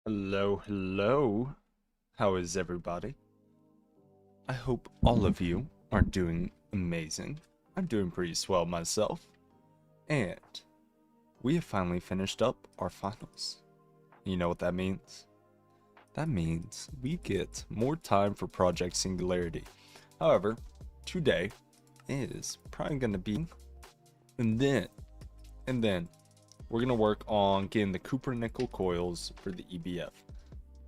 Hello, hello. How is everybody? I hope all of you are doing amazing. I'm doing pretty swell myself. And we have finally finished up our finals. You know what that means? That means we get more time for Project Singularity. However, today is probably going to be and then we're going to work on getting the Cooper nickel coils for the EBF.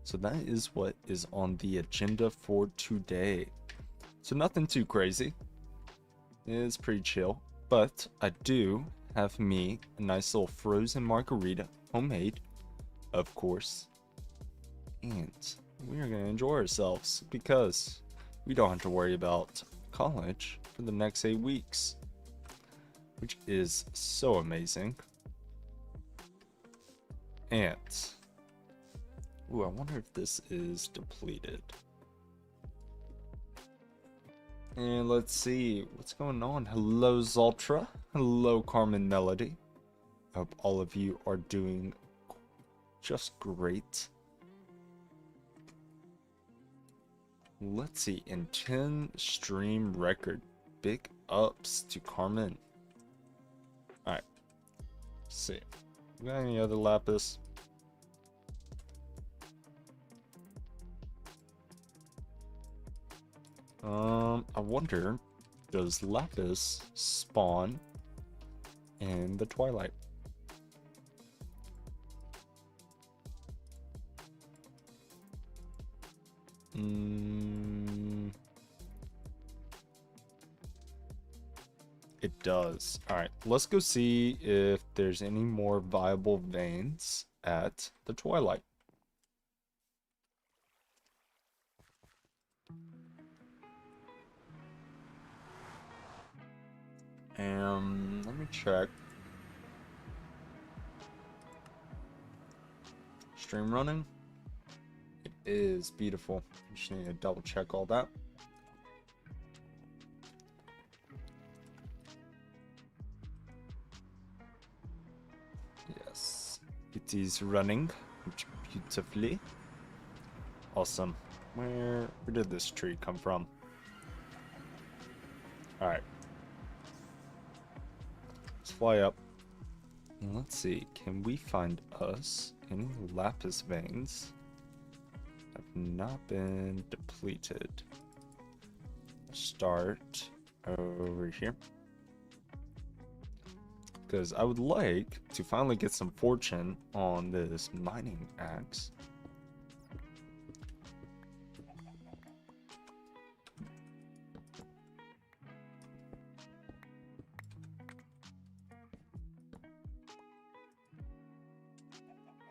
So that is what is on the agenda for today. So nothing too crazy. It's pretty chill. But I do have me a nice little frozen margarita, homemade, of course. And we are going to enjoy ourselves because we don't have to worry about college for the next 8 weeks. Which is so amazing. And ooh, I wonder if this is depleted. And let's see what's going on. Hello, Zoltra. Hello, Carmen Melody. I hope all of you are doing just great. Let's see. In 10 stream record. Big ups to Carmen. Alright. Let's see. Got any other lapis? I wonder, does lapis spawn in the twilight? It does. Alright, let's go see if there's any more viable veins at the twilight. Let me check. Stream running? It is beautiful. Just need to double check all that. Yes, it is running beautifully. Awesome. Where did this tree come from? Alright. Let's fly up. And let's see, can we find us any lapis veins that have not been depleted? Start over here. Because I would like to finally get some fortune on this mining axe.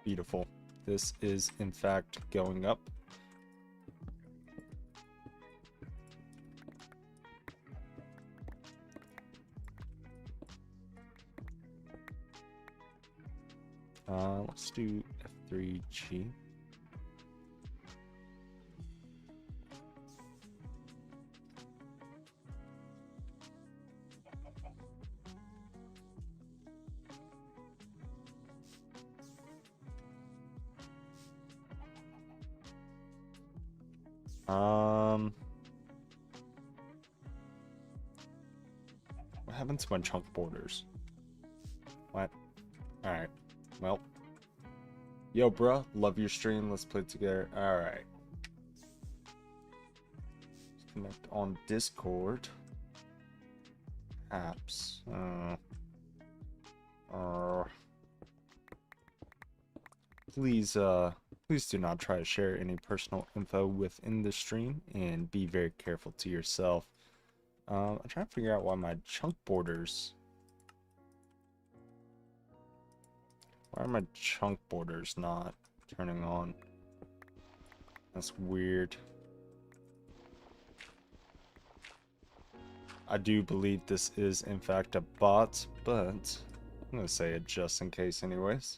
Beautiful. This is in fact going up. Let's do F3G. What happened to my chunk borders? What? Alright. Well. Yo, bruh. Love your stream. Let's play together. Alright. Let's connect on Discord. Apps. Please do not try to share any personal info within the stream and be very careful to yourself. I'm trying to figure out why my chunk borders. Why are my chunk borders not turning on? That's weird. I do believe this is in fact a bot, but I'm gonna say it just in case anyways.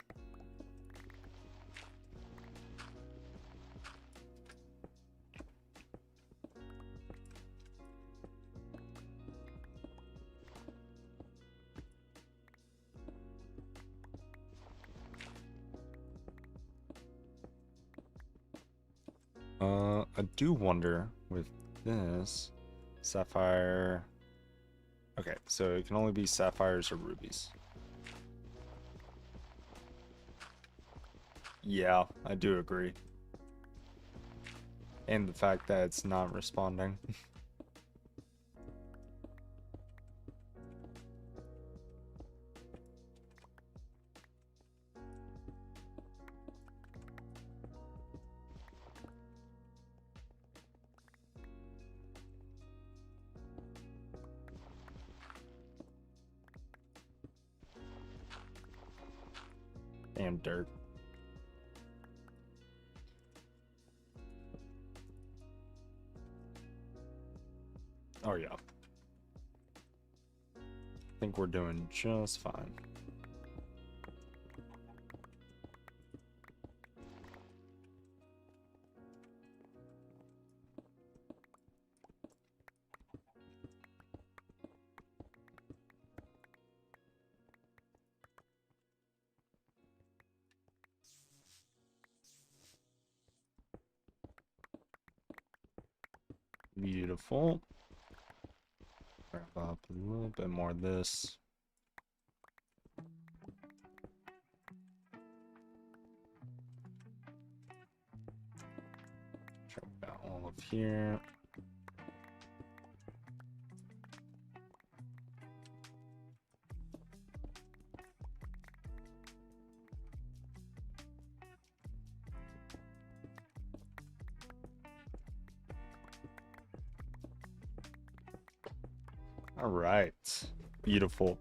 I do wonder with this sapphire. Okay, so it can only be sapphires or rubies. Yeah, I do agree. And the fact that it's not responding. Damn dirt. Oh yeah. I think we're doing just fine. Beautiful. Grab up a little bit more of this. Check out all of here. All right. Beautiful.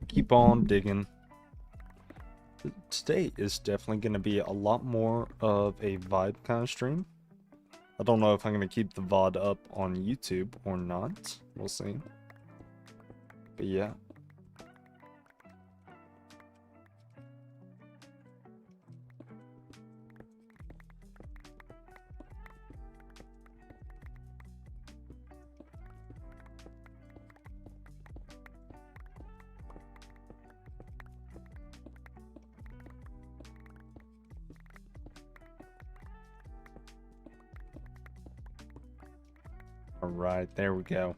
Keep on digging. Today is definitely going to be a lot more of a vibe kind of stream. I don't know if I'm going to keep the VOD up on YouTube or not. We'll see. But yeah. All right, there we go.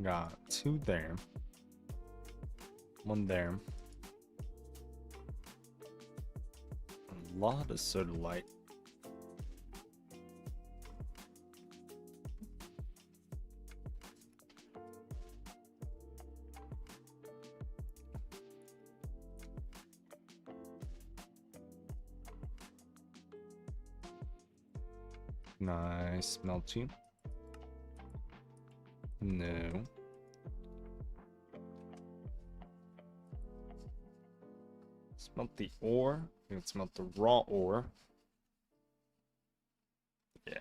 Got 2 there. 1 there. A lot of sodalite. Nice melting. No. Smelt the ore. We can smelt the raw ore. Yeah.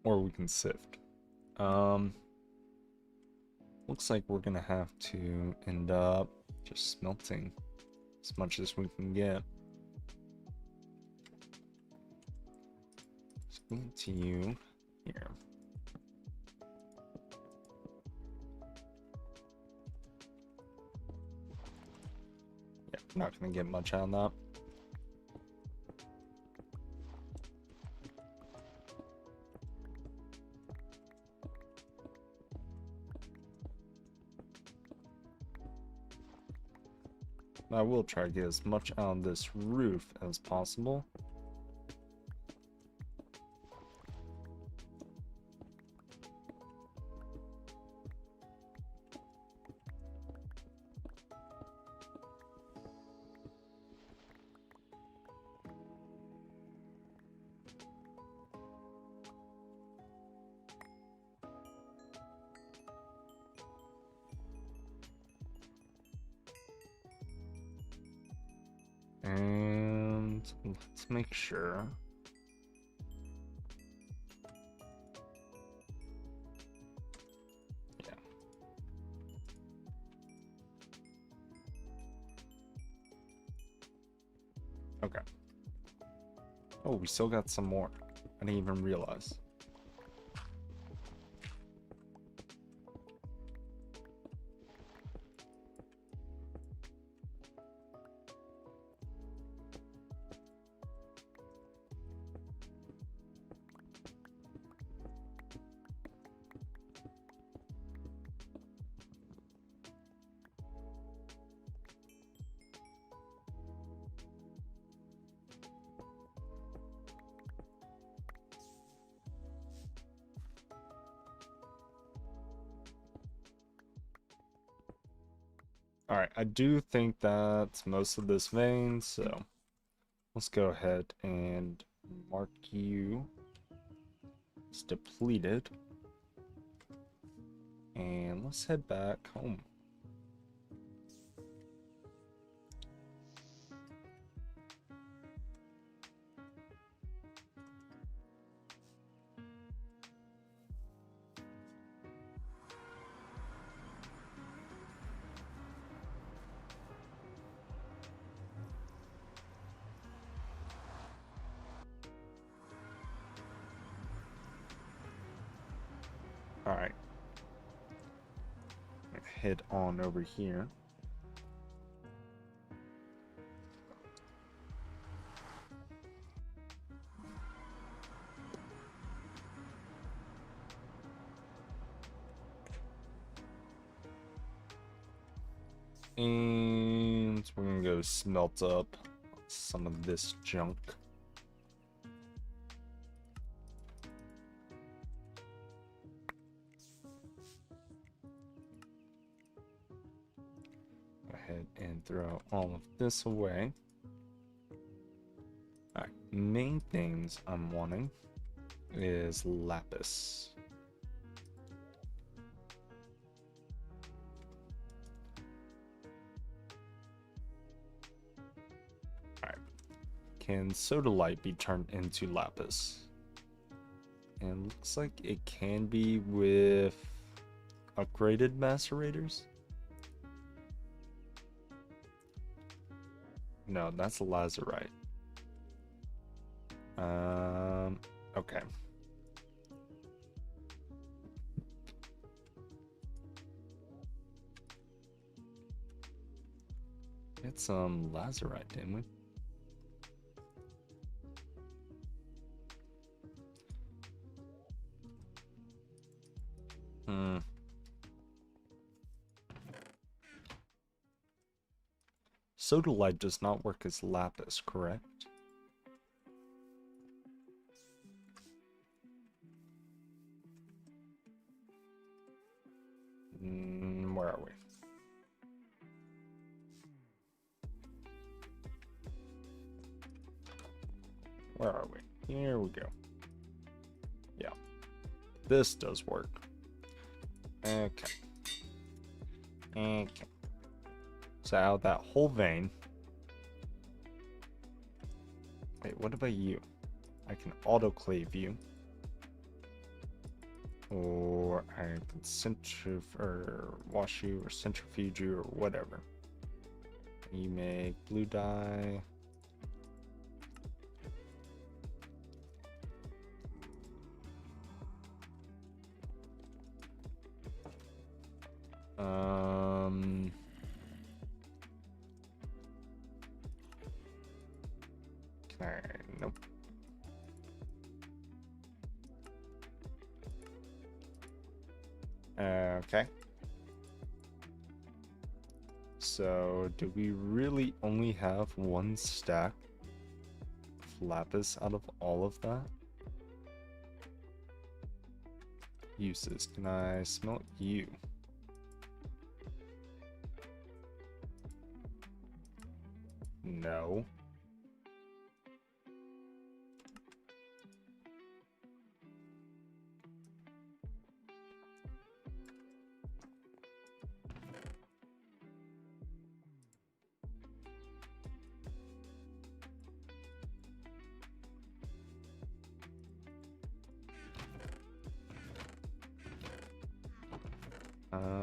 Or we can sift. Looks like we're gonna have to end up just smelting as much as we can get. Just going to you here. Yeah, not gonna get much out of that. I will try to get as much out of this roof as possible. And let's make sure. Yeah. Okay. Oh, we still got some more. I didn't even realize. Alright, I do think that's most of this vein, so let's go ahead and mark you as depleted. And let's head back home. Alright. Head on over here. And we're gonna go smelt up some of this junk. Go ahead and throw all of this away. Alright, main things I'm wanting is lapis. Can sodalite be turned into lapis? And looks like it can be with upgraded macerators. No, that's lazurite. Okay. Get some lazurite, didn't we? sodalite does not work as lapis, correct? Where are we? Where are we? Here we go. Yeah. This does work. Okay. Okay. So out of that whole vein. Wait, what about you? I can autoclave you. Or I can wash you or centrifuge you or whatever. You make blue dye. Okay, nope. Okay. So, do we really only have one stack of lapis out of all of that? Uses. Can I smelt you? No.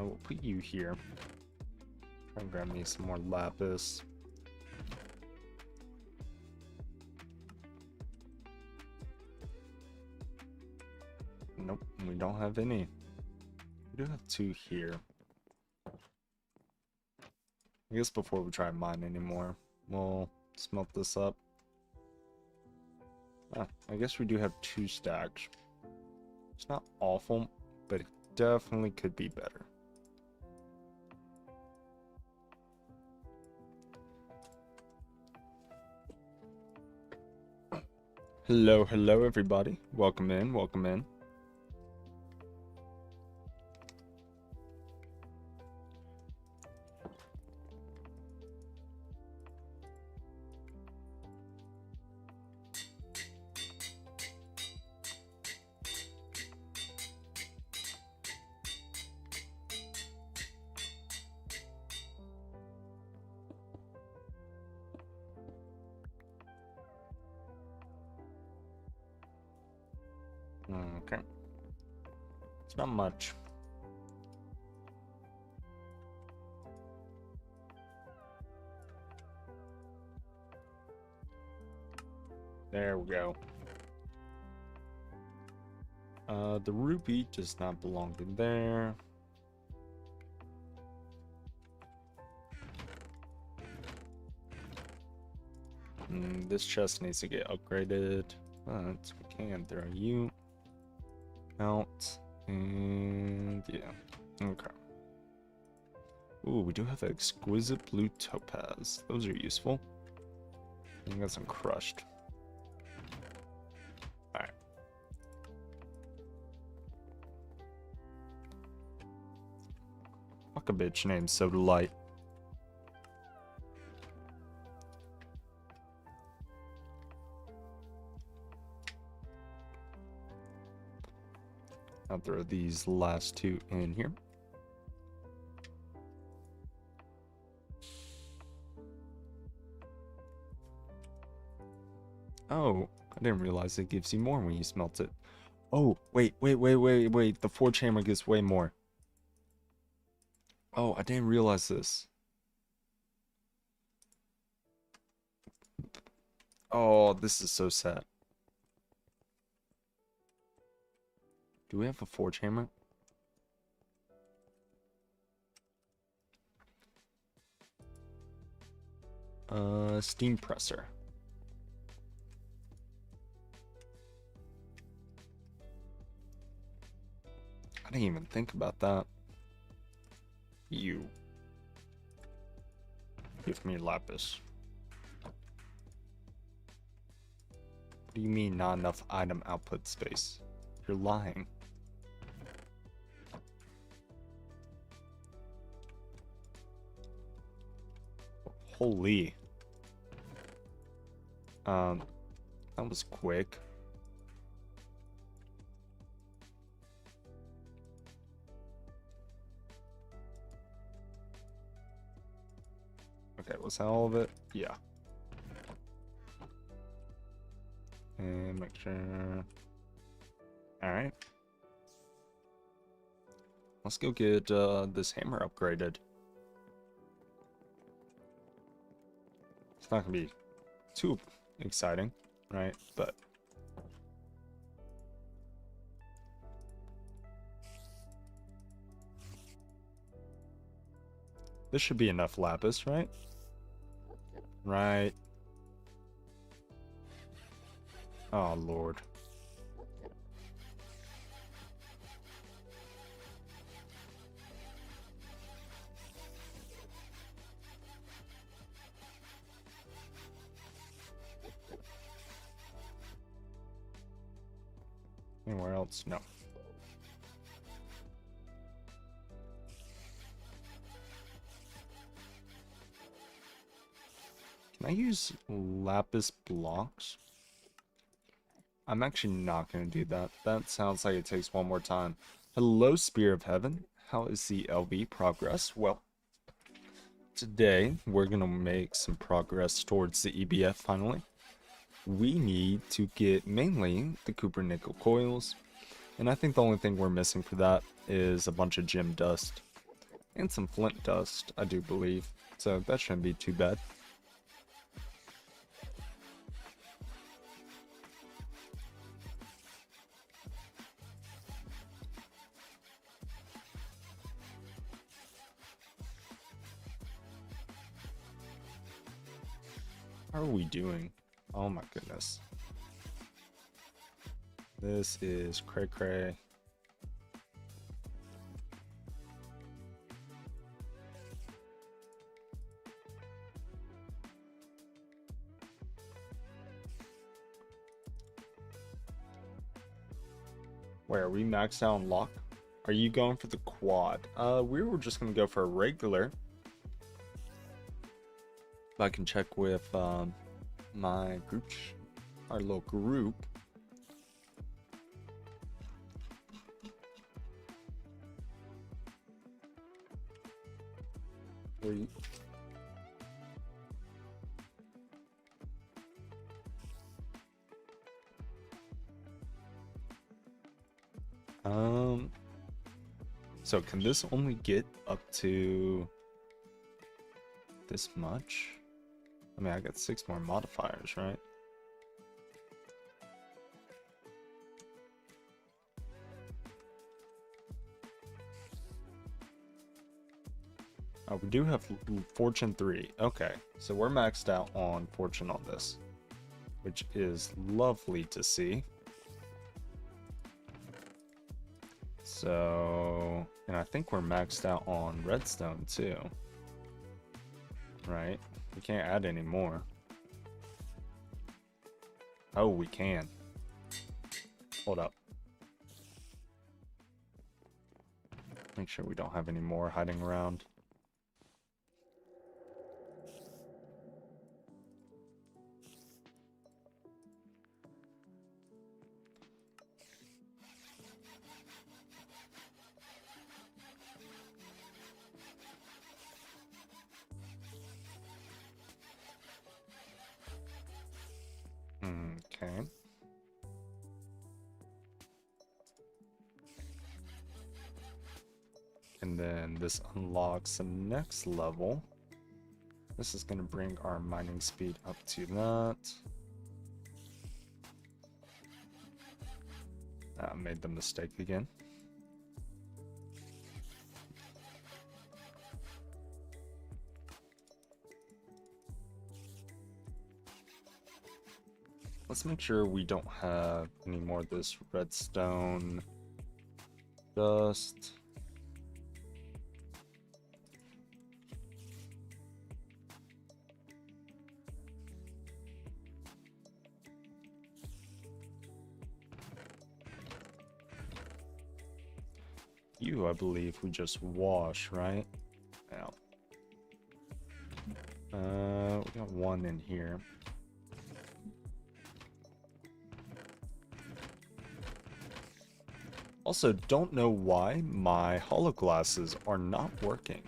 We'll put you here. Try and grab me some more lapis. Nope, we don't have any. We do have two here. I guess before we try and mine anymore, we'll smelt this up. I guess we do have two stacks. It's not awful, but it definitely could be better. Hello, hello everybody. Welcome in, welcome in. Okay. It's not much. There we go. The ruby does not belong in there. This chest needs to get upgraded, but we can throw you out, and yeah, okay. Ooh, we do have exquisite blue topaz. Those are useful. I got some crushed. Alright. Fuck a bitch named Sodalite. I'll throw these last two in here. Oh, I didn't realize it gives you more when you smelt it. Oh, wait. The forge hammer gives way more. Oh, I didn't realize this. Oh, this is so sad. Do we have a forge hammer? Steam presser. I didn't even think about that. You. Give me lapis. What do you mean not enough item output space? You're lying. Holy. That was quick. Okay, was that all of it? Yeah. And make sure. Alright. Let's go get this hammer upgraded. It's not gonna be too exciting, right? But this should be enough lapis, right? Right. Oh, Lord. Anywhere else? No. Can I use lapis blocks? I'm actually not going to do that. That sounds like it takes one more time. Hello, Spear of Heaven. How is the LV progress? Well, today we're going to make some progress towards the EBF finally. We need to get mainly the Cooper Nickel coils. And I think the only thing we're missing for that is a bunch of gem dust. And some flint dust, I do believe. So that shouldn't be too bad. How are we doing? Oh my goodness. This is cray cray. Where are we maxed out on lock? Are you going for the quad? We were just gonna go for a regular. I can check with my group, our little group. So can this only get up to this much? I mean, I got 6 more modifiers, right? Oh, we do have Fortune 3. Okay, so we're maxed out on Fortune on this, which is lovely to see. So, and I think we're maxed out on Redstone too. Right? We can't add any more. Oh, we can. Hold up. Make sure we don't have any more hiding around. Okay. And then this unlocks the next level. This is going to bring our mining speed up to that. I made the mistake again. Let's make sure we don't have any more of this redstone dust. You, I believe, we just wash, right? Yeah. We got one in here. Also, don't know why my hologlasses are not working.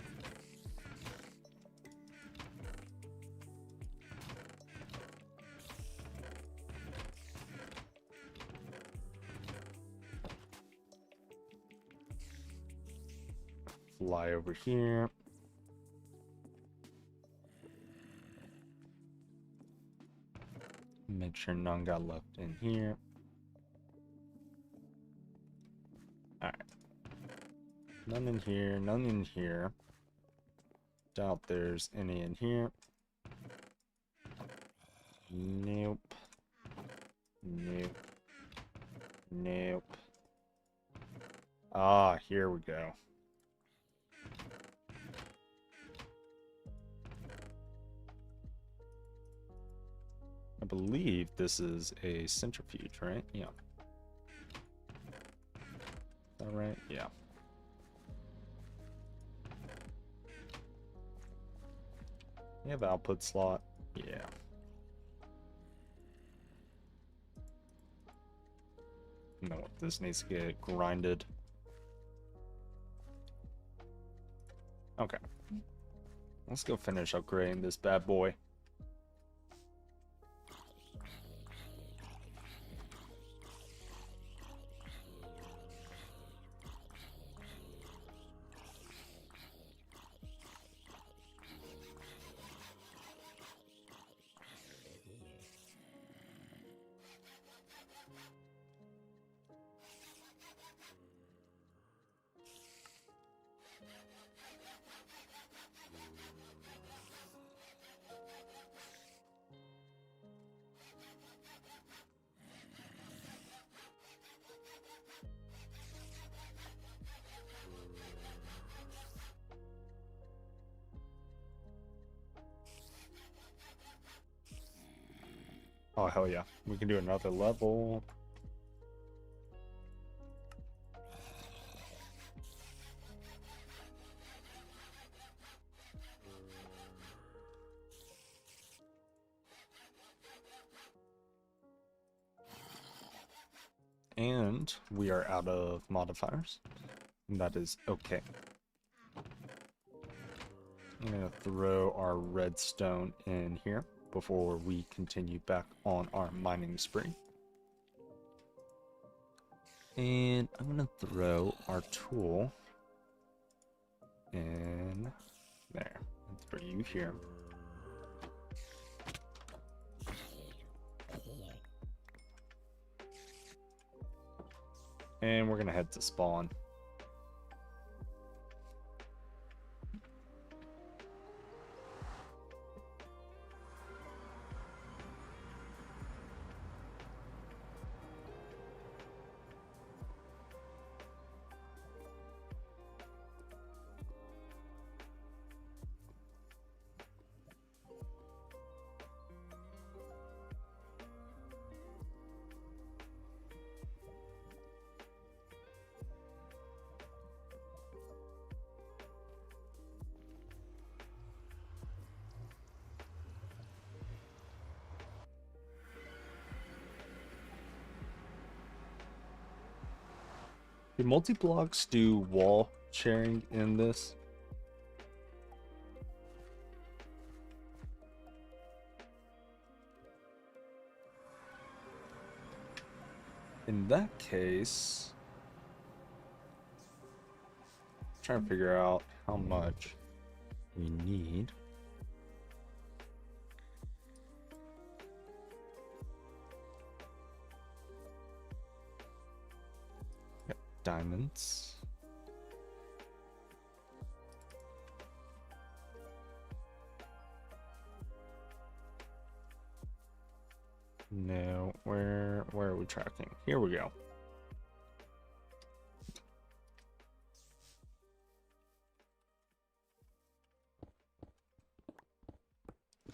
Fly over here. Make sure none got left in here. Alright. None in here, none in here. Doubt there's any in here. Nope. Nope. Nope. Ah, here we go. I believe this is a centrifuge, right? Yeah. Is that right? Yeah. You have output slot? Yeah. No, this needs to get grinded. Okay. Let's go finish upgrading this bad boy. Oh, hell yeah. We can do another level. And we are out of modifiers. And that is okay. I'm going to throw our redstone in here before we continue back on our mining spree. And I'm going to throw our tool in there. Let's throw you here. And we're going to head to spawn. Do multi-blocks do wall sharing in this? In that case, I'm trying to figure out how much we need. Got diamonds. No, where are we tracking? Here we go.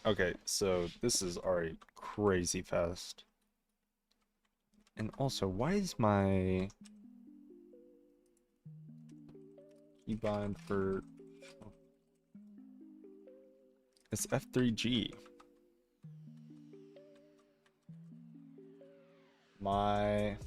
Okay, so this is already crazy fast. And also, why is my keybind for... It's F3G. My...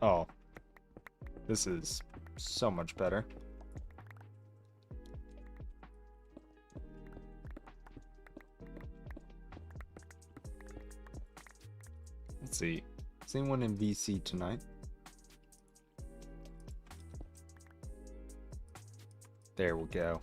Oh, this is so much better. Let's see. Is anyone in VC tonight? There we go.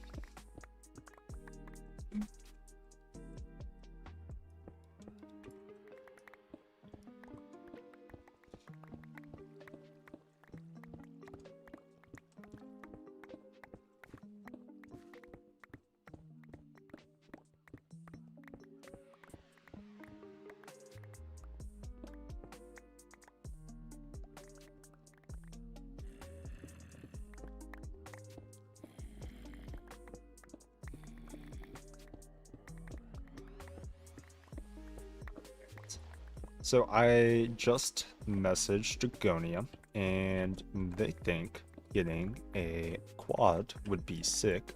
So I just messaged Dragonium, and they think getting a quad would be sick,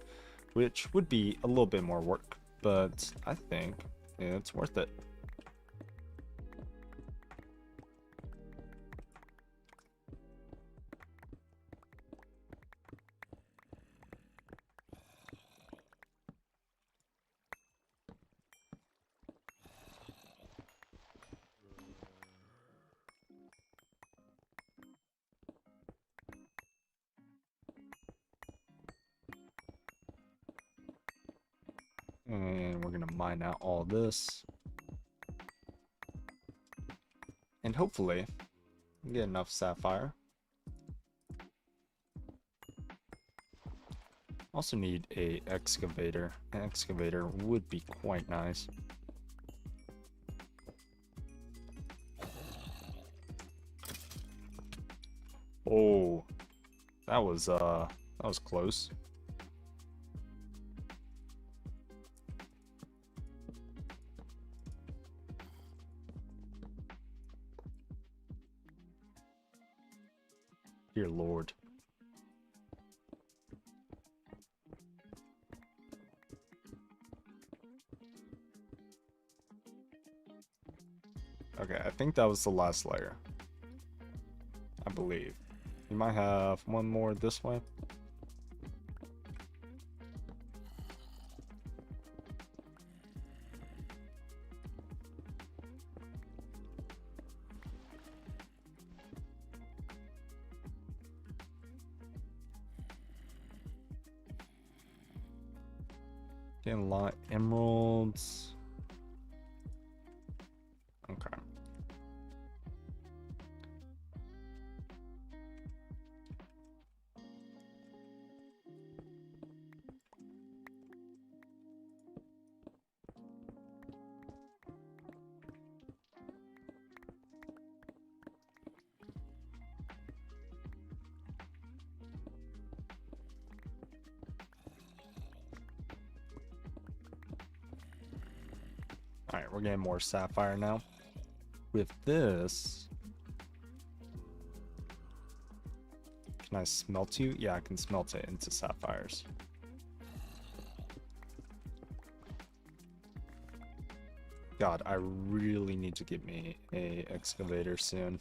which would be a little bit more work, but I think it's worth it. And we're gonna mine out all this. And hopefully get enough sapphire. Also need a excavator. An excavator would be quite nice. Oh, that was close. Dear Lord. Okay, I think that was the last layer. I believe. You might have one more this way. Getting a lot of emeralds. Okay. Alright, we're getting more sapphire now. With this... Can I smelt you? Yeah, I can smelt it into sapphires. God, I really need to get me a excavator soon.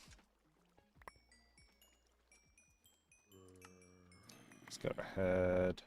Let's go ahead.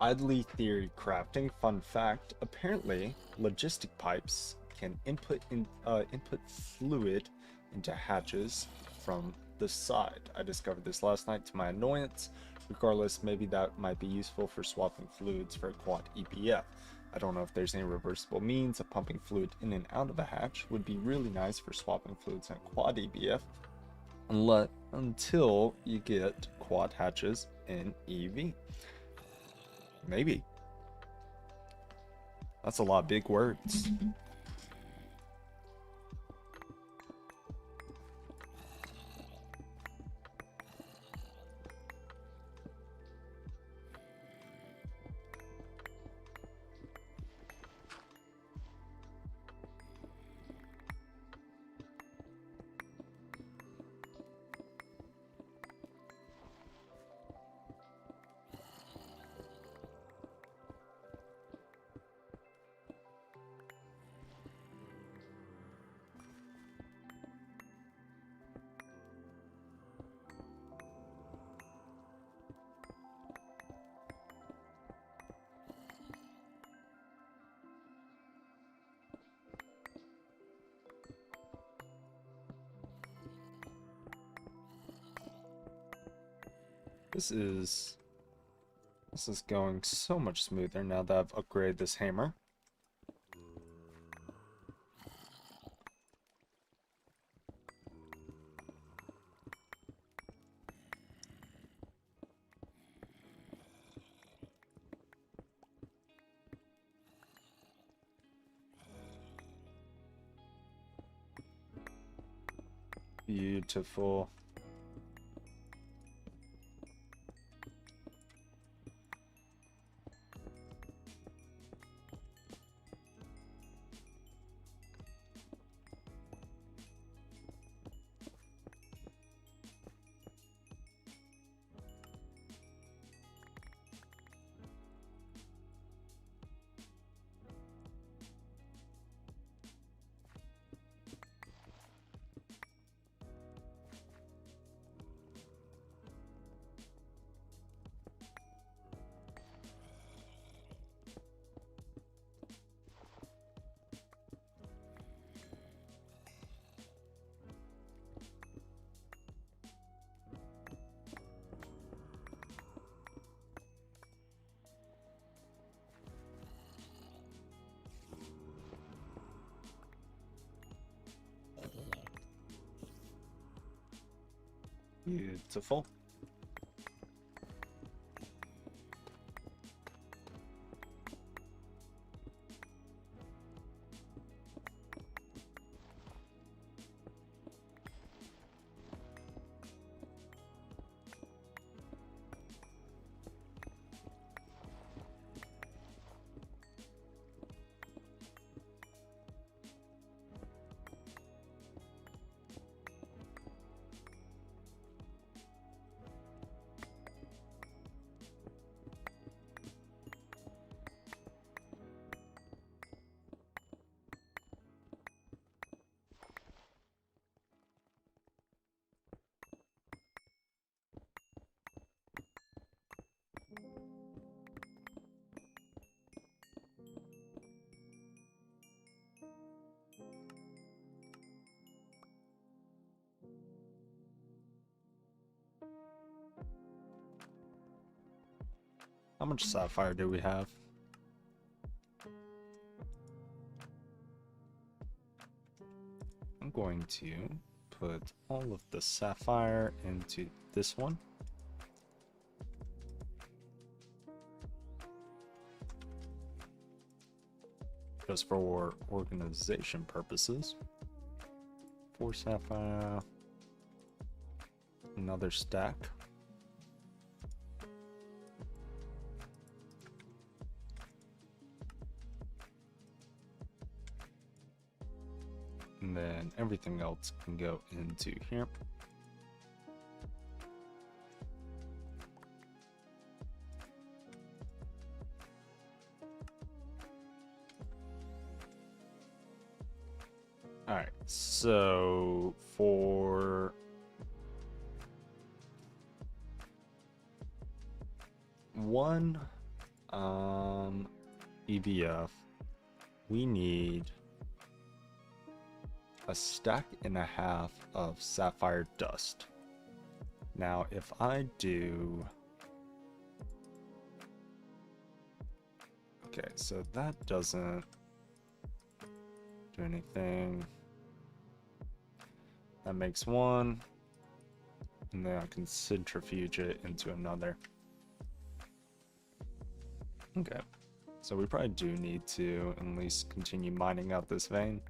Idly theory crafting. Fun fact: apparently, logistic pipes can input fluid into hatches from the side. I discovered this last night to my annoyance. Regardless, maybe that might be useful for swapping fluids for quad EPF. I don't know if there's any reversible means of pumping fluid in and out of a hatch. Would be really nice for swapping fluids on quad EPF. Until you get quad hatches in EV. Maybe. That's a lot of big words. This is going so much smoother now that I've upgraded this hammer. Beautiful. Beautiful. How much sapphire do we have? I'm going to put all of the sapphire into this one. Just for organization purposes. 4 sapphire. Another stack. And then everything else can go into here. Alright, so for one EBF. We need a stack and a half of sapphire dust. Now, if I do... Okay, so that doesn't do anything. That makes one. And then I can centrifuge it into another. Okay. So we probably do need to at least continue mining out this vein.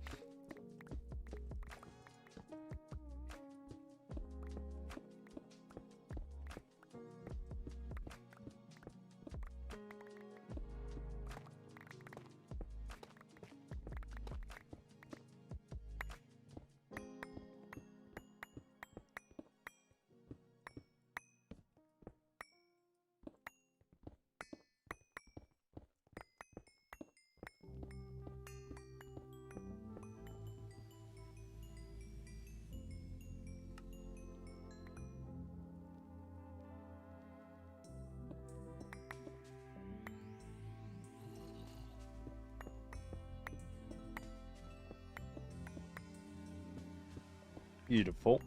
Beautiful.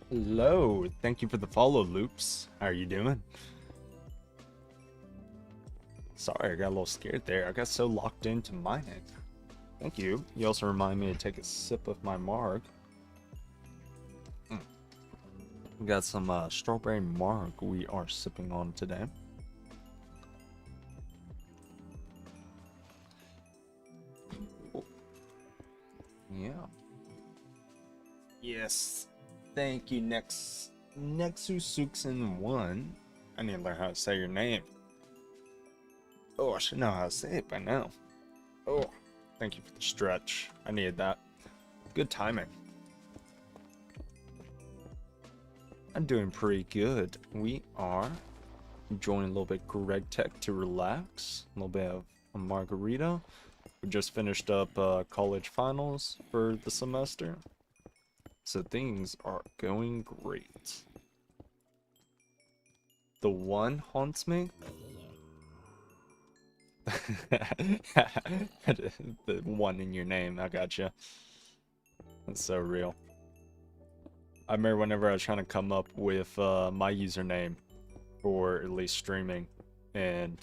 Hello, thank you for the follow, Loops. How are you doing? Sorry, I got a little scared there. I got so locked into mining. Thank you. You also remind me to take a sip of my marg. We got some strawberry marg we are sipping on today. Yeah. Yes. Thank you, Nexusuxin1. I need to learn how to say your name. Oh, I should know how to say it by now. Oh, thank you for the stretch. I needed that. Good timing. I'm doing pretty good. We are enjoying a little bit GregTech to relax. A little bit of a margarita. We just finished up college finals for the semester. So things are going great. The one haunts me. The one in your name, I gotcha. That's so real. I remember whenever I was trying to come up with my username for at least streaming, and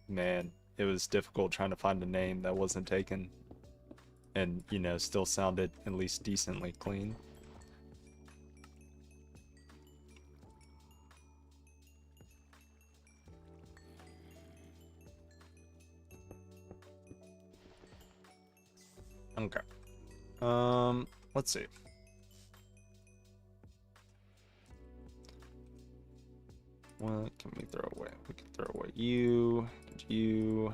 man, it was difficult trying to find a name that wasn't taken. And, you know, still sounded at least decently clean. Okay. Let's see. What can we throw away? We can throw away you, you.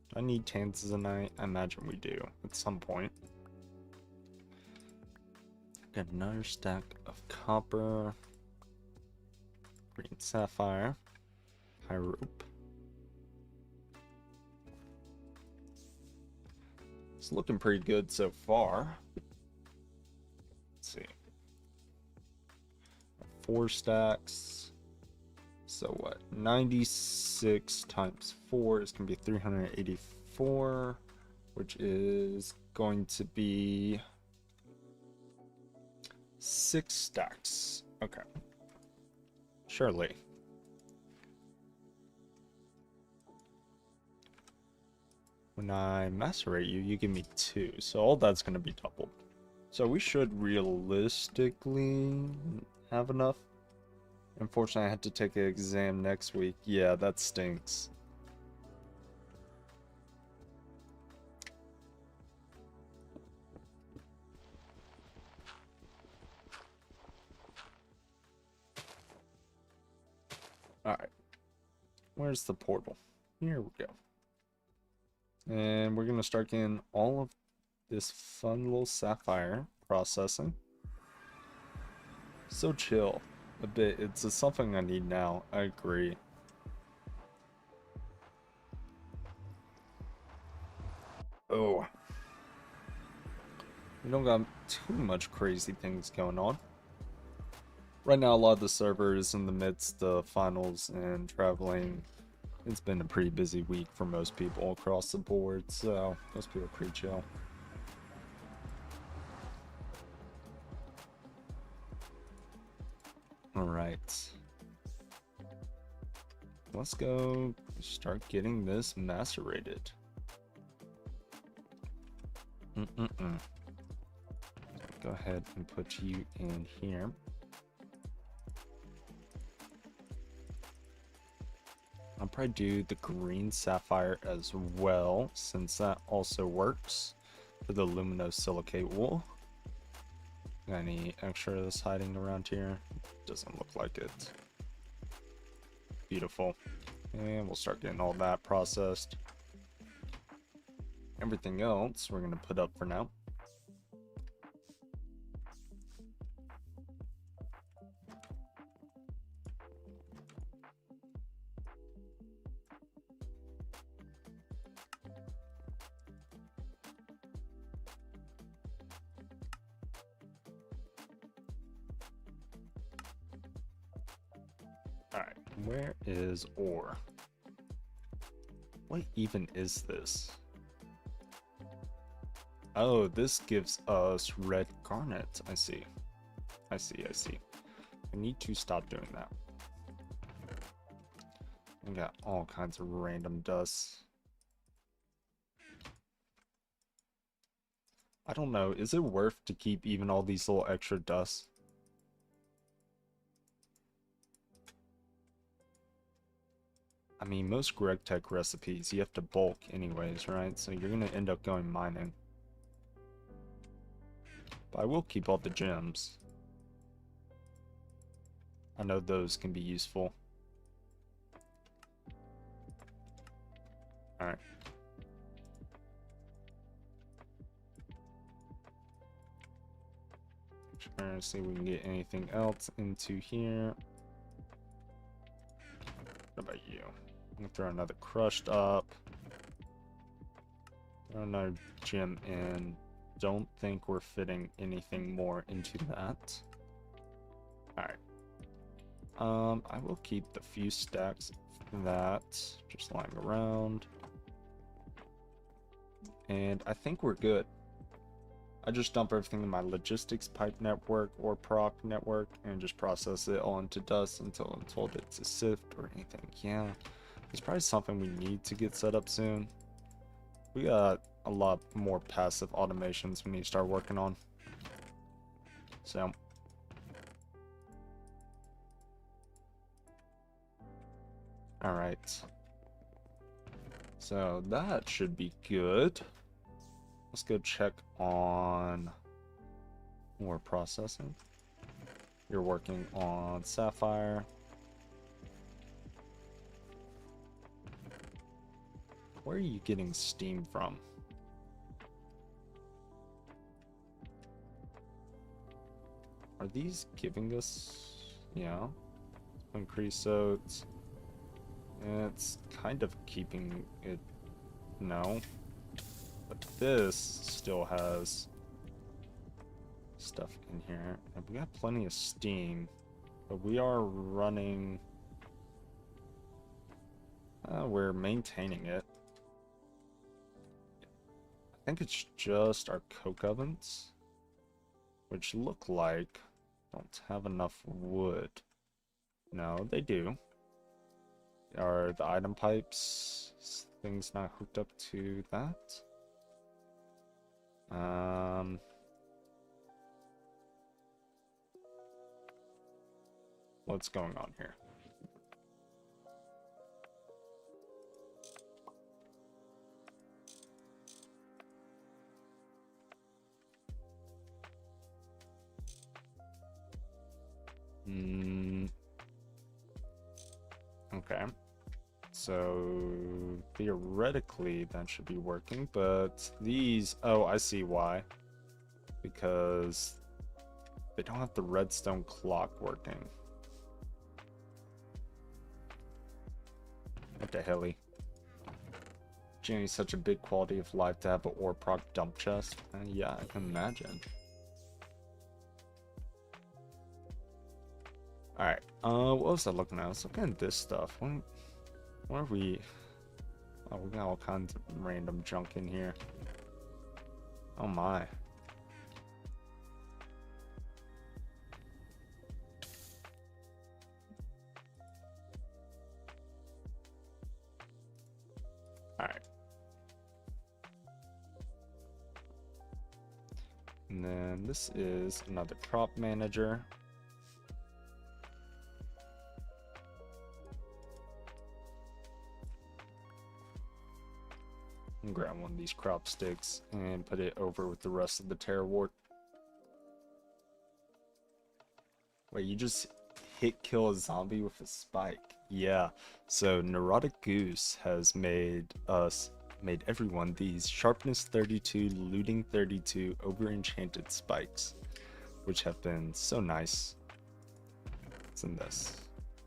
Do I need tanzanite? I imagine we do at some point. Got another stack of copper, green sapphire, pyrope. It's looking pretty good so far. Let's see. 4 stacks. So what? 96 times 4 is going to be 384, which is going to be 6 stacks. Okay. Surely. When I macerate you, you give me 2. So all that's going to be doubled. So we should realistically have enough. Unfortunately, I had to take an exam next week. Yeah, that stinks. Alright. Where's the portal? Here we go. And we're going to start getting all of this fun little sapphire processing. So chill. A bit. It's something I need now. I agree. Oh. We don't got too much crazy things going on. Right now, a lot of the server is in the midst of finals and traveling. It's been a pretty busy week for most people across the board, so most people are pretty chill. Alright. Let's go start getting this macerated. Go ahead and put you in here. I'll probably do the green sapphire as well, since that also works for the luminosilicate wool. Got any extra that's hiding around here? Doesn't look like it. Beautiful. And we'll start getting all that processed. Everything else we're going to put up for now. Alright, where is ore? What even is this? Oh, this gives us red garnet. I see. I need to stop doing that. We got all kinds of random dust. I don't know, is it worth to keep even all these little extra dust? I mean, most GregTech recipes, you have to bulk anyways, right? So you're going to end up going mining. But I will keep all the gems. I know those can be useful. Alright. Trying to see if we can get anything else into here. What about you? I'm gonna throw another crushed up. Throw another gem in. Don't think we're fitting anything more into that. Alright. I will keep the few stacks of that just lying around. And I think we're good. I just dump everything in my logistics pipe network or proc network and just process it all into dust until I'm told it's a sift or anything. Yeah, it's probably something we need to get set up soon. We got a lot more passive automations we need to start working on. So, alright. So that should be good. Let's go check on more processing. You're working on sapphire. Where are you getting steam from? Are these giving us, yeah, increase? So it's kind of keeping it, no. But this still has stuff in here, and we got plenty of steam, but we are running, we're maintaining it. I think it's just our coke ovens, which look like don't have enough wood. No, they do. Are the item pipes things not hooked up to that? What's going on here? Okay. So theoretically that should be working, but these, oh, I see why. Because they don't have the redstone clock working. What the helly? Jenny's such a big quality of life to have an ore proc dump chest. Yeah, I can imagine. Alright, what was I looking at? I was looking at this stuff. What are we? Oh, we got all kinds of random junk in here. Oh my. Alright. And then this is another crop manager. And grab one of these crop sticks and put it over with the rest of the terra wart. Wait, you just hit kill a zombie with a spike? Yeah. So Neurotic Goose has made everyone these sharpness 32, looting 32 over enchanted spikes, which have been so nice. What's in this?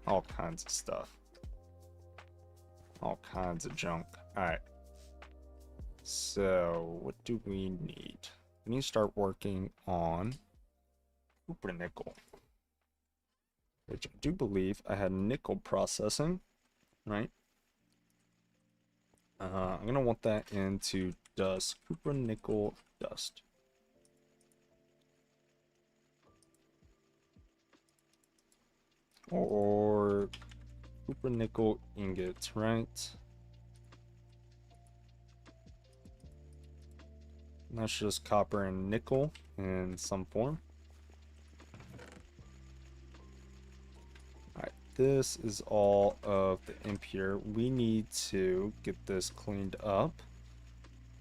All kinds of stuff. All kinds of junk. Alright. So, what do we need? We need to start working on Cooper nickel, which I do believe I had nickel processing, right? I'm gonna want that into dust, Cooper nickel dust. Or Cooper nickel ingots, right? That's just copper and nickel in some form. Alright, this is all of the impure. We need to get this cleaned up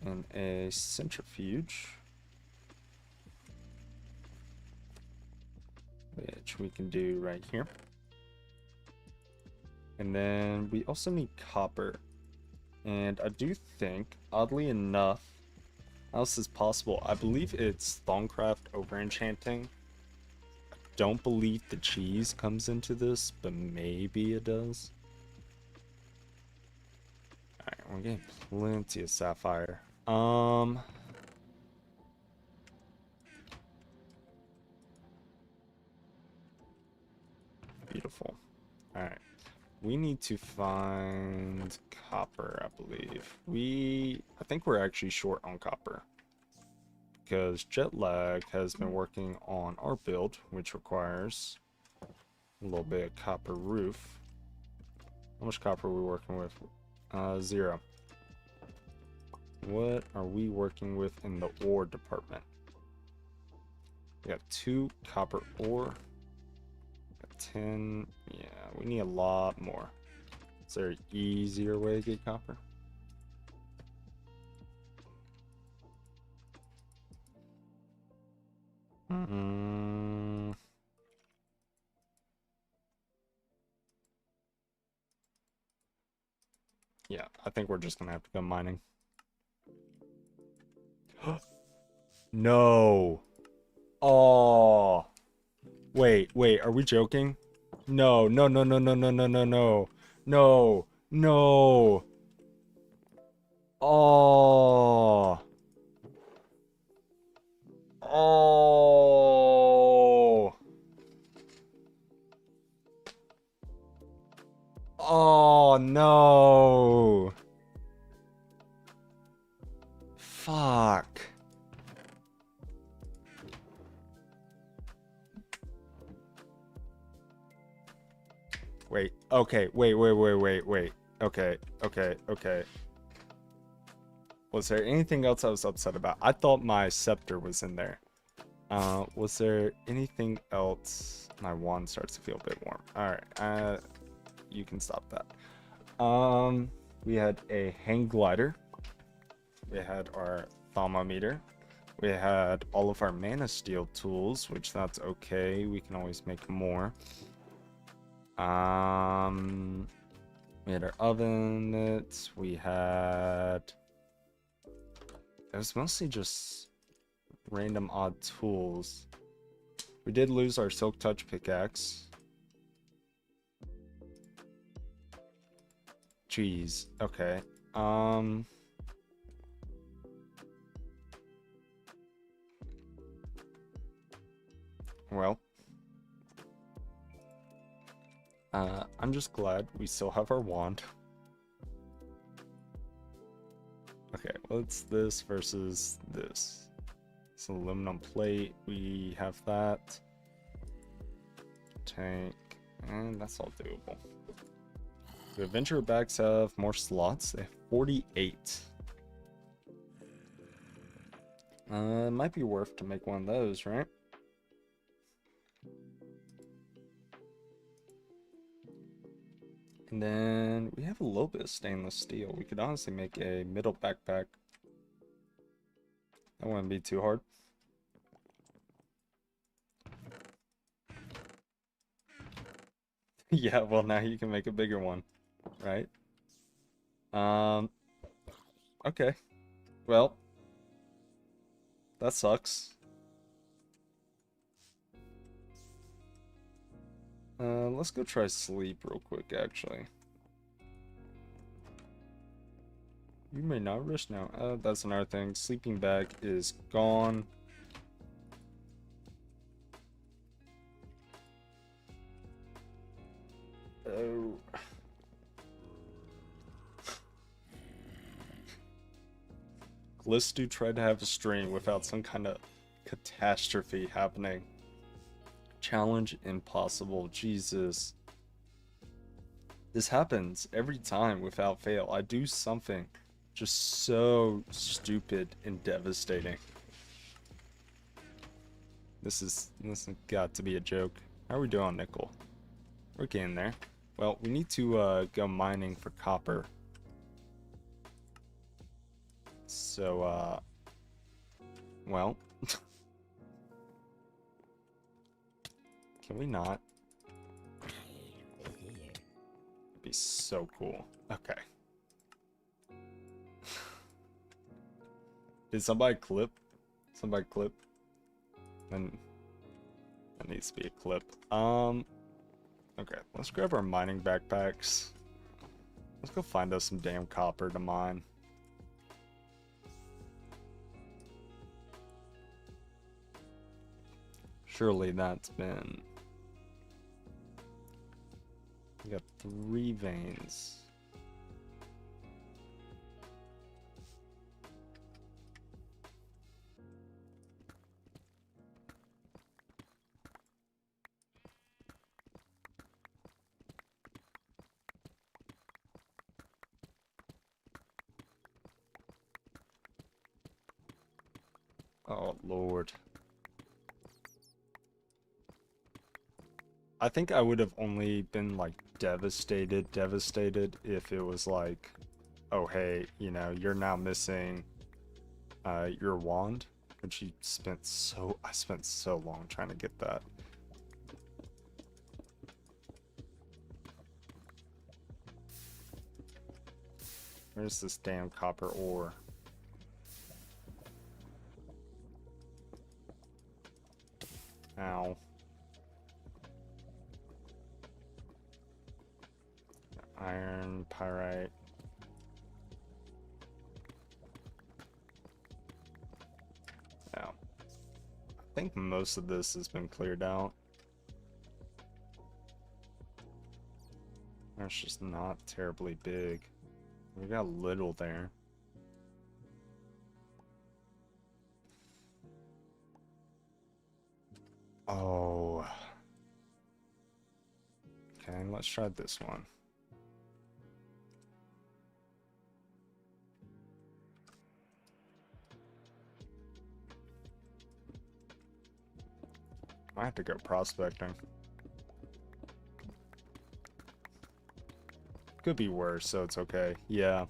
in a centrifuge, which we can do right here. And then we also need copper. And I do think, oddly enough, how else is possible? I believe it's Thongcraft over enchanting. I don't believe the cheese comes into this, but maybe it does. Alright, we're getting plenty of sapphire. Beautiful. Alright. We need to find copper, I believe. I think we're actually short on copper, because Jetlagg has been working on our build, which requires a little bit of copper roof. How much copper are we working with? 0. What are we working with in the ore department? We got 2 copper ore. 10. Yeah, we need a lot more. Is there an easier way to get copper? Yeah, I think we're just gonna have to go mining. No. Oh. Wait, are we joking? No. No. Oh. Oh. Oh, no. Fuck. Wait, okay, wait. Okay. Was there anything else I was upset about? I thought my scepter was in there. Was there anything else? My wand starts to feel a bit warm. Alright, you can stop that. We had a hang glider. We had our thermometer. We had all of our mana steel tools, which that's okay. We can always make more. We had our oven mitts. We had... It was mostly just random odd tools. We did lose our silk touch pickaxe. Jeez. Okay. Well. I'm just glad we still have our wand. Okay, what's this versus this? It's an aluminum plate. We have that. Tank. And that's all doable. The adventure bags have more slots. They have 48. It might be worth to make one of those, right? And then we have a little bit of stainless steel. We could honestly make a middle backpack. That wouldn't be too hard. Yeah, well now you can make a bigger one, right? Okay. Well, that sucks. Let's go try sleep real quick, actually. You may not rest now. That's another thing. Sleeping bag is gone. Oh. Glistu tried to have a stream without some kind of catastrophe happening. Challenge impossible. Jesus. This happens every time without fail. I do something just so stupid and devastating. This has got to be a joke. How are we doing on nickel? We're getting there. Well, we need to go mining for copper. So, well, can we not? It'd be so cool. Okay. Did somebody clip? Somebody clip? Then that needs to be a clip. Okay, let's grab our mining backpacks. Let's go find us some damn copper to mine. Surely that's been... We got 3 veins. Oh, Lord. I think I would have only been, like, devastated if it was like, oh, hey, you know, you're now missing your wand. Which I spent so long trying to get that. Where's this damn copper ore? Ow. Iron, pyrite. Now, I think most of this has been cleared out. It's just not terribly big. We got little there. Oh. Okay, let's try this one. I have to go prospecting. Could be worse, so it's okay. Yeah.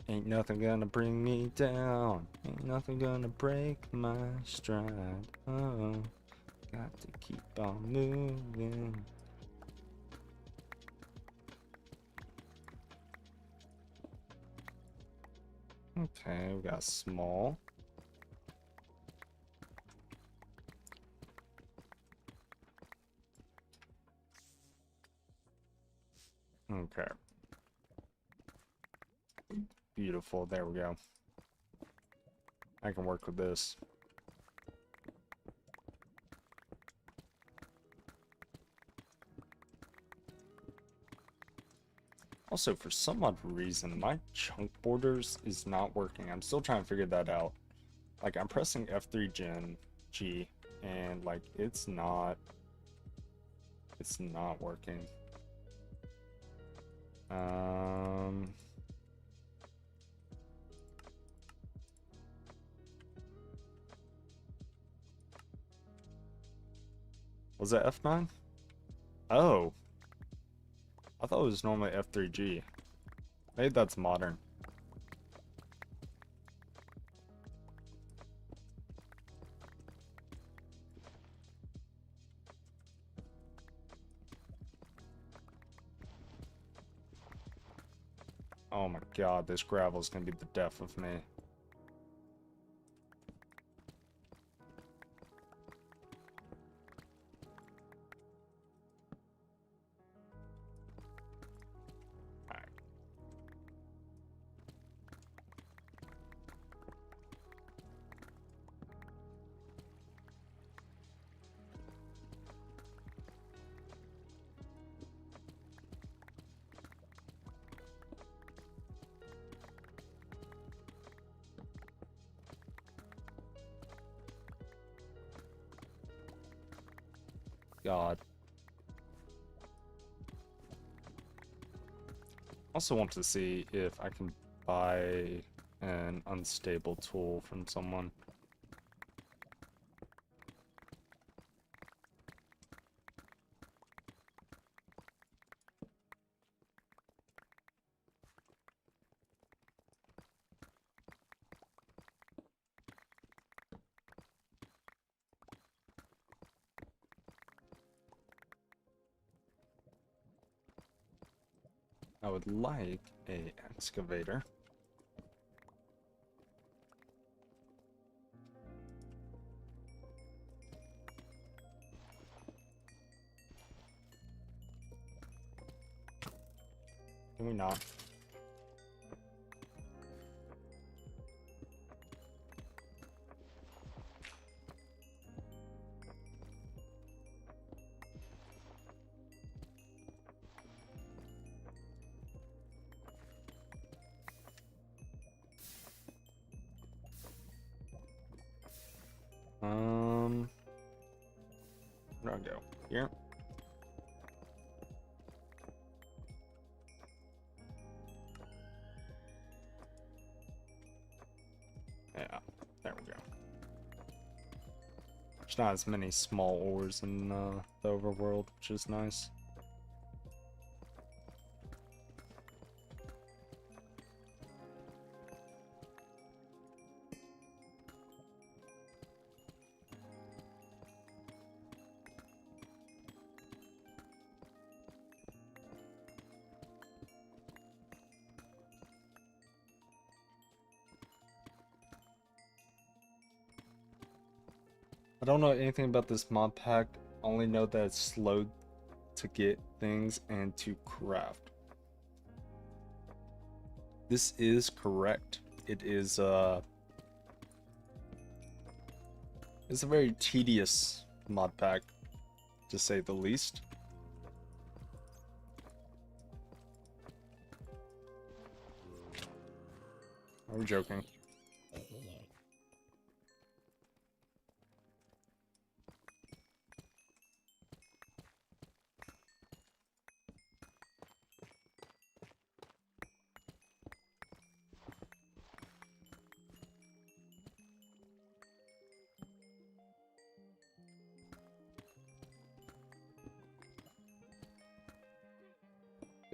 Ain't nothing gonna bring me down. Ain't nothing gonna break my stride. Oh, got to keep on moving. Okay, we got small. Okay. Beautiful. There we go. I can work with this. Also, for some odd reason, my chunk borders is not working. I'm still trying to figure that out. Like, I'm pressing F3 Gen G, and like, it's not working. Was that F9? Oh. I thought it was normally F3G. Maybe that's modern. Oh my god, this gravel's gonna be the death of me. Alright. God. Also want to see if I can buy an unstable tool from someone. I would like a excavator. Can we not? Where do I go? Here? Yeah, there we go. There's not as many small ores in the overworld, which is nice. I don't know anything about this mod pack, only know that it's slow to get things and to craft. This is correct. It is it's a very tedious mod pack, to say the least. I'm joking.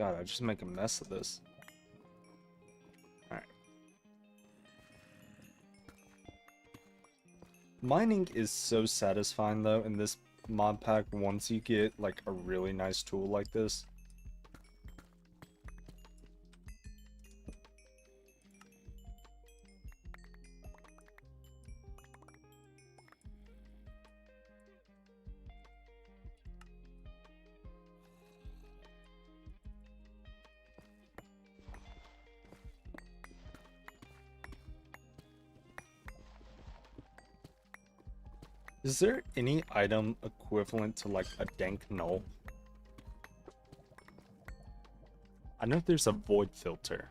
God, I just make a mess of this. Alright. Mining is so satisfying though in this mod pack once you get like a really nice tool like this. Is there any item equivalent to like a dank null? I know there's a void filter.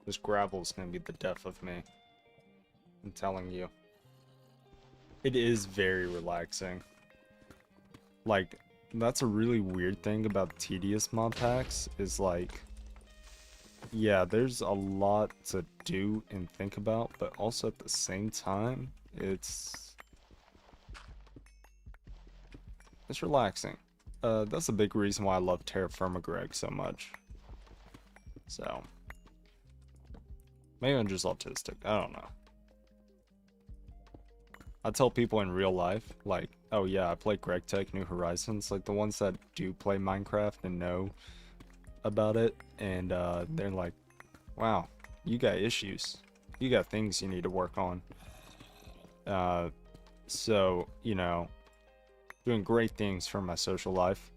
This gravel is going to be the death of me. I'm telling you. It is very relaxing. Like, that's a really weird thing about tedious mod packs, is like, yeah, there's a lot to do and think about, but also at the same time, it's relaxing. That's a big reason why I love Terra Firma Greg so much. So, maybe I'm just autistic, I don't know. I tell people in real life, like, oh yeah, I play GregTech New Horizons, like the ones that do play Minecraft and know about it, and they're like, wow, you got issues. You got things you need to work on. So, you know, doing great things for my social life.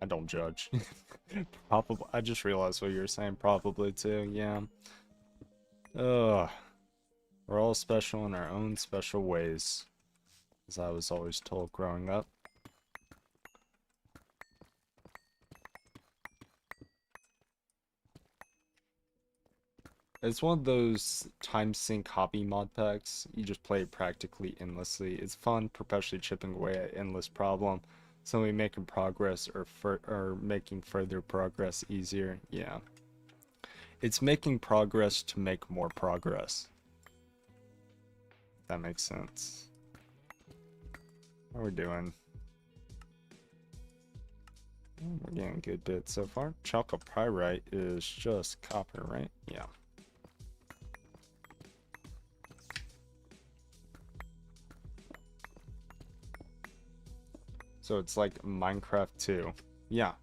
I don't judge. Probably. I just realized what you were saying. Probably too. Yeah. Ugh. We're all special in our own special ways, as I was always told growing up. It's one of those time sink hobby mod packs. You just play it practically endlessly. It's fun, perpetually chipping away at endless problem. Somebody making progress or making further progress easier. Yeah. It's making progress to make more progress. That makes sense. How are we doing? We're getting a good bit so far. Chalcopyrite is just copper, right? Yeah. So it's like Minecraft 2. Yeah.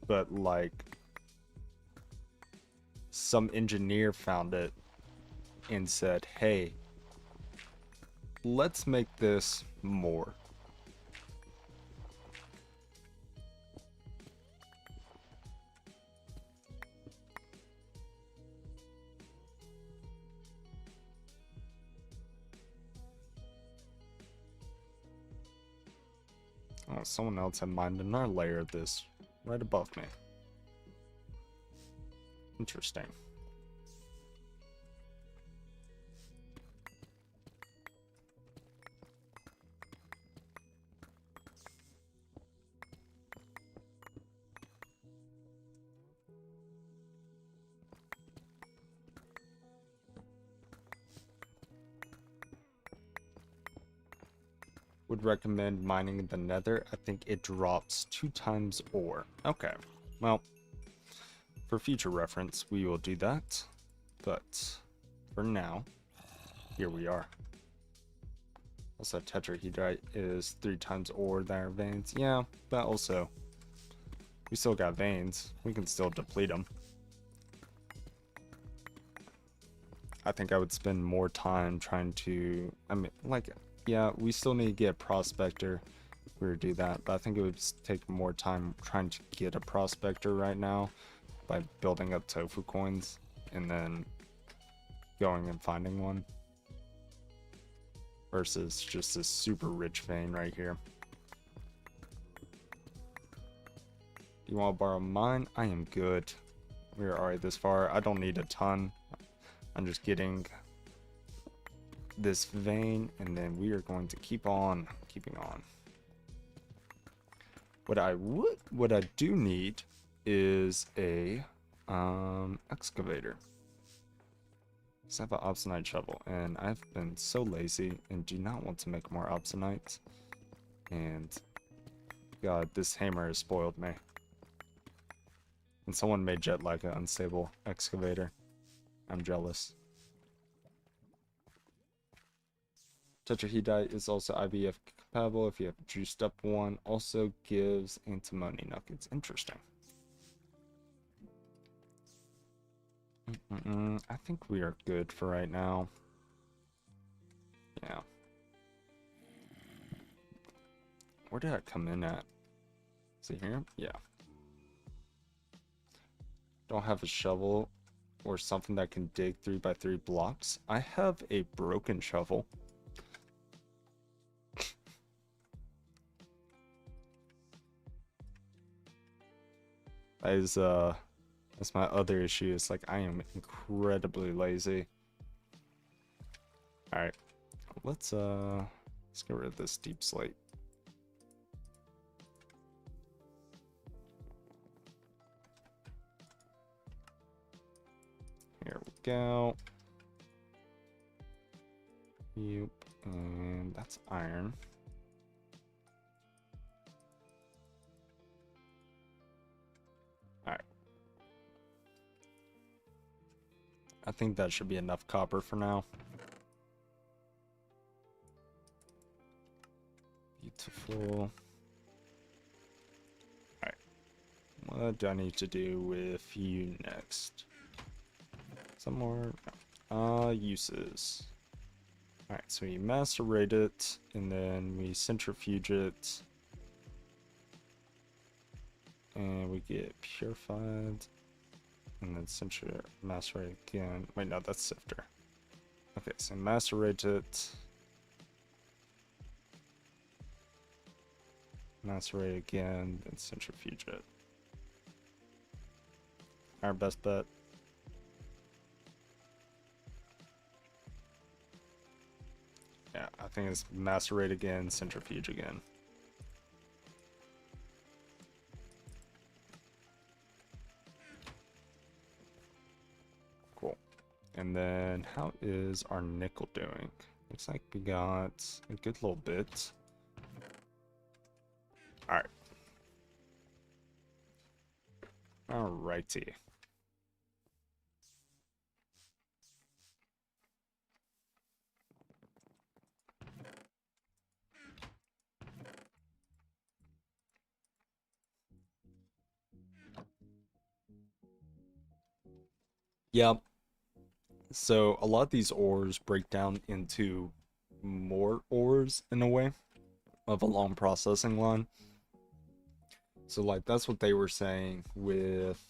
But like some engineer found it and said, hey, let's make this more. Oh, someone else had mined another layer of this right above me. Interesting. Would recommend mining the nether. I think it drops 2 times ore. Okay, well, for future reference, we will do that. But for now, here we are. Also, tetrahedrite is 3 times ore than our veins. Yeah, but also, we still got veins. We can still deplete them. I think I would spend more time trying to, I mean, like, yeah, we still need to get a prospector if we were to do that, but I think it would take more time trying to get a prospector right now by building up tofu coins and then going and finding one, versus just this super rich vein right here. You want to borrow mine? I am good. We're already this far. I don't need a ton. I'm just getting this vein, and then we are going to keep on keeping on. What I do need is a excavator. So I have an obsidian shovel, and I've been so lazy and do not want to make more obsidians. And God, this hammer has spoiled me. And someone made Jetlagg an unstable excavator. I'm jealous. Tetrahedrite is also IVF compatible if you have juiced up one. Also gives antimony nuggets. Interesting. I think we are good for right now. Yeah. Where did I come in at? Is it here? Yeah. Don't have a shovel or something that can dig 3x3 blocks. I have a broken shovel. That is that's my other issue. It's like I am incredibly lazy. All right, let's get rid of this deep slate. Here we go. Yep, and that's iron. Alright. I think that should be enough copper for now. Beautiful. Alright. What do I need to do with you next? Some more uses. Alright, so we macerate it, and then we centrifuge it, and we get purified, and then macerate again. Wait, no, that's sifter. Okay, so macerate it, macerate again, then centrifuge it. Our best bet. Yeah, I think it's macerate again, centrifuge again. Cool. And then how is our nickel doing? Looks like we got a good little bit. Alright. Alrighty. Yep. So a lot of these ores break down into more ores in a way of a long processing line. So like that's what they were saying with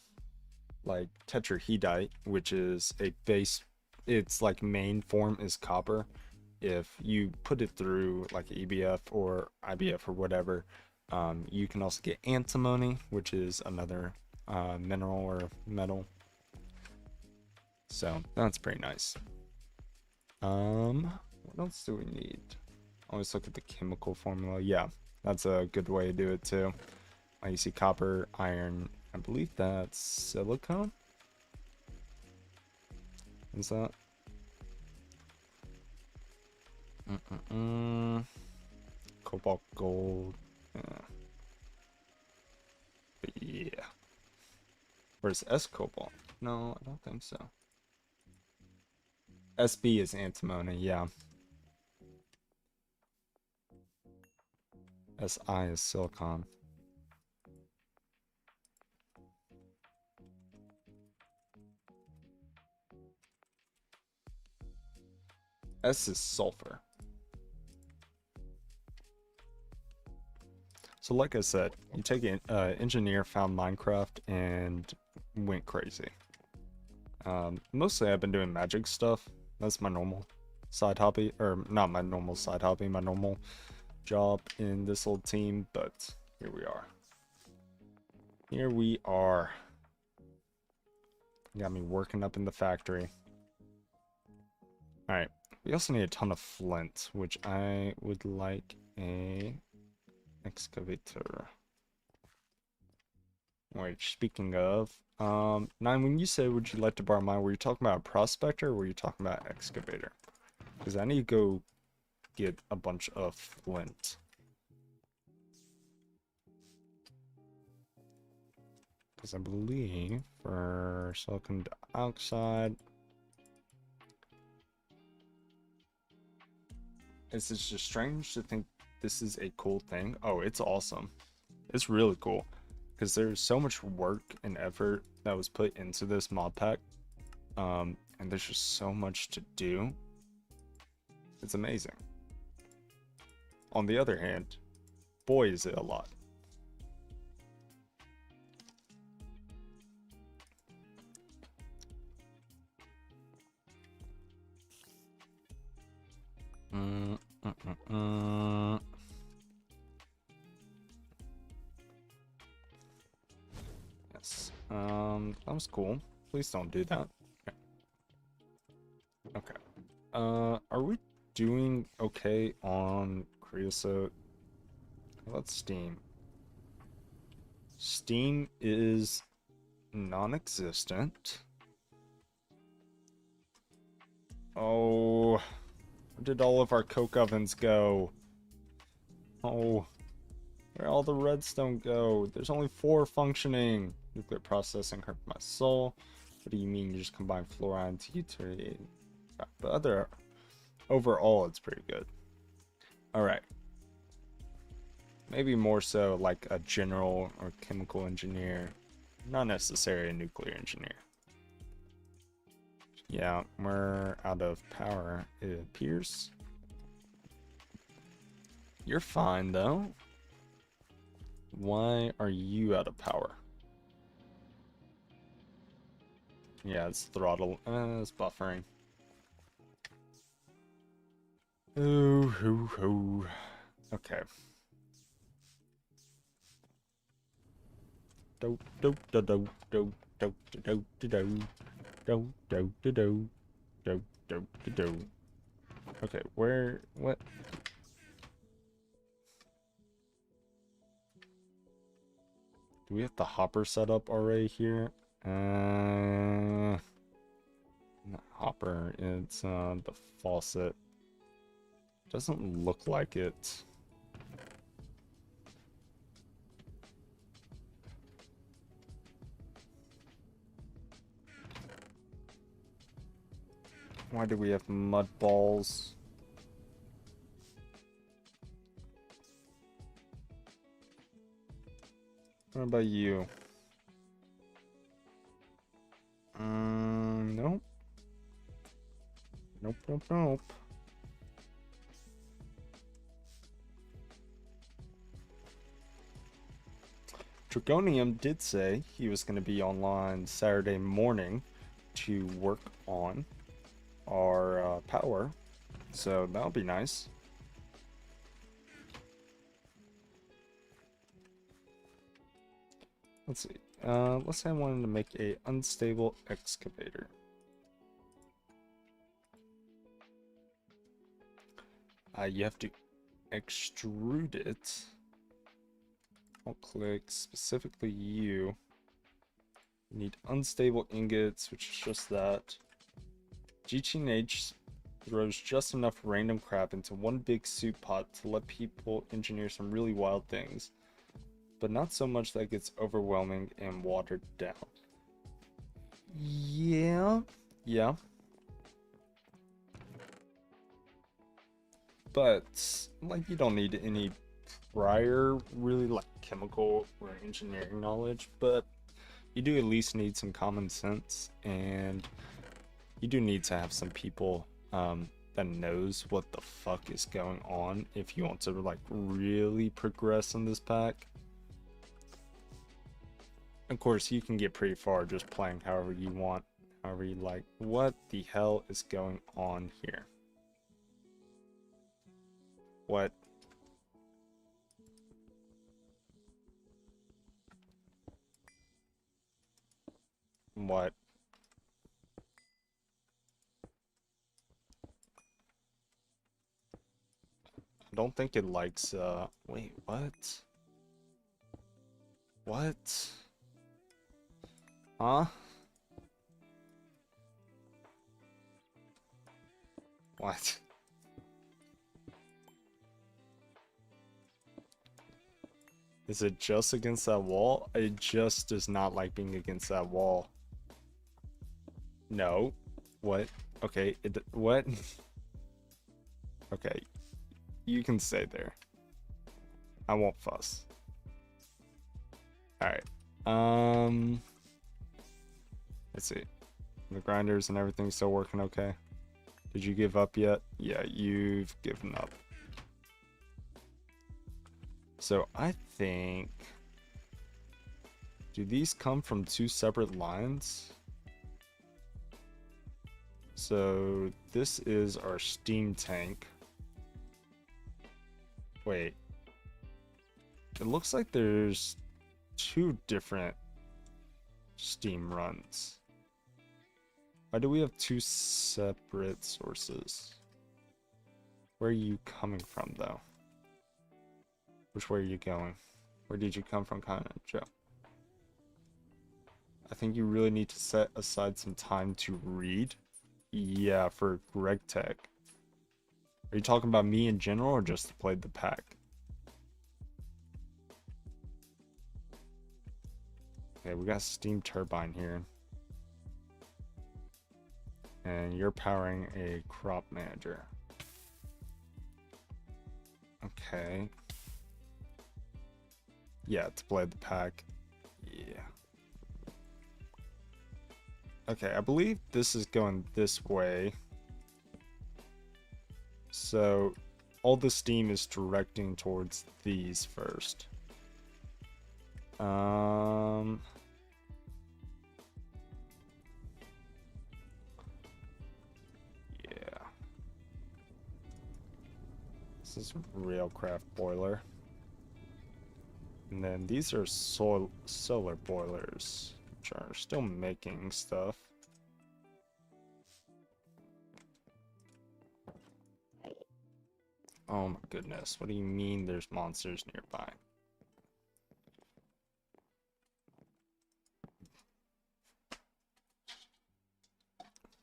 like tetrahedrite, which is a base, its like main form is copper. If you put it through like EBF or IBF or whatever, you can also get antimony, which is another mineral or metal. So that's pretty nice. What else do we need? Always look at the chemical formula. Yeah, that's a good way to do it too. You see copper, iron, I believe that's silicone. Is that? Cobalt, gold. Yeah. But yeah. Where's S cobalt? No, I don't think so. SB is antimony, yeah. SI is silicon. S is sulfur. So like I said, you take an engineer found Minecraft and went crazy. Mostly I've been doing magic stuff. That's my normal side hobby, or not my normal side hobby, my normal job in this little team, but here we are. Here we are. Got me working up in the factory. Alright, we also need a ton of flint, which I would like a excavator. Wait, speaking of, Nine, when you say would you like to borrow mine, were you talking about a prospector or were you talking about excavator? Because I need to go get a bunch of flint. Because I believe for silicon dioxide, it's just strange to think this is a cool thing. Oh, it's awesome. It's really cool. Because there's so much work and effort that was put into this mod pack. And there's just so much to do. It's amazing. On the other hand, boy is it a lot. Yes. That was cool. Please don't do that. Okay. Are we doing okay on creosote? How about steam? Steam is non-existent. Oh, where did all of our coke ovens go? Oh, where'd all the redstone go? There's only 4 functioning. Nuclear processing hurt my soul. What do you mean you just combine fluoride to utility? But overall, it's pretty good. Alright. Maybe more so like a general or chemical engineer. Not necessarily a nuclear engineer. Yeah, we're out of power, it appears. You're fine, though. Why are you out of power? Yeah, it's throttle. It's buffering. Ooh, hoo, hoo. Okay. Do do do do do do do do do do do do do do do do do. Okay, where? What? Do we have the hopper set up already here? Not hopper. It's the faucet. Doesn't look like it. Why do we have mud balls? What about you? Nope. Nope, nope, nope. Dragonium did say he was going to be online Saturday morning to work on our power, so that'll be nice. Let's see. Let's say I wanted to make a unstable excavator. You have to extrude it. I'll click specifically you. You need unstable ingots, which is just that. GTNH throws just enough random crap into one big soup pot to let people engineer some really wild things, but not so much that it gets overwhelming and watered down. Yeah. But, like, you don't need any prior, really, like, chemical or engineering knowledge, but you do at least need some common sense, and you do need to have some people that knows what the fuck is going on if you want to, like, really progress in this pack. Of course, you can get pretty far just playing however you want, however you like. What the hell is going on here? What? What? I don't think it likes, wait, what? What? Huh? What? Is it just against that wall? It just does not like being against that wall. No. What? Okay, what? Okay, you can stay there. I won't fuss. Alright. Let's see. The grinders and everything still working okay? Did you give up yet? Yeah, you've given up. So I think... Do these come from two separate lines? So this is our steam tank. Wait. It looks like there's two different steam runs. Why do we have two separate sources? Where are you coming from, though? Which way are you going? Where did you come from, Continent Joe? I think you really need to set aside some time to read. Yeah, for GregTech. Are you talking about me in general or just to play the pack? Okay, we got steam turbine here. And you're powering a crop manager. Okay. Yeah, to play the pack. Yeah. Okay, I believe this is going this way. So all the steam is directing towards these first. Yeah. This is Railcraft boiler. And then these are solar boilers, which are still making stuff. Oh my goodness, what do you mean there's monsters nearby?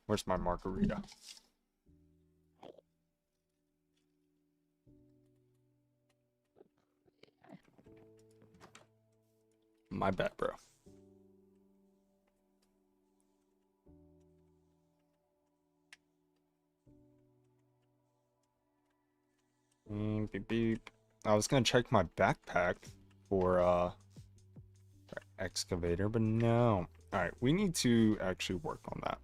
Where's my margarita? My bad, bro. Beep, beep. I was gonna check my backpack for excavator, but no. Alright, we need to actually work on that.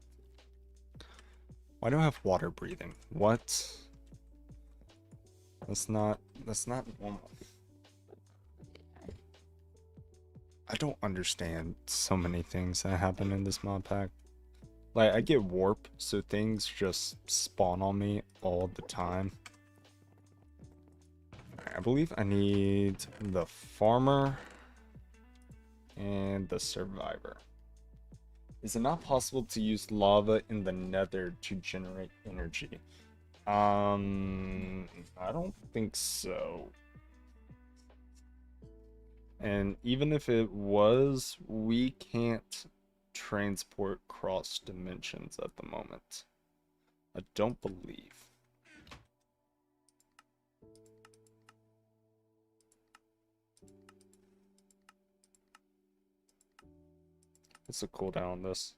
Why do I have water breathing? What? That's not normal. I don't understand so many things that happen in this mod pack. Like, I get warp, so things just spawn on me all the time. I believe I need the farmer and the survivor. Is it not possible to use lava in the nether to generate energy? I don't think so. And even if it was, we can't transport cross dimensions at the moment. I don't believe. What's the cooldown on this?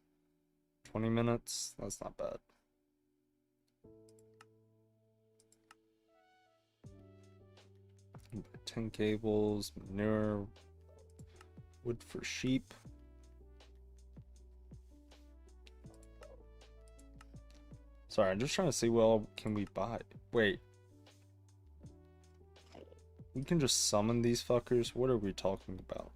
20 minutes? That's not bad. Tin cables, manure, wood for sheep. Sorry, I'm just trying to see what all can we buy. Wait. We can just summon these fuckers? What are we talking about?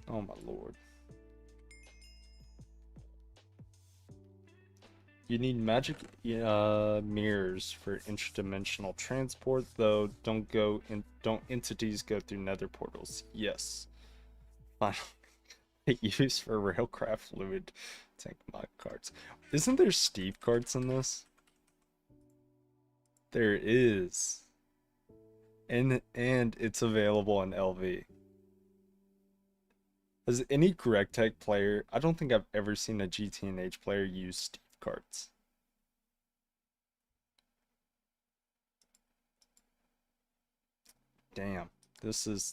Oh my lord. You need magic mirrors for interdimensional transport, though. Don't entities go through nether portals? Yes. Fine. Used for railcraft fluid tank mod carts. Isn't there Steve carts in this? There is. And it's available in LV. Has any GregTech player, I don't think I've ever seen a GTNH player use Steve carts. Damn. This is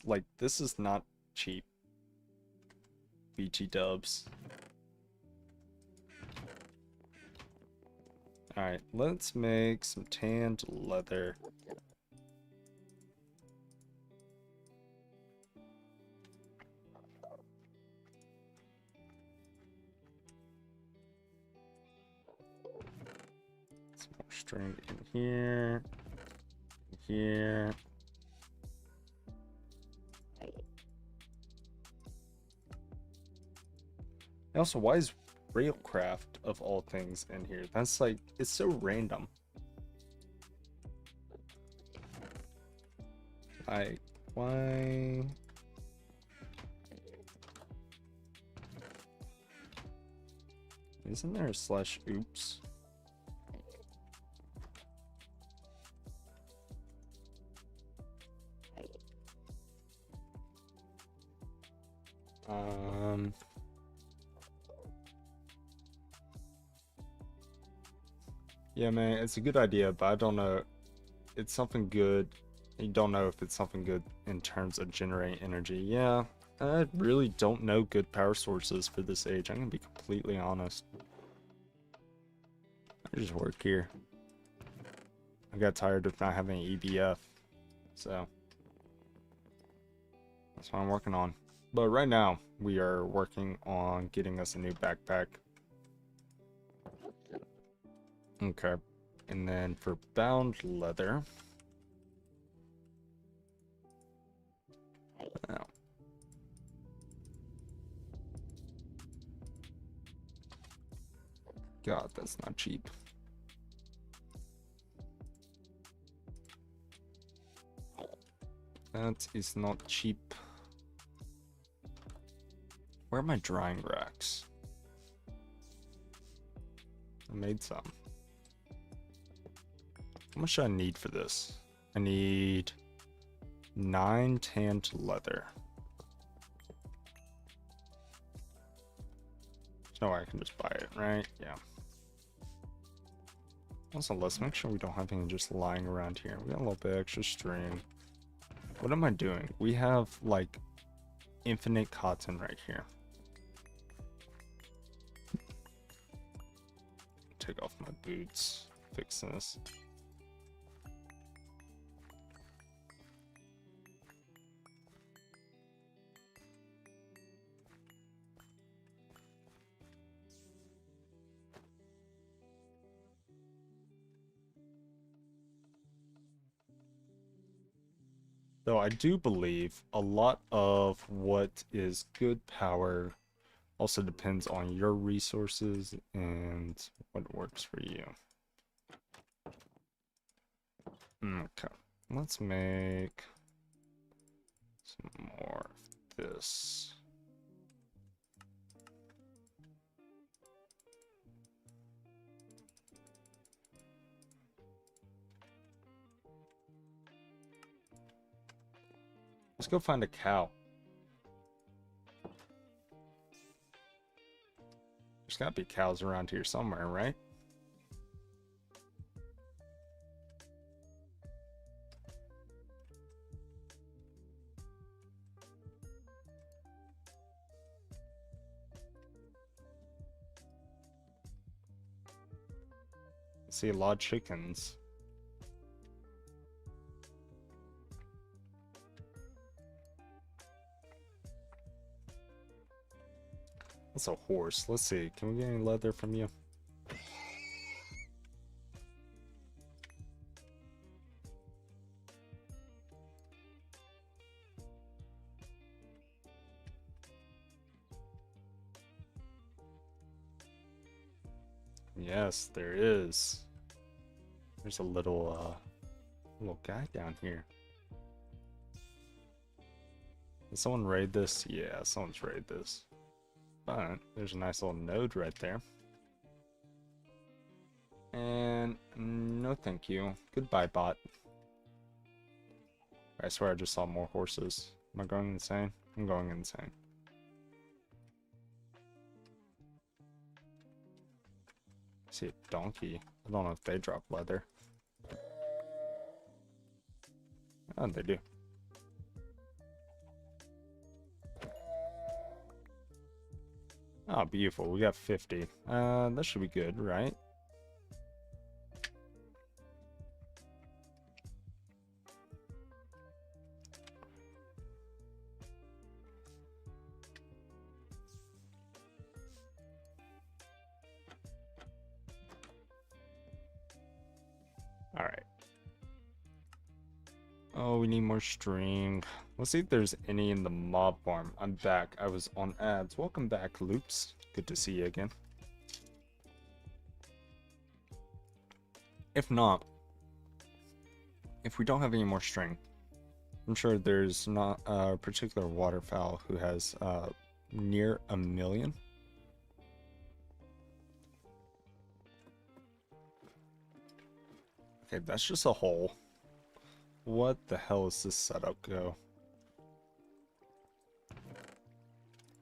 not cheap. BG dubs. Alright, let's make some tanned leather. Some more string in here. Here. Also, why is railcraft of all things in here? That's like, it's so random. Like, why? Isn't there a slash oops? Yeah, man, it's a good idea, but I don't know. It's something good. You don't know if it's something good in terms of generating energy. Yeah, I really don't know good power sources for this age. I'm gonna be completely honest. I just work here. I got tired of not having EBF, so that's what I'm working on. But right now, we are working on getting us a new backpack. Okay, and then for bound leather. Oh. God, that's not cheap. That is not cheap. Where are my drying racks? I made some. How much do I need for this? I need 9 tanned leather. There's no way I can just buy it, right? Yeah. Also, let's make sure we don't have any just lying around here. We got a little bit extra string. What am I doing? We have like infinite cotton right here. Take off my boots. Fix this. Though I do believe a lot of what is good power also depends on your resources and what works for you. Okay, let's make some more of this. Let's go find a cow. There's gotta be cows around here somewhere, right? I see a lot of chickens. That's a horse. Let's see. Can we get any leather from you? Yes, there is. There's a little guy down here. Did someone raid this? Yeah, someone's raided this. But there's a nice little node right there. And no thank you. Goodbye, bot. I swear I just saw more horses. Am I going insane? I'm going insane. I see a donkey. I don't know if they drop leather. Oh, they do. Oh, beautiful. We got 50. That should be good, right? Alright. Oh, we need more string. Let's see if there's any in the mob farm. I'm back. I was on ads. Welcome back, Loops. Good to see you again. If not, if we don't have any more string, I'm sure there's not a particular waterfowl who has near 1 million. Okay, that's just a hole. What the hell is this setup go?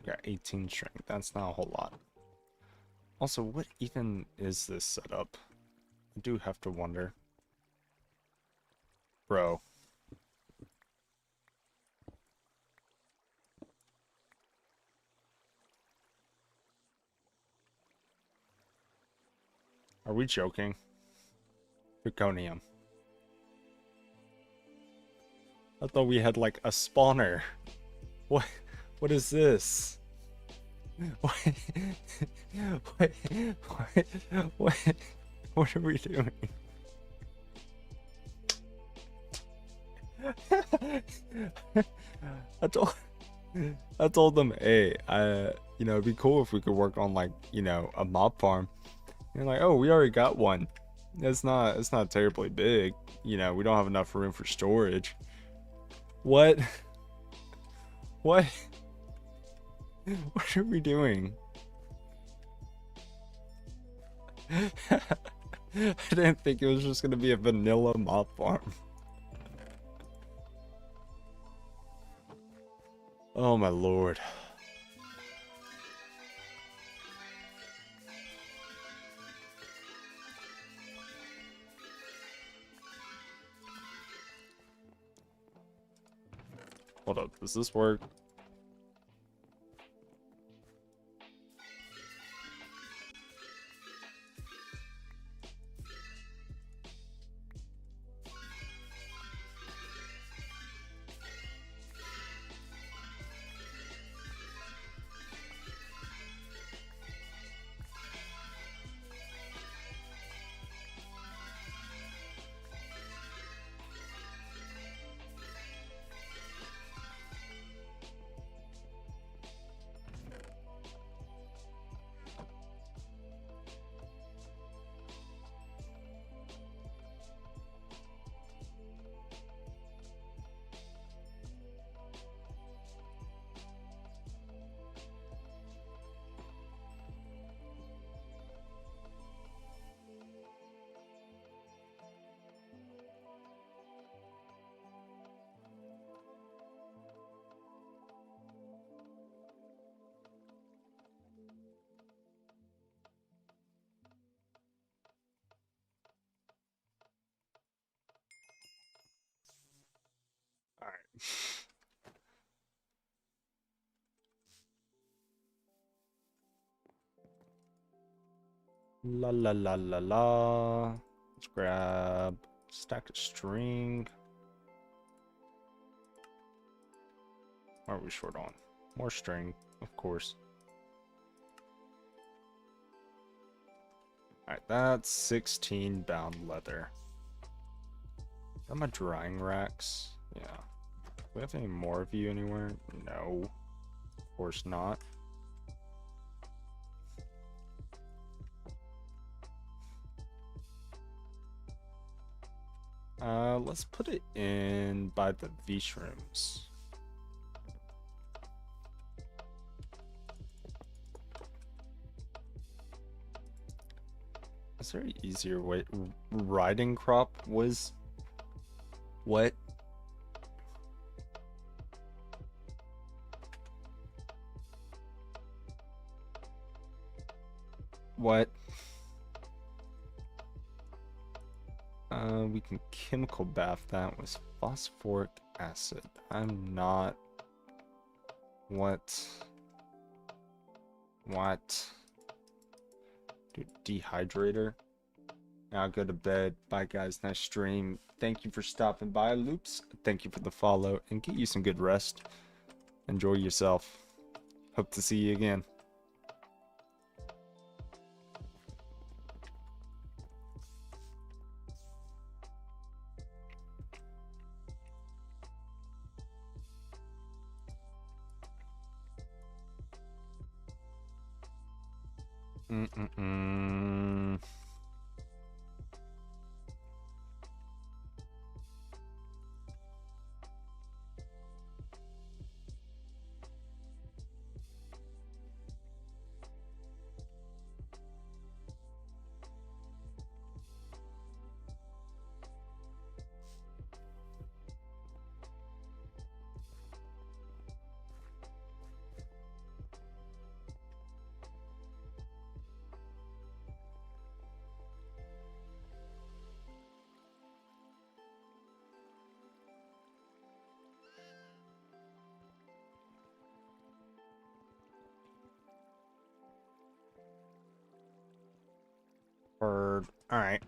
Got 18 string. That's not a whole lot. Also, what even is this setup? I do have to wonder. Bro. Are we joking? Dragonium. I thought we had like a spawner. What is this? What what are we doing? I told them, hey, you know, it'd be cool if we could work on like, you know, a mob farm. And like, oh, we already got one. It's not terribly big. You know, we don't have enough room for storage. What? What? What are we doing? I didn't think it was just gonna be a vanilla mob farm. Oh my lord. Hold up, does this work? Alright. La la la la la. Let's grab a stack of string. What are we short on? More string, of course. Alright, that's 16 bound leather. Got my drying racks. Yeah. Do we have any more of you anywhere? No. Of course not. Let's put it in by the V-shrooms. Is there an easier way? Riding crop was what? What? We can chemical bath that with phosphoric acid. I'm not. What? What? Dude, dehydrator. Now go to bed. Bye, guys. Nice stream. Thank you for stopping by, Loops. Thank you for the follow, and get you some good rest. Enjoy yourself. Hope to see you again. Bird. All right.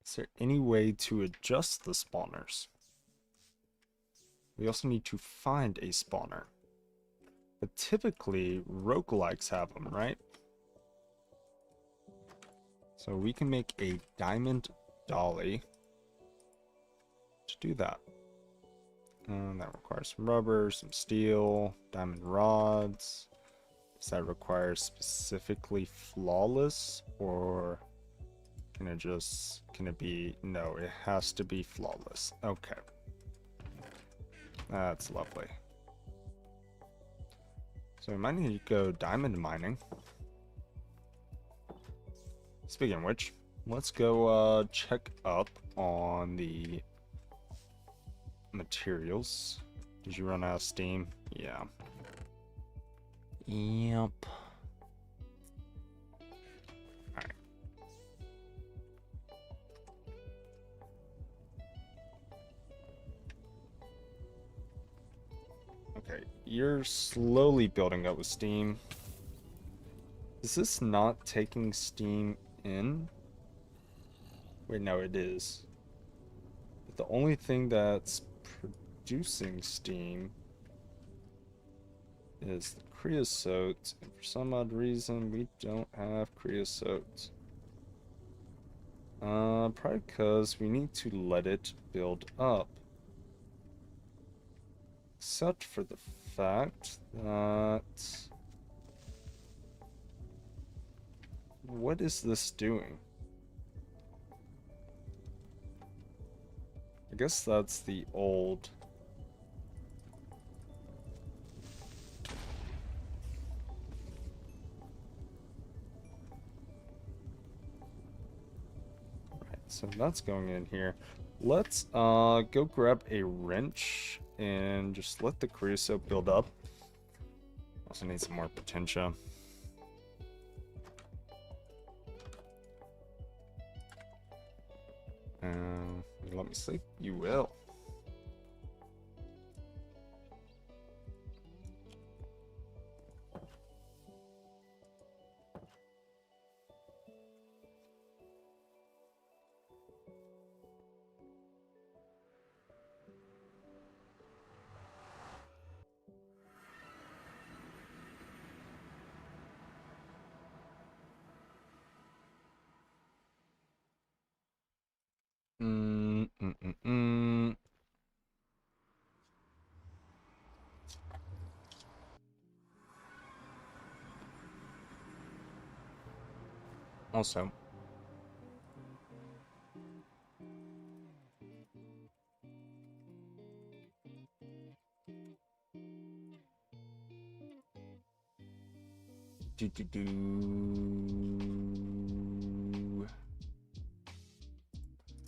Is there any way to adjust the spawners? We also need to find a spawner. But typically, roguelikes have them, right? So we can make a diamond dolly to do that. That requires some rubber, some steel, diamond rods. Does that require specifically flawless, or can it be, no, it has to be flawless. Okay. That's lovely. So we might need to go diamond mining. Speaking of which, let's go check up on the materials. Did you run out of steam? Yeah. Yep. Alright. Okay, you're slowly building up with steam. Is this not taking steam in? Wait, no, it is. But the only thing that's producing steam is the creosote, and for some odd reason we don't have creosote. Probably because we need to let it build up. Except for the fact that... What is this doing? I guess that's the old... Right, so that's going in here. Let's go grab a wrench and just let the creosote build up. Also need some more potentia. Let me sleep. You will. Also,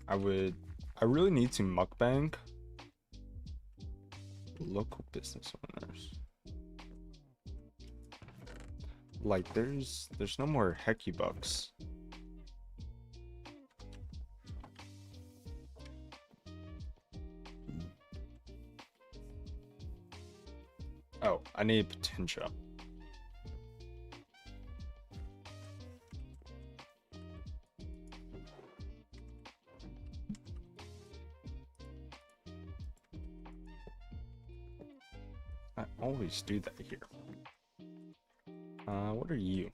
I really need to mukbang local business owners. Like, there's no more Hecubucks. Oh, I need potential. I always do that here. What are you?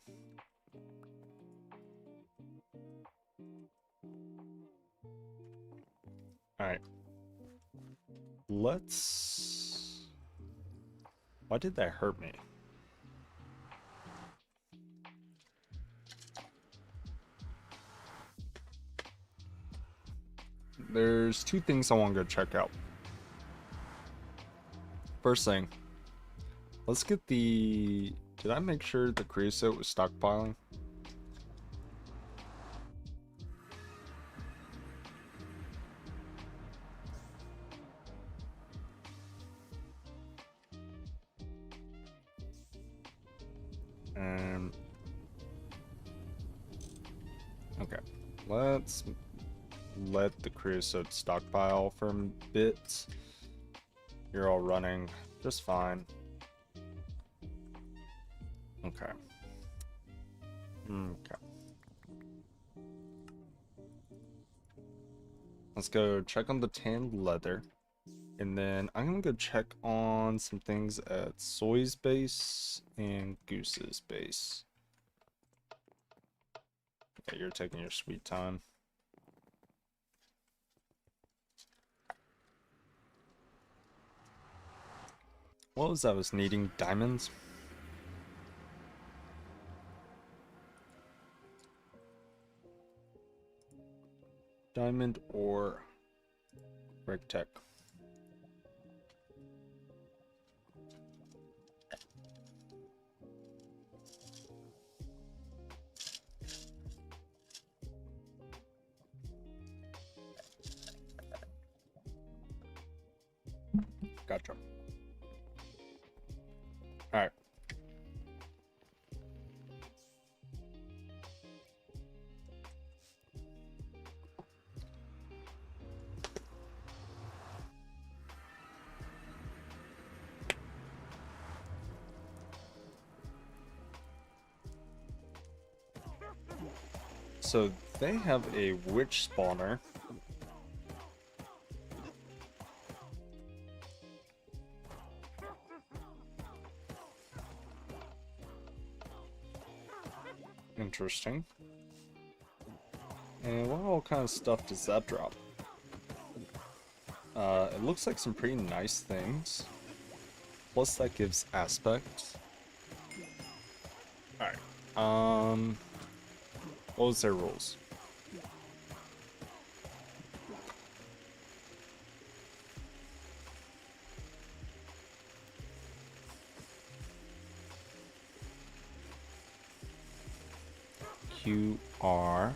Alright. Let's... Why did that hurt me? There's two things I want to go check out. First thing, let's get the... Did I make sure the creosote was stockpiling? Okay, let's let the creosote stockpile for a bit. You're all running just fine. Okay. Okay. Let's go check on the tanned leather. And then I'm gonna go check on some things at Soy's base and Goose's base. Yeah, you're taking your sweet time. What was that? I was needing diamonds? Diamond or GregTech? Gotcha. Alright. So they have a witch spawner. Interesting. And what all kind of stuff does that drop? It looks like some pretty nice things. Plus that gives aspect. Alright. What was their rules? QR.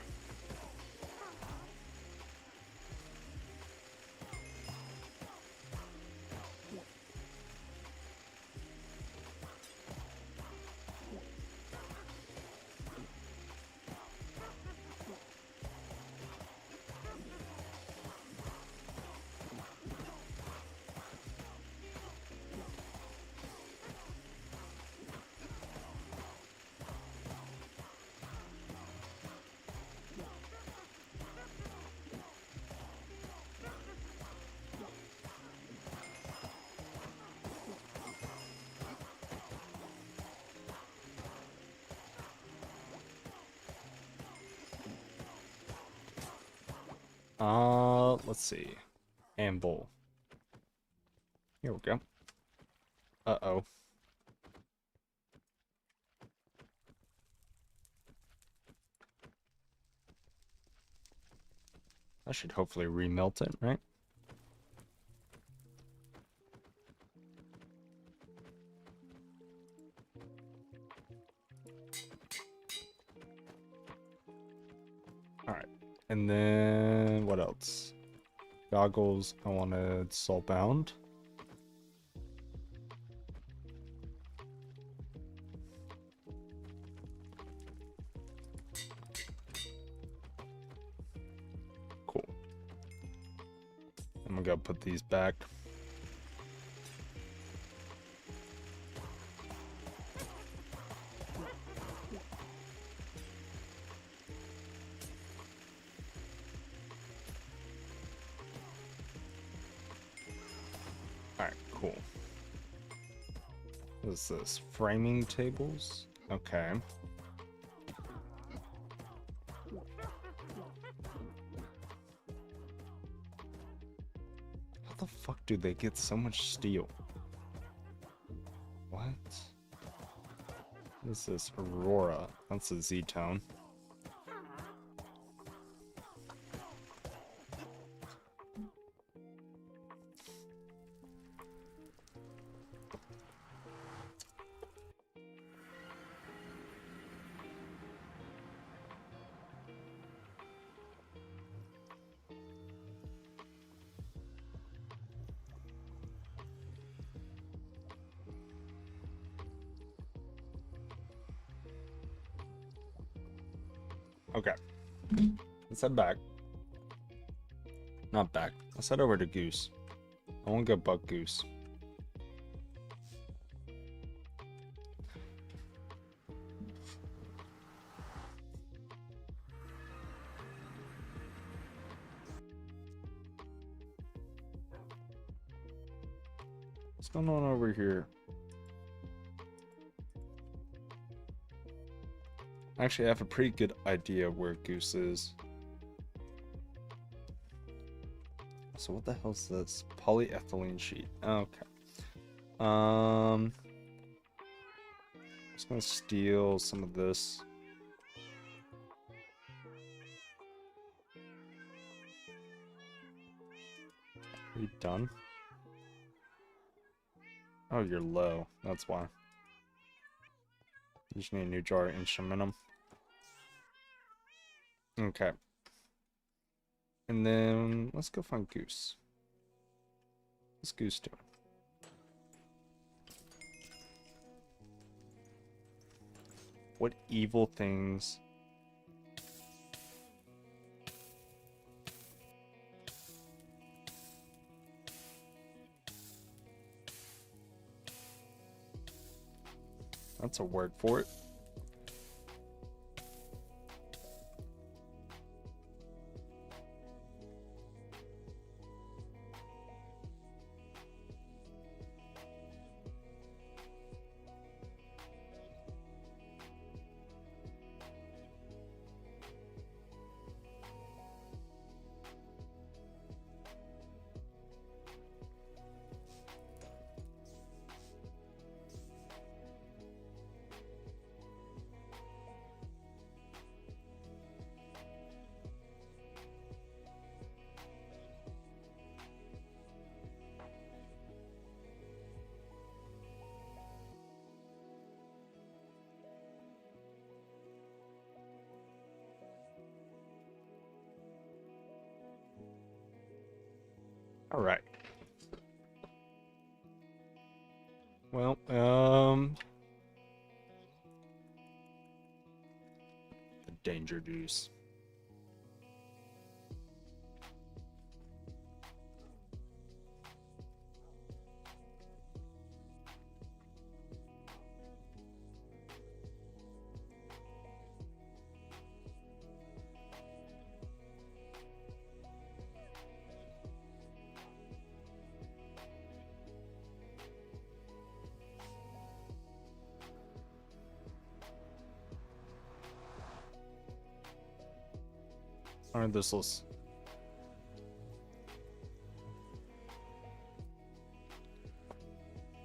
Let's see. Amble. Here we go. Uh-oh. I should hopefully remelt it, right? Alright. And then what else? Goggles, I wanted soulbound. Cool. I'm gonna go put these back. Alright, cool. What is this? Framing tables? Okay. How the fuck do they get so much steel? What? What is this? Aurora. That's a Z-tone. Okay. Let's head back. Not back. Let's head over to Goose. I want to go buck Goose. What's going on over here? Actually, I have a pretty good idea where Goose is. So what the hell is this? Polyethylene sheet. Okay. Just gonna steal some of this. Are you done? Oh, you're low. That's why. You just need a new jar of instrumentum. Okay. And then let's go find Goose. What's Goose doing? What evil things? That's a word for it. All right. Well, the danger juice. Alright, this was.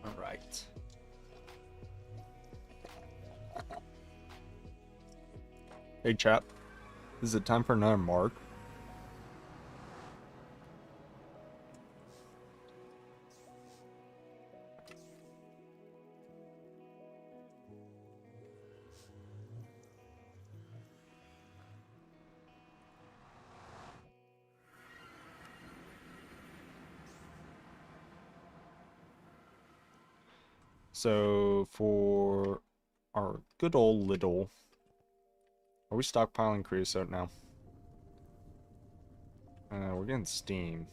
Alright. Hey chap, is it time for another mark? So for our good old little, are we stockpiling creosote now? We're getting steam.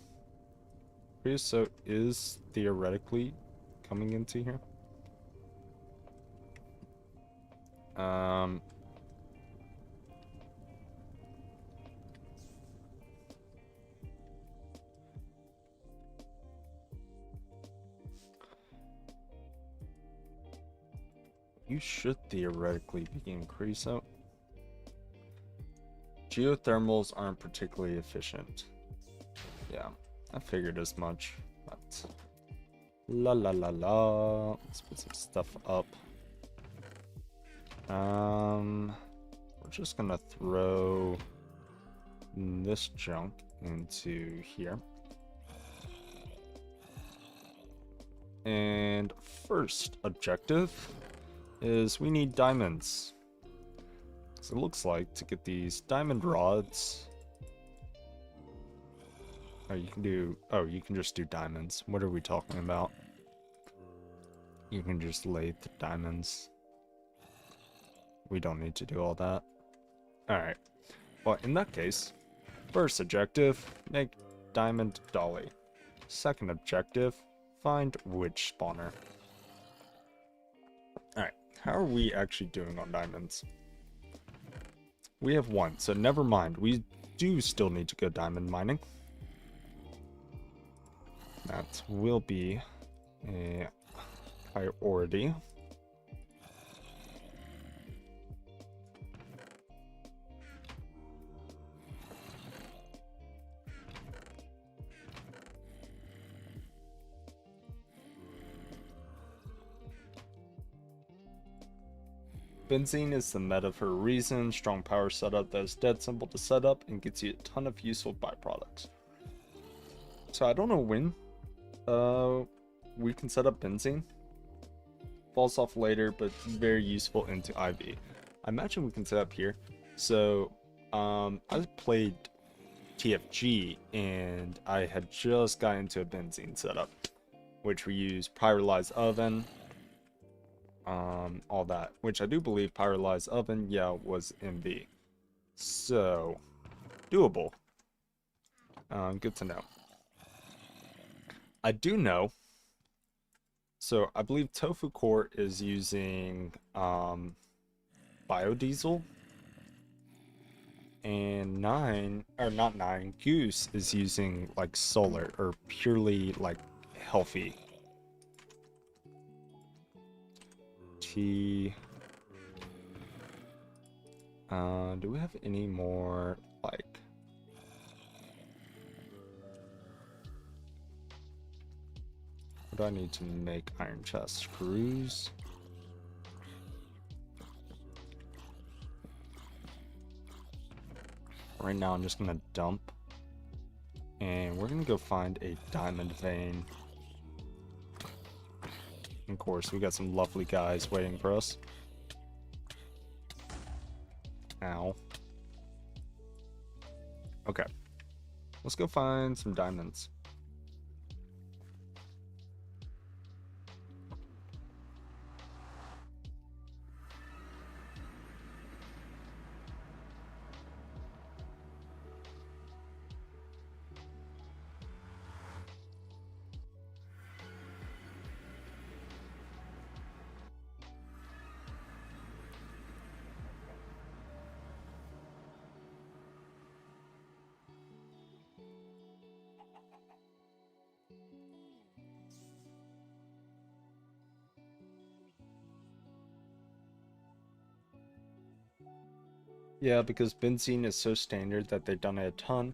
Creosote is theoretically coming into here. You should theoretically be getting creosote. Geothermals aren't particularly efficient. Yeah, I figured as much, but la la la la. Let's put some stuff up. We're just gonna throw this junk into here. And first objective is we need diamonds. So it looks like to get these diamond rods. Oh, you can do. Oh, you can just do diamonds. What are we talking about? You can just lathe the diamonds. We don't need to do all that. Alright. Well, in that case, first objective, make diamond dolly. Second objective, find witch spawner. Alright, how are we actually doing on diamonds? We have one, so never mind. We do still need to go diamond mining. That will be a priority. Benzene is the meta for a reason. Strong power setup that is dead simple to set up and gets you a ton of useful byproducts. So I don't know when we can set up benzene. Falls off later, but very useful into IV. I imagine we can set up here. So I played TFG and I had just got into a benzene setup, which we use pyrolyzed oven. All that, which I do believe pyrolyzed oven, yeah, was MV. So, doable. Good to know. I do know. So, I believe Tofu Core is using biodiesel. And Goose is using like solar or purely like healthy. Do we have any more like what do I need to make iron chest screws? Right now I'm just gonna dump and we're gonna go find a diamond vein. Of course, we got some lovely guys waiting for us. Ow. Okay. Let's go find some diamonds. Yeah, because benzene is so standard that they've done it a ton.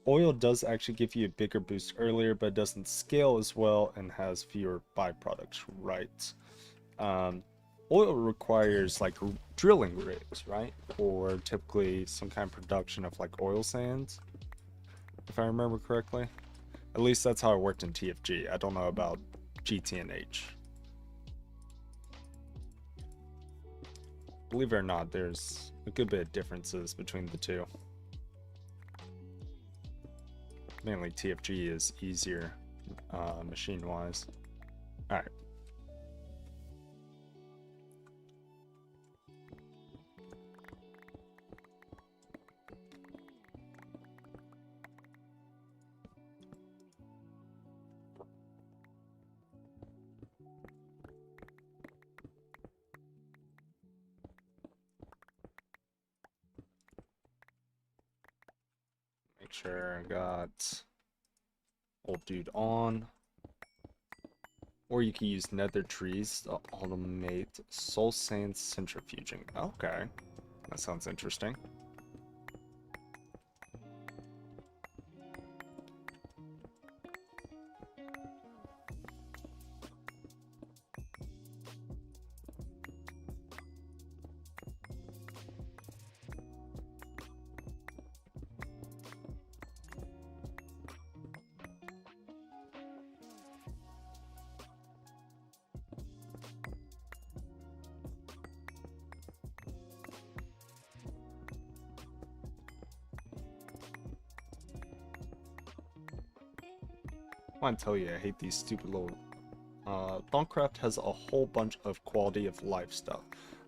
Oil does actually give you a bigger boost earlier, but it doesn't scale as well and has fewer byproducts, right? Oil requires like drilling rigs, right? Or typically some kind of production of like oil sands, if I remember correctly. At least that's how it worked in TFG. I don't know about GTNH. Believe it or not, there's a good bit of differences between the two. Mainly TFG is easier machine-wise. Alright. sure. I got old dude on. Or you can use nether trees to automate soul sand centrifuging. Okay. That sounds interesting. I want to tell you, I hate these stupid little... Thaumcraft has a whole bunch of quality of life stuff.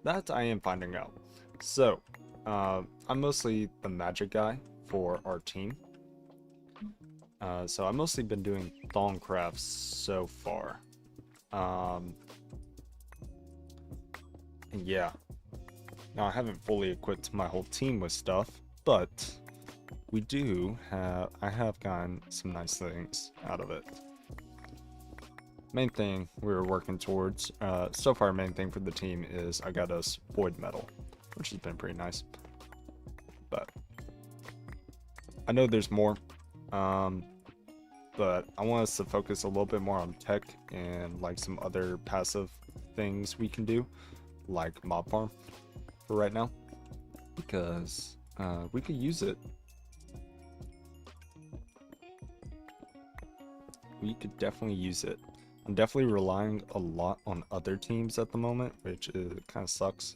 That I am finding out. So, I'm mostly the magic guy for our team. So I've mostly been doing Thaumcrafts so far. And yeah. Now I haven't fully equipped my whole team with stuff, but I have gotten some nice things out of it. Main thing we were working towards, so far main thing for the team is I got us void metal, which has been pretty nice. But I know there's more, but I want us to focus a little bit more on tech and like some other passive things we can do, like mob farm for right now, because we could use it. We could definitely use it. I'm definitely relying a lot on other teams at the moment, which kind of sucks.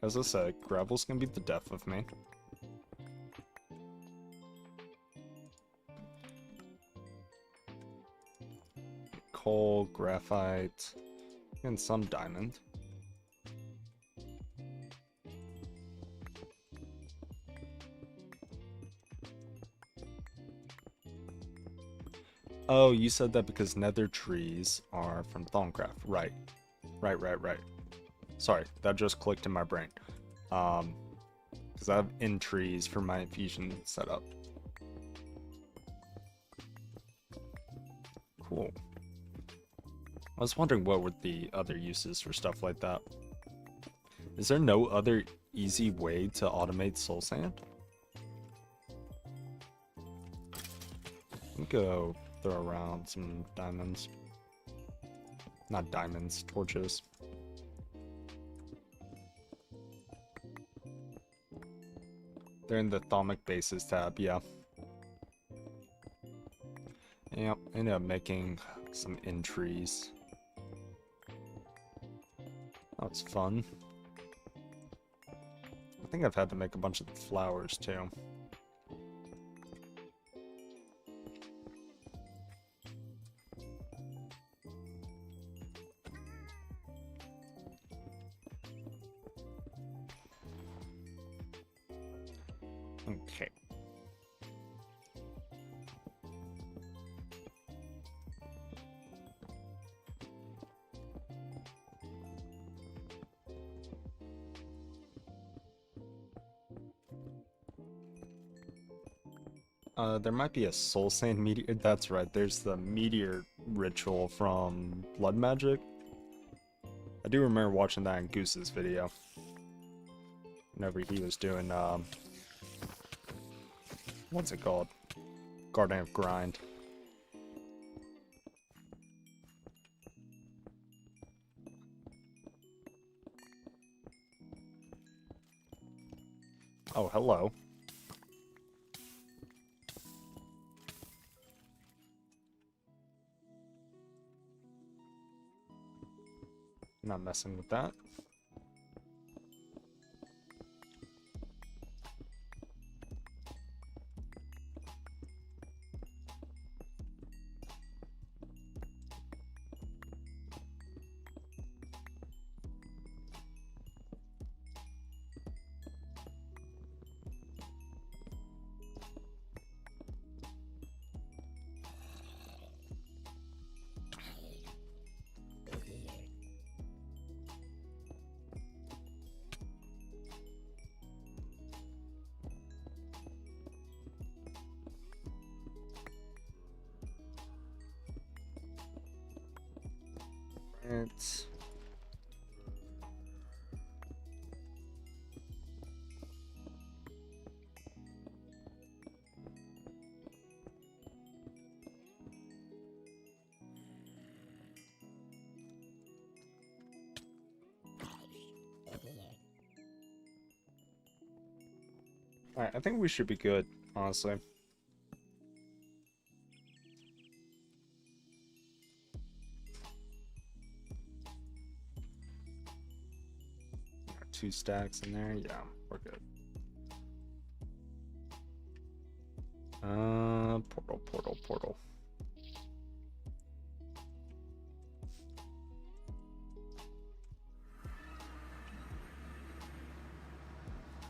As I said, gravel's gonna be the death of me. Coal, graphite, and some diamond. Oh, you said that because nether trees are from Thaumcraft. Right. Right. Sorry, that just clicked in my brain. Because I have in trees for my infusion setup. Cool. I was wondering what were the other uses for stuff like that. Is there no other easy way to automate soul sand? Let me go throw around some diamonds. Not diamonds, torches. They're in the Thaumic Bases tab, yeah. Yep, ended up making some in trees. That was fun. I think I've had to make a bunch of flowers too. Okay. There might be a soul sand meteor. That's right, there's the meteor ritual from Blood Magic. I do remember watching that in Goose's video. Whenever he was doing, what's it called? Garden of Grind. Oh, hello. Not messing with that. It's alright, I think we should be good, honestly. Two stacks in there, yeah, we're good. Portal.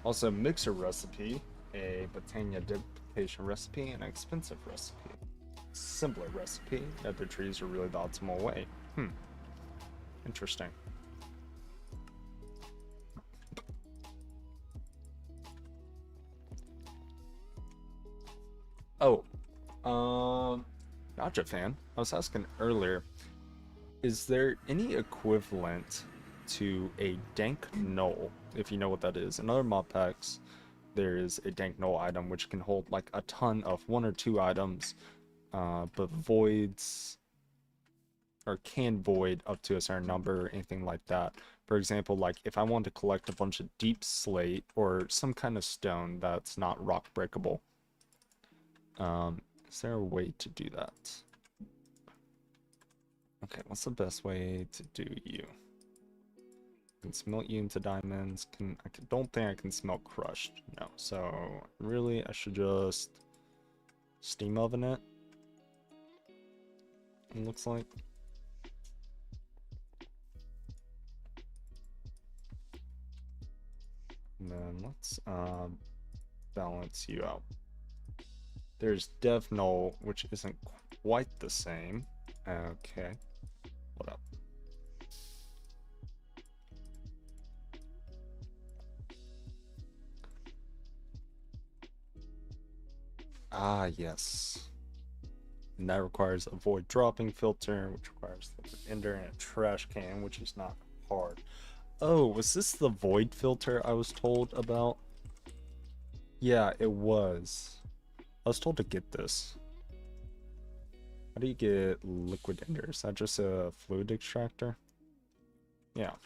Also, mixer recipe, a Botania duplication recipe, and an expensive recipe. Simpler recipe, nether trees are really the optimal way. Interesting. Oh, Gotcha fan. I was asking earlier, is there any equivalent to a dank null, if you know what that is? In other mod packs, there is a dank null item which can hold like a ton of 1 or 2 items, but voids or can void up to a certain number or anything like that. For example, like if I want to collect a bunch of deep slate or some kind of stone that's not rock breakable, is there a way to do that? Okay, what's the best way to do you? I can smelt you into diamonds. Don't think I can smelt crushed. No, so really I should just steam oven it. It looks like. And then let's balance you out. There's dev null, which isn't quite the same. Okay, what up? Ah, yes. And that requires a void dropping filter, which requires the ender and a trash can, which is not hard. Oh, was this the void filter I was told about? Yeah, it was. I was told to get this. How do you get liquid ender? Is that just a fluid extractor? Yeah. I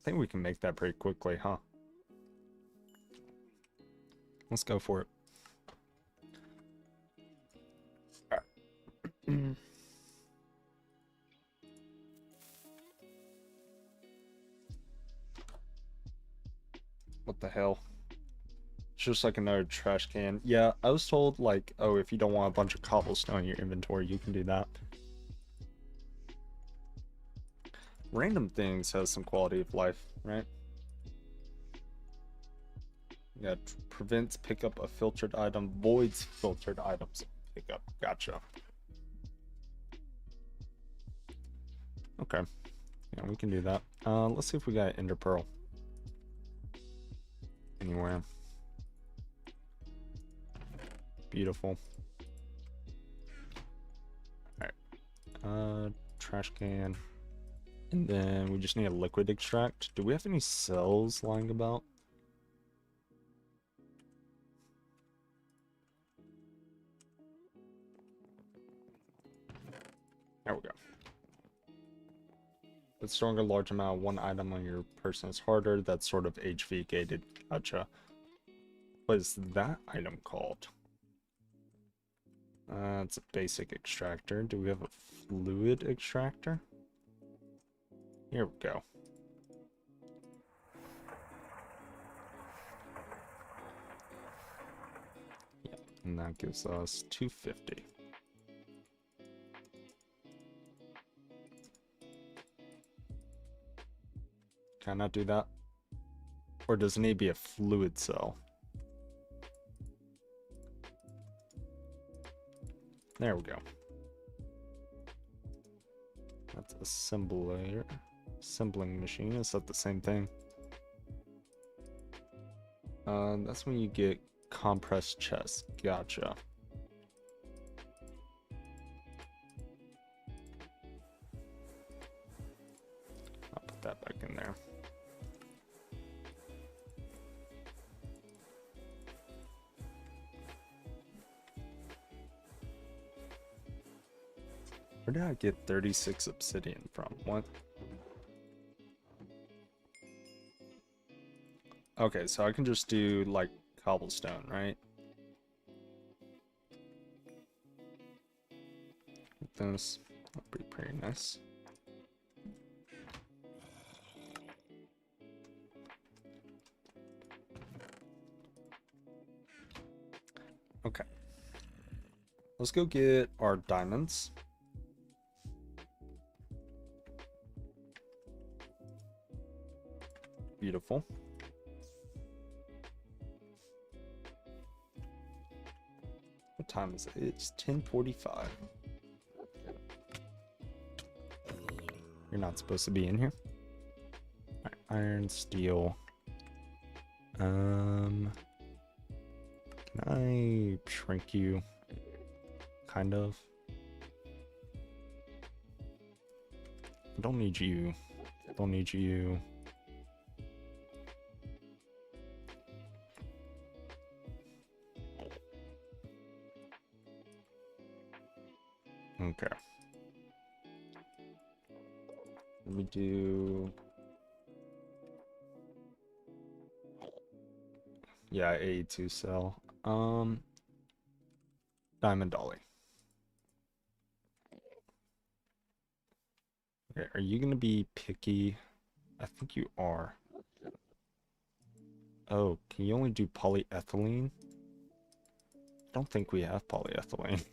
think we can make that pretty quickly, huh? Let's go for it. Alright. What the hell? It's just like another trash can. Yeah, I was told, like, oh, if you don't want a bunch of cobblestone in your inventory, you can do that. Random things has some quality of life, right? Yeah, prevents pickup of filtered item, voids filtered items pickup. Gotcha. Okay. Yeah, we can do that. Let's see if we got ender pearl anywhere. Beautiful. Alright. Trash can. And then we just need a liquid extract. Do we have any cells lying about? There we go. But storing a large amount of one item on your person is harder. That's sort of HV gated. Gotcha. What is that item called? It's a basic extractor. Do we have a fluid extractor? Here we go. Yeah, and that gives us 250. Can I not do that? Or does it need to be a fluid cell? There we go. That's assembler. Assembling machine. Is that the same thing? That's when you get compressed chest. Gotcha. that back in there. Where did I get 36 obsidian from? What? Okay, so I can just do like cobblestone, right? This would be pretty nice. Okay. Let's go get our diamonds. Beautiful. What time is it? It's 10:45. You're not supposed to be in here. All right, iron, steel. Can I shrink you? Kind of. I don't need you. Don't need you. Okay. Let me do... Yeah, A2 cell. Diamond Dolly. Okay, are you gonna be picky? I think you are. Oh, can you only do polyethylene? I don't think we have polyethylene.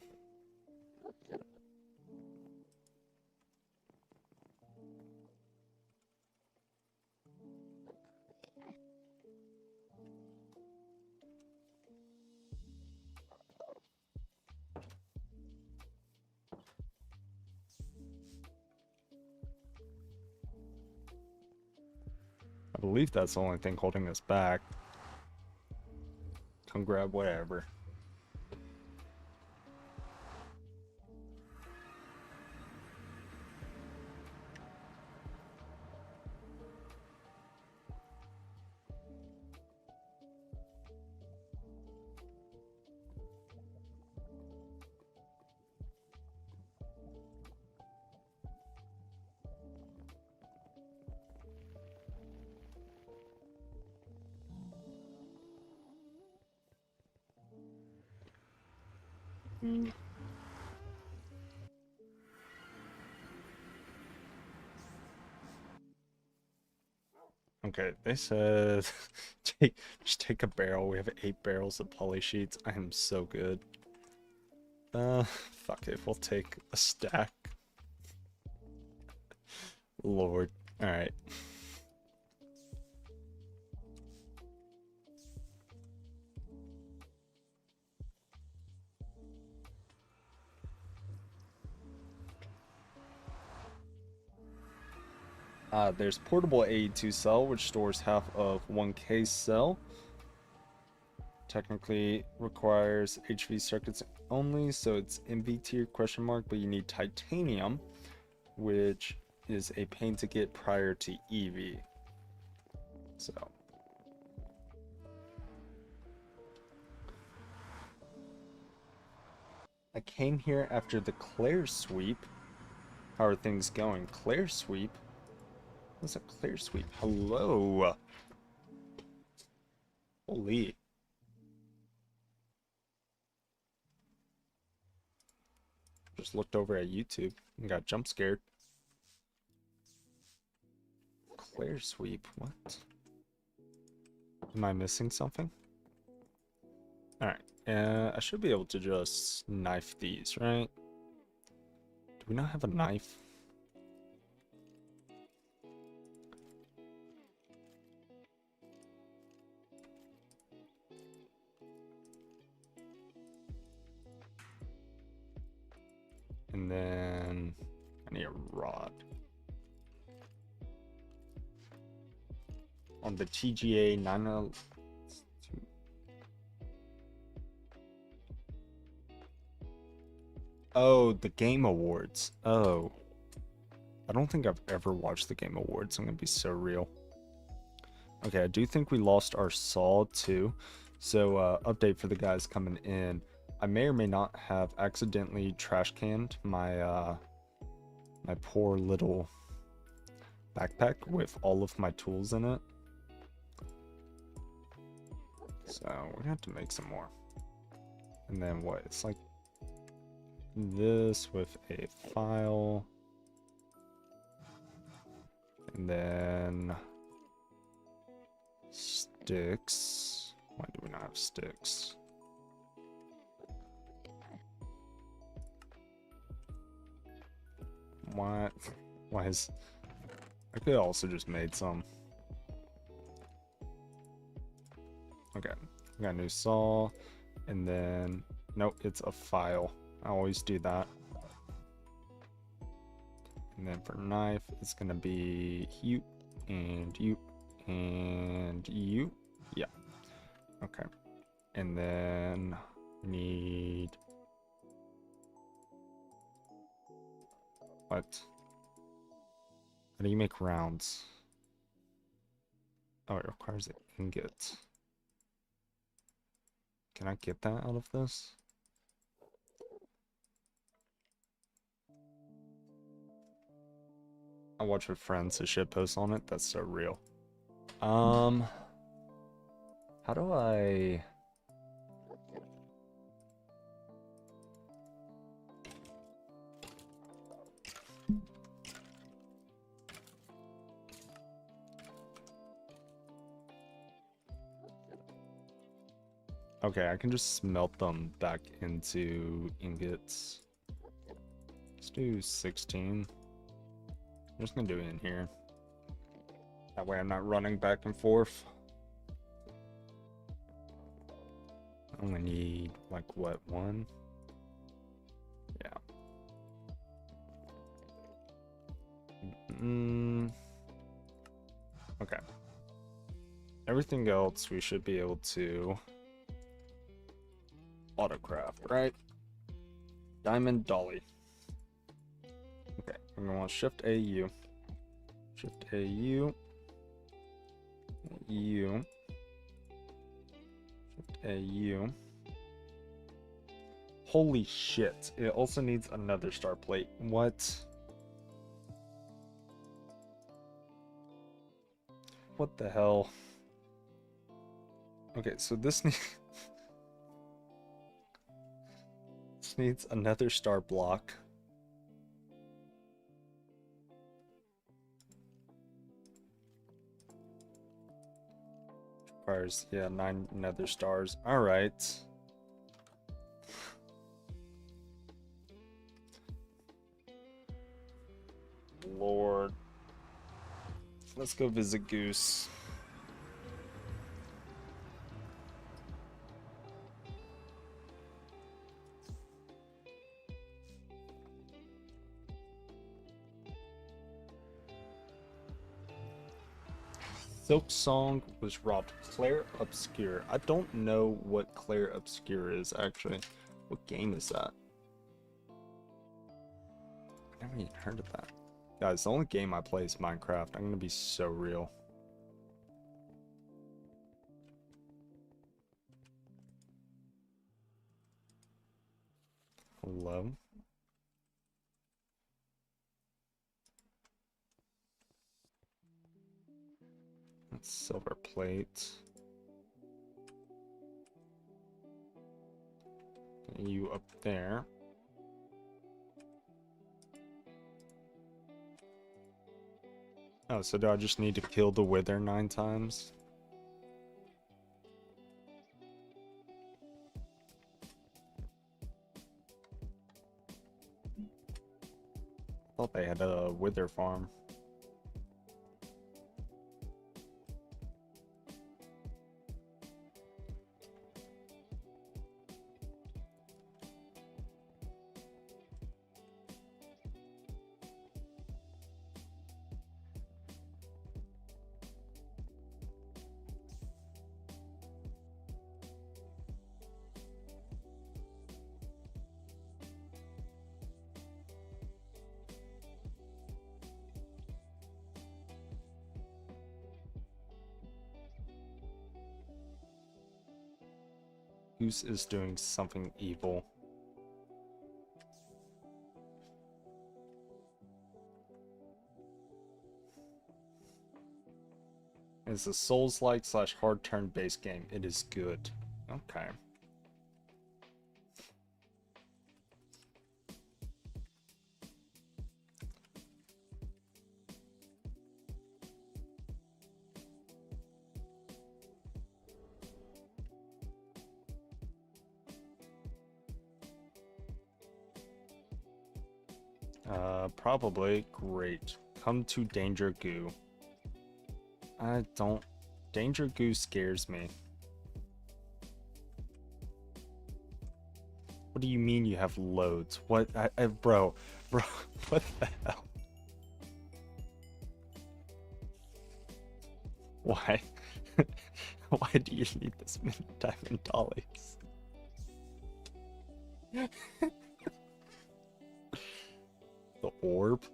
I believe that's the only thing holding us back. Come grab whatever. Okay, they said just take a barrel. We have 8 barrels of poly sheets. I am so good. Fuck it, we'll take a stack. Lord. Alright. There's portable A2 cell, which stores half of 1K cell. Technically requires HV circuits only, so it's MV tier question mark, but you need titanium, which is a pain to get prior to EV. So I came here after the Claire sweep. How are things going? Claire sweep? What's a Claire sweep? Hello. Holy. Just looked over at YouTube and got jump scared. Claire sweep, what? Am I missing something? Alright, I should be able to just knife these, right? Do we not have a knife? And then I need a rod. On the TGA 902. Oh, the Game Awards. Oh. I don't think I've ever watched the Game Awards. I'm gonna be so real. Okay, I do think we lost our saw too. So update for the guys coming in. I may or may not have accidentally trash canned my my poor little backpack with all of my tools in it. So we're gonna have to make some more. And then what? It's like this with a file. And then sticks. Why do we not have sticks? What? Why is... I could have also just made some. Okay, we got a new saw. And then... Nope, it's a file. I always do that. And then for knife, it's gonna be you and you and you. Yeah. Okay. And then need... What? How do you make rounds? Oh, it requires an ingot. Can I get that out of this? I watch with friends a shit post on it. That's so real. How do I... Okay, I can just smelt them back into ingots. Let's do 16. I'm just gonna do it in here. That way I'm not running back and forth. I only need, like, what, one? Yeah. Okay. Everything else we should be able to autocraft, right? Diamond dolly. Okay, we're gonna want Shift A U. Shift A U. U. Shift A U. Holy shit. It also needs another star plate. What? What the hell? Okay, so this needs... This needs another star block. Requires, yeah, 9 nether stars. Alright. Lord. Let's go visit Goose. Silk Song was robbed. Claire Obscure. I don't know what Claire Obscure is, actually. What game is that? I never even heard of that. Guys, the only game I play is Minecraft. I'm gonna be so real. Hello? That's silver plate. You up there. Oh, so do I just need to kill the wither 9 times? I thought they had a wither farm. Goose is doing something evil. It's a Souls-like / hard turn-based game. It is good. Okay. Probably. Great. Come to Danger Goo. I don't... Danger Goo scares me. What do you mean you have loads? What? Bro, what the hell? Why? Why do you need this many diamond dollies? The orb?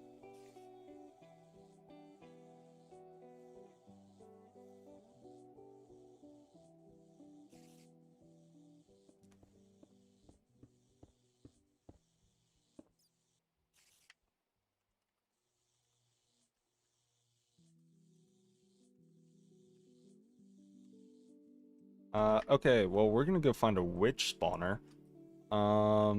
Okay, well, we're gonna go find a witch spawner. How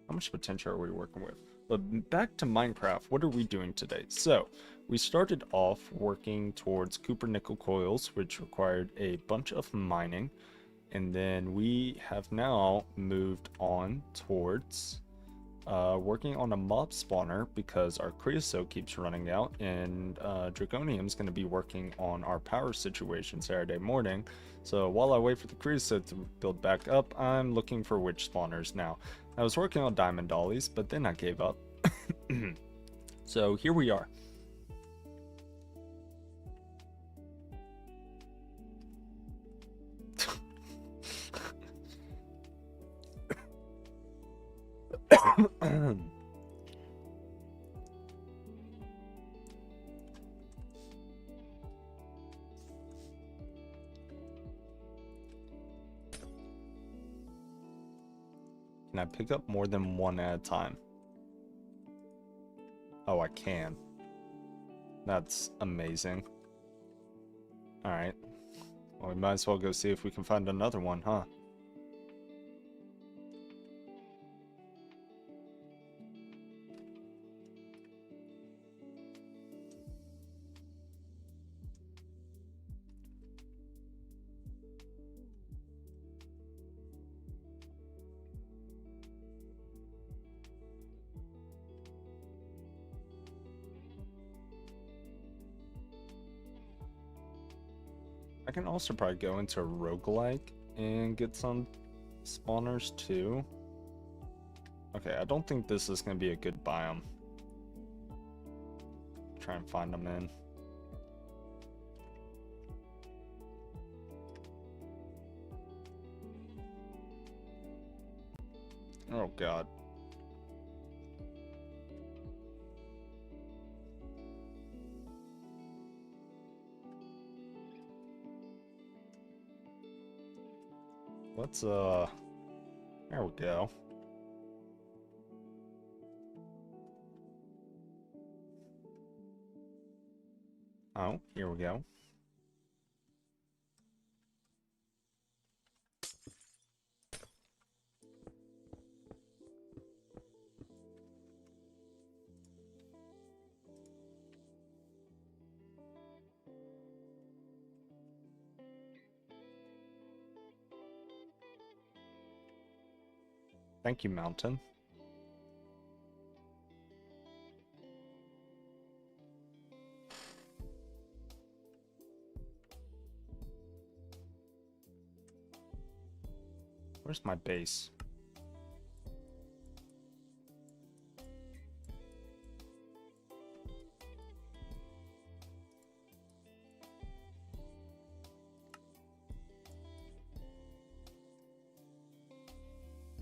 much potential are we working with? But back to Minecraft, what are we doing today? So, we started off working towards Cooper nickel coils, which required a bunch of mining. And then we have now moved on towards working on a mob spawner because our creosote keeps running out, and Dragonium is going to be working on our power situation Saturday morning. So while I wait for the creosote to build back up, I'm looking for witch spawners now. I was working on diamond dollies, but then I gave up. So here we are. Can I pick up more than one at a time? Oh, I can. That's amazing. Alright. Well, we might as well go see if we can find another one, huh? I can also probably go into a roguelike and get some spawners too. Okay, I don't think this is going to be a good biome. Try and find them in. Oh god. Let's there we go. Oh, here we go. Thank you, Mountain. Where's my base?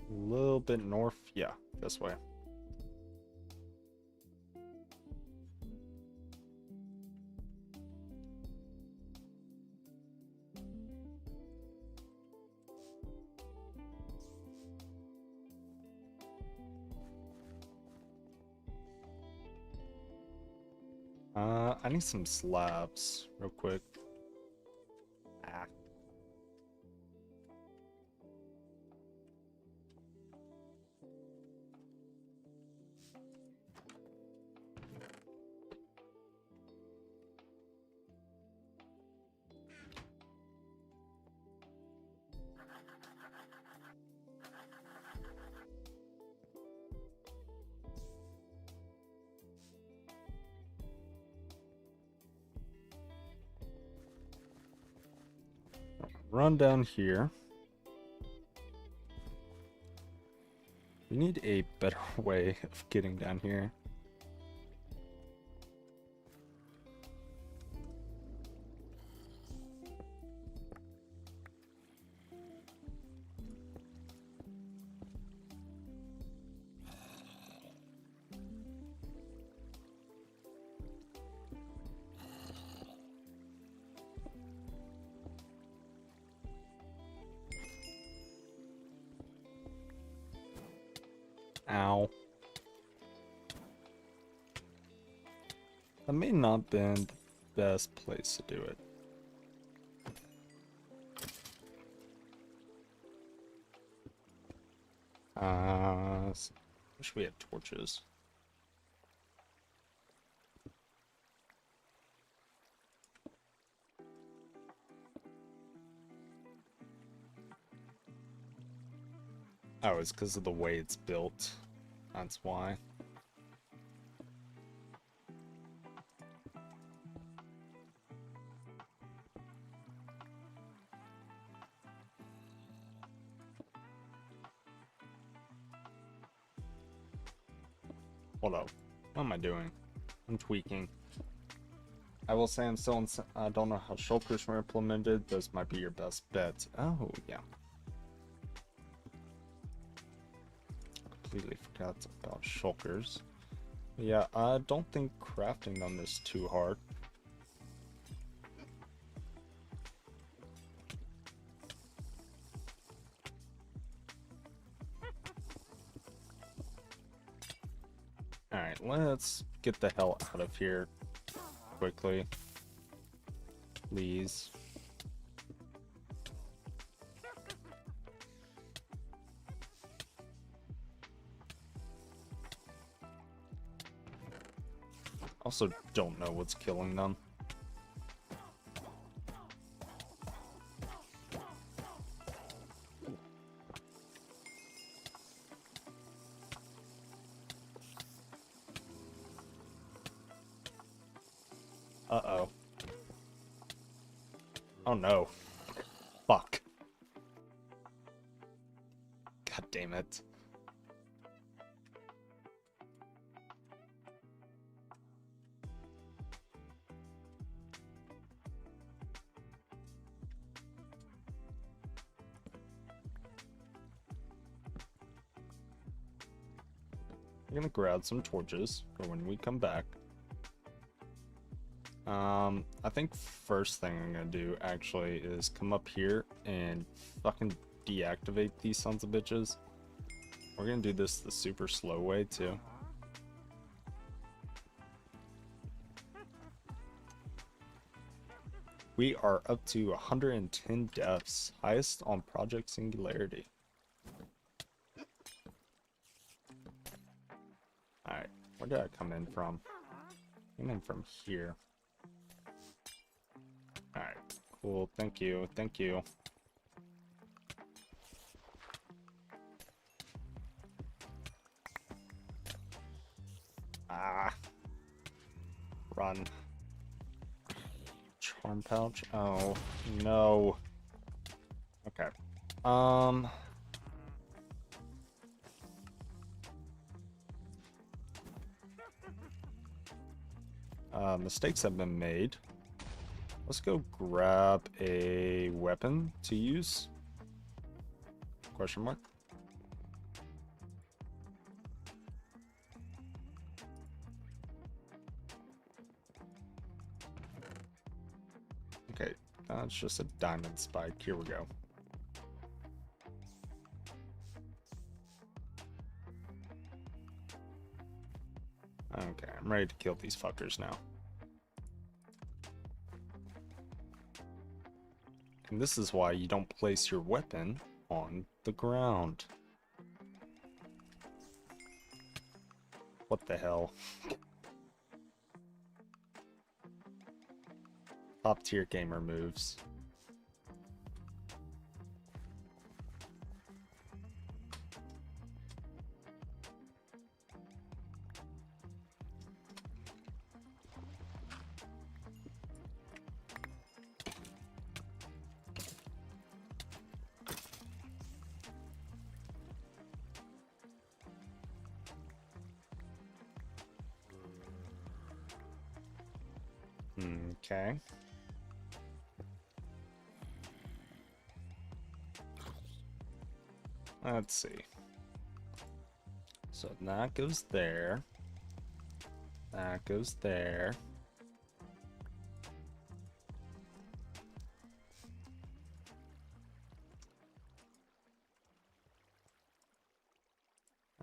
A little bit north. Yeah, this way. I need some slabs real quick. Ah. Run down here. We need a better way of getting down here. Ow. That may not have been the best place to do it. Wish we had torches. Oh, it's because of the way it's built. That's why. Hold up. What am I doing? I'm tweaking. I will say I'm still I don't know how shulkers were implemented. Those might be your best bet. Oh, yeah. Completely forgot about shulkers. Yeah, I don't think crafting them is too hard. Alright, let's get the hell out of here quickly. Please. Also don't know what's killing them. Uh-oh. Oh no. Fuck. God damn it. I'm gonna grab some torches for when we come back. I think first thing I'm gonna do actually is come up here and fucking deactivate these sons of bitches. We're gonna do this the super slow way too. We are up to 110 deaths, highest on Project Singularity. Alright, where did I come in from? I came in from here. Alright, cool, thank you, thank you. Ah. Run. Charm pouch? Oh, no. Okay. Mistakes have been made. Let's go grab a weapon to use. Question mark. Okay, that's just a diamond spike. Here we go. Okay, I'm ready to kill these fuckers now. And this is why you don't place your weapon on the ground. What the hell? Top tier gamer moves. Okay. Let's see. So that goes there. That goes there.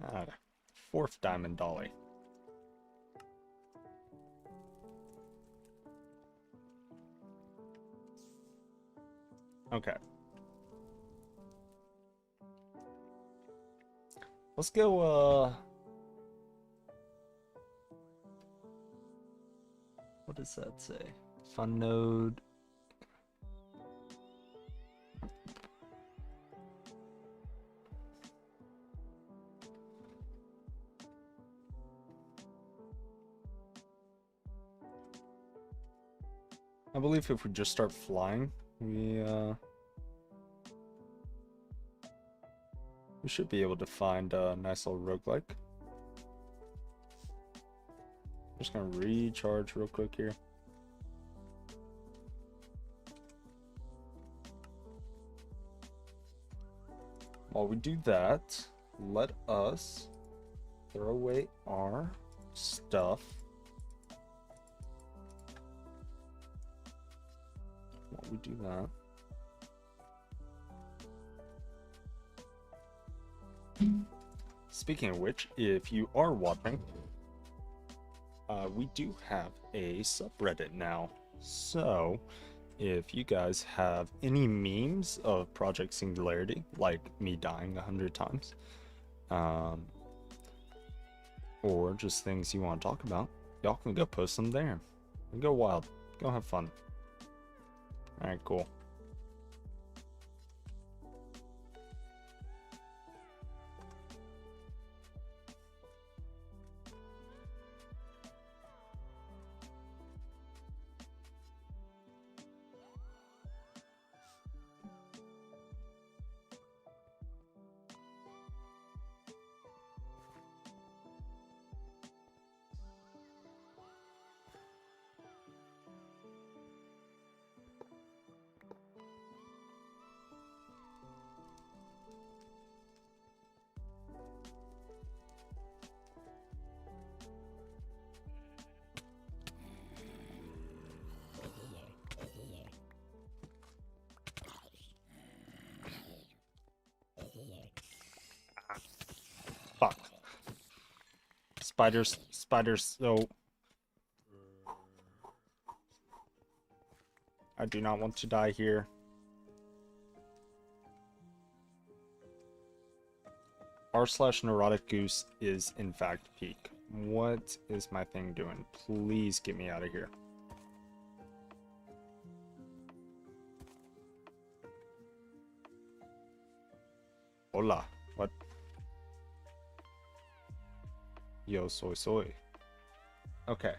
Ah, fourth diamond dolly. Okay. Let's go, what does that say? Fun node. I believe if we just start flying, we should be able to find a nice little roguelike. Just gonna recharge real quick here. While we do that, let us throw away our stuff. While we do that. Speaking of which, if you are watching, we do have a subreddit now. So, if you guys have any memes of Project Singularity, like me dying 100 times, or just things you want to talk about, y'all can go post them there. And go wild. Go have fun. Alright, cool. Fuck. Spiders, so... I do not want to die here. r/Neurotic Goose is in fact peak. What is my thing doing? Please get me out of here. Hola. What? Yo soy. Okay.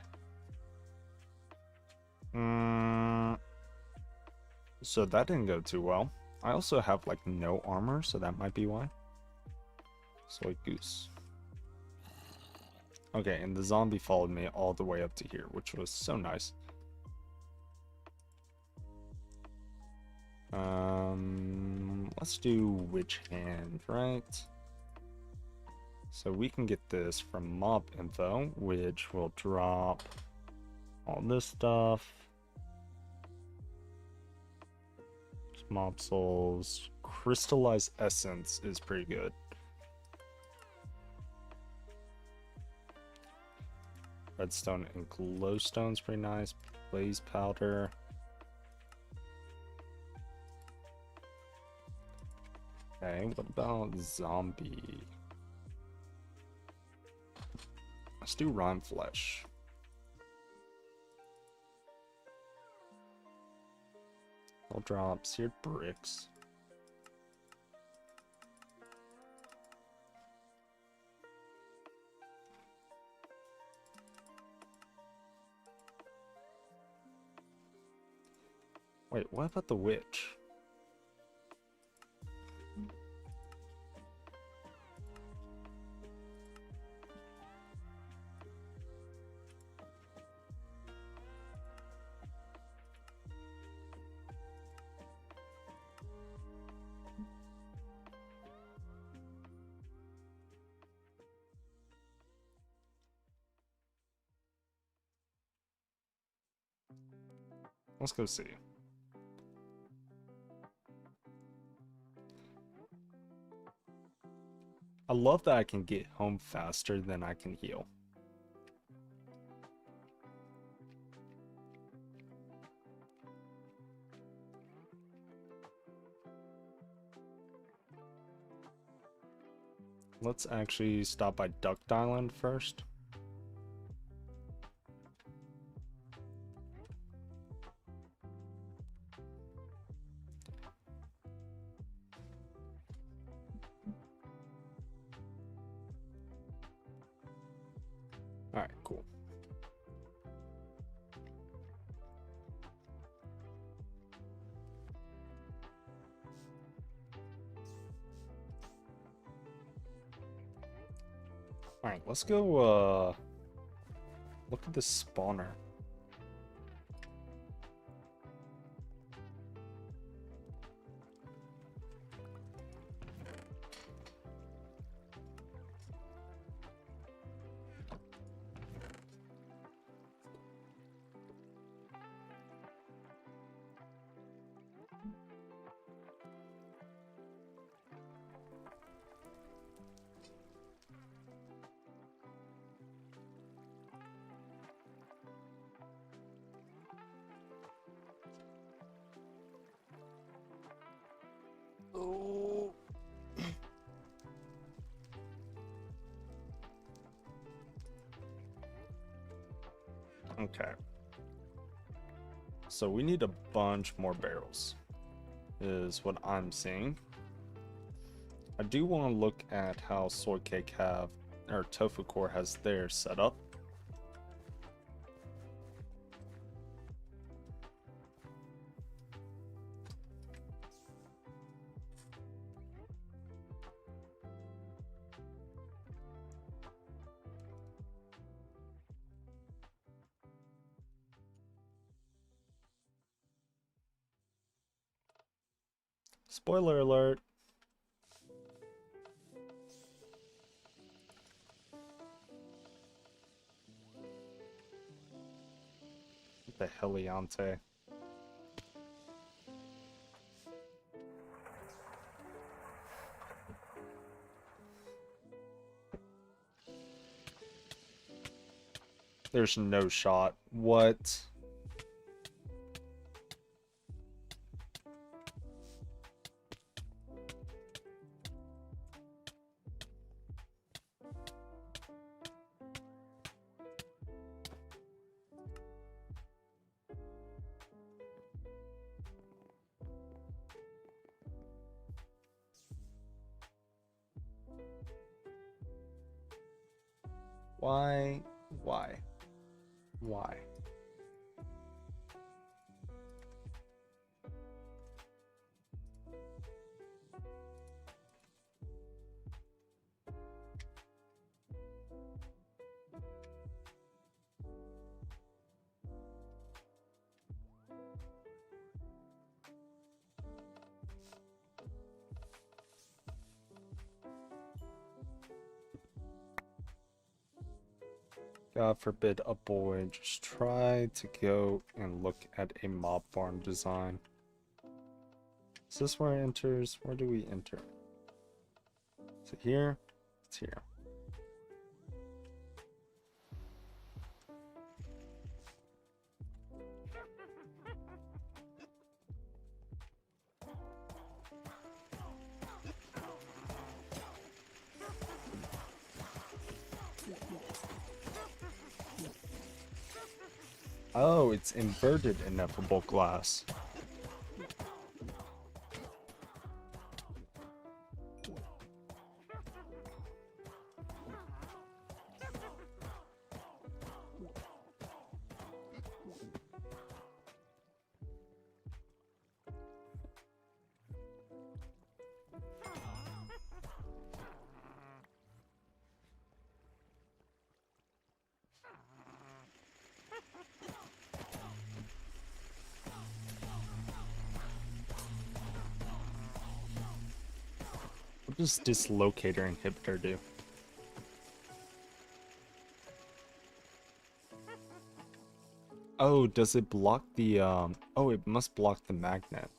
So that didn't go too well. I also have like no armor, so that might be why. Soy goose. Okay, and the zombie followed me all the way up to here, which was so nice. Let's do witch hand, right? So we can get this from mob info, which will drop all this stuff. Mob souls. Crystallized essence is pretty good. Redstone and glowstone's pretty nice. Blaze powder. Okay, what about zombie? Let's do rhyme flesh. I'll drop seared bricks. Wait, what about the witch? Let's go see. I love that I can get home faster than I can heal. Let's actually stop by Duck Island first. Alright, cool. Alright, let's go look at this spawner. Oh. Okay. So we need a bunch more barrels, is what I'm seeing. I do want to look at how Soycake have, or Tofu Core has their setup. Spoiler alert. The Heliante. There's no shot. What? Why? Why? Why? God forbid a boy just try to go and look at a mob farm design. Is this where it enters? Where do we enter? Is it here? It's here. Oh, it's inverted ineffable glass. What does dislocator inhibitor do? Oh, does it block the, oh, it must block the magnet.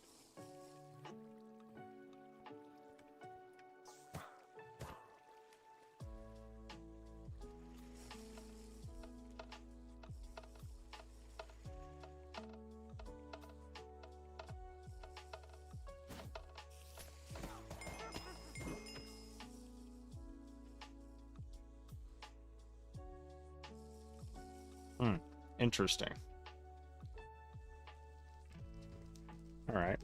Interesting. Alright.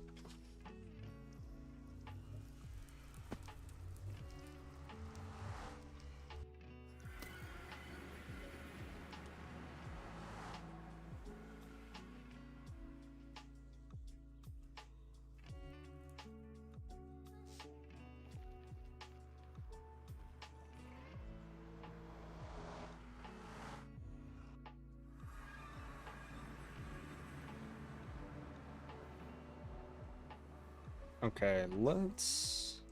Okay, let's...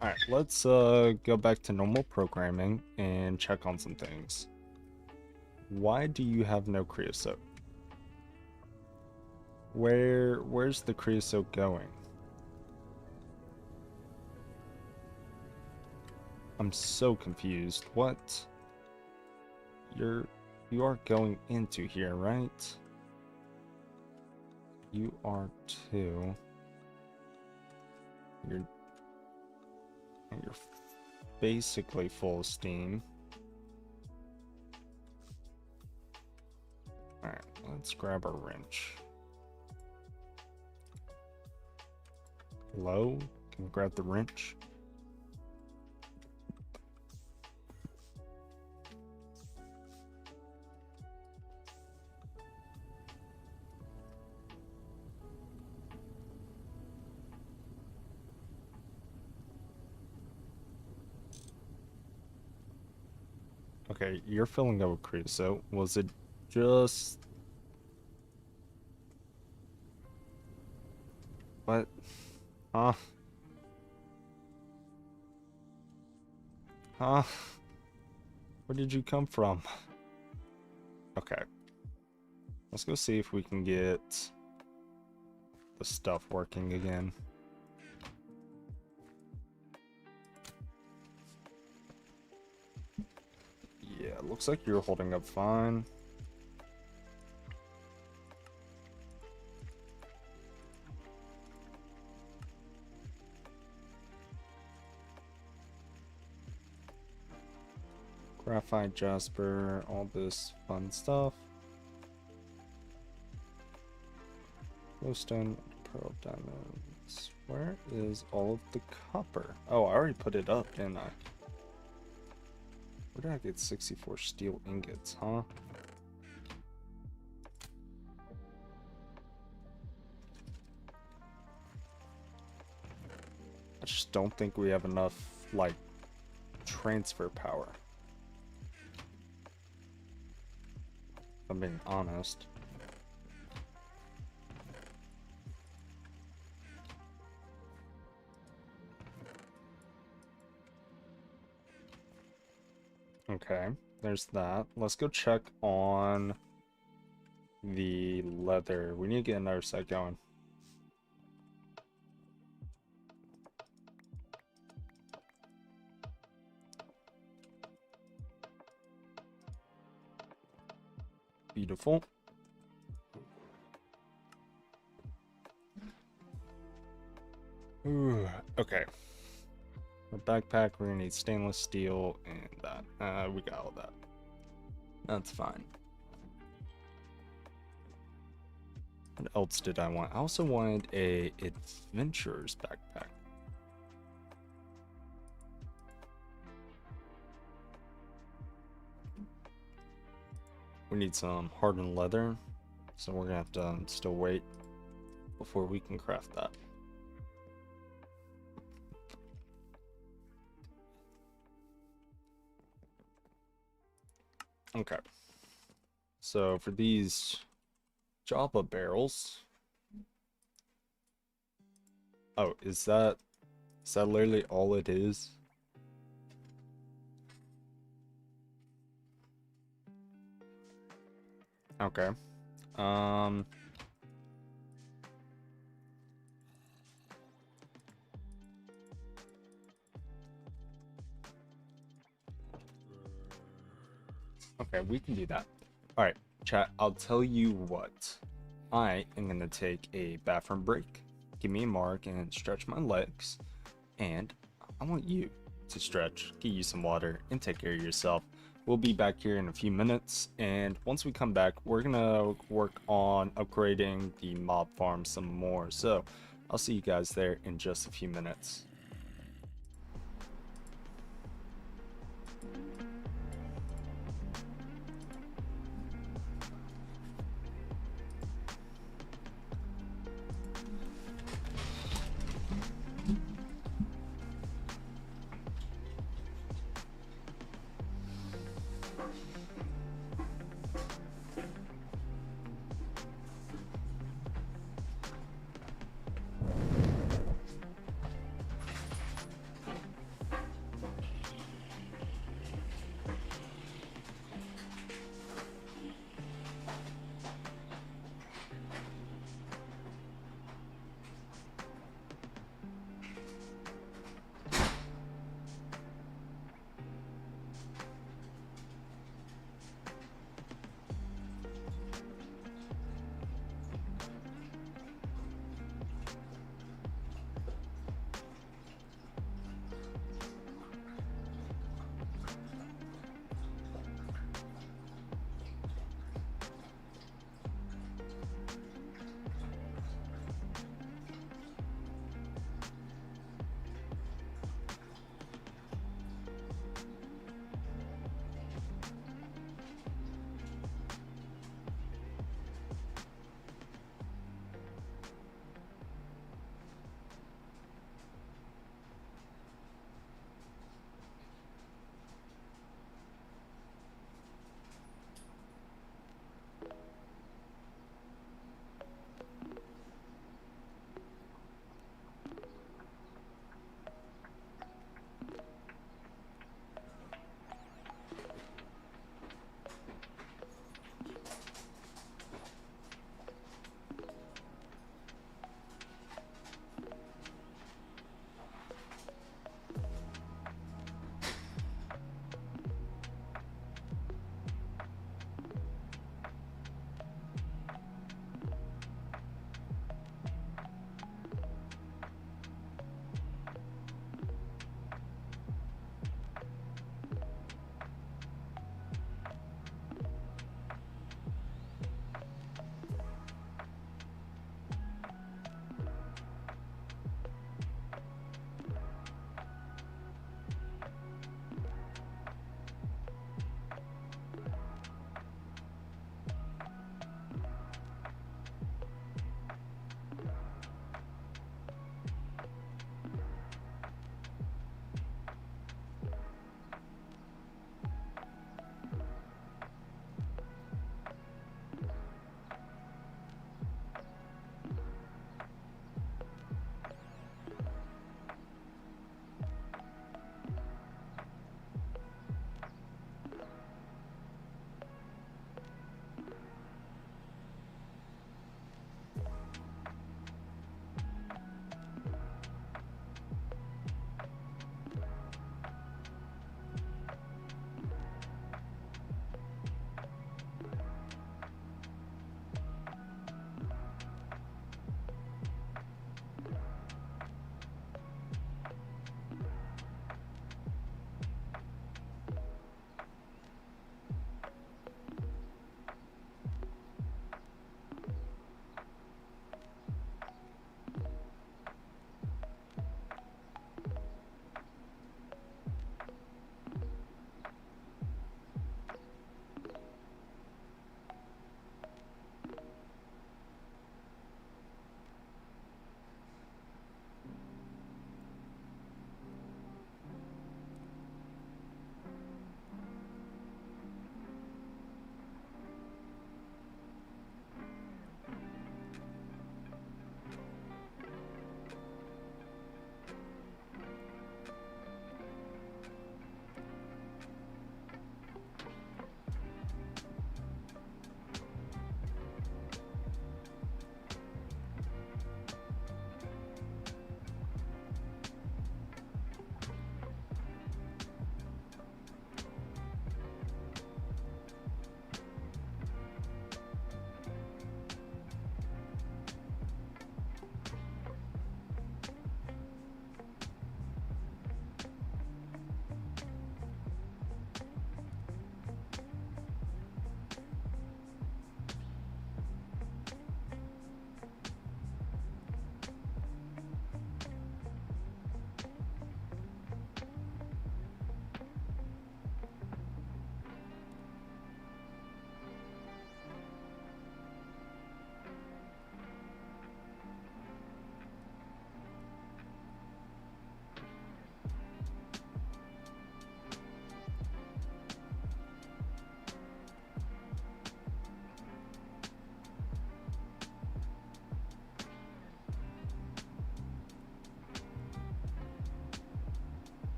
Alright, let's go back to normal programming and check on some things. Why do you have no creosote? Where's the creosote going? I'm so confused. What? You are going into here, right? You are too. You're basically full of steam. Alright, let's grab our wrench. Hello? Can we grab the wrench? Okay, you're filling up with creosote. Was it just... What? Huh? Huh? Where did you come from? Okay. Let's go see if we can get the stuff working again. Yeah, looks like you're holding up fine. Graphite, jasper, all this fun stuff. Glowstone, pearl diamonds. Where is all of the copper? Oh, I already put it up, didn't I? Where did I get 64 steel ingots, huh? I just don't think we have enough, like, transfer power. If I'm being honest. Okay, there's that. Let's go check on the leather. We need to get another set going. Beautiful. Ooh, okay. The backpack, we're gonna need stainless steel and that. We got all that. That's fine. What else did I want? I also wanted a adventurer's backpack. We need some hardened leather, so we're gonna have to still wait before we can craft that. Okay. So for these Java barrels, oh, is that literally all it is? Okay. Okay, we can do that. All right, chat, I'll tell you what. I am gonna take a bathroom break, give me a mark, and stretch my legs. And I want you to stretch, get you some water, and take care of yourself. We'll be back here in a few minutes, and once we come back, we're gonna work on upgrading the mob farm some more. So I'll see you guys there in just a few minutes.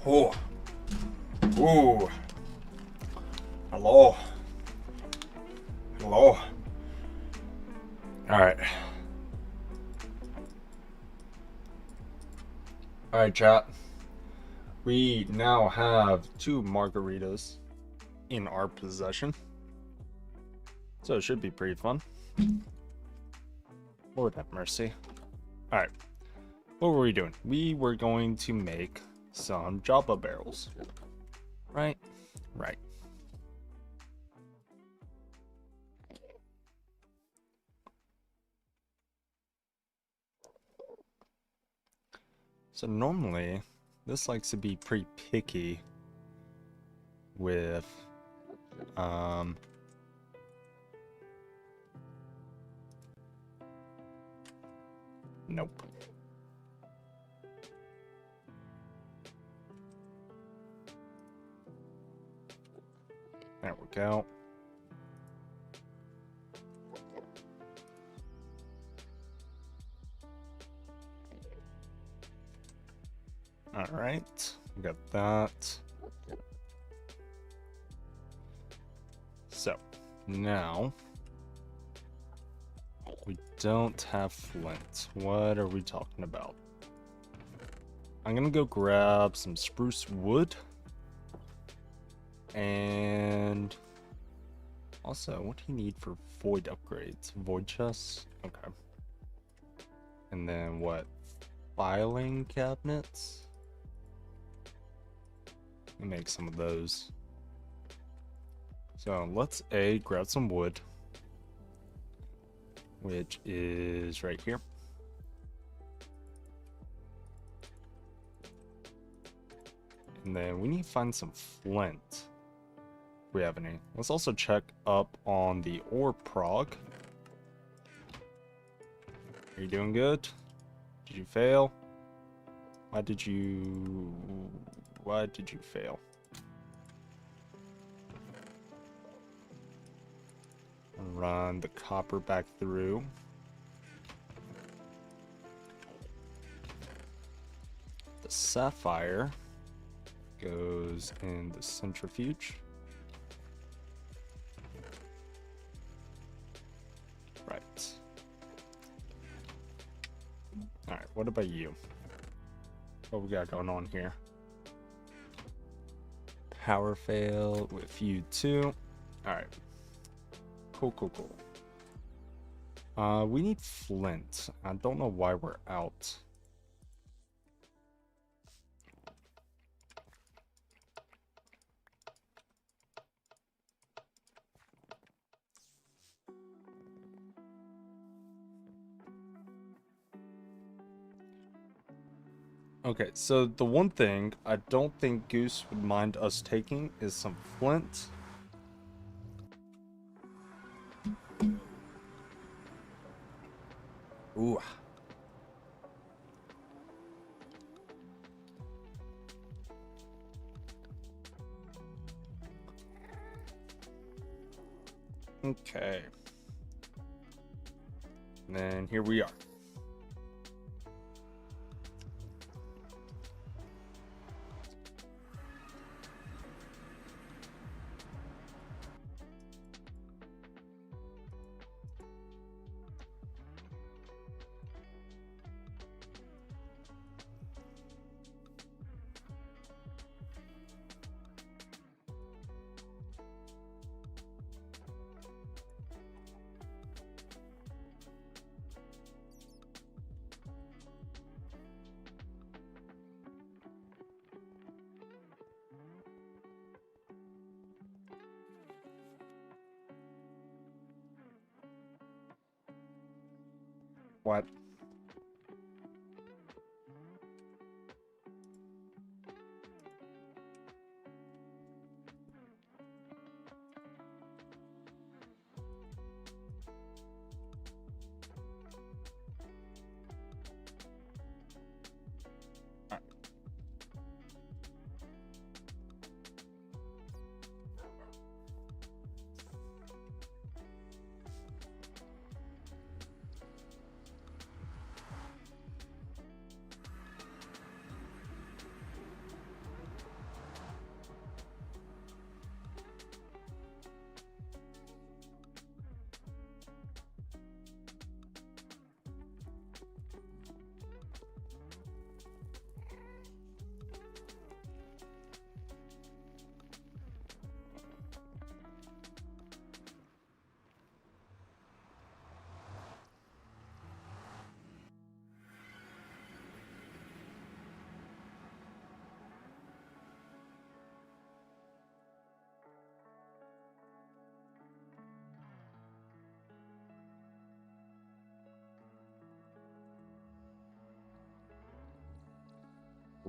Oh. Ooh. Hello. Hello. Alright. Alright, chat. We now have 2 margaritas in our possession. So it should be pretty fun. Lord have mercy. Alright. What were we doing? We were going to make some Java barrels. Right? Right. So normally, this likes to be pretty picky with, nope. There we go. Alright, we got that. So, now, we don't have flint. What are we talking about? I'm gonna go grab some spruce wood. And also, what do you need for void upgrades? Void chests? Okay. And then what? Filing cabinets? Let me make some of those. So let's grab some wood, which is right here. And then we need to find some flint. If we have any. Let's also check up on the ore prog. Are you doing good? Did you fail? Why did you fail? Run the copper back through. The sapphire goes in the centrifuge. Right. Alright, what about you? What we got going on here? Power fail with you too. Alright. Cool. We need flint. I don't know why we're out. Okay, so the one thing I don't think Goose would mind us taking is some flint. Ooh. Okay. And then here we are. What?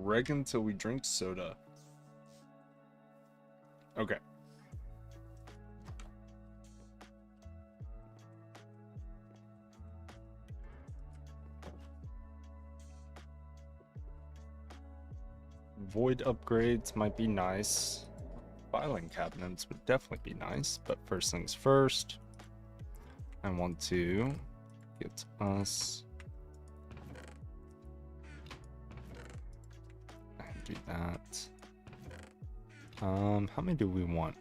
Greg until we drink soda. Okay. Void upgrades might be nice. Filing cabinets would definitely be nice, but first things first, I want to get us and do that. How many do we want?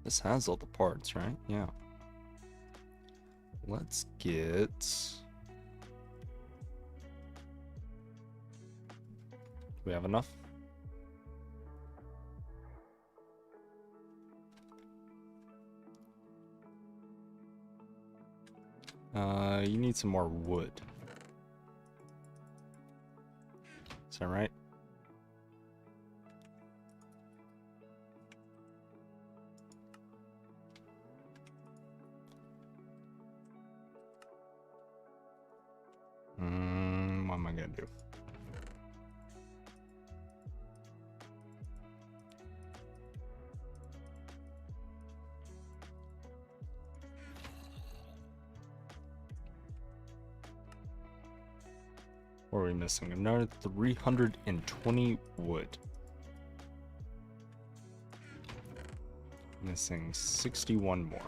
This has all the parts, right? Yeah. Let's get... Do we have enough? You need some more wood. Is that right? What am I gonna do? What are we missing? Another 320 wood. Missing 61 more.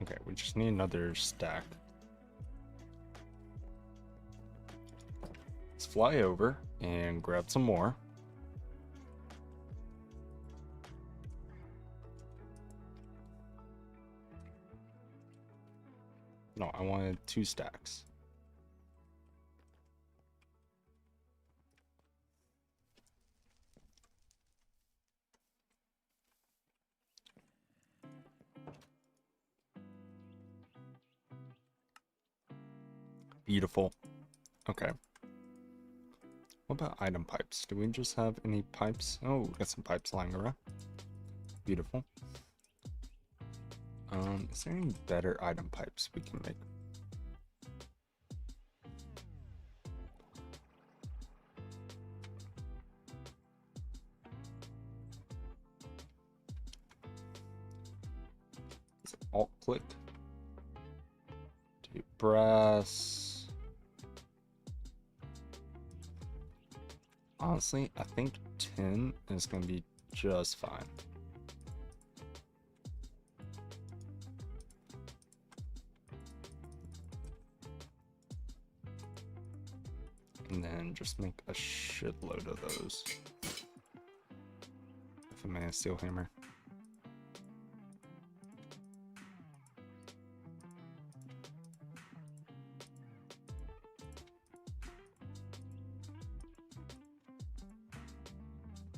Okay, we just need another stack. Let's fly over and grab some more. No, I wanted 2 stacks. Beautiful. Okay. What about item pipes? Do we just have any pipes? Oh, we got some pipes lying around. Beautiful. Is there any better item pipes we can make? Is it alt click? Do brass. Honestly, I think tin is going to be just fine. And then just make a shitload of those. If I may, a steel hammer.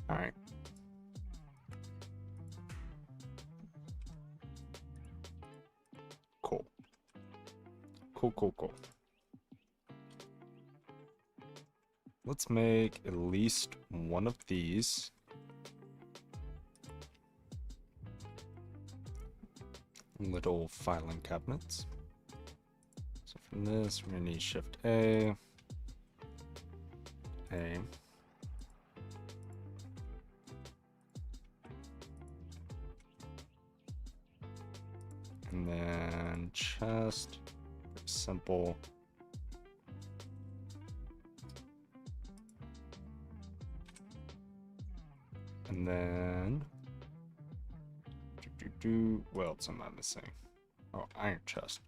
Alright. Cool. Cool. Let's make at least one of these. Little filing cabinets. So from this, we're gonna need Shift A. A. And then chest. Very simple. And then what else am I missing? Oh, iron chest,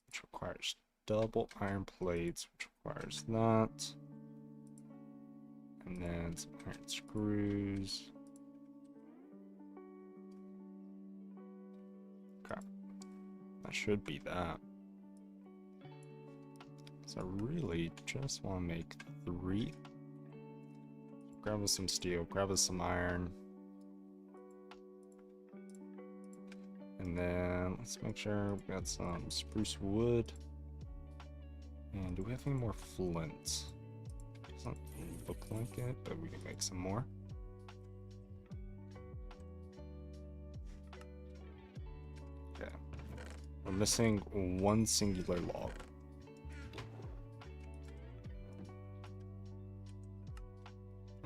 which requires double iron plates, which requires that, and then some iron screws. Okay, that should be that. So I really just want to make 3. Grab us some steel, grab us some iron. And then let's make sure we got some spruce wood. And do we have any more flint? Doesn't look like it, but we can make some more. Okay. We're missing one singular log.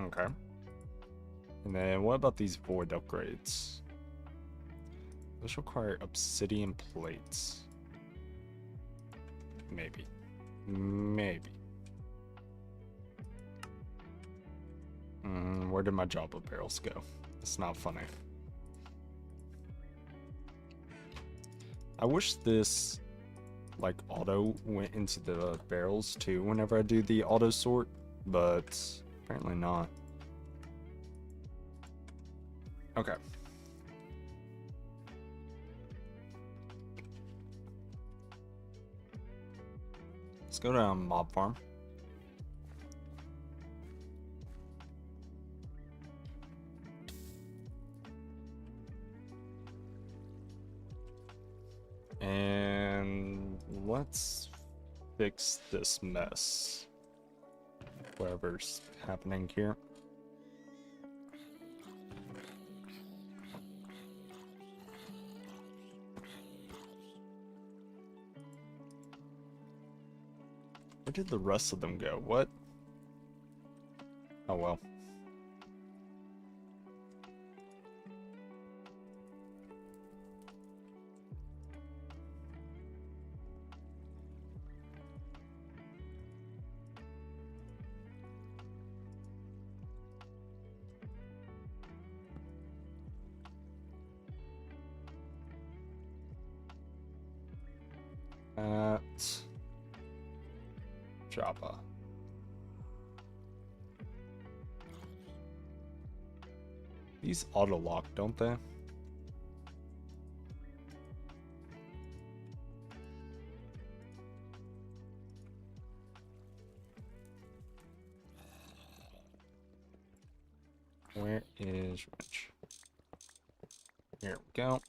Okay. And then what about these void upgrades? Those require obsidian plates. Maybe. Maybe. Where did my Java barrels go? It's not funny. I wish this, like, auto went into the barrels too whenever I do the auto sort, but apparently not. Okay. Let's go to mob farm. And let's fix this mess. Whatever's happening here. Where did the rest of them go? What? Oh well. At Java. These auto lock, don't they? Where is Rich? Here we go.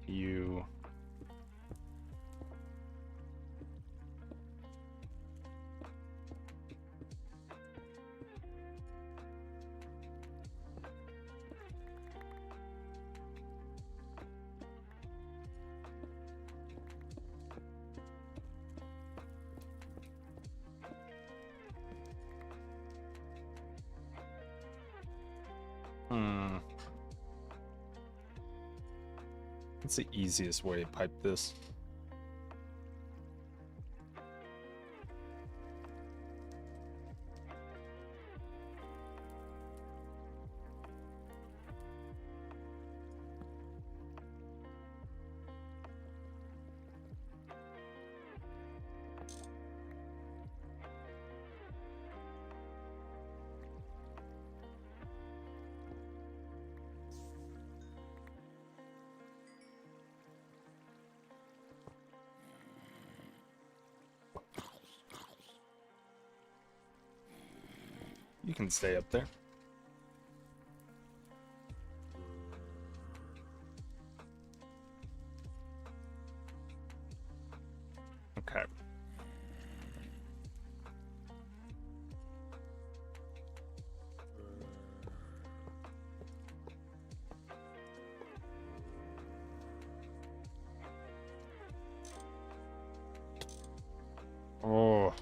You. What's the easiest way to pipe this? You can stay up there. Okay. Oh.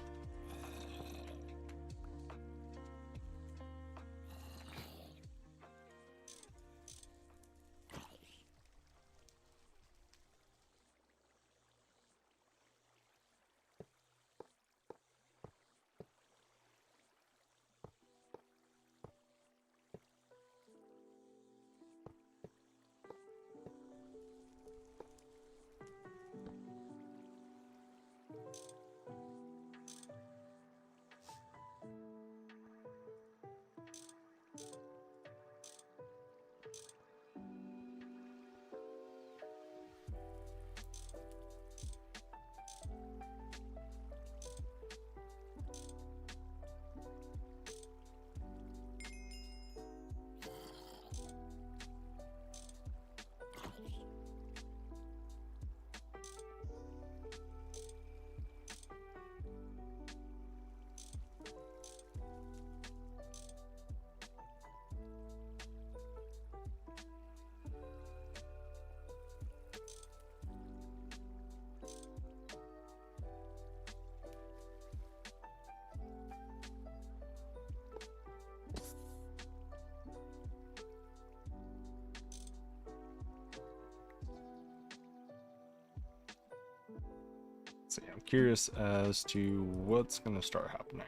curious as to what's gonna start happening.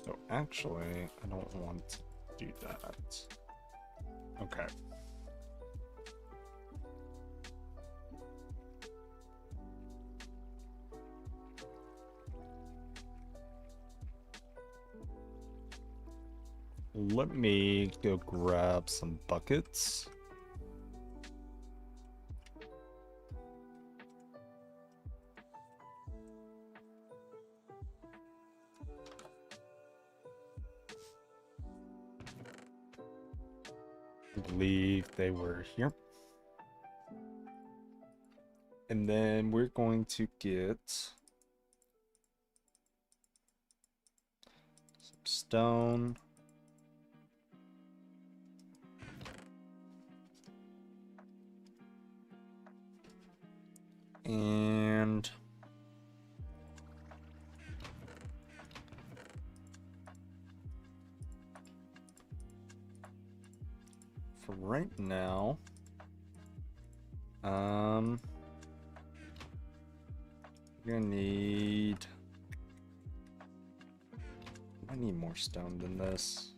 So actually, I don't want to do that. Okay. Let me go grab some buckets. I believe they were here. And then we're going to get some stone. And for right now, we're gonna need, I need more stone than this.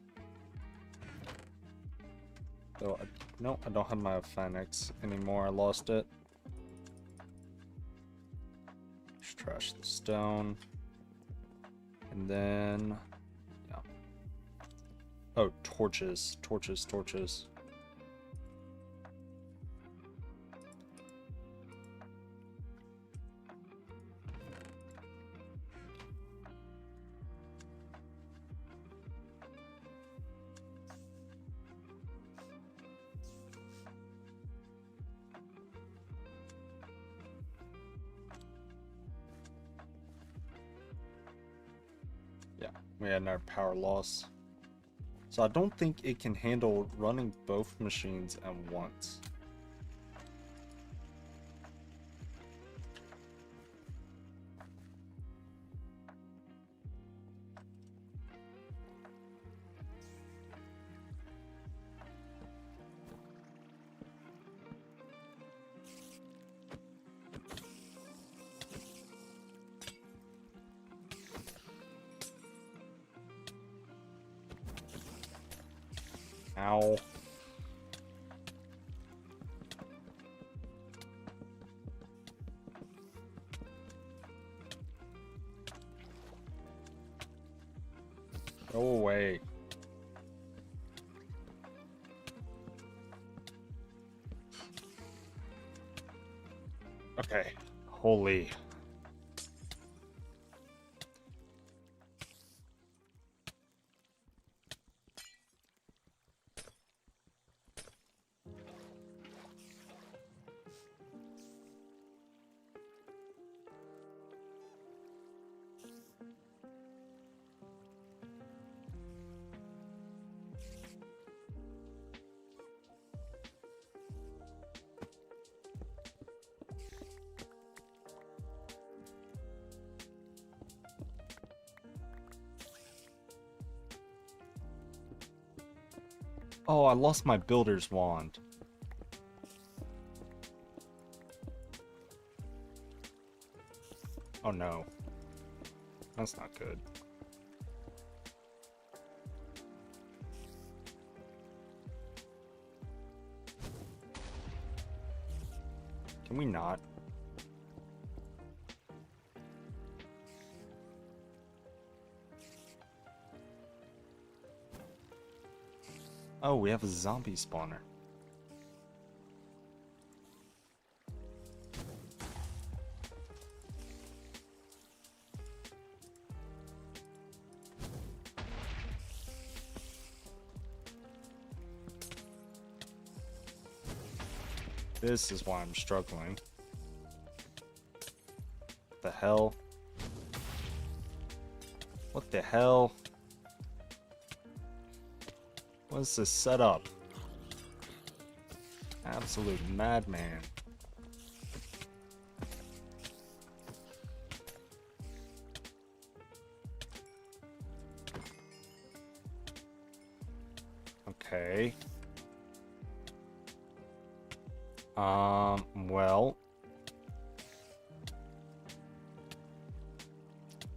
Though, no, I don't have my Phoenix anymore. I lost it. Just trash the stone. And then, yeah. Oh, torches, torches, torches. We had our power loss. So I don't think it can handle running both machines at once. Ow. Go away. Okay. Holy. Oh, I lost my builder's wand. Oh no. That's not good. Can we not? Oh, we have a zombie spawner. This is why I'm struggling. The hell? What the hell? What is this setup? Absolute madman. Okay. Well.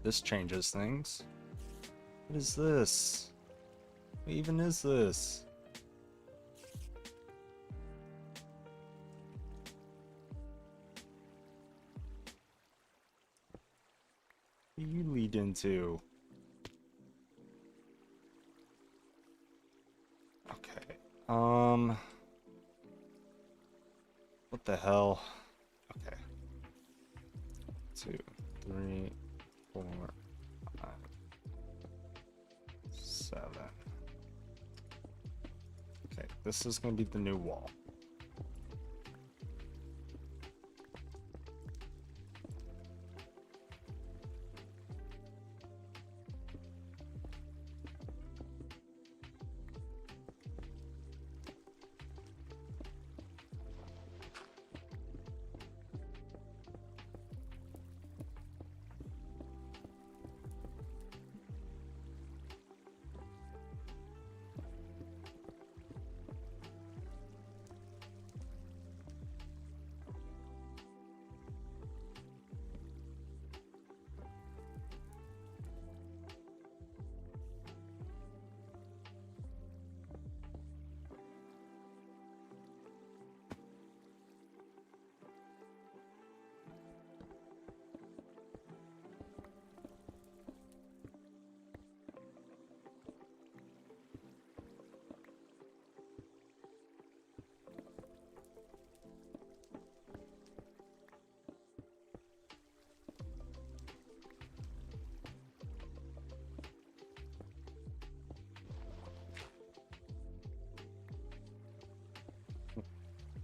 This changes things. What is this? What even is this? What do you lead into? Okay. What the hell? Okay. 2, 3, 4, 5, 7. Okay, this is gonna be the new wall.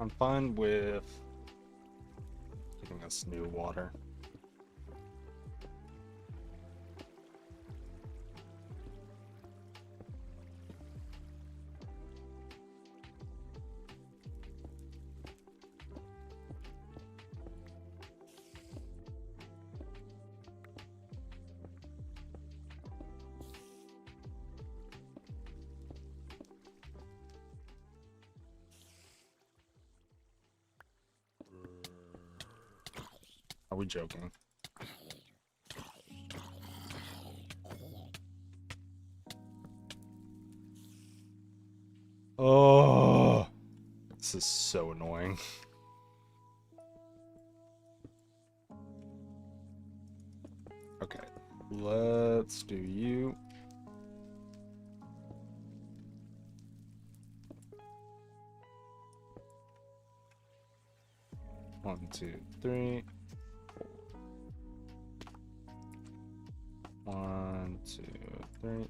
I'm fine with giving us new water. Are we joking? Oh, this is so annoying. Okay, let's do you. One, two, three. 1, 2, 3.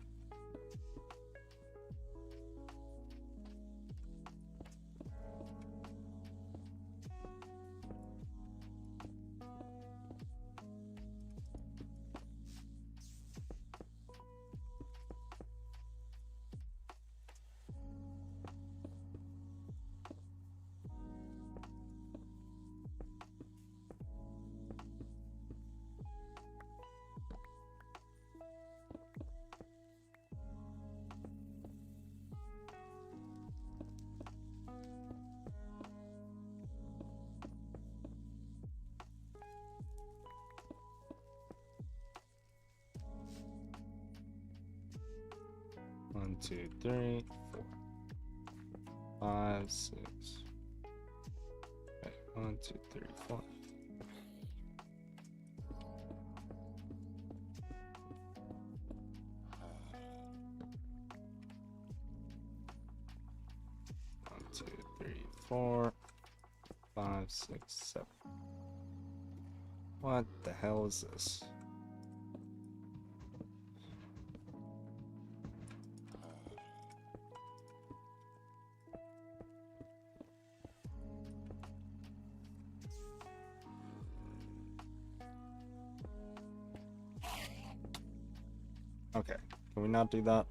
One, two, three, 4, 5, 6. Okay, 1, 2, 3, 4. One, 2, 3, 4, 5, 6, 7. What the hell is this? Okay, can we not do that?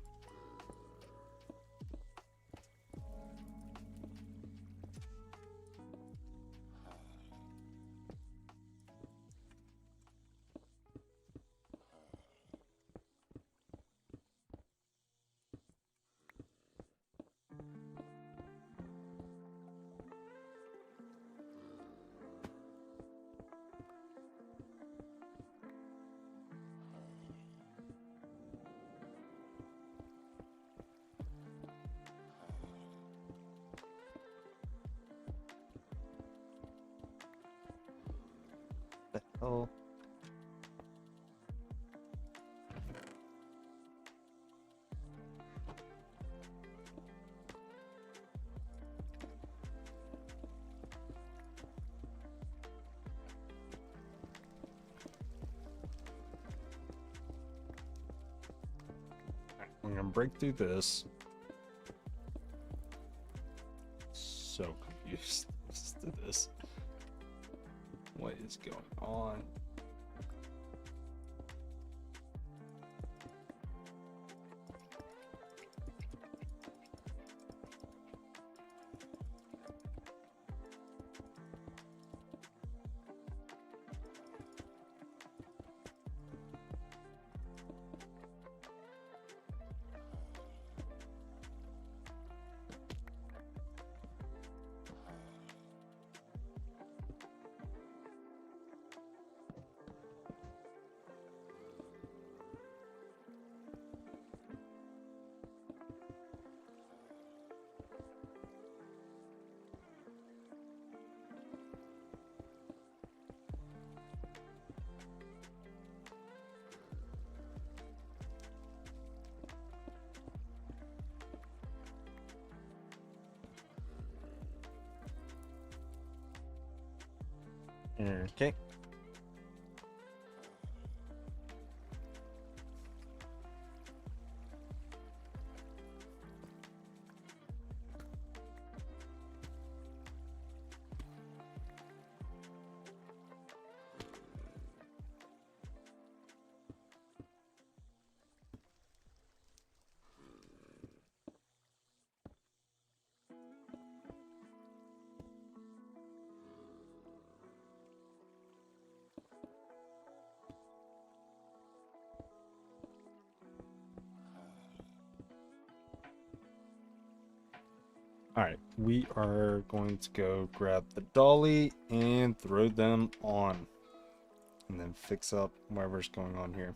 Oh. I'm gonna break through this. So confused as to this. What is going on? Okay. Alright, we are going to go grab the dolly and throw them on. And then fix up whatever's going on here.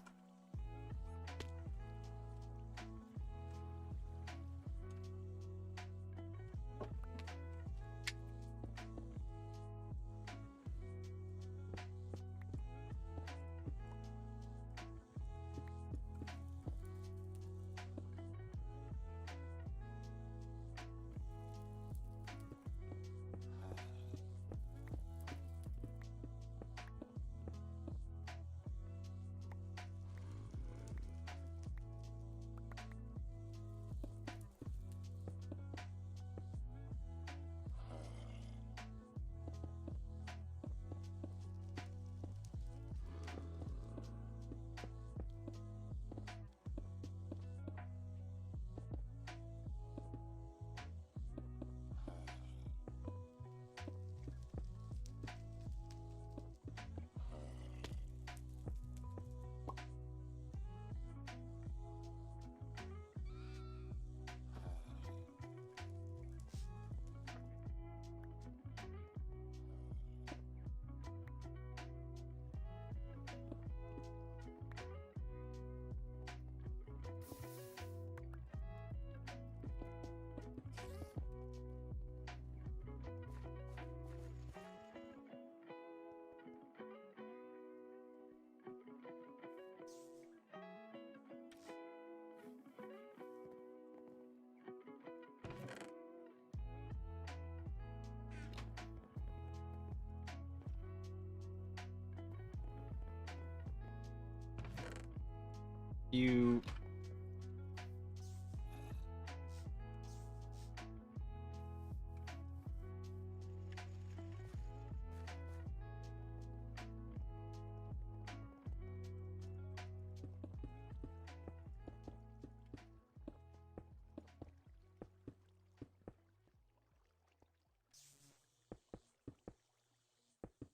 You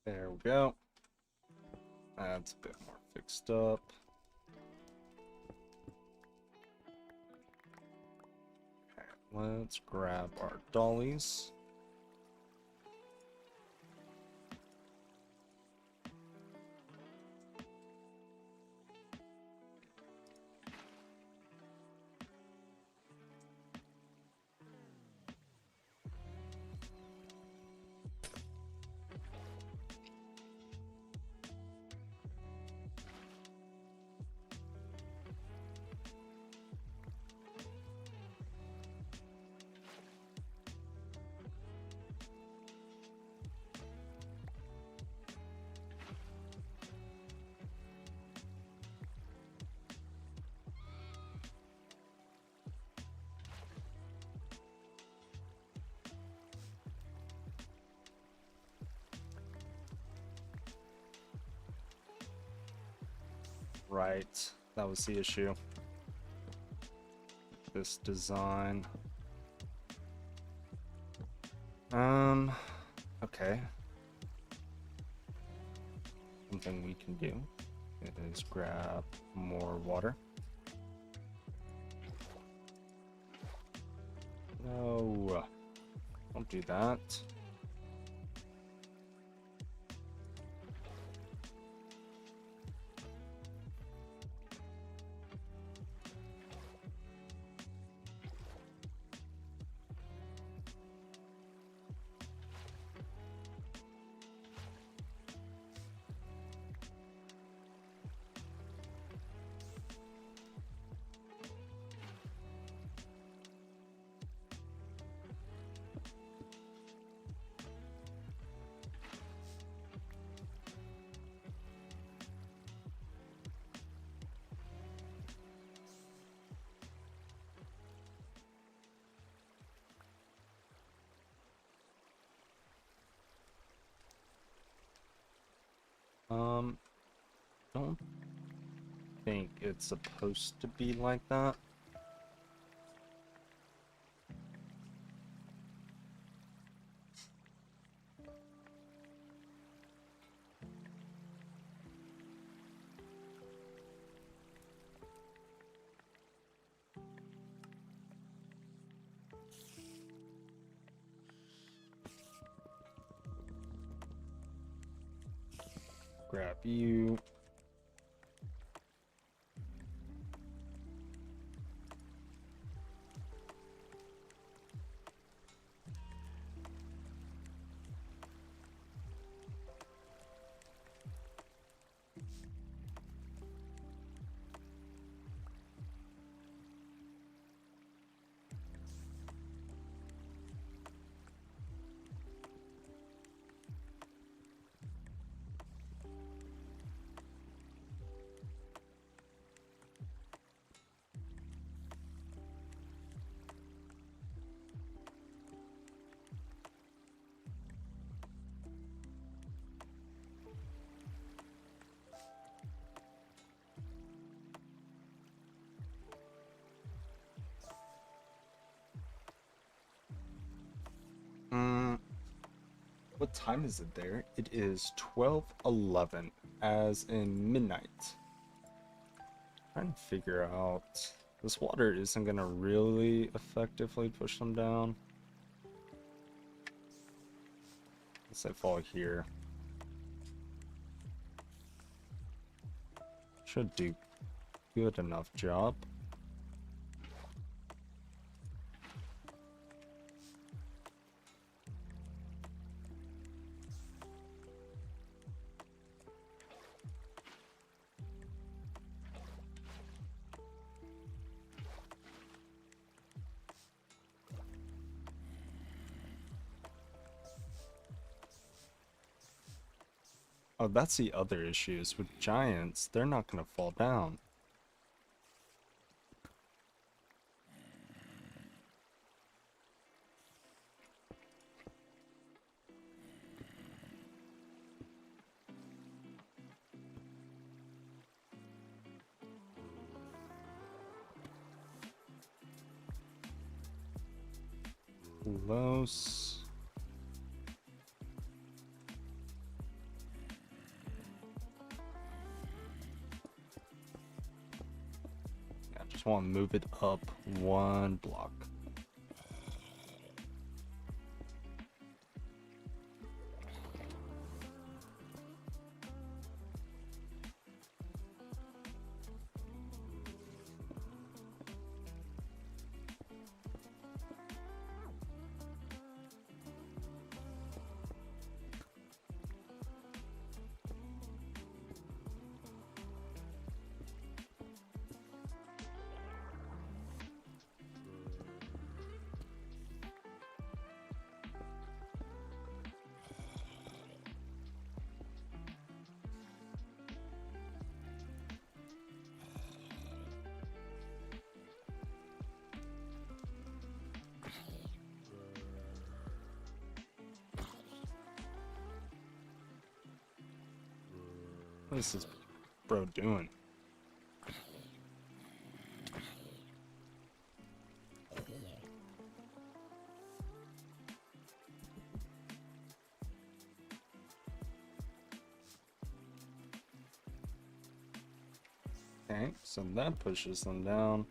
there we go. That's a bit more fixed up. Okay, let's grab our dollies. Right, that was the issue. This design. Okay. Something we can do is grab more water. No, don't do that. Don't think it's supposed to be like that. Grab you. What time is it there? It is 12:11, as in midnight. Trying to figure out, this water isn't gonna really effectively push them down. Unless I fall here. Should do good enough job. Oh, that's the other issue, is with giants, they're not gonna fall down. Close. I just want to move it up one block. What is this bro doing? Okay, so that pushes them down.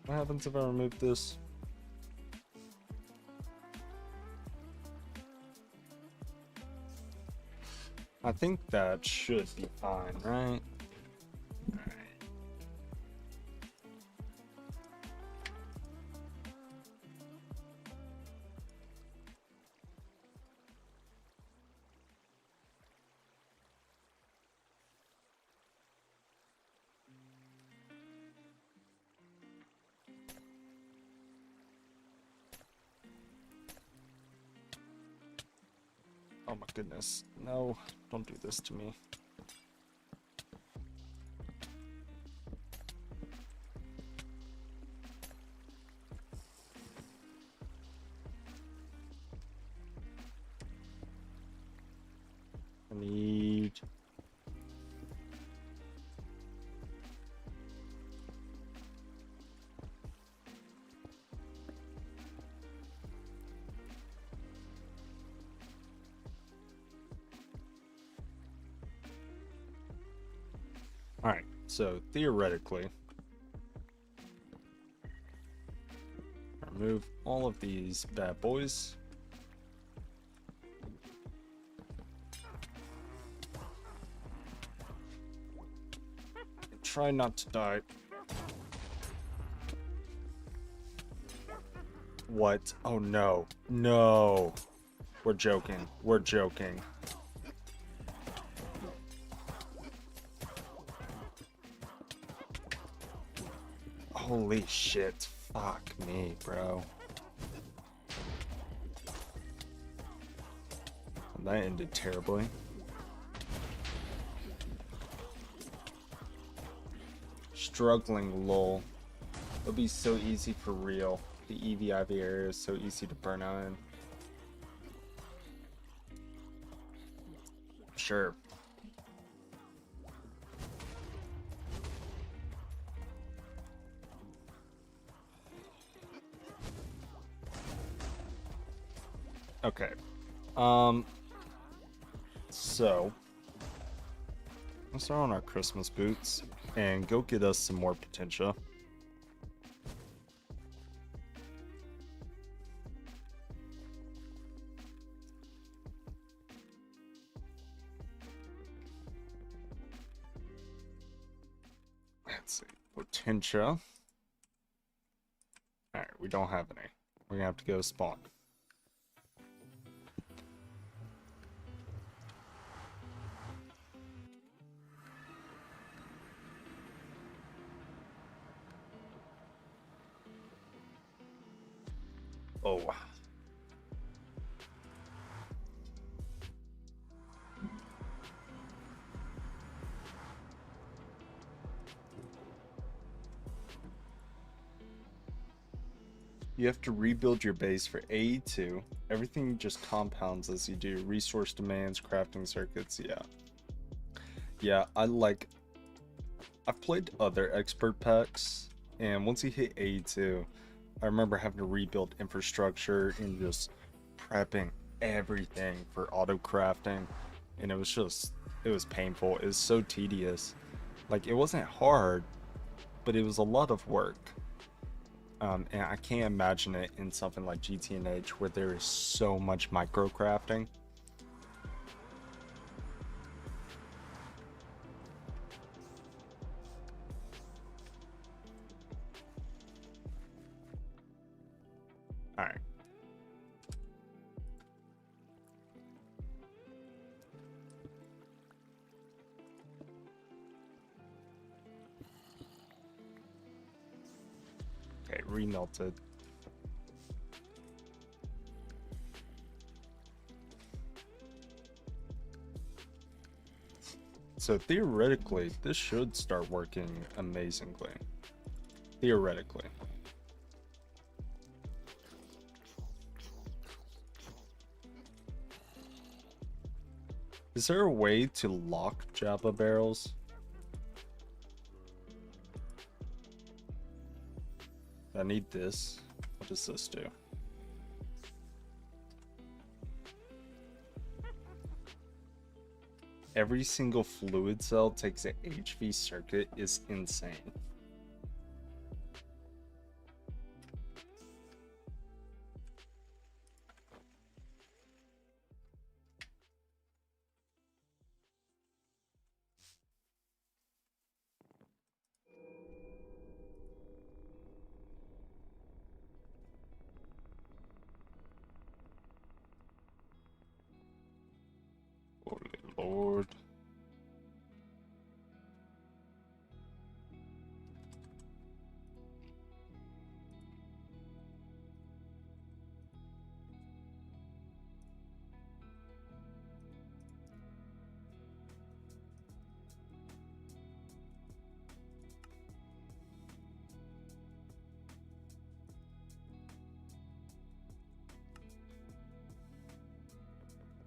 What happens if I remove this? I think that should be fine, right? Oh my goodness. No, don't do this to me. I need... Alright, so theoretically, remove all of these bad boys. Try not to die. What? Oh no. No. We're joking. We're joking. Holy shit. Fuck me, bro. That ended terribly. Struggling, lol. It'll be so easy for real. The EVIV area is so easy to burn out in. Sure. Okay. So let's throw on our Christmas boots and go get us some more potential. Let's see. Potential. Alright, we don't have any. We're gonna have to go spawn. Oh. You have to rebuild your base for AE2. Everything just compounds as you do. Resource demands, crafting circuits, yeah. Yeah, I've played other expert packs, and once you hit AE2, I remember having to rebuild infrastructure and just prepping everything for auto crafting, and it was painful. It was so tedious. Like, it wasn't hard, but it was a lot of work. And I can't imagine it in something like GTNH where there is so much micro crafting. Alright. Okay, remelted. So theoretically, this should start working amazingly. Theoretically. Is there a way to lock Java barrels? I need this. What does this do? every single fluid cell takes an HV circuit is insane. Holy Lord.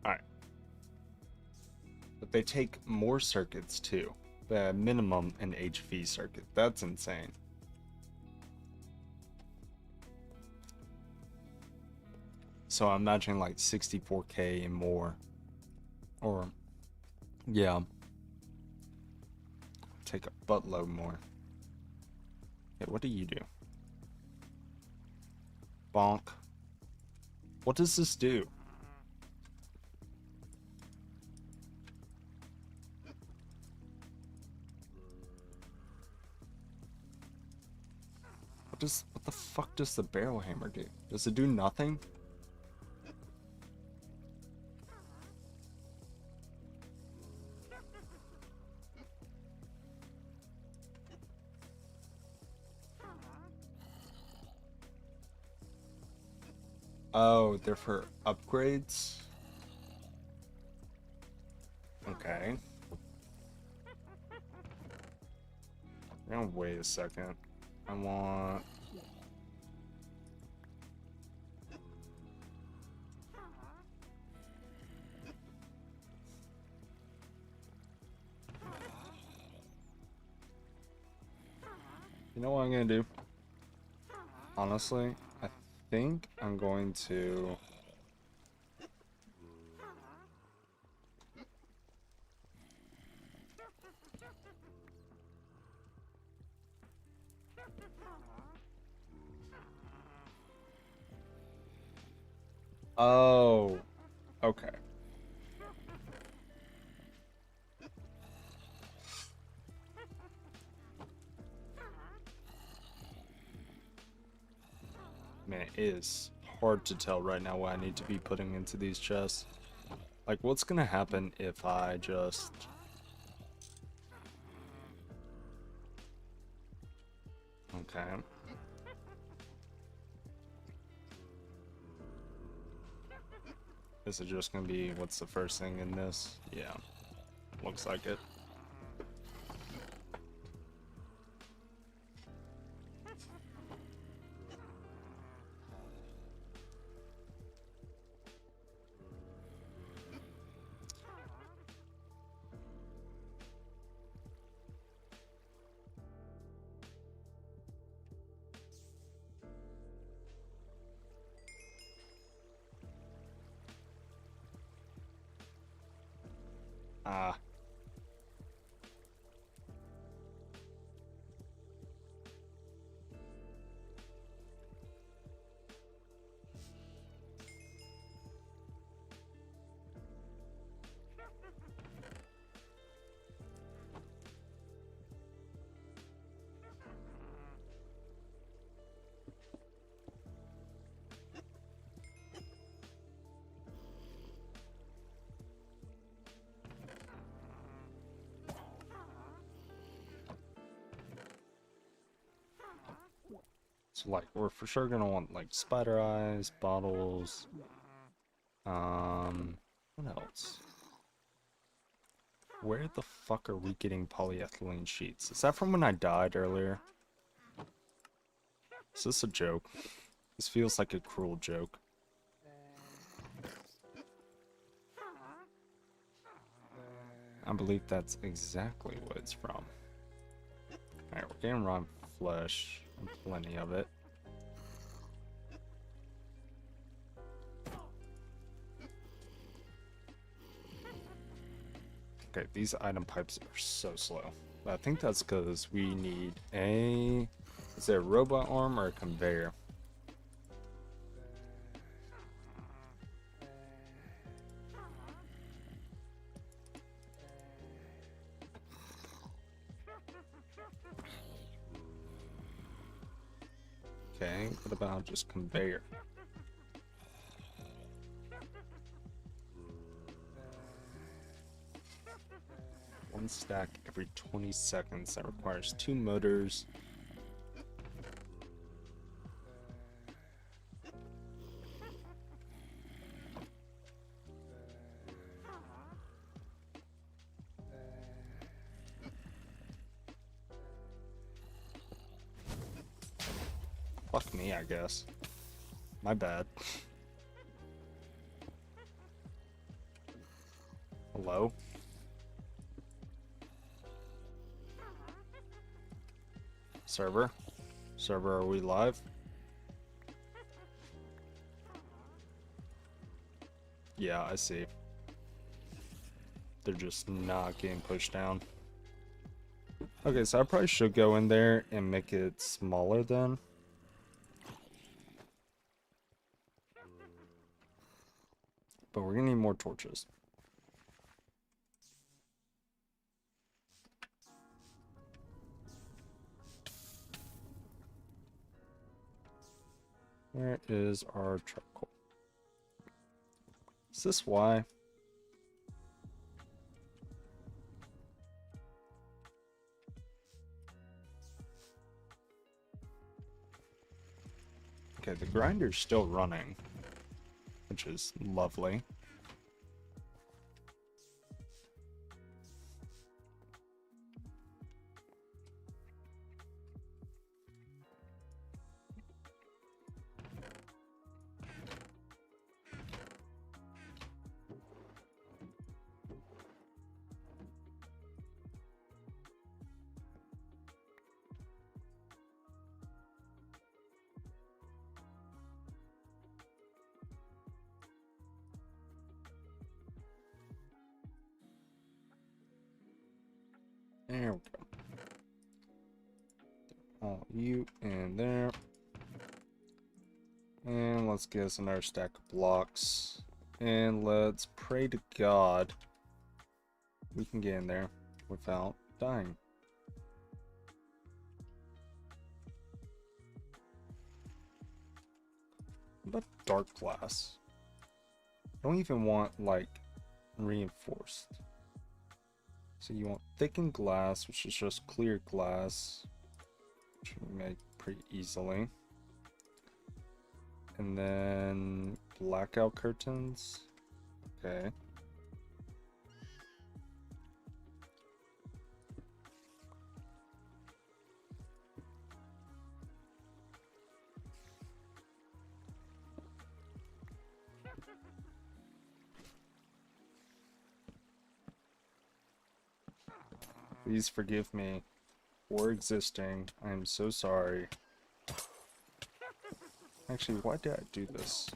Alright. But they take more circuits too. The minimum an HV circuit. That's insane. So I'm imagining like 64K and more. Or, yeah. Take a buttload more. Okay, what do you do? Bonk. What does this do? What the fuck does the barrel hammer do? Does it do nothing? Oh, they're for upgrades? Okay. Now wait a second. I want... You know what I'm gonna do? Honestly, I think I'm going to... Oh, okay. Man, it is hard to tell right now what I need to be putting into these chests. Like, what's gonna happen if I just... Okay. Is it just gonna be, what's the first thing in this? Yeah, looks like it. Ah. So, like, we're for sure gonna want, like, spider eyes, bottles. What else? Where the fuck are we getting polyethylene sheets? Is that from when I died earlier? Is this a joke? This feels like a cruel joke. I believe that's exactly what it's from. Alright, we're getting raw flesh. Plenty of it. Okay, these item pipes are so slow. But I think that's because we need a... Is it a robot arm or a conveyor? Okay, what about just conveyor? One stack every 20 seconds. That requires 2 motors. Fuck me, I guess. My bad. Hello? Server? Server, are we live? Yeah, I see. They're just not getting pushed down. Okay, so I probably should go in there and make it smaller then. But we're gonna need more torches. Where is our charcoal? Is this why? Okay, the grinder's still running, which is lovely. There we go. All you in there. And let's get us another stack of blocks. And let's pray to God we can get in there without dying. What about dark glass? I don't even want, like, reinforced. So you want thickened glass, which is just clear glass, which we make pretty easily. And then blackout curtains. Okay. Please forgive me for existing. I am so sorry. Actually, why did I do this?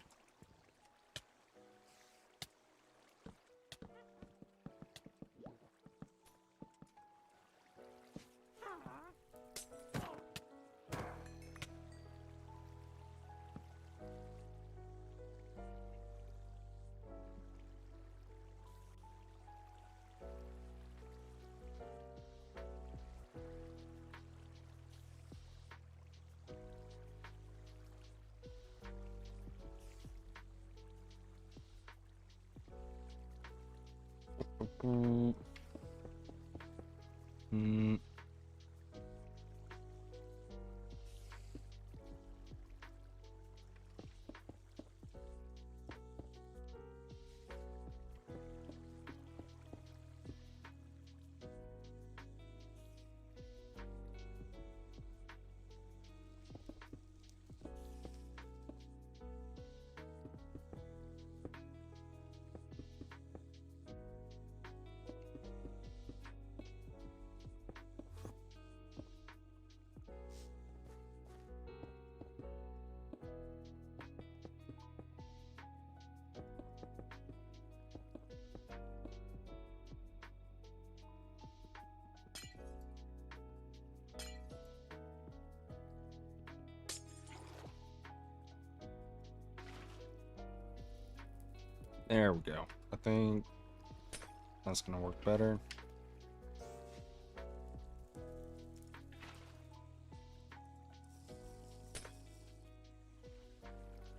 There we go. I think that's gonna work better.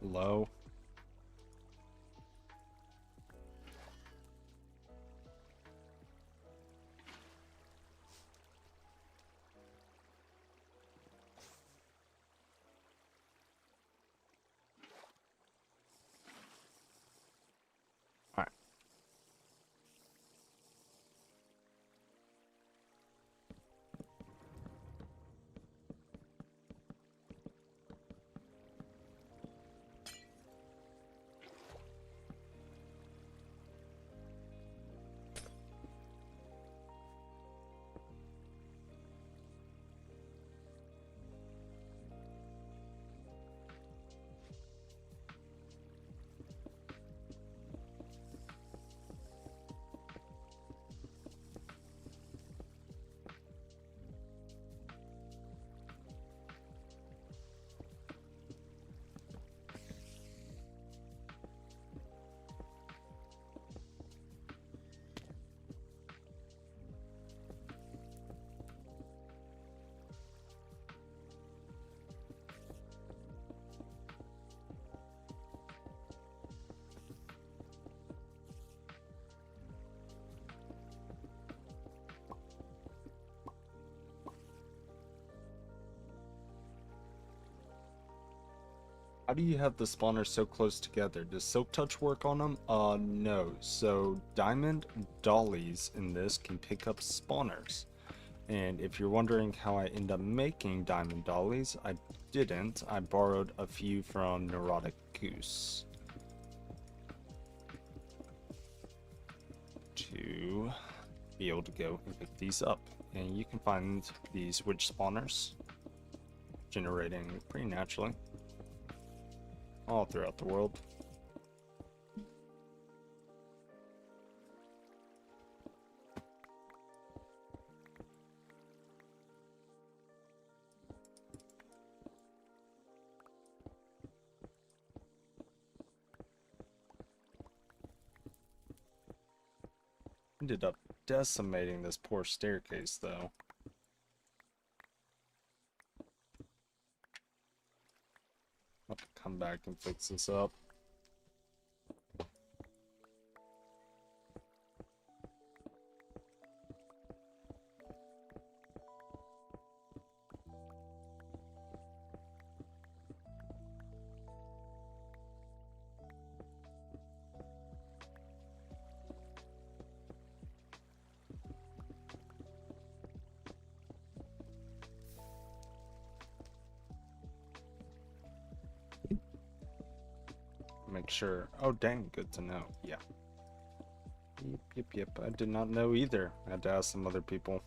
Low. How do you have the spawners so close together? Does Silk Touch work on them? No. So diamond dollies in this can pick up spawners. And if you're wondering how I end up making diamond dollies, I didn't. I borrowed a few from Neurotic Goose to be able to go and pick these up. And you can find these witch spawners generating pretty naturally all throughout the world. Ended up decimating this poor staircase though. I'll have to come back and fix this up. Make sure. Oh, dang, good to know. Yeah. Yep. I did not know either. I had to ask some other people.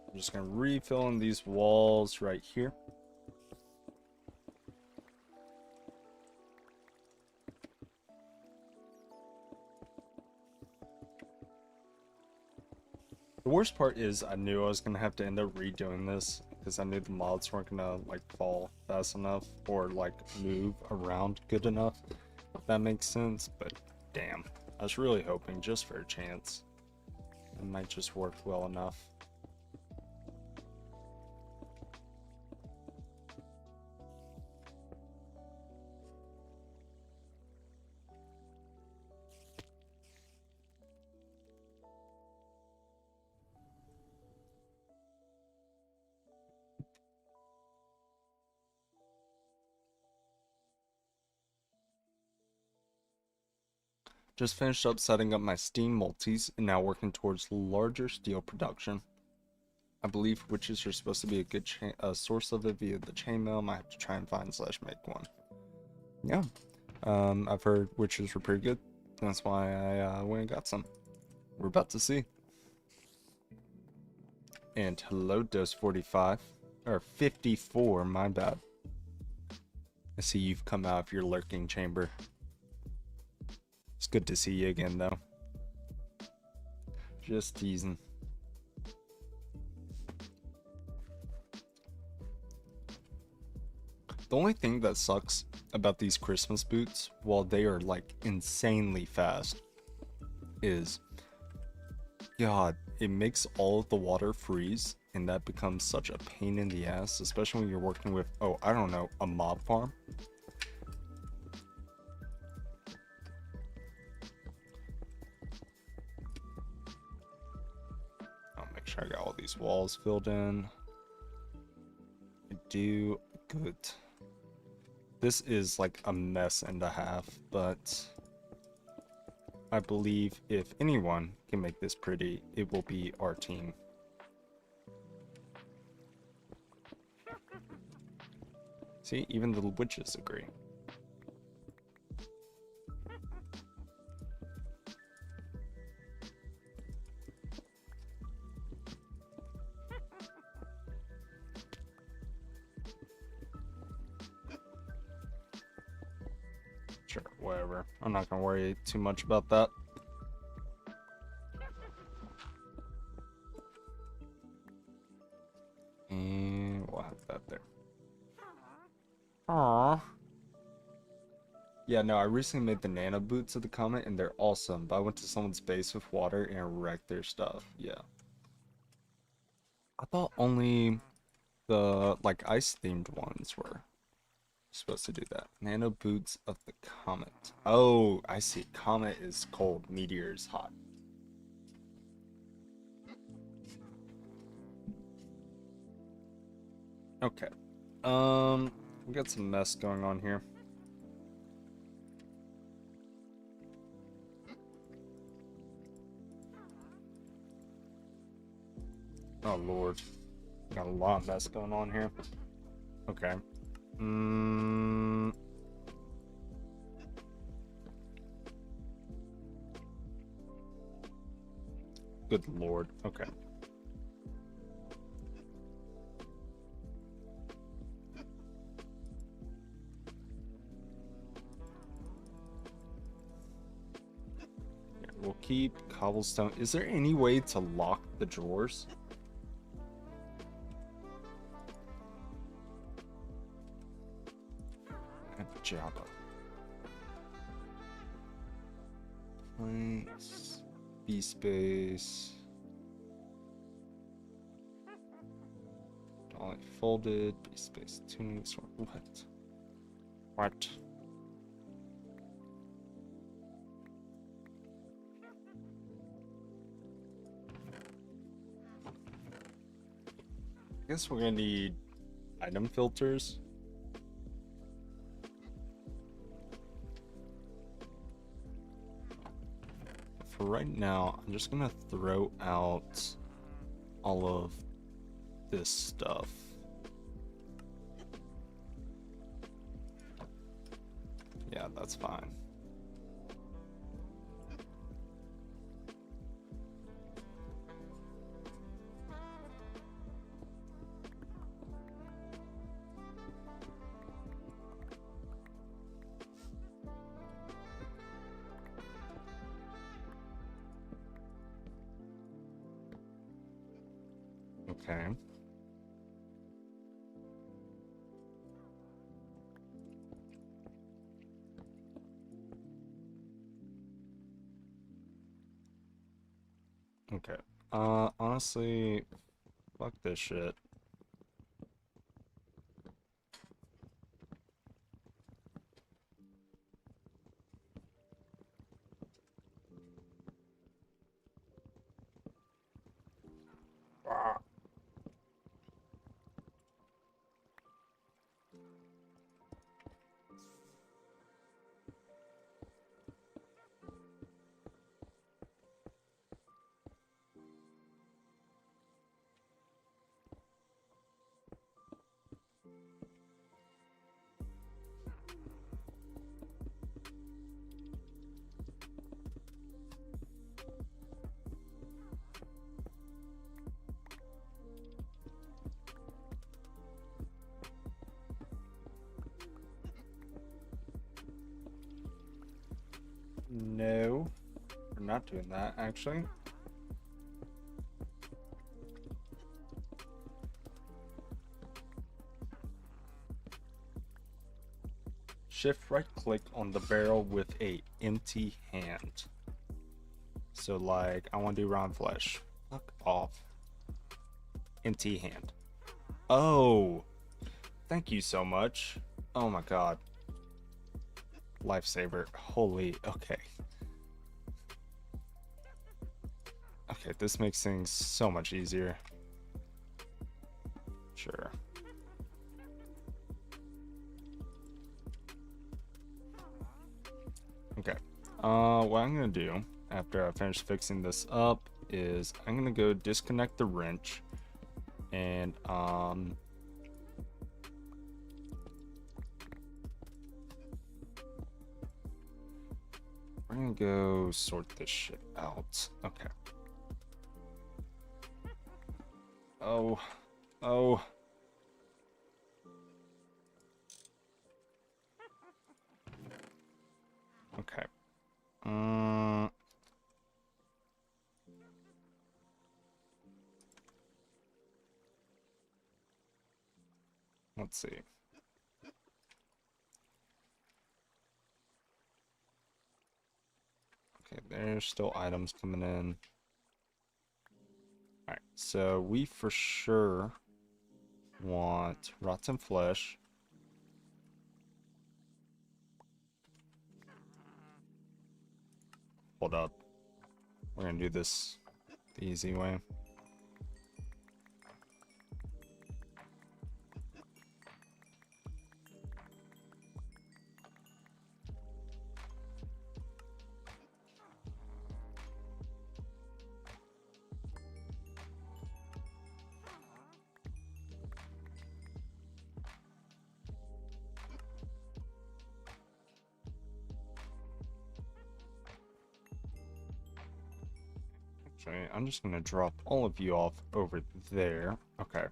I'm just gonna refill in these walls right here. The worst part is I knew I was gonna have to end up redoing this because I knew the mods weren't gonna like fall fast enough or like move around good enough, if that makes sense. But damn, I was really hoping just for a chance. It might just work well enough. Just finished up setting up my steam multis and now working towards larger steel production. I believe witches are supposed to be a good source of it via the chainmail. I might have to try and find / make one. Yeah, I've heard witches were pretty good. That's why I went and got some. We're about to see. And hello, dose 45. Or 54, my bad. I see you've come out of your lurking chamber. It's good to see you again, though. Just teasing. The only thing that sucks about these Christmas boots, while they are like insanely fast, is, God, it makes all of the water freeze, and that becomes such a pain in the ass, especially when you're working with, oh, I don't know, a mob farm. I'll make sure I got all these walls filled in. I do good. This is like a mess and a half, but I believe if anyone can make this pretty, it will be our team. See, even the witches agree. Sure, whatever. I'm not gonna worry too much about that. And we'll have that there. Aww. Yeah, no, I recently made the nano boots of the comet, and they're awesome. But I went to someone's base with water and wrecked their stuff. Yeah. I thought only the, like, ice-themed ones were supposed to do that. Nano boots of the comet. Oh, I see. Comet is cold. Meteor is hot. Okay. We got some mess going on here. Oh lord. Got a lot of mess going on here. Okay. Good lord. Okay. Yeah, we'll keep cobblestone. Is there any way to lock the drawers? And Jabba. Planks. B-space. Dolly folded. B-space tuning. What? What? I guess we're gonna need item filters. For right now, I'm just gonna throw out all of this stuff. Yeah, that's fine. Okay. Okay. Honestly, fuck this shit. No, we're not doing that, actually. Shift right click on the barrel with a empty hand. So like, I want to do round flesh. Fuck off. Empty hand. Oh, thank you so much. Oh my god. Lifesaver. Holy, okay. Okay, this makes things so much easier. Sure. Okay. What I'm gonna do after I finish fixing this up is I'm gonna go disconnect the wrench and we're gonna go sort this shit out. Okay. Oh. Okay. Let's see. Okay, there's still items coming in. Alright, so we for sure want rotten flesh. Hold up. We're gonna do this the easy way. Actually, I'm just gonna drop all of you off over there. Okay.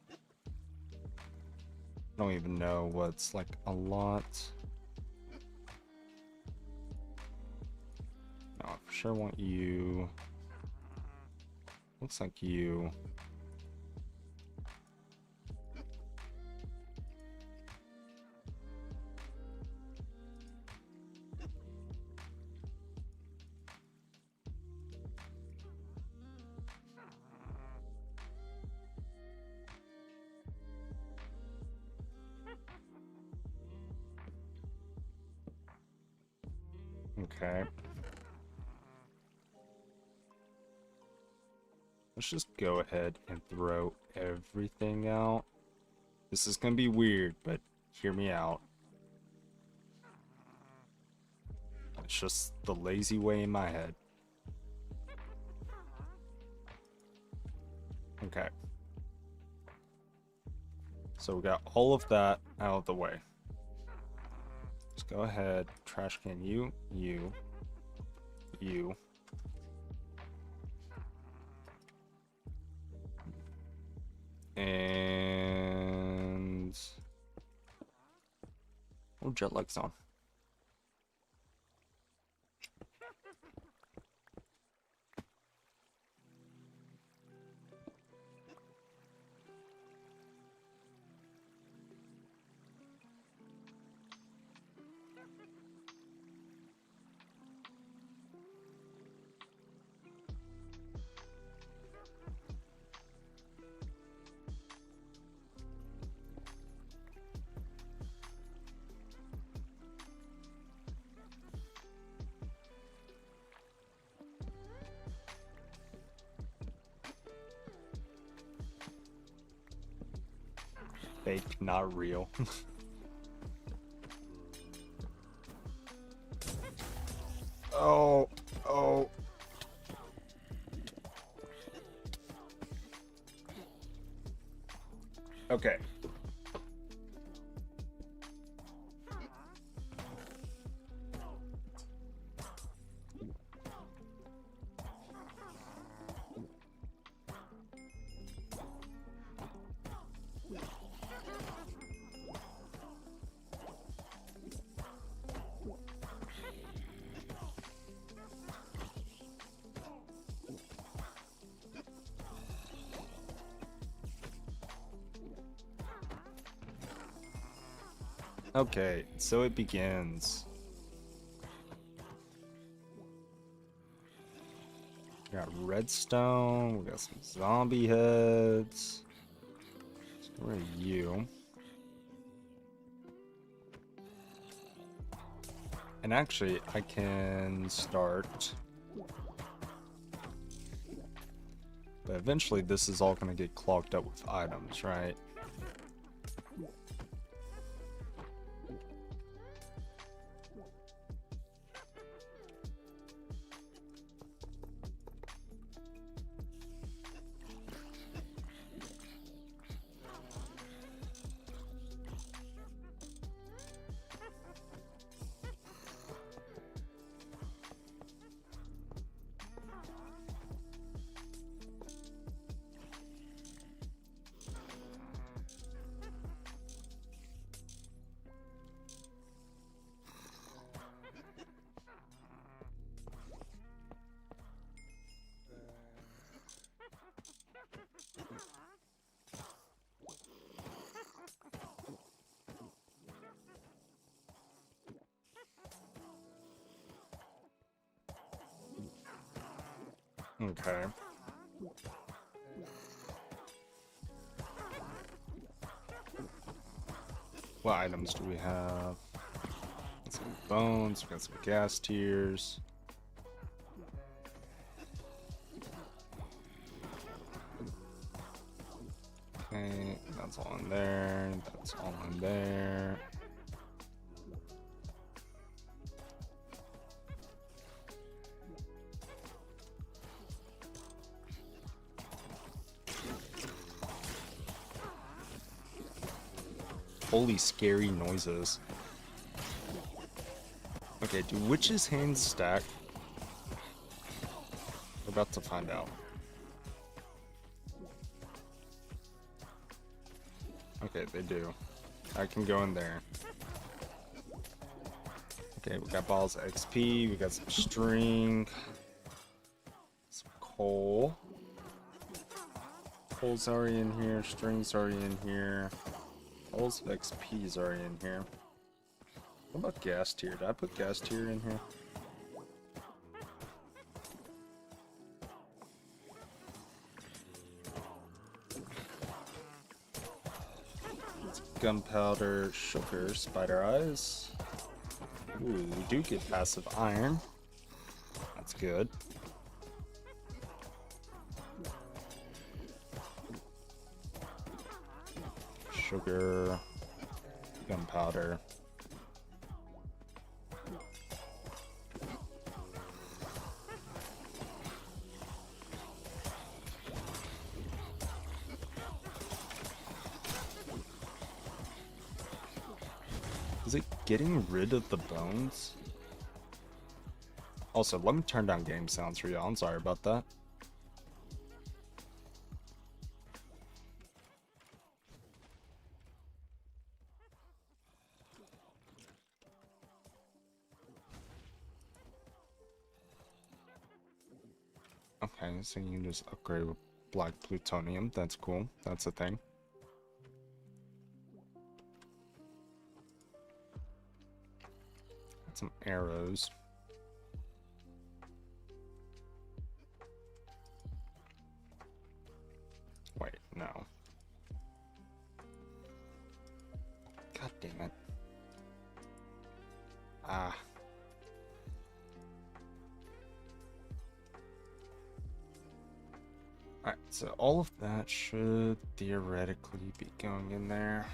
I don't even know what's like a lot. No, I for sure want you. Looks like you. Okay. Let's just go ahead and throw everything out. This is gonna be weird, but hear me out. It's just the lazy way in my head. Okay. So we got all of that out of the way. Let's go ahead, trash can you. And oh, Jetlagg's on. Fake, not real. Oh. Okay. Okay, so it begins. We got redstone, we got some zombie heads. So where are you? And actually, I can start. But eventually, this is all going to get clogged up with items, right? Okay. What items do we have? Got some bones, we got some gas tiers. Okay, that's all in there, that's all in there. Holy scary noises. Okay, do witches' hands stack? We're about to find out. Okay, they do. I can go in there. Okay, we got balls of XP, we got some string, some coal. Coal's already in here, string's already in here. Balls of XP's already in here. What about gas tier? Did I put gas tier in here? Gunpowder, sugar, spider eyes. Ooh, we do get passive iron. That's good. Sugar, gunpowder. Is it getting rid of the bones? Also, let me turn down game sounds for y'all. I'm sorry about that. Okay, so you can just upgrade with black plutonium. That's cool. That's a thing. Got some arrows. Wait, no. God damn it. Ah. Alright, so all of that should theoretically be going in there.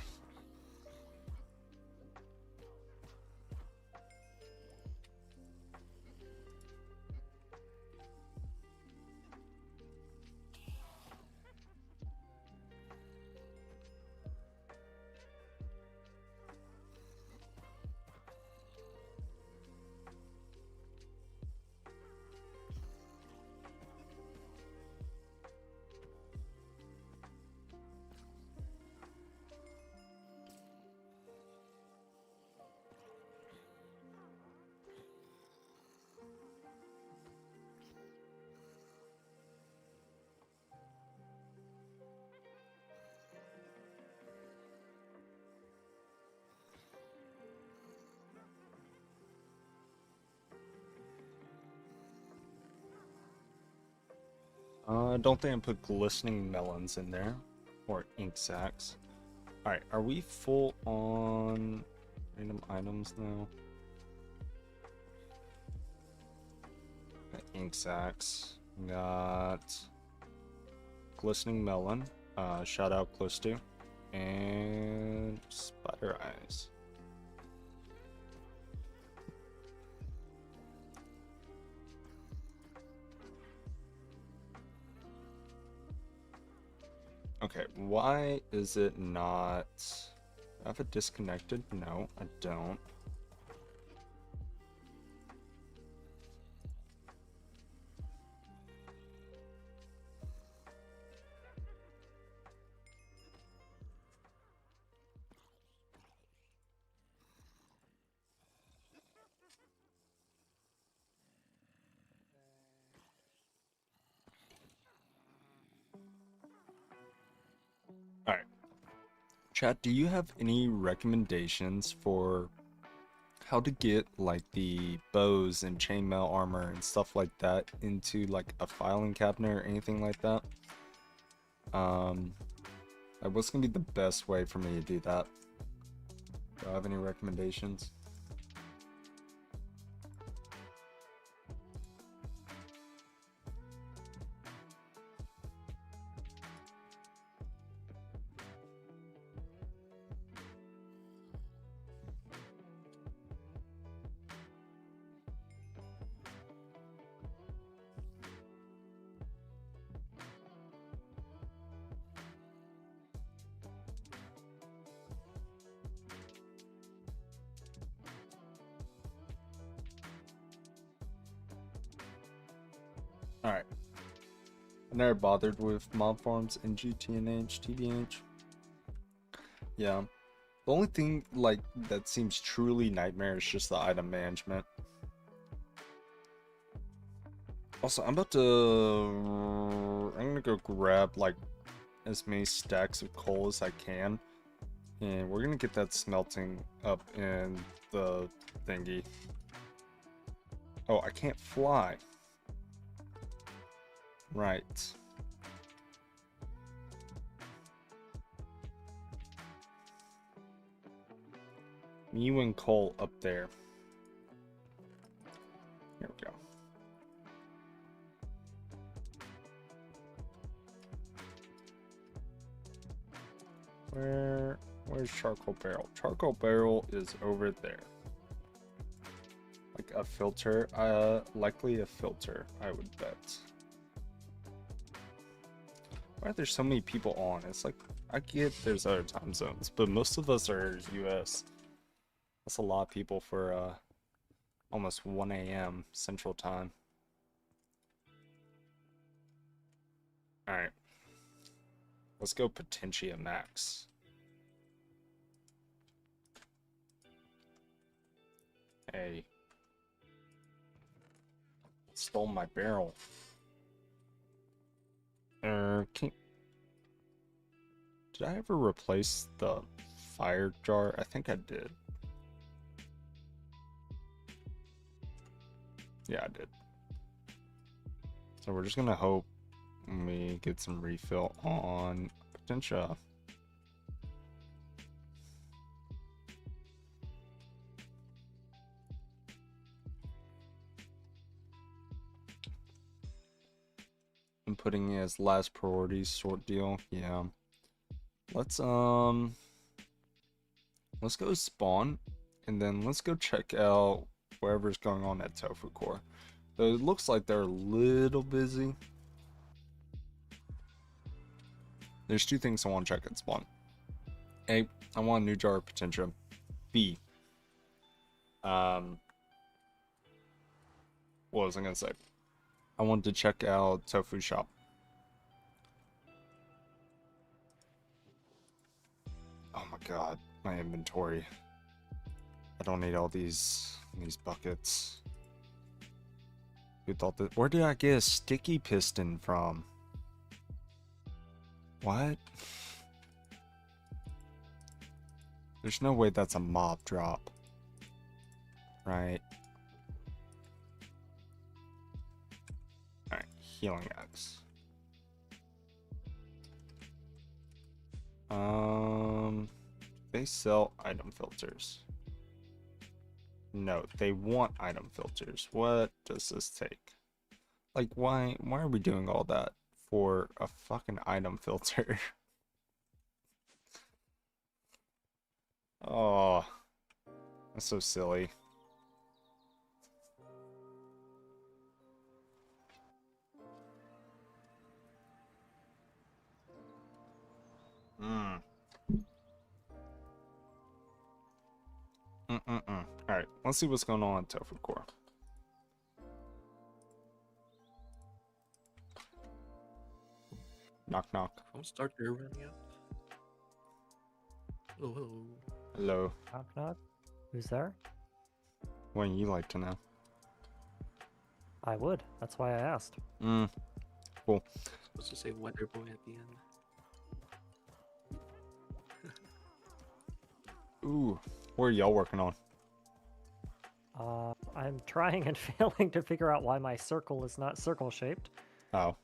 I don't think I put glistening melons in there. Or ink sacs. Alright, are we full on random items now? Got ink sacs. Got glistening melon. Shout out close to. And spider eyes. Okay, why is it not... I have it disconnected? No, I don't. Alright. Chat, do you have any recommendations for how to get like the bows and chainmail armor and stuff like that into like a filing cabinet or anything like that? Like what's gonna be the best way for me to do that? Do I have any recommendations? Alright. I never bothered with mob farms in GTNH, TBH. Yeah. The only thing like that seems truly nightmare is just the item management. Also, I'm gonna go grab like as many stacks of coal as I can. And we're gonna get that smelting up in the thingy. Oh, I can't fly. Right. You and Cole up there. Here we go. Where's charcoal barrel? Charcoal barrel is over there. Like a filter, likely a filter, I would bet. Why are there so many people on? It's like, I get there's other time zones, but most of us are US. That's a lot of people for almost 1 a.m. Central Time. Alright. Let's go Potentia Max. Hey. Stole my barrel. Did I ever replace the fire jar? I think I did. Yeah, I did. So we're just gonna hope we get some refill on Potentia. I'm putting it as last priority sort deal. Yeah. Let's go spawn and then let's go check out whatever's going on at Tofu Core. Though it looks like they're a little busy. There's two things I want to check at spawn. A, I want a new jar of Potentia. B, what was I gonna say? I wanted to check out Tofu Shop. Oh my god, my inventory. I don't need all these buckets. Who thought that? Where did I get a sticky piston from? What? There's no way that's a mob drop. Right? Alright, healing axe. They sell item filters. No, they want item filters. What does this take? Like, why are we doing all that for a fucking item filter? Oh, that's so silly. Alright, let's see what's going on in Tofu Core. Knock knock. I'll start there running up. Hello, hello. Hello. Knock knock. Who's there? Wouldn't you like to know? I would. That's why I asked. Cool. Supposed to say weather boy at the end. Ooh, what are y'all working on? I'm trying and failing to figure out why my circle is not circle shaped. Oh.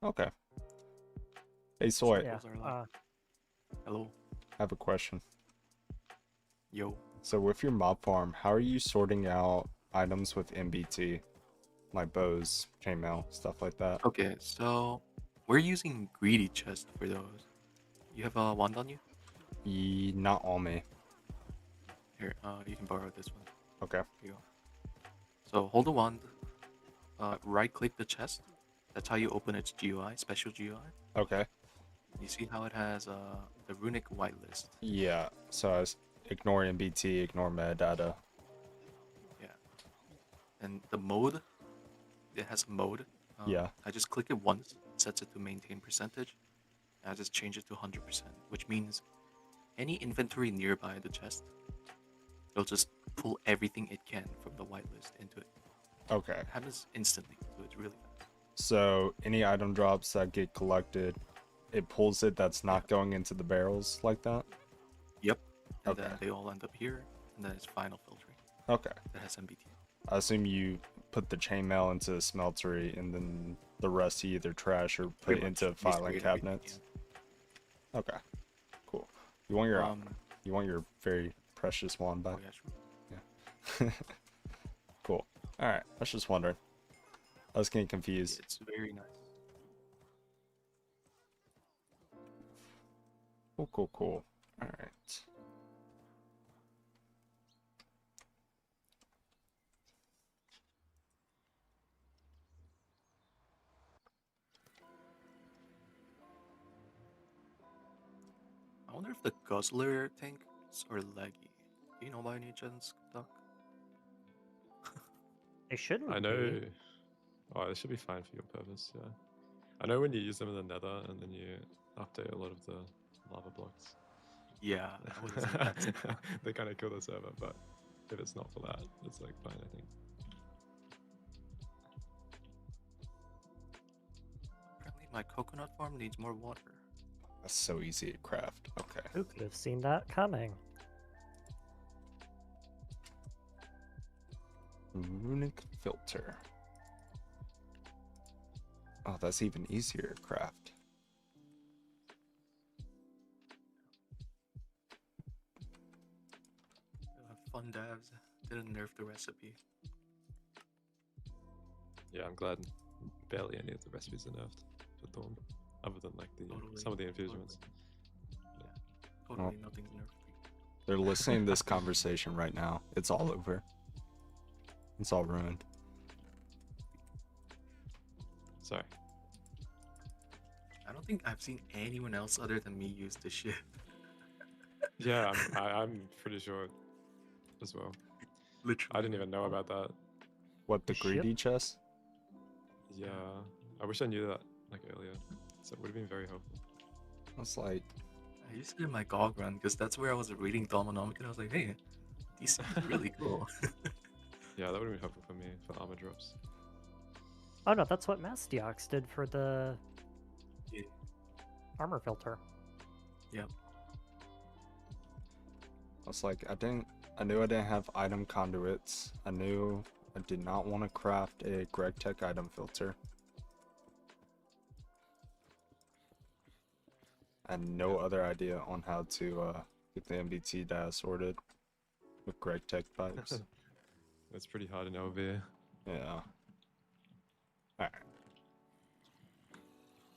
Okay. Hey, Soy. Yeah. Hello. I have a question. Yo. So with your mob farm, how are you sorting out items with MBT? Like bows, chainmail, stuff like that? Okay, so we're using greedy chest for those. You have a wand on you? Not on me. Here, you can borrow this one. Okay. Here you go. So hold the wand, right click the chest. That's how you open its GUI, special GUI. Okay. You see how it has the runic whitelist? Yeah, so I was ignore MBT, ignore metadata. Yeah. And the mode, it has a mode. Yeah. I just click it once, it sets it to maintain percentage. And I just change it to 100%, which means any inventory nearby the chest, it'll just pull everything it can from the whitelist into it. Okay. It happens instantly, so it's really fast. So any item drops that get collected, it pulls it that's not going into the barrels like that? Yep. And Okay. then they all end up here, and then it's final filtering. Okay. That has MBT. I assume you put the chainmail into the smeltery and then the rest you either trash or put Pretty it into much. filing Basically everything, cabinets. Okay. Cool. You want your you want your very precious wand back? Oh yeah, sure. Yeah. Cool. Alright, I was just wondering. I was getting confused. It's very nice. Cool. Alright. I wonder if the guzzler tanks are laggy. Do you know by any chance, Doc? They shouldn't I know. be. Oh, it should be fine for your purpose, yeah. I know when you use them in the nether and then you update a lot of the lava blocks. Yeah, I would think that's it. They kind of kill the server, but if it's not for that, it's like fine, I think. Apparently my coconut farm needs more water. That's so easy to craft. Okay. Who could have seen that coming? Runic filter. Oh, that's even easier to craft. Fun devs didn't nerf the recipe. Yeah, I'm glad barely any of the recipes are nerfed for Dawn, other than like the Totally. some of the infusions. Totally nothing's nerfed. They're listening to this conversation right now. It's all over. It's all ruined. Sorry. I don't think I've seen anyone else other than me use this shit. Yeah, I'm pretty sure as well. Literally. I didn't even know about that. What, the Ship? greedy chest? Yeah, I wish I knew that like earlier. So it would have been very helpful. That's like, I used it in my GOG run because that's where I was reading Dominomic and I was like, hey, these sound really cool. Yeah, that would have been helpful for me for armor drops. Oh no, that's what Mastiox did for the Yeah. armor filter. Yep. it's like I knew I didn't have item conduits. I knew I did not want to craft a GregTech item filter. I had no other idea on how to get the MBT data sorted with GregTech pipes. It's pretty hard in LV. Yeah. Alright.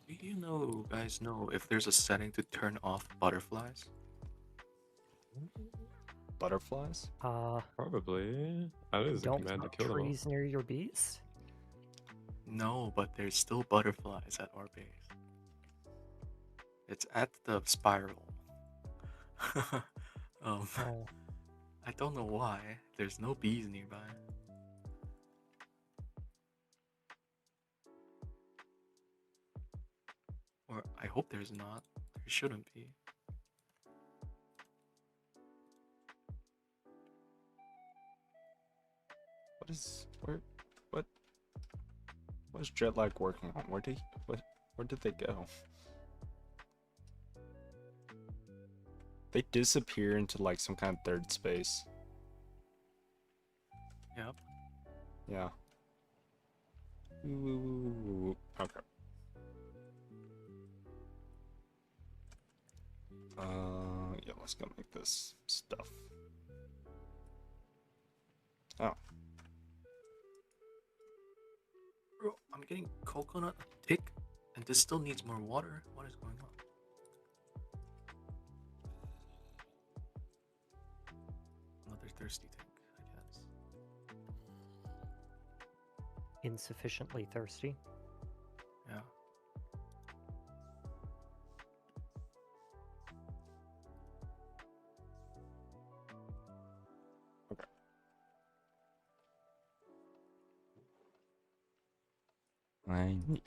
Do you know, guys know if there's a setting to turn off butterflies? Butterflies? Probably. I know there's a Don't command to put kill them all. trees near your bees. No, but there's still butterflies at our base. It's at the spiral. Oh, I don't know why. There's no bees nearby. Or I hope there's not. There shouldn't be. What is Jetlagg working on? Where did they go? They disappear into like some kind of third space. Yep. Yeah. Ooh, okay. Yeah, let's go make this stuff. Oh. Bro, I'm getting coconut tick, and this still needs more water. What is going on? Another thirsty tank, I guess. insufficiently thirsty. Yeah. I need.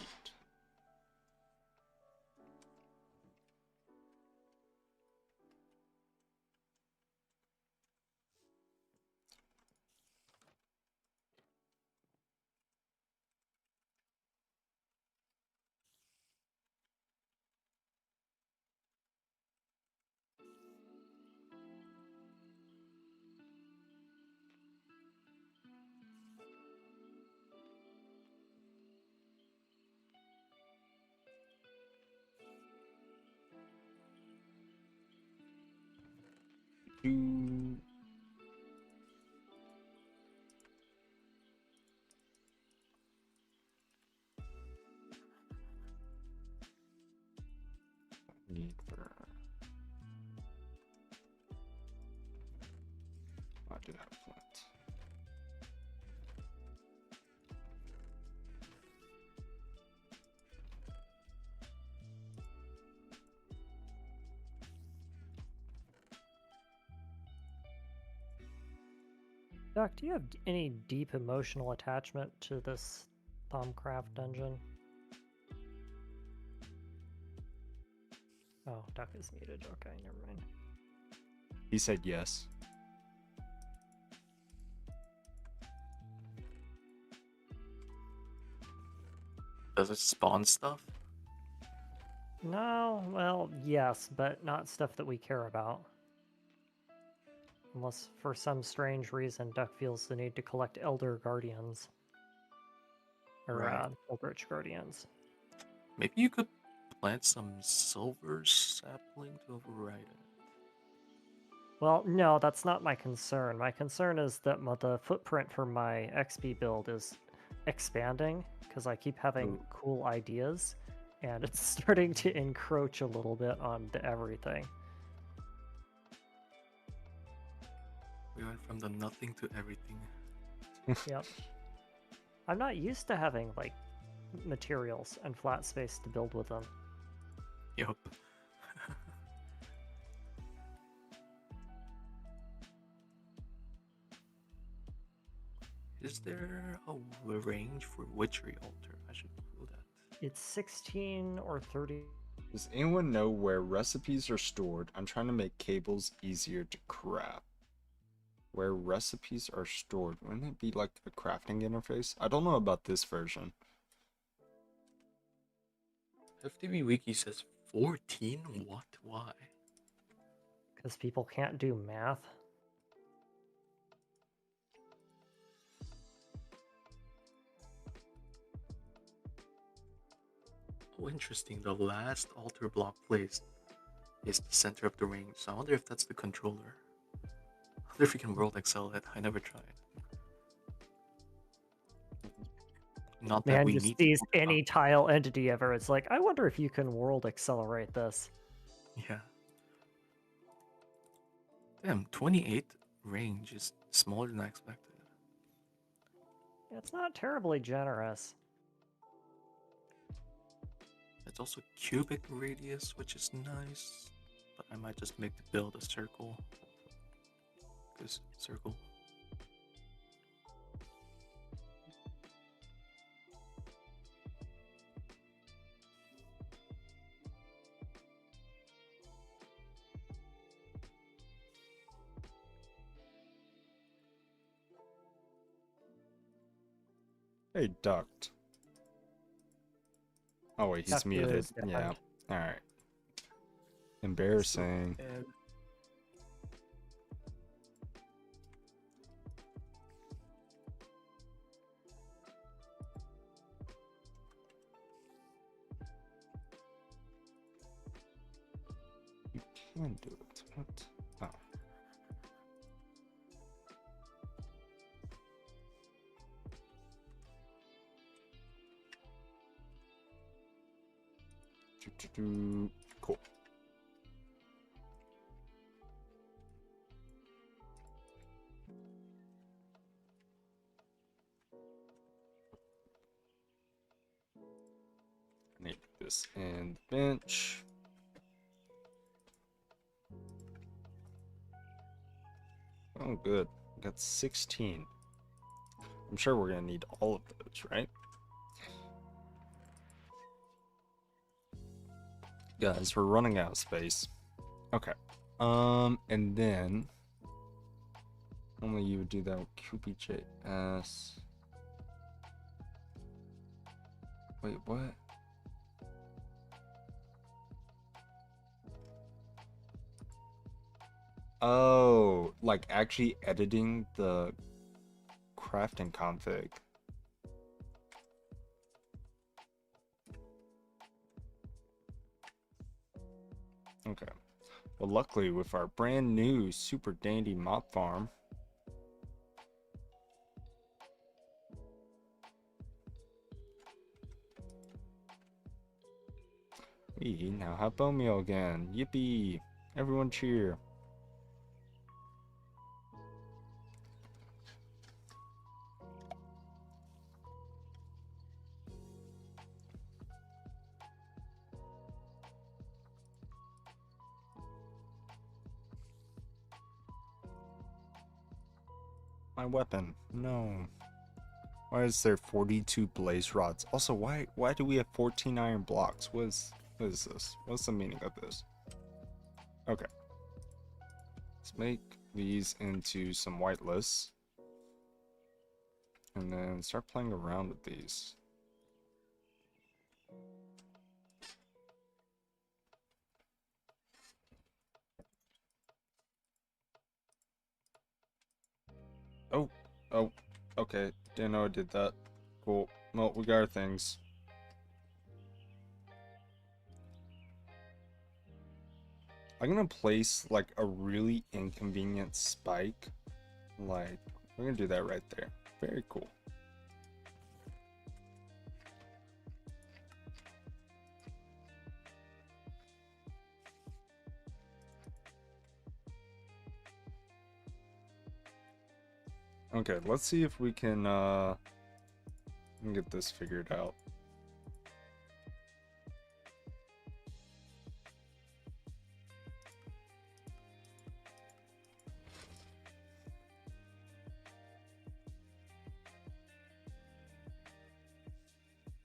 Do. Need for. I do have flint. Doc, do you have any deep emotional attachment to this Thumbcraft dungeon? Oh, Duck is muted. Okay, never mind. He said yes. Does it spawn stuff? No, well, yes, but not stuff that we care about. Unless, for some strange reason, Duck feels the need to collect Elder Guardians. Or, Right. Eldritch Guardians. Maybe you could plant some silver sapling to override it. Well, no, that's not my concern. My concern is that the footprint for my XP build is expanding, because I keep having cool ideas, and it's starting to encroach a little bit on everything. We went from the nothing to everything. Yep. I'm not used to having, like, materials and flat space to build with them. Yup. Is there a range for witchery altar? I should know that. It's 16 or 30. Does anyone know where recipes are stored? I'm trying to make cables easier to craft. Where recipes are stored. Wouldn't it be like a crafting interface? I don't know about this version. FTV Wiki says 14? What? Why? Because people can't do math. Oh, interesting. The last altar block placed is the center of the range. So I wonder if that's the controller. I wonder if you can World Excel it. I never tried. Not that Man we just need sees to. any tile entity ever. It's like, I wonder if you can world accelerate this. Yeah. Damn, 28 range is smaller than I expected. It's not terribly generous. It's also cubic radius, which is nice. But I might just make the build a circle. This circle. Hey, Duct. Oh wait, he's Duct muted. is Yeah. different. Alright. Embarrassing. And You can do it. What? Oh. Cool. I need this in the bench. Oh, good. Got 16. I'm sure we're gonna need all of those, right? Guys, we're running out of space. Okay. And then only you would do that with QPJS. Wait, what? Oh, like actually editing the crafting config. Okay. Well, luckily with our brand new super dandy mob farm, we now have bone meal again. Yippee! Everyone cheer. My weapon. No. Why is there 42 blaze rods? Also, why do we have 14 iron blocks? What is this? What's the meaning of this? Okay. Let's make these into some white lists. And then start playing around with these. Oh, okay. Didn't know I did that. Cool. Well, we got our things. I'm gonna place like a really inconvenient spike. Like, we're gonna do that right there. Very cool. Okay, let's see if we can get this figured out.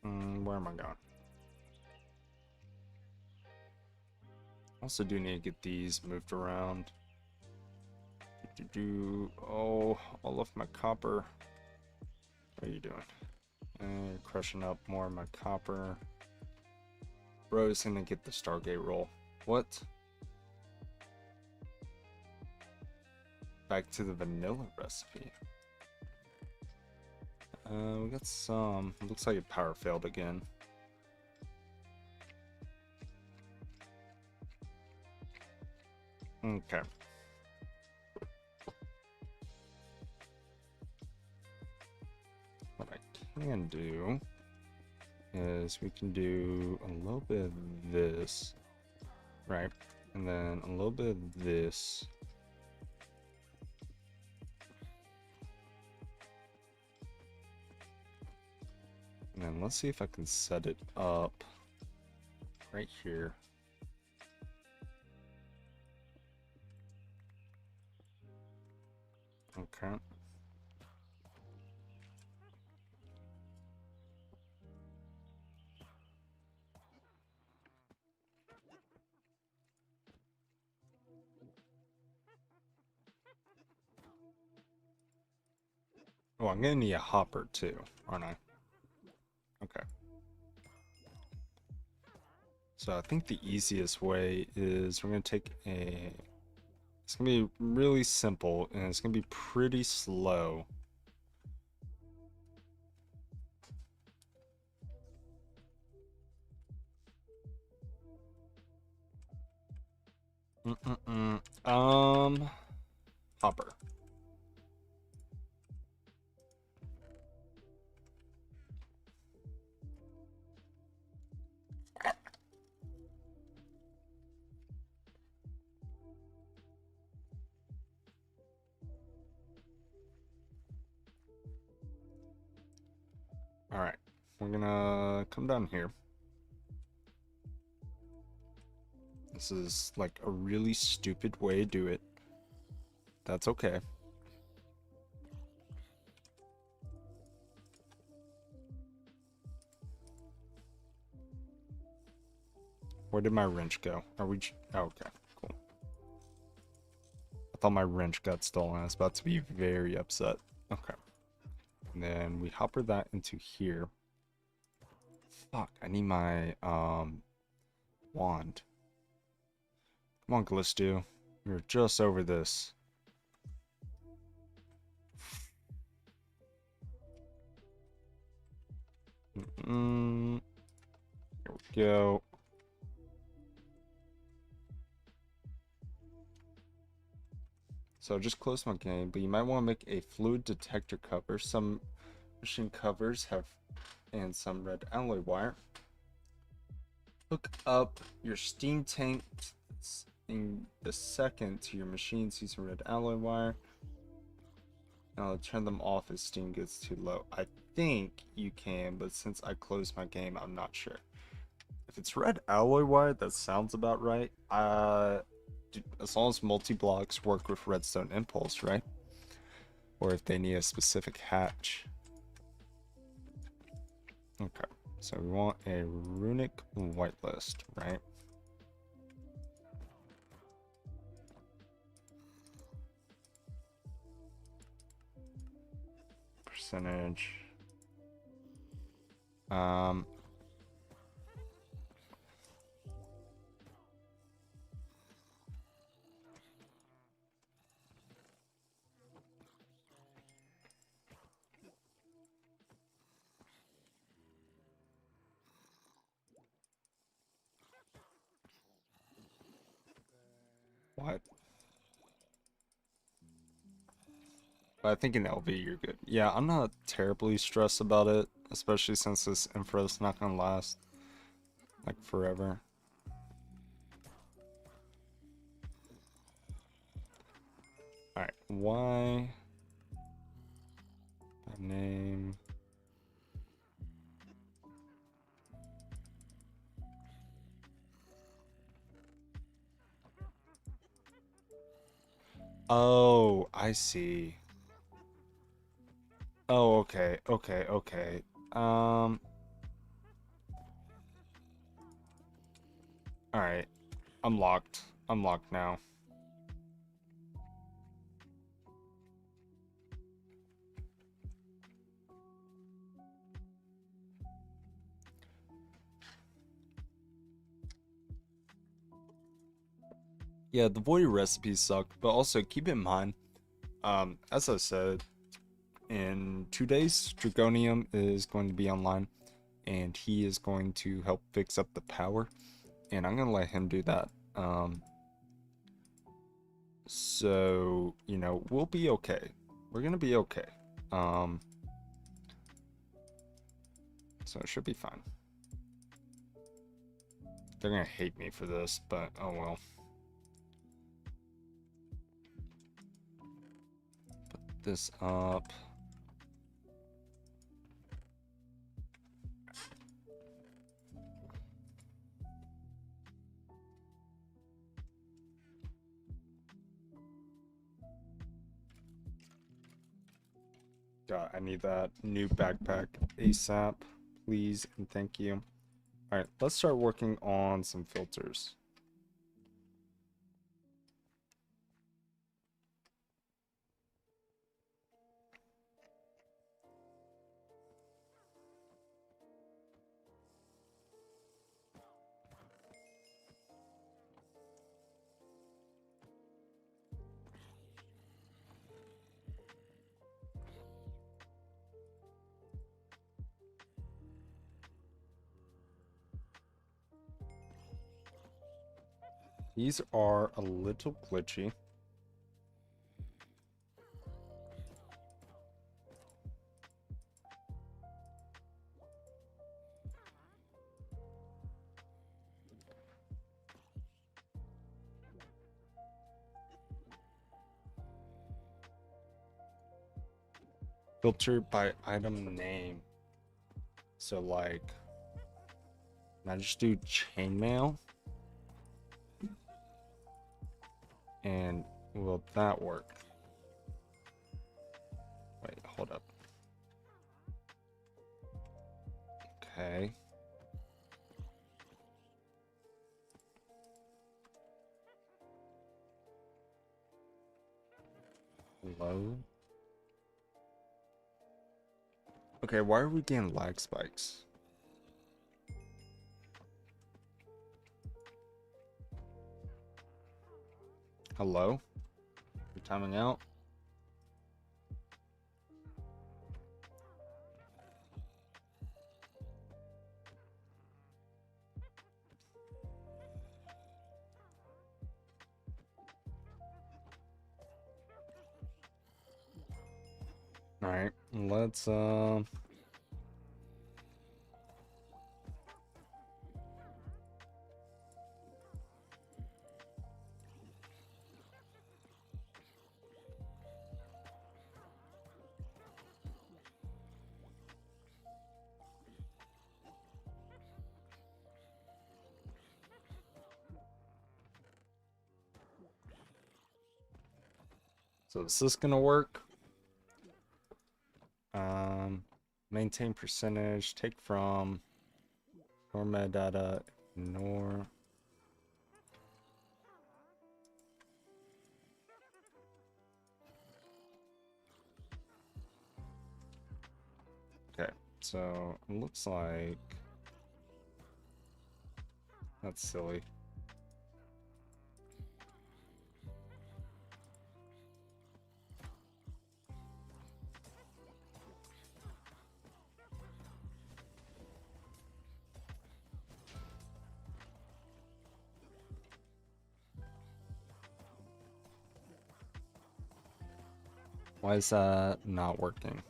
Where am I going? Also do need to get these moved around. Oh, all of my copper. What are you doing? You're crushing up more of my copper. Bro's gonna get the Stargate roll. What? Back to the vanilla recipe. We got some. Looks like it power failed again. Okay. What I can do is we can do a little bit of this, right? And then a little bit of this. And then let's see if I can set it up right here. Okay. Oh, I'm gonna need a hopper too, aren't I? Okay. So I think the easiest way is we're gonna take a... It's gonna be really simple and it's gonna be pretty slow. Hopper. All right, we're gonna come down here. This is like a really stupid way to do it. That's okay. Where did my wrench go? Are we... Oh, okay, cool. I thought my wrench got stolen. I was about to be very upset. Okay. And then we hopper that into here. Fuck, I need my wand. Come on, Glistu. We're just over this. Here we go. So just close my game, but you might want to make a fluid detector cover. Some machine covers have, and some red alloy wire. Hook up your steam tank in the second to your machines using red alloy wire. And I'll turn them off as steam gets too low. I think you can, but since I closed my game, I'm not sure. If it's red alloy wire, that sounds about right. As long as multi-blocks work with redstone impulse, right? Or if they need a specific hatch. Okay, so we want a runic whitelist, right? Percentage. What? But I think in LV you're good. Yeah, I'm not terribly stressed about it, especially since this infra is not gonna last like forever. Alright, why name? Oh, I see. Oh, okay, okay, okay. Alright. I'm locked. I'm locked now. Yeah, the void recipes suck, but also keep in mind, as I said, in 2 days, Dragonium is going to be online, and he is going to help fix up the power, and I'm gonna let him do that. So, you know, we'll be okay. We're gonna be okay. So it should be fine. They're gonna hate me for this, but oh well. Put this up. God, I need that new backpack ASAP, please and thank you. All right, let's start working on some filters. These are a little glitchy. Filter by item name. So like, can I just do chainmail? And will that work? Wait, hold up. Okay. Hello? Okay, why are we getting lag spikes? Hello? You're timing out? Alright, let's so is this gonna work? Maintain percentage, take from, ignore metadata, ignore. Okay, so it looks like that's silly. Why is that not working?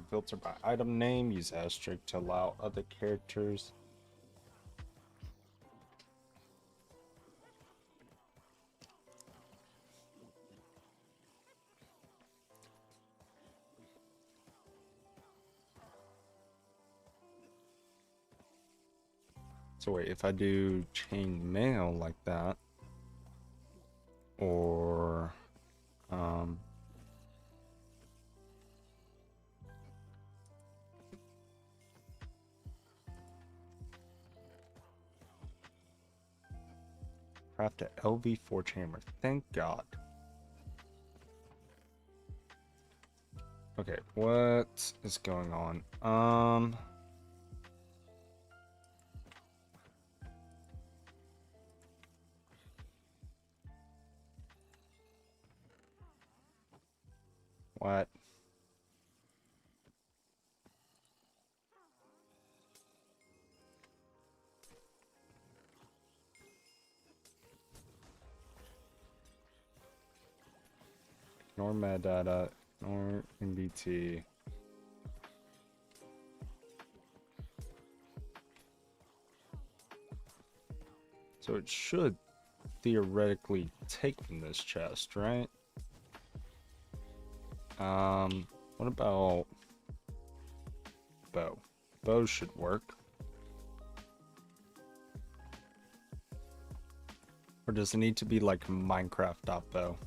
Filter by item name, use asterisk to allow other characters. So wait, if I do chain mail like that, or craft a LV4 chamber. Thank God. Okay, what is going on? What? Ignore metadata, ignore MBT. So it should theoretically take from this chest, right? What about bow? Bow should work. Or does it need to be like Minecraft.bow?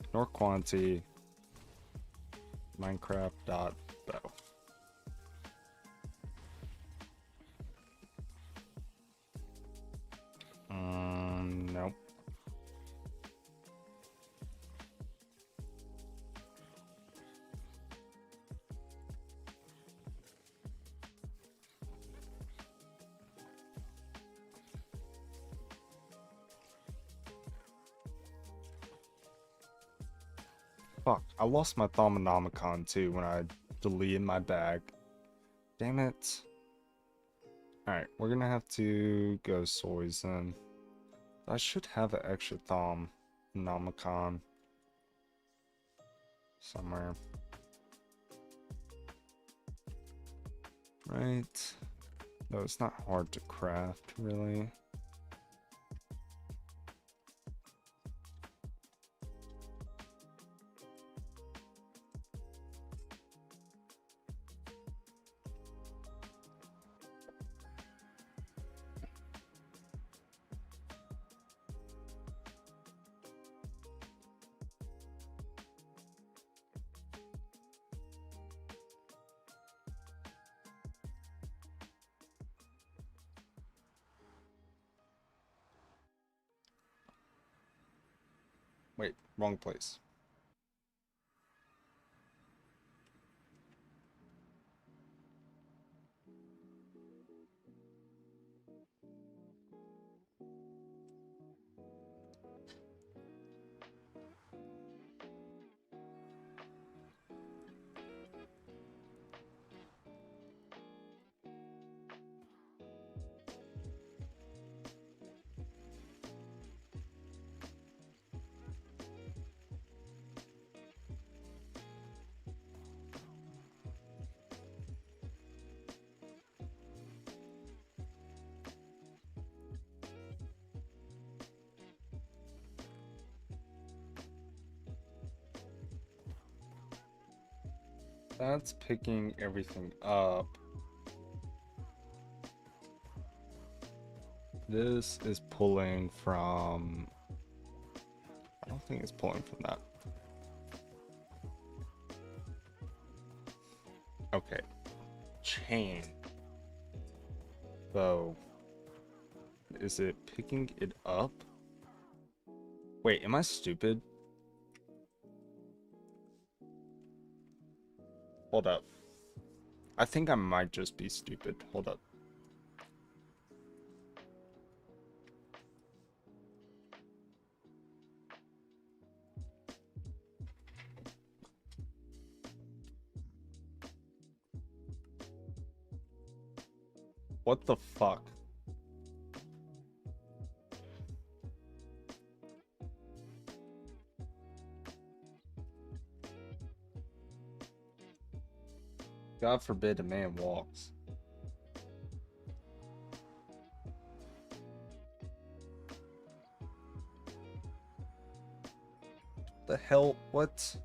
Ignore quantity. Minecraft.bow. Nope. Fuck, I lost my Thaumonomicon too when I deleted my bag. Damn it. Alright, we're gonna have to go soys then. I should have an extra Thaumonomicon somewhere. Right. No, it's not hard to craft, really. Wait, wrong place. That's picking everything up. This is pulling from... I don't think it's pulling from that. Okay. Chain. Bow. Is it picking it up? Wait, am I stupid? Hold up. I think I might just be stupid. Hold up. What the fuck? God forbid a man walks. The hell? What?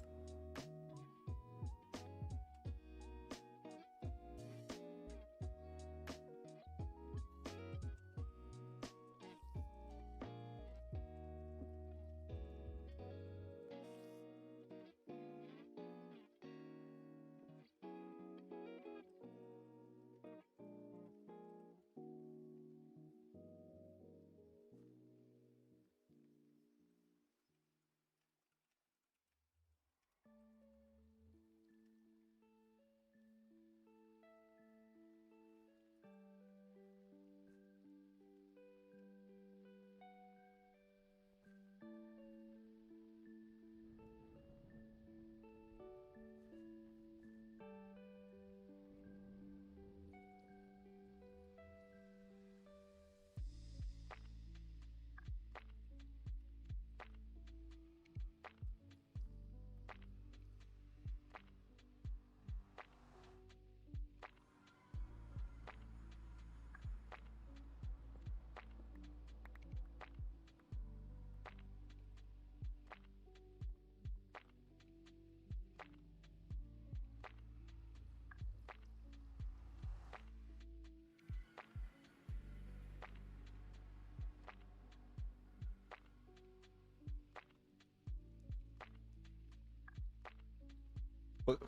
What?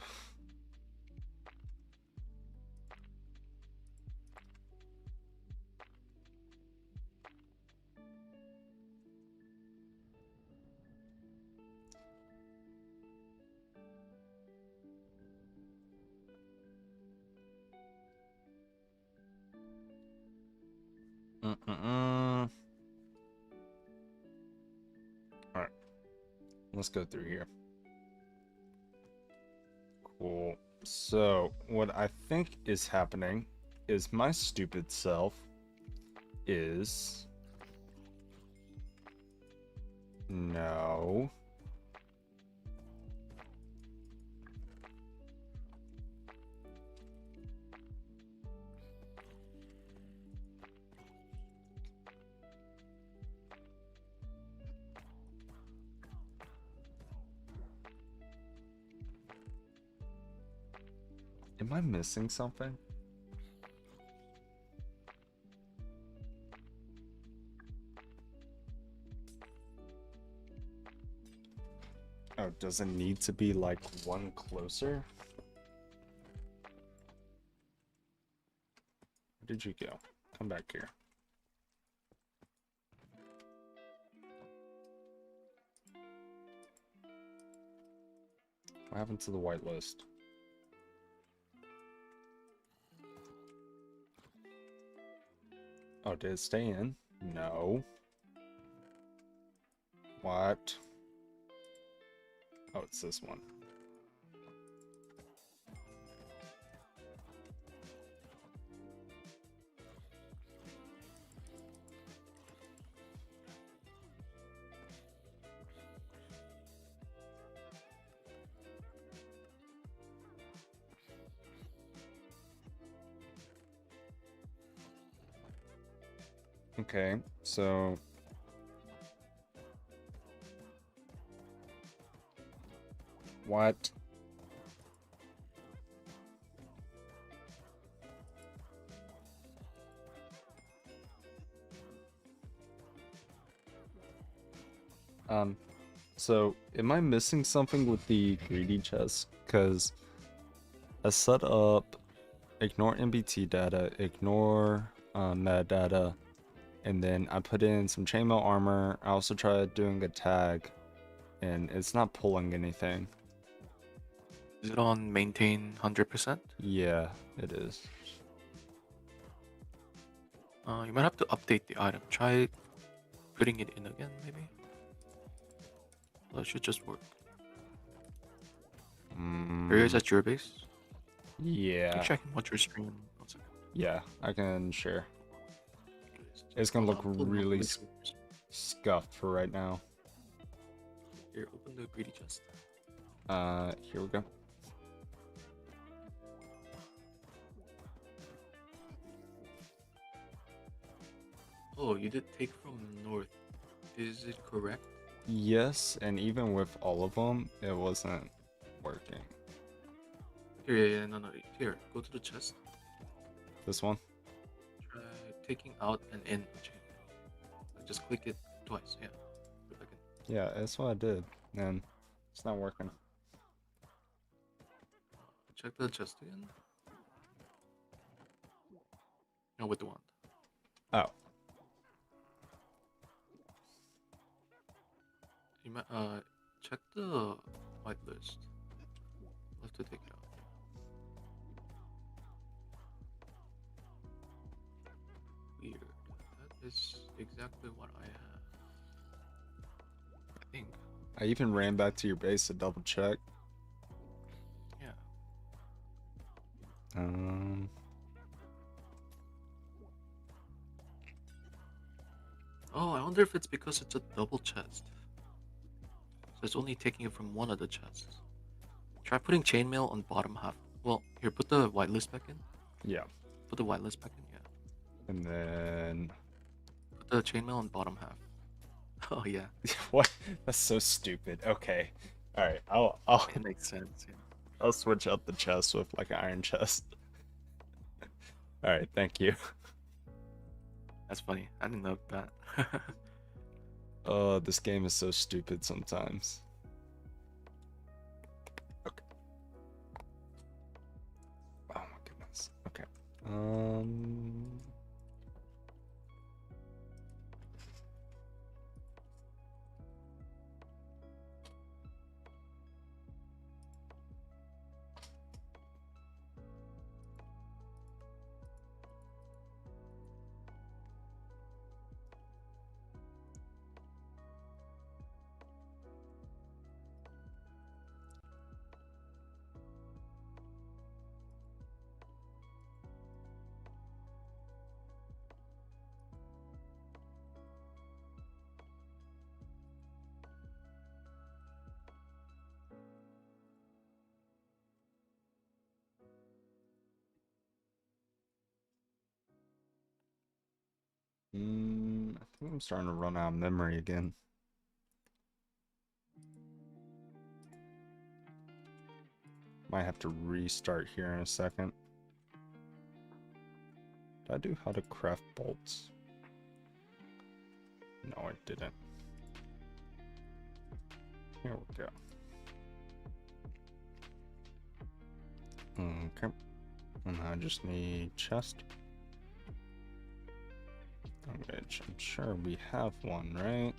All right, let's go through here. Cool. So what I think is happening is my stupid self is no. Am I missing something? Oh, does it need to be like one closer? Where did you go? Come back here. What happened to the whitelist? Oh, did it stay in? No. What? Oh, it's this one. Okay, so what? So am I missing something with the greedy chest? Because I set up ignore MBT data, ignore metadata, and then I put in some chainmail armor. I also tried doing a tag, and it's not pulling anything. Is it on maintain 100%? Yeah, it is. You might have to update the item. Try putting it in again, maybe. That should just work. Are you guys at your base? Yeah. Actually, I can watch your stream. 1 second. Yeah, I can share. It's gonna look really scuffed for right now. Here, open the greedy chest. Here we go. Oh, you did take from north. Is it correct? Yes, and even with all of them, it wasn't working. Here, yeah, no. Here, go to the chest. This one? Try taking out and in the chain. Just click it twice, yeah. Put back in. Yeah, that's what I did, and it's not working. Check the chest again. No, with the wand. Oh. You might, check the whitelist. We'll have to take it out. Weird. That is exactly what I have. I think. I even ran back to your base to double check. Yeah. Oh, I wonder if it's because it's a double chest. So it's only taking it from one of the chests. Try putting chainmail on bottom half. Well, here, put the whitelist back in. Yeah. Put the whitelist back in, yeah. And then... Put the chainmail on bottom half. Oh, yeah. What? That's so stupid. Okay. Alright, I'll It makes sense, yeah. I'll switch out the chest with like an iron chest. Alright, thank you. That's funny. I didn't know that. Oh, this game is so stupid sometimes. Okay. Um. I think I'm starting to run out of memory again. Might have to restart here in a second. Did I do how to craft bolts? No, I didn't. Here we go. Okay. And I just need chest. Which I'm sure we have one, right?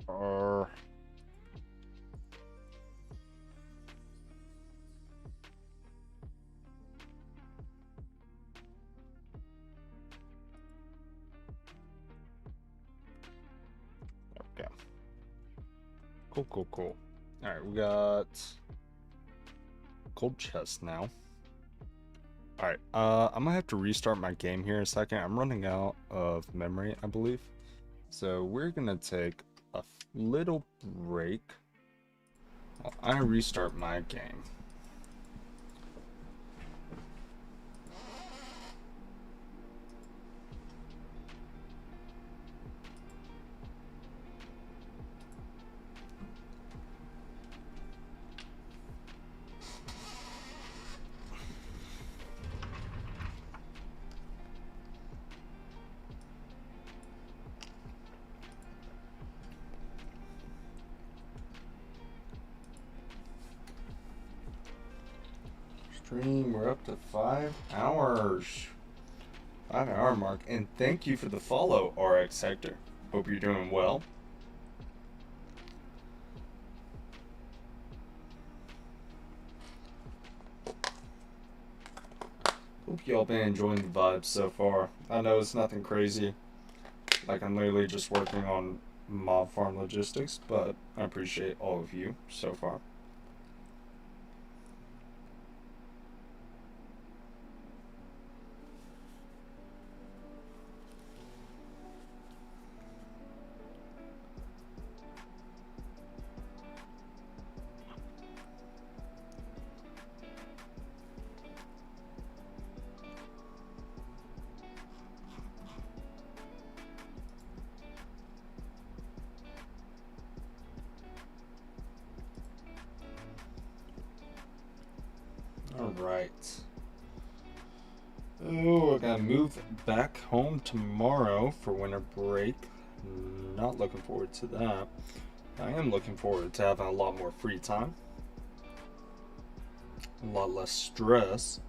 Or okay. Cool. Alright, we got gold chest now. Alright, I'm gonna have to restart my game here in a second. I'm running out of memory, I believe. So we're gonna take a little break while I restart my game. We're up to 5 hours. 5-hour mark. And thank you for the follow, RX Hector. Hope you're doing well. Hope y'all been enjoying the vibes so far. I know it's nothing crazy. Like, I'm literally just working on mob farm logistics, but I appreciate all of you so far. Alright. Oh, I gotta move back home tomorrow for winter break. Not looking forward to that. I am looking forward to having a lot more free time. A lot less stress.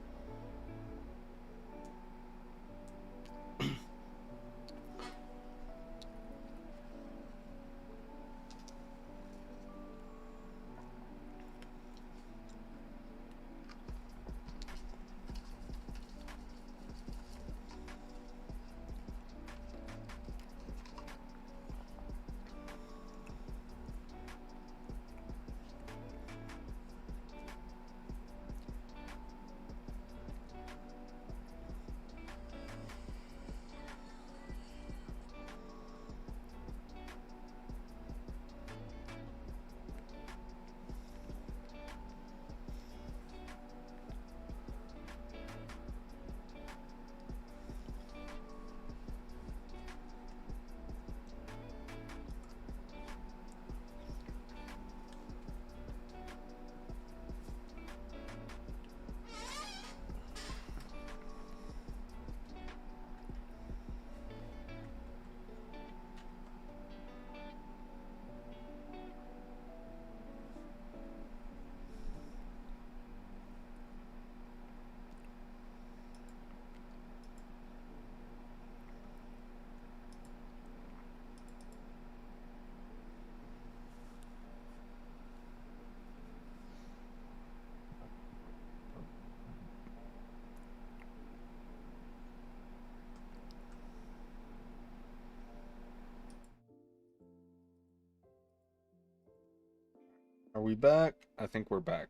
we back? I think we're back.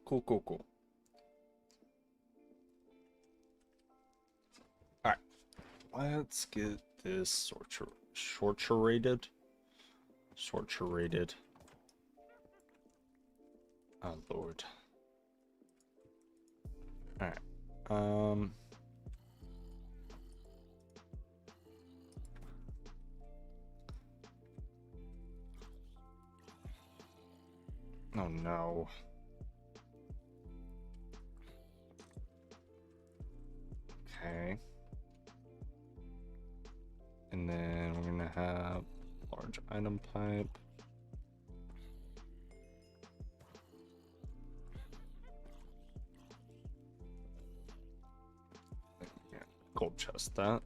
Cool, cool, cool. Alright. Let's get this sorturated. Oh, Lord. Alright. Oh, no. Okay. And then we're gonna have large item pipe. Yeah, gold chest that.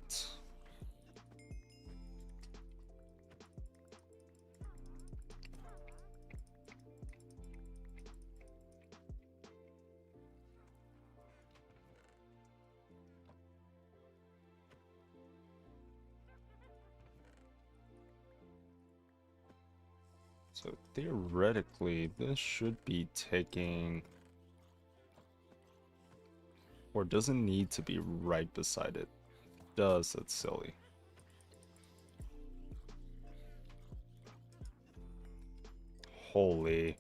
So theoretically, this should be taking, or doesn't need to be right beside it. If it does, that's silly. Holy.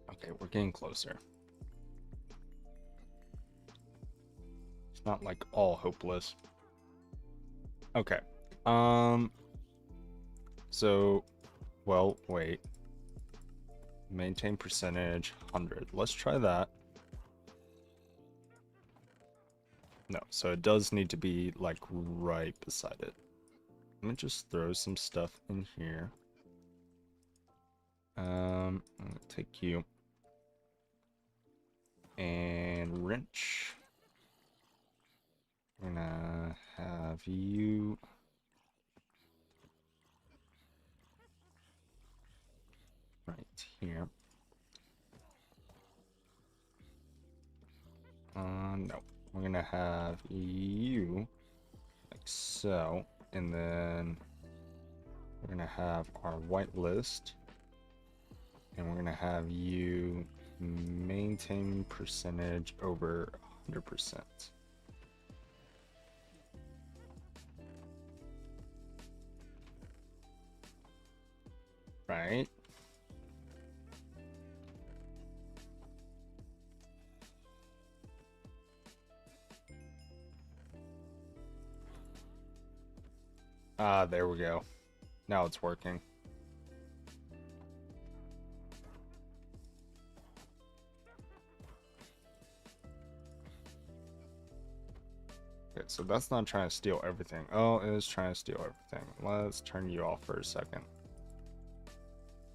Okay, we're getting closer. It's not like all hopeless. Okay. So, well, wait. Maintain percentage 100. Let's try that. No, so it does need to be like right beside it. Let me just throw some stuff in here. I'm gonna take you. And wrench. We're gonna have you. Right here. No. We're gonna have you like so. And then we're gonna have our white list. And we're gonna have you maintain percentage over 100%. Right? Ah, there we go. Now it's working. Okay, so that's not trying to steal everything. Oh, it is trying to steal everything. Let's turn you off for a second.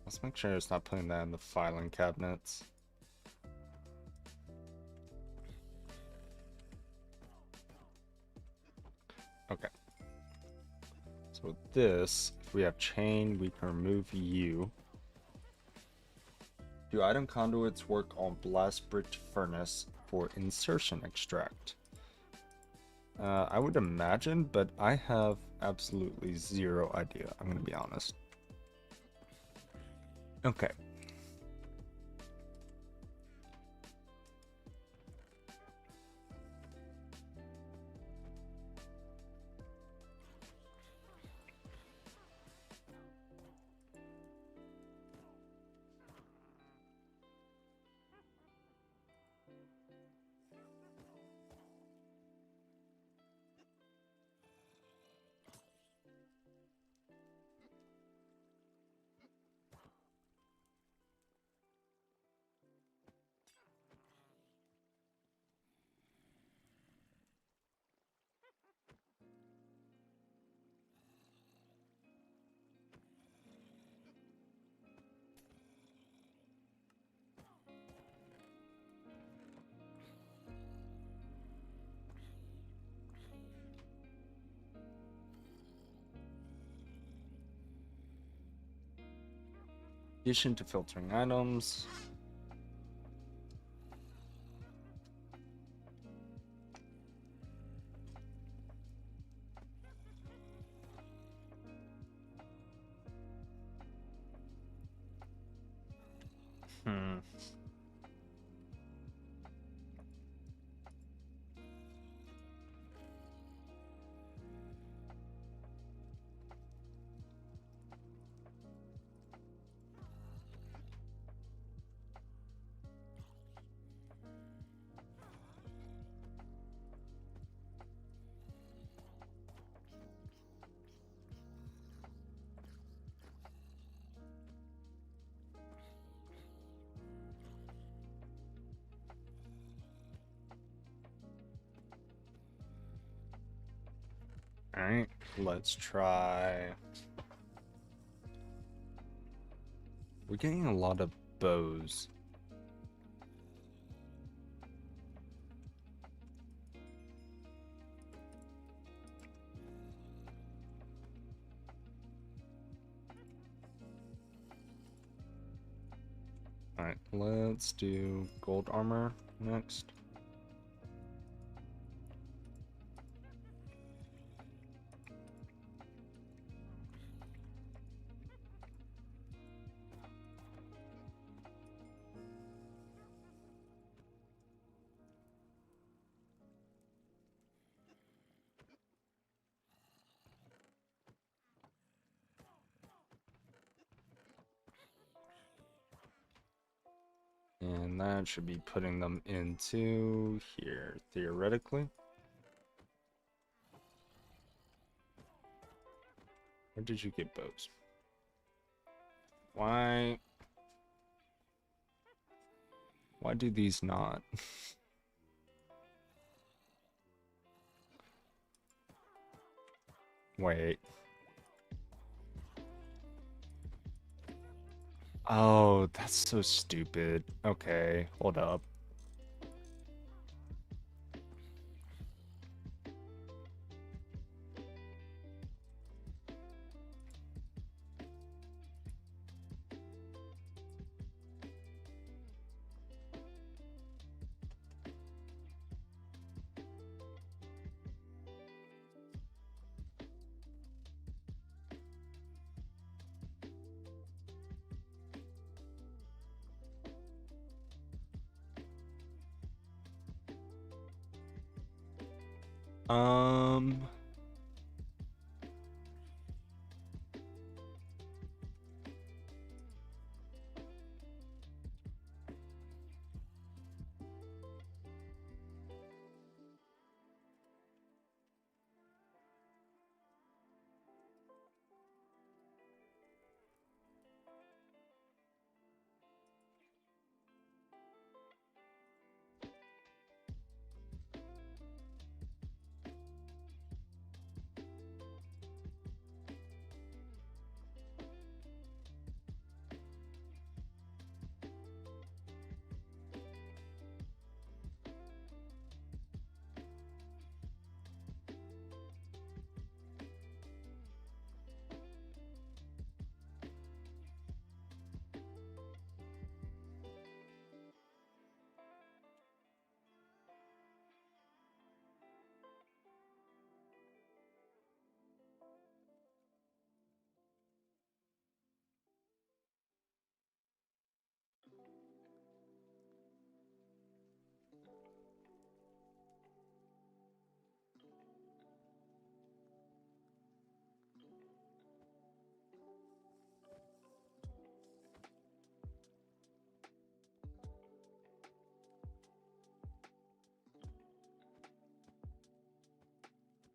Let's make sure it's not putting that in the filing cabinets. Okay. So with this, if we have chain, we can remove you. Do item conduits work on blast brick furnace for insertion extract? I would imagine, but I have absolutely zero idea. I'm gonna be honest. Okay. addition to filtering items. Hmm. Alright, let's try. We're getting a lot of bows. Alright, let's do gold armor next. And that should be putting them into here, theoretically. Where did you get bows? Why do these not? Wait. Oh, that's so stupid. Okay, hold up. Um,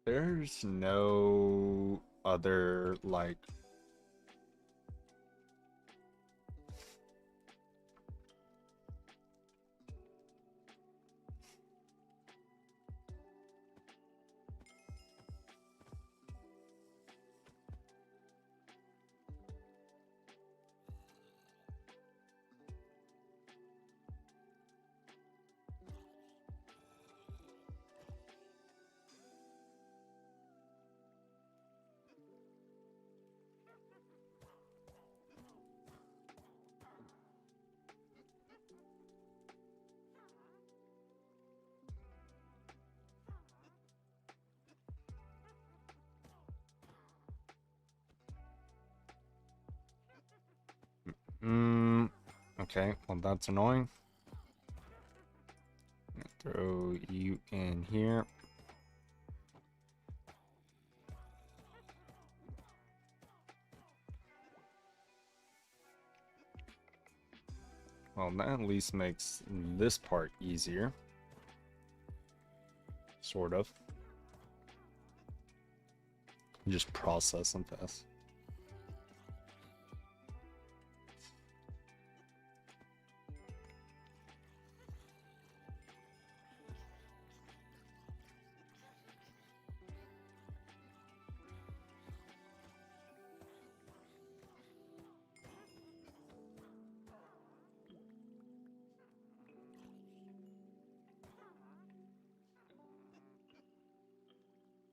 there's no other, like, Okay, well that's annoying. Throw you in here. Well, that at least makes this part easier. Sort of. Just process them fast.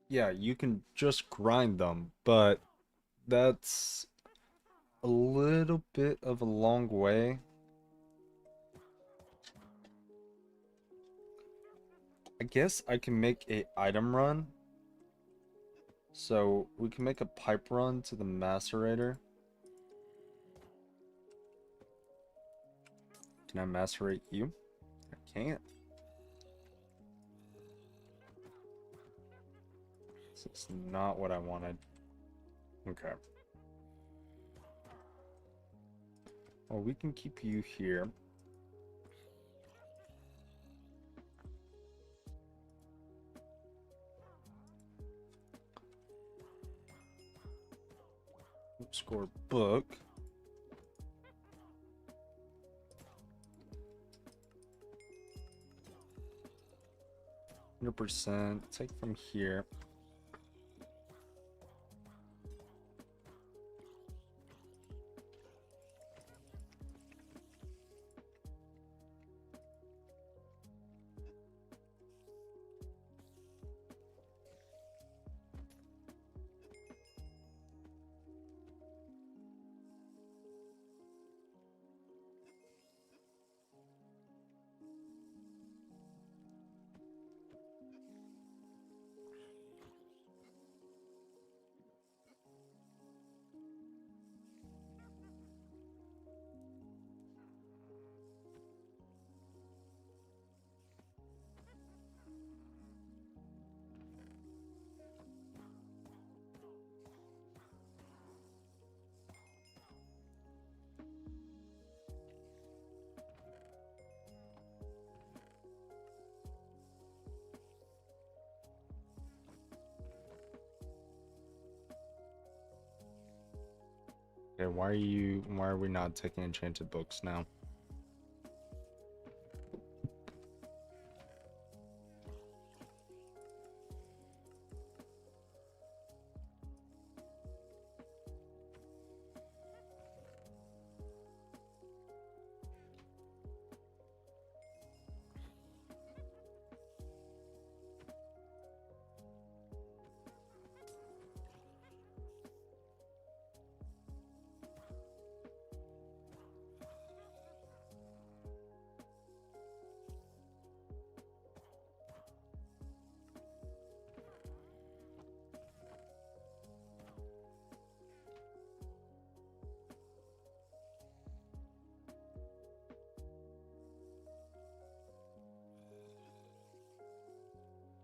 Yeah, you can just grind them, but that's a little bit of a long way. I guess I can make a item run. So we can make a pipe run to the macerator. Can I macerate you? I can't. This is not what I wanted. Okay. Well, we can keep you here. Score book. %. Take from here. Okay, why are we not taking enchanted books now?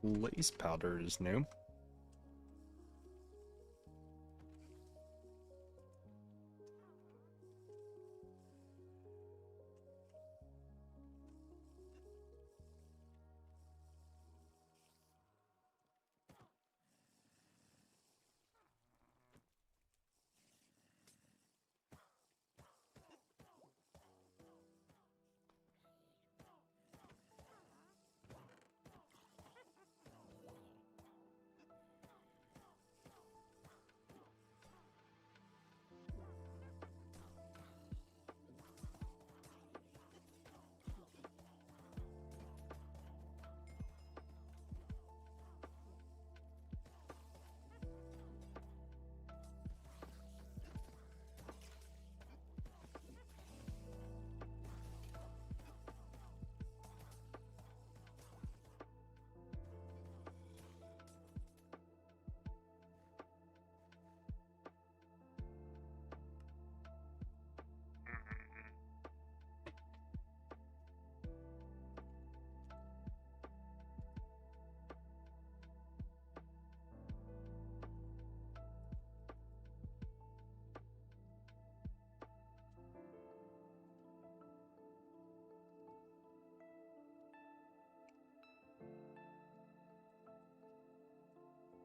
Lace powder is new.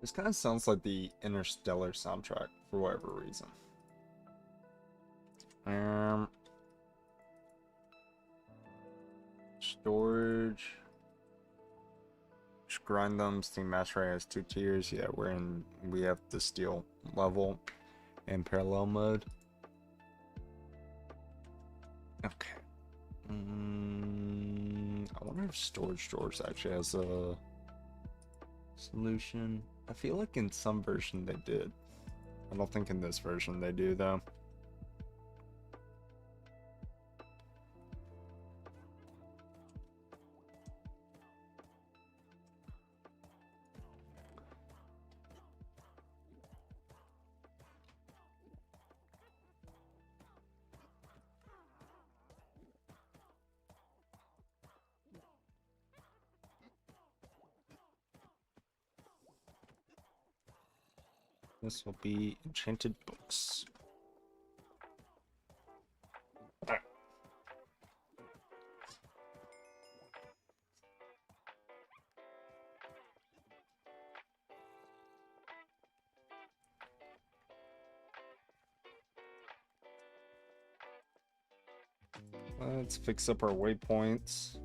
This kind of sounds like the Interstellar soundtrack for whatever reason. Storage. Just grind them. Steam Master Race has 2 tiers. Yeah, we have the steel level in parallel mode. Okay. I wonder if storage drawers actually has a solution. I feel like in some version they did. I don't think in this version they do though. This will be enchanted books. Let's fix up our waypoints.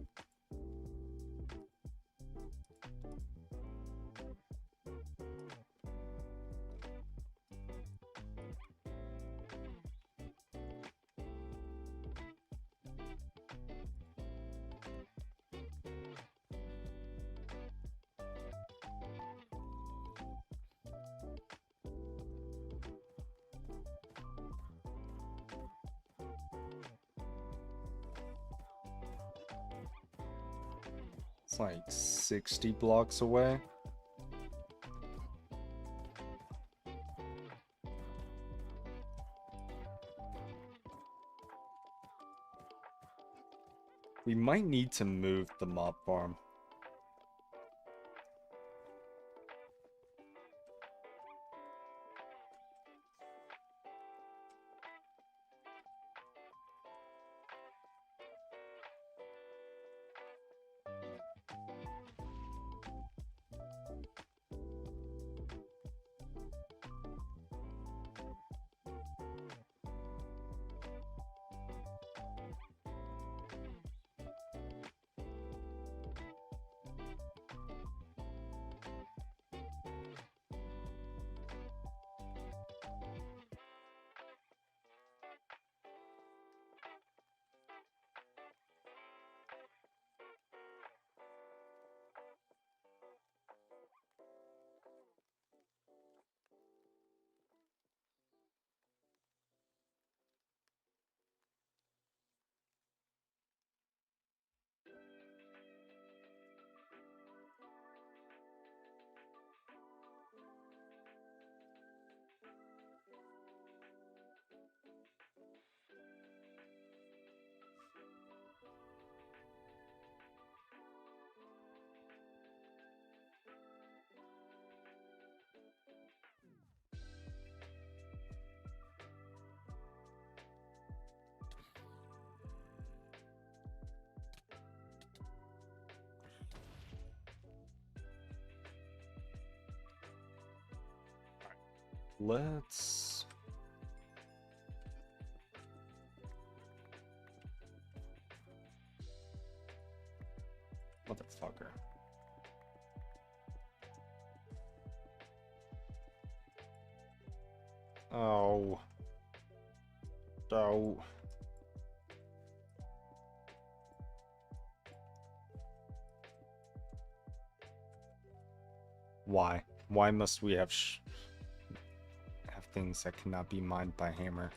It's like 60 blocks away. We might need to move the mob farm. Let's... Motherfucker. Oh. Oh. Why? Why must we have things that cannot be mined by hammer?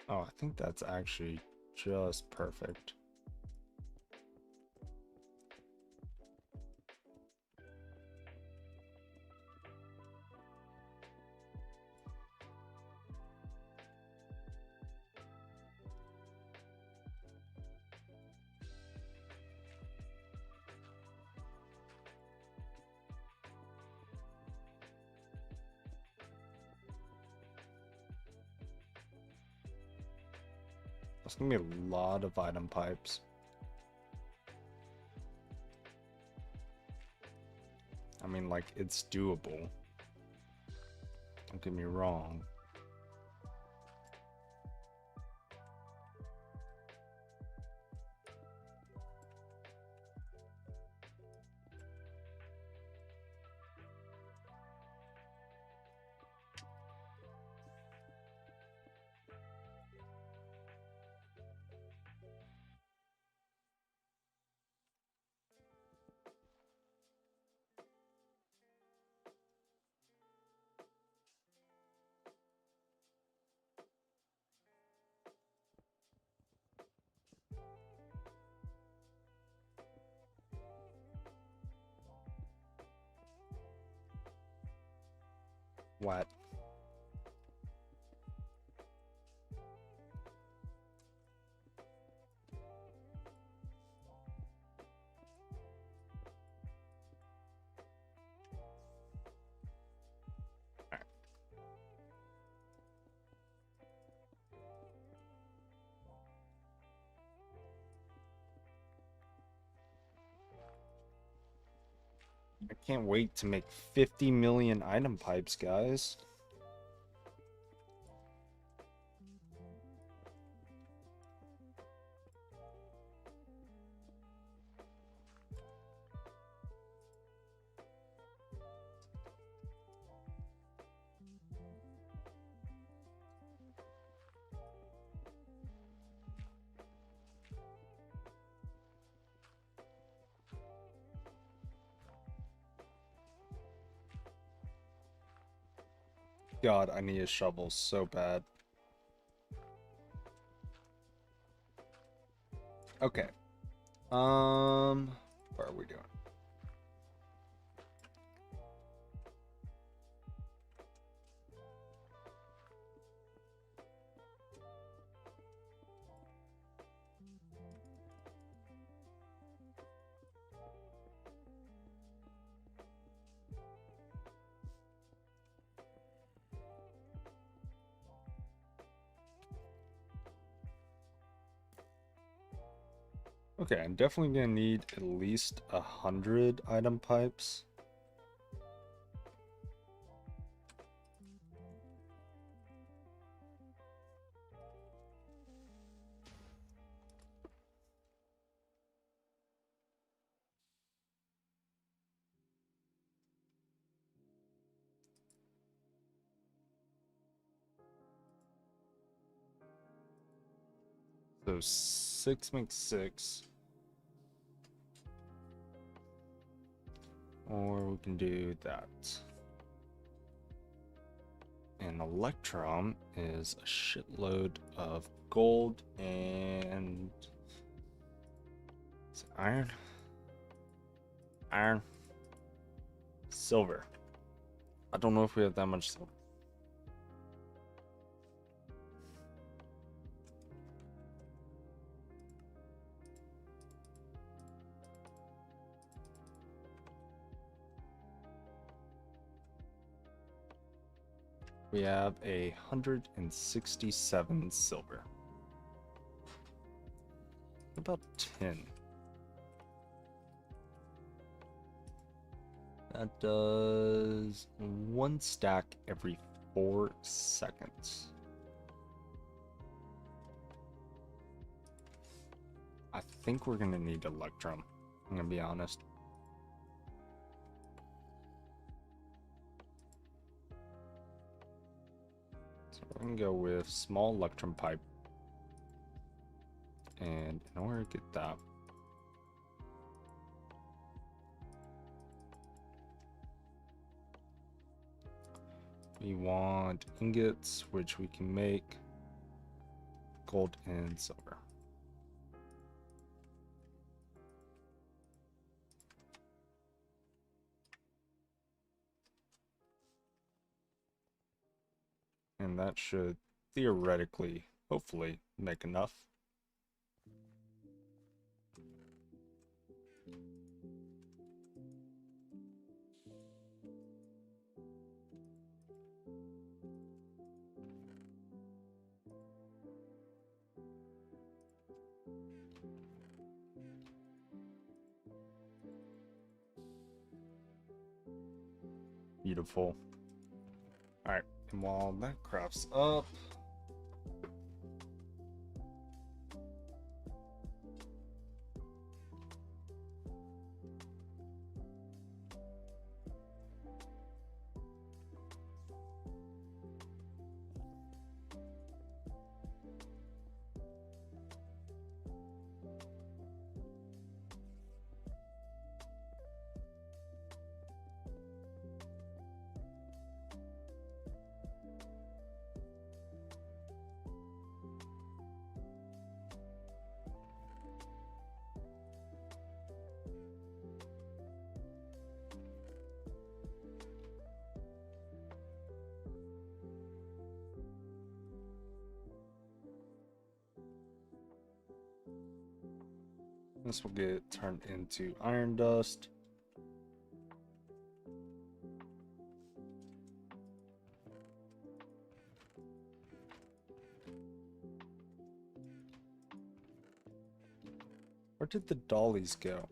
Oh, I think that's actually just perfect. That's gonna be a lot of item pipes. I mean, like, it's doable. Don't get me wrong. What? I can't wait to make 50 million item pipes, guys. God, I need a shovel so bad. Okay. What are we doing? Okay, I'm definitely gonna need at least 100 item pipes. So 6 makes 6. Or we can do that. And Electrum is a shitload of gold and is it iron? Iron. Silver. I don't know if we have that much silver. We have 167 silver. About 10. That does 1 stack every 4 seconds. I think we're gonna need Electrum. I'm gonna be honest. We're gonna go with small Electrum pipe. And in order to get that, we want ingots, which we can make gold and silver. And that should theoretically, hopefully, make enough. Beautiful. Alright, and while that crafts up, this will get turned into iron dust. Where did the dollies go?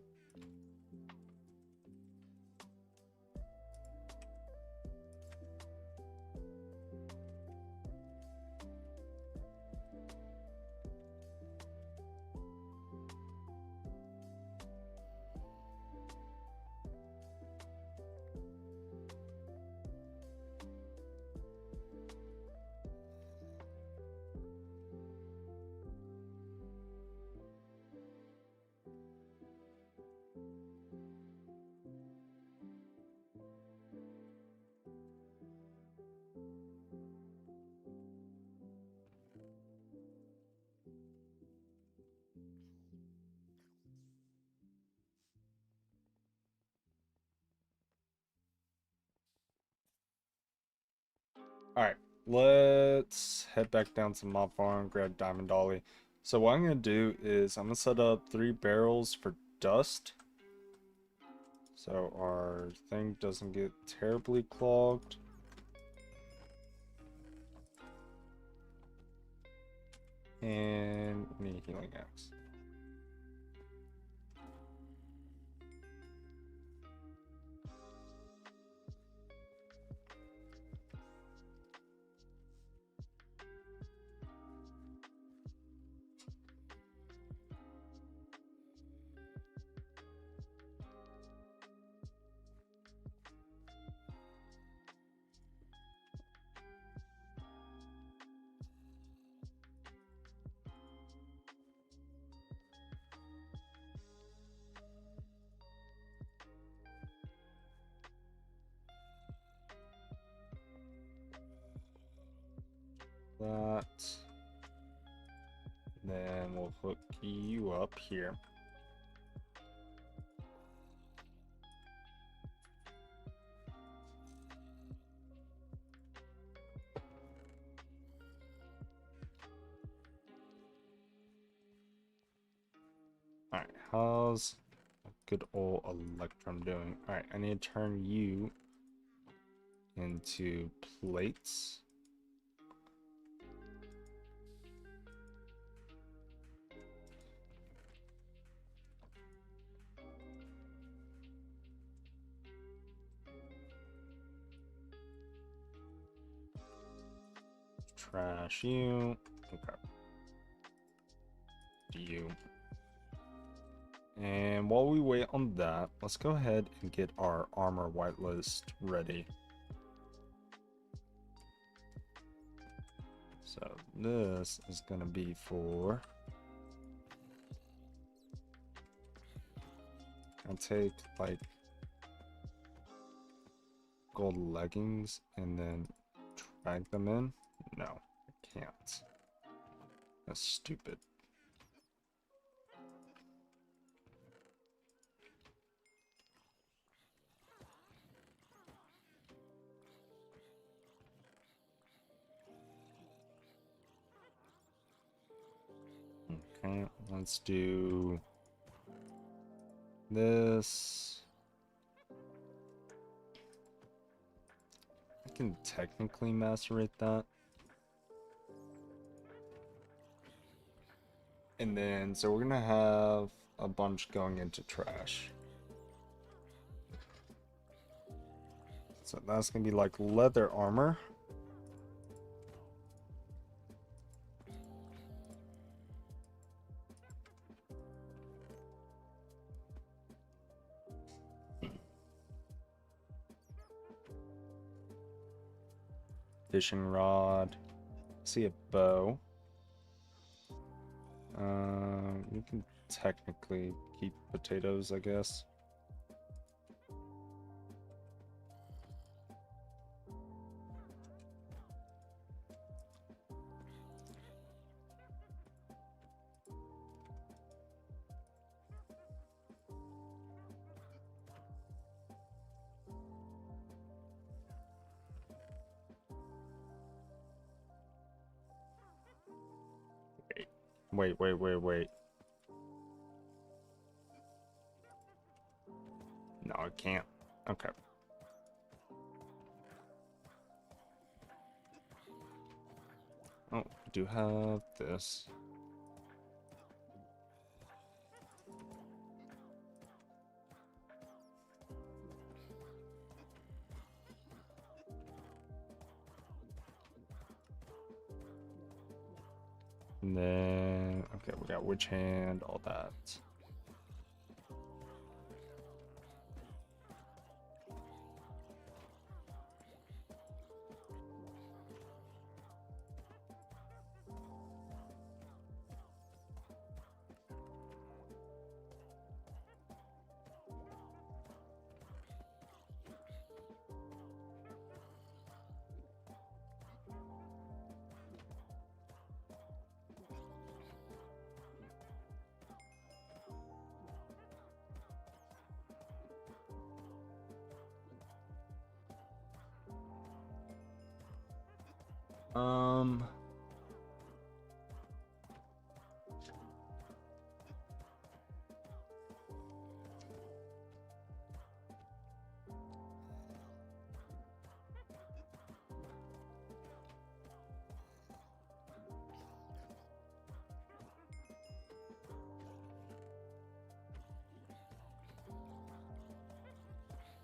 Alright, let's head back down to Mob Farm, grab Diamond Dolly. So what I'm going to do is I'm going to set up 3 barrels for dust, so our thing doesn't get terribly clogged. And we need a healing axe. That. Then we'll hook you up here. Alright, how's good old Electrum doing? Alright, I need to turn you into plates. Trash you. Okay. You. And while we wait on that, let's go ahead and get our armor whitelist ready. So this is going to be for... I'll take like gold leggings and then drag them in. No, I can't. That's stupid. Okay, let's do this. I can technically macerate that. And then, so we're gonna have a bunch going into trash. So that's gonna be like leather armor. Fishing rod. See a bow. We can technically keep potatoes, I guess. Wait. No, I can't. Okay. Oh, I do have this. And then, okay, we got witch hand, all that. Um,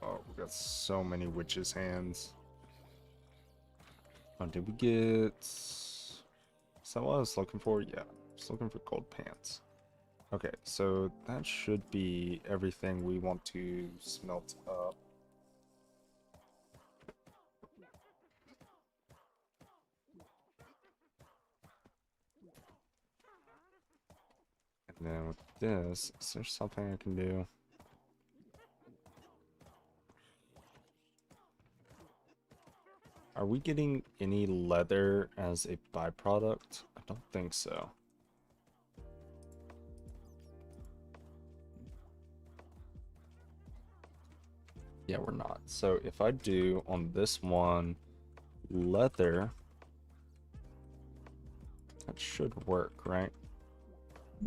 oh, we got so many witches' hands. Oh, did we get... Is that what I was looking for? Yeah, I was looking for gold pants. Okay, so that should be everything we want to smelt up. And then with this, is there something I can do? Are we getting any leather as a byproduct? I don't think so. Yeah, we're not. So if I do on this one leather, that should work, right?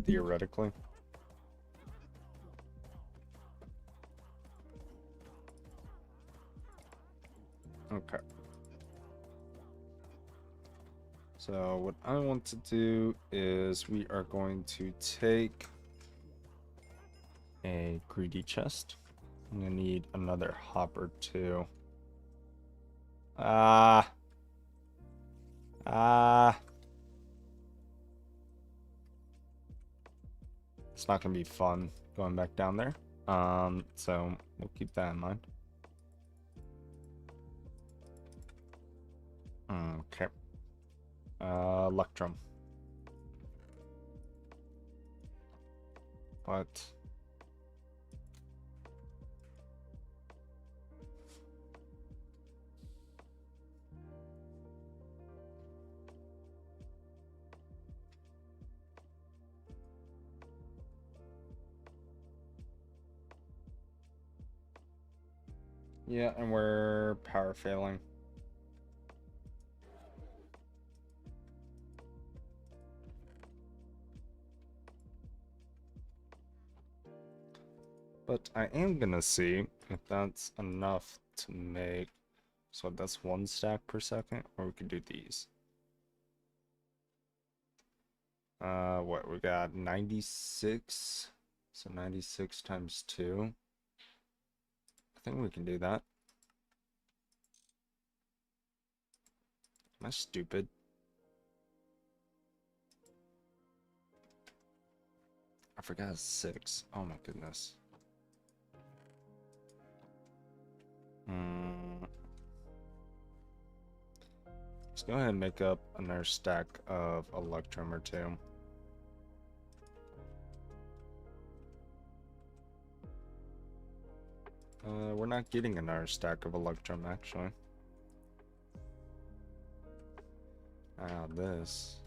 Theoretically. Okay. So what I want to do is we are going to take a greedy chest. I'm gonna need another hopper too. It's not gonna be fun going back down there. So we'll keep that in mind. Okay. Electrum. But yeah, and we're power failing. But I am gonna see if that's enough to make, so that's 1 stack per second, or we could do these. What, we got 96, so 96 times 2. I think we can do that. Am I stupid? I forgot it's 6. Oh my goodness. Let's go ahead and make up another stack of Electrum or 2. We're not getting another stack of Electrum, actually. This.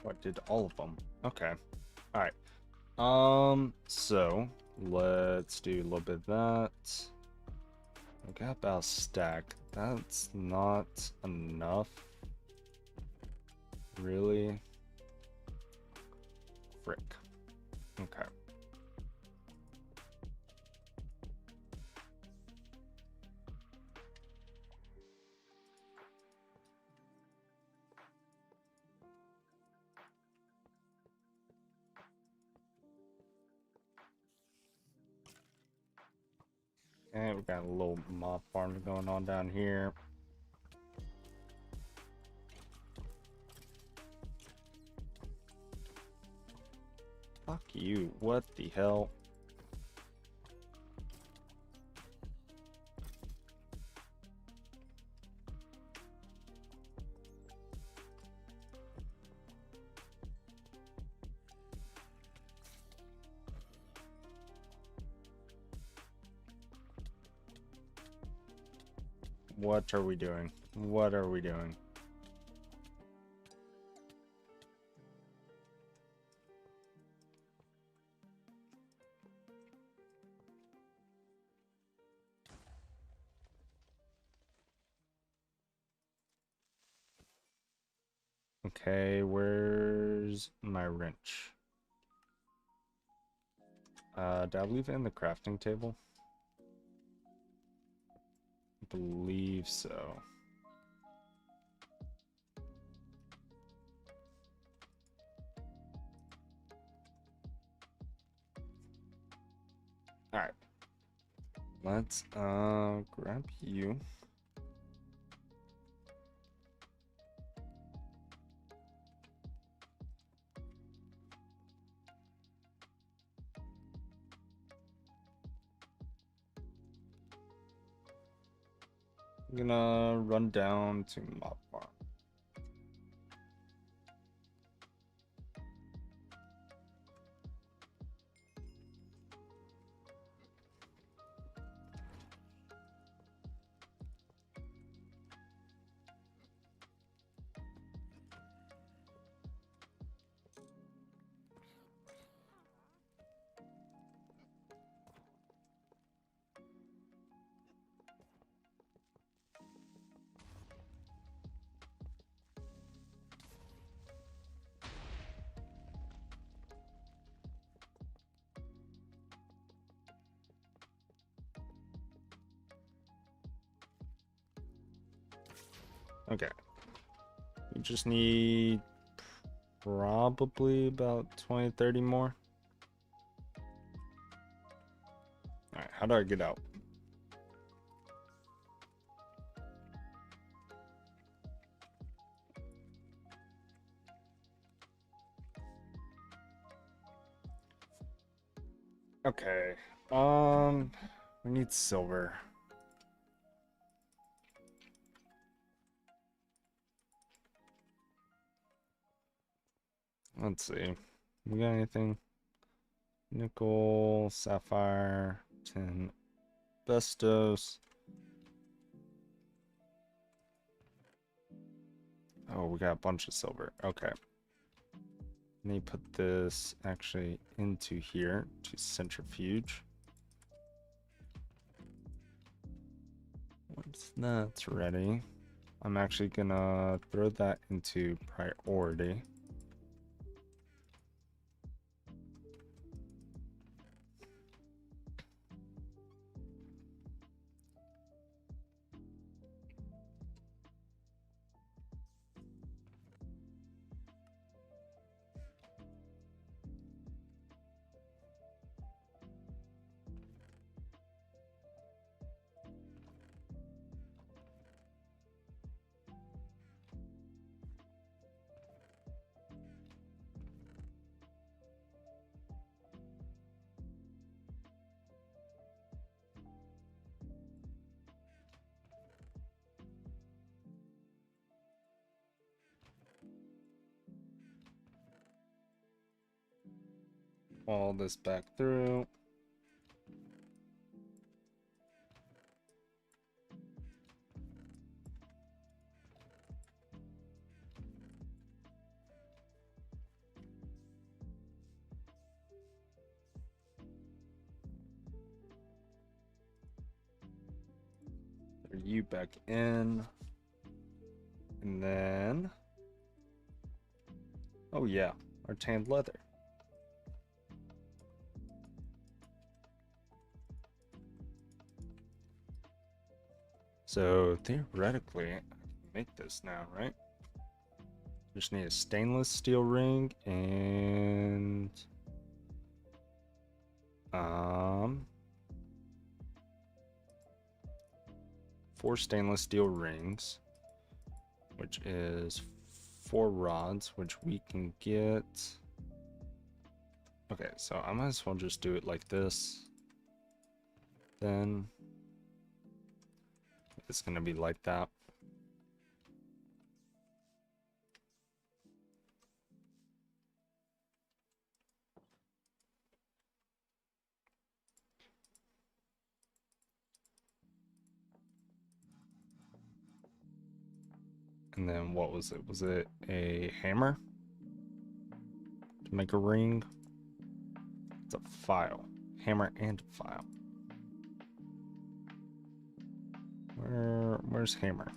What, did all of them? Okay. Alright. So let's do a little bit of that. We got about a stack. That's not enough. Really? Frick. Okay. And we got a little mob farm going on down here. Fuck you. What the hell? What are we doing? What are we doing? Okay, where's my wrench? Did I leave it in the crafting table? I believe so. Alright. Let's grab you. I'm gonna run down to Mob Farm. Okay. We just need probably about 20, 30 more. Alright, how do I get out? Okay. We need silver. Let's see. We got anything? Nickel, sapphire, tin, asbestos. Oh, we got a bunch of silver. Okay. Let me put this actually into here to centrifuge. Once that's ready, I'm actually gonna throw that into priority. All this back through. Throw you back in. And then, oh yeah, our tanned leather. So theoretically, I can make this now, right? Just need a stainless steel ring and 4 stainless steel rings, which is 4 rods, which we can get. Okay, so I might as well just do it like this. Then it's gonna be like that. And then what was it? Was it a hammer to make a ring? It's a file. Hammer and file. Where's hammer?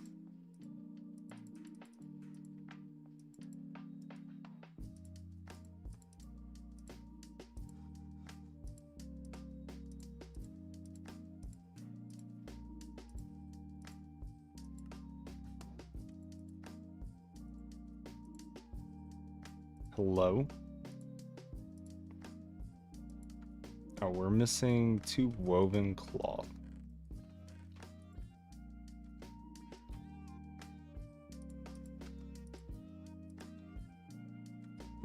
Hello? Oh, we're missing 2 woven cloth.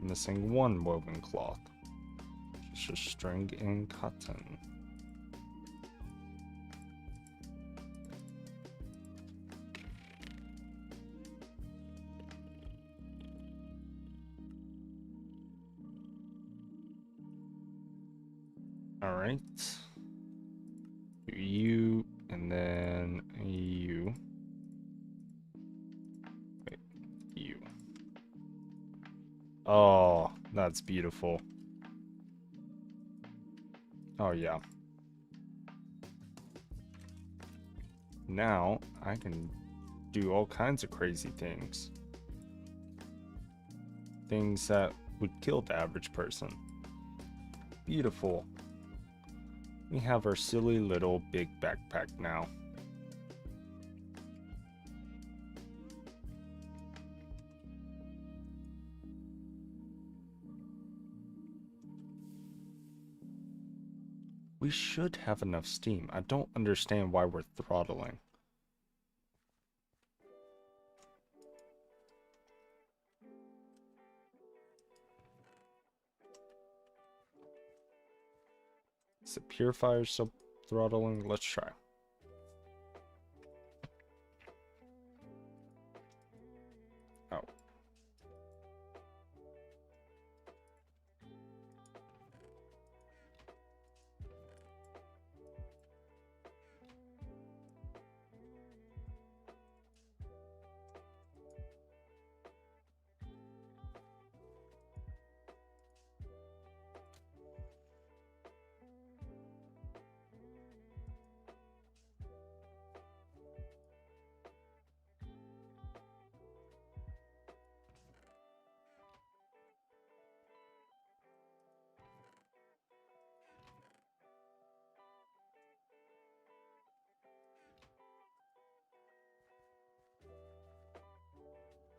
Missing 1 woven cloth. Just a string and cotton. All right. You and then you. Wait, you. Oh, that's beautiful. Oh yeah. Now I can do all kinds of crazy things. Things that would kill the average person. Beautiful. We have our silly little big backpack now. We should have enough steam. I don't understand why we're throttling. Is the purifier still throttling? Let's try. Oh.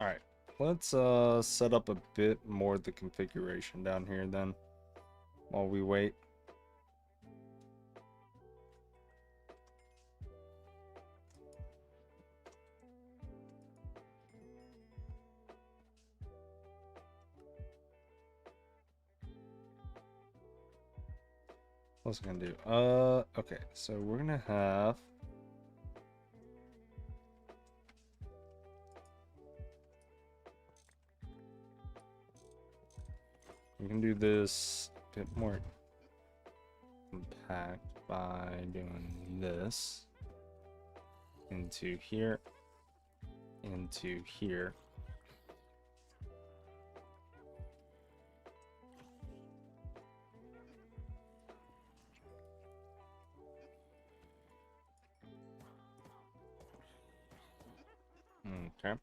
Alright, let's set up a bit more of the configuration down here then, while we wait. What's it gonna do? Okay, so we're gonna have we can do this a bit more compact by doing this into here, into here. Okay.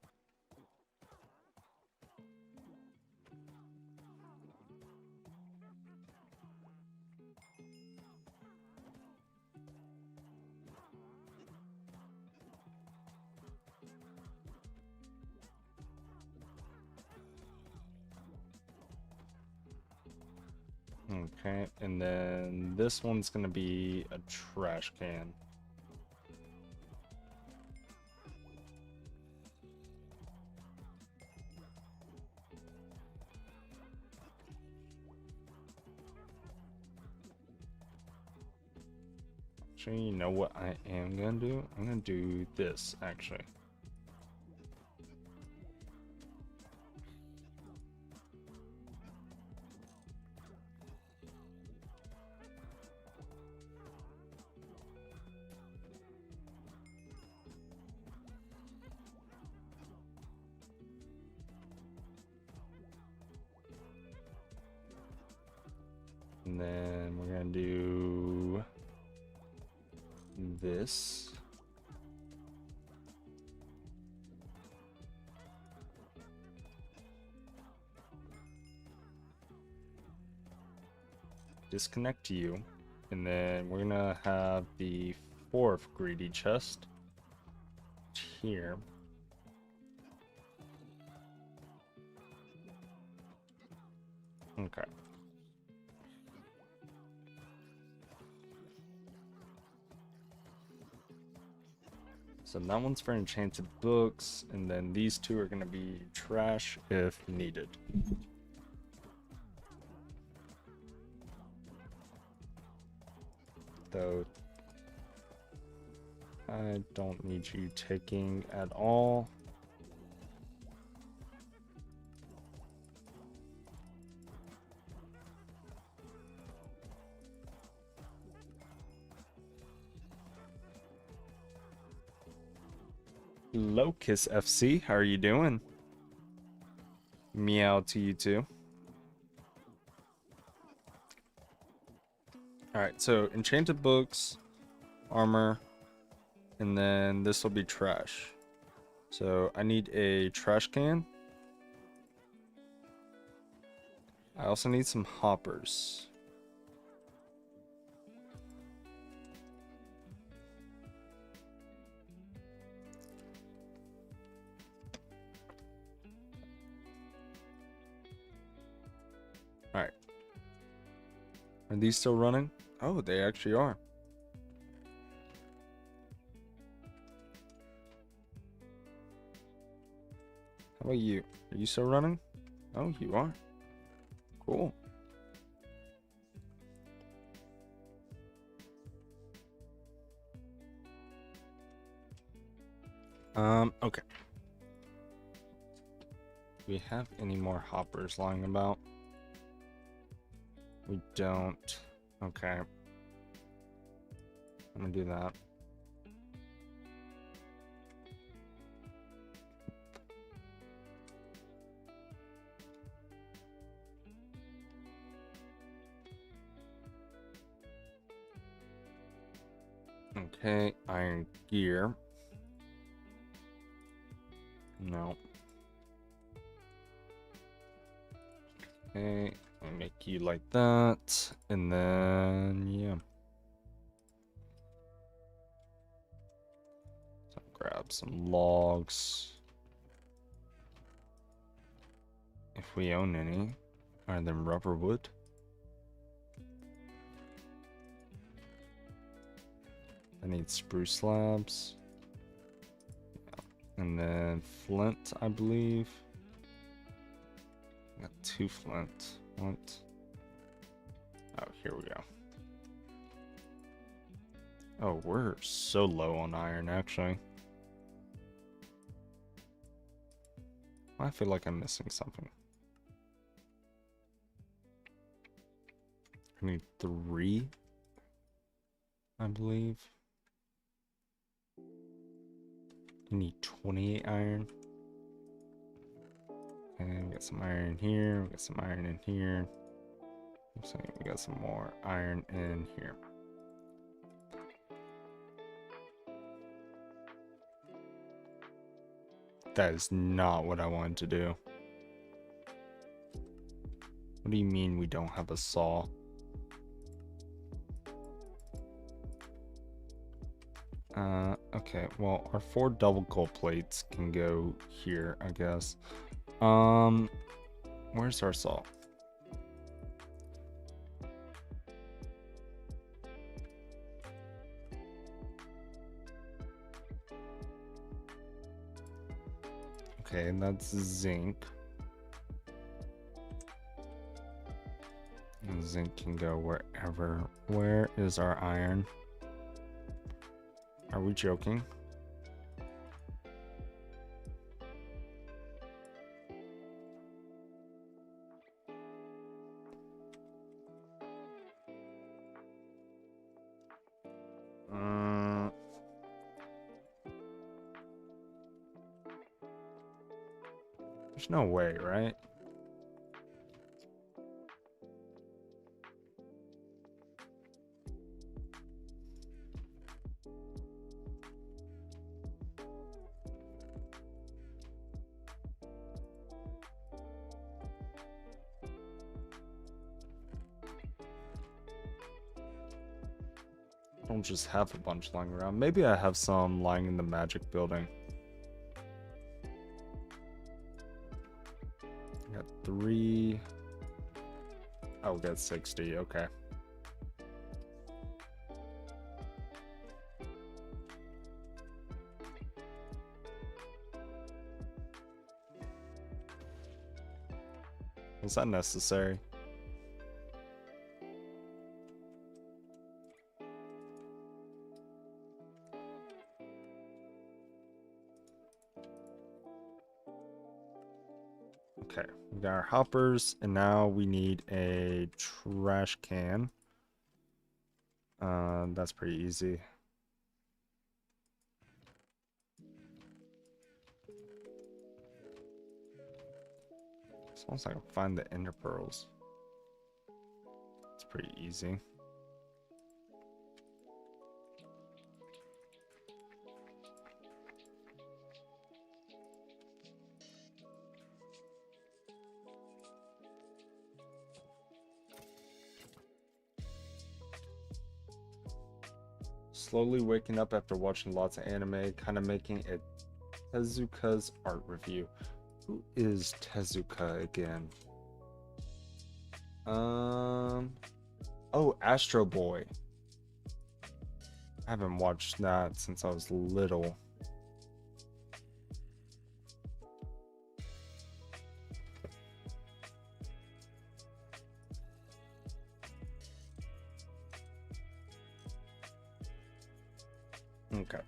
Okay, and then this one's gonna be a trash can. Actually, you know what I am gonna do? I'm gonna do this, actually. And then we're gonna do this. Disconnect you. And then we're gonna have the fourth greedy chest here. Okay. So that one's for enchanted books, and then these two are gonna be trash if needed. Though I don't need you taking at all. Locus FC, how are you doing? Meow to you too. Alright, so enchanted books, armor, and then this will be trash. So I need a trash can. I also need some hoppers. Alright. Are these still running? Oh, they actually are. How about you? Are you still running? Oh, you are. Cool. Okay. Do we have any more hoppers lying about? We don't. Okay. I'm gonna do that. Okay, iron gear. No. Okay, I'll make you like that, and then yeah. So grab some logs. If we own any. And then rubber wood. I need spruce slabs. And then flint, I believe. Got 2 flint. What? Oh, here we go. Oh, we're so low on iron, actually. I feel like I'm missing something. I need 3, I believe. I need 28 iron. And we got some iron here. We got some iron in here. So we got some more iron in here. That is not what I wanted to do. What do you mean we don't have a saw? Okay, well, our 4 double gold plates can go here, I guess. Where's our saw? Okay, and that's zinc. And zinc can go wherever. Where is our iron? Are we joking? There's no way, right? I don't just have a bunch lying around. Maybe I have some lying in the magic building. I got 3. Oh, we got 60. Okay. Was that necessary? Okay, we got our hoppers, and now we need a trash can. That's pretty easy. As long as I can find the ender pearls. It's pretty easy. Slowly waking up after watching lots of anime, kind of making a Tezuka's art review. Who is Tezuka again? Oh, Astro Boy. I haven't watched that since I was little. Okay.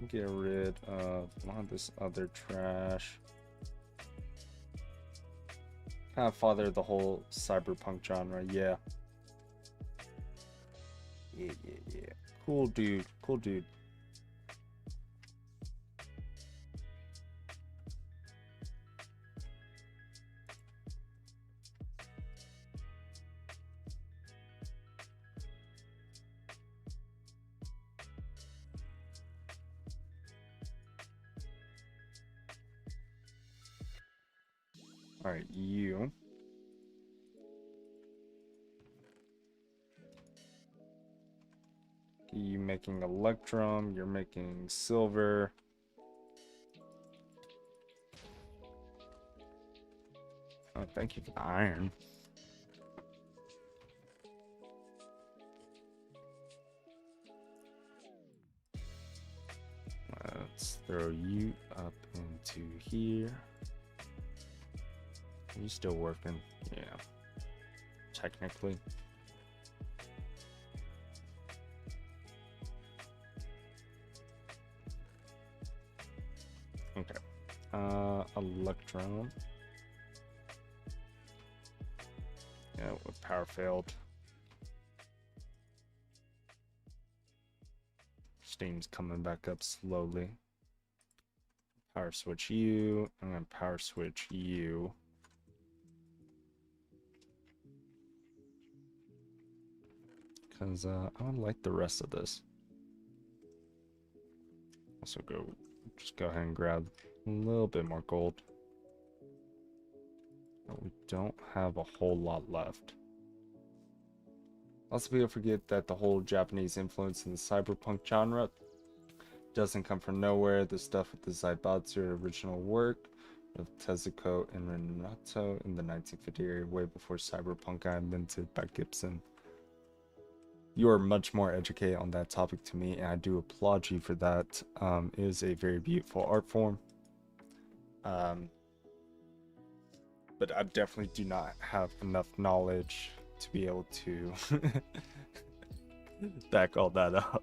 Get rid of a lot of this other trash. Kind of father the whole cyberpunk genre, yeah. Yeah. Cool dude, cool dude. Alright, you. You making electrum, you're making silver. Oh, thank you for the iron. Let's throw you up into here. Are you still working? Yeah. Technically. Okay. Electrum. Yeah, with power failed. Steam's coming back up slowly. Power switch you. I'm gonna power switch you. Because I don't like the rest of this. Also just go ahead and grab a little bit more gold. But we don't have a whole lot left. Also, people forget that the whole Japanese influence in the cyberpunk genre doesn't come from nowhere. The stuff with the Zaibatsu original work of Tezuko and Renato in the 1950 era, way before cyberpunk got invented by Gibson. You are much more educated on that topic to me, and I do applaud you for that. It is a very beautiful art form. But I definitely do not have enough knowledge to be able to back all that up.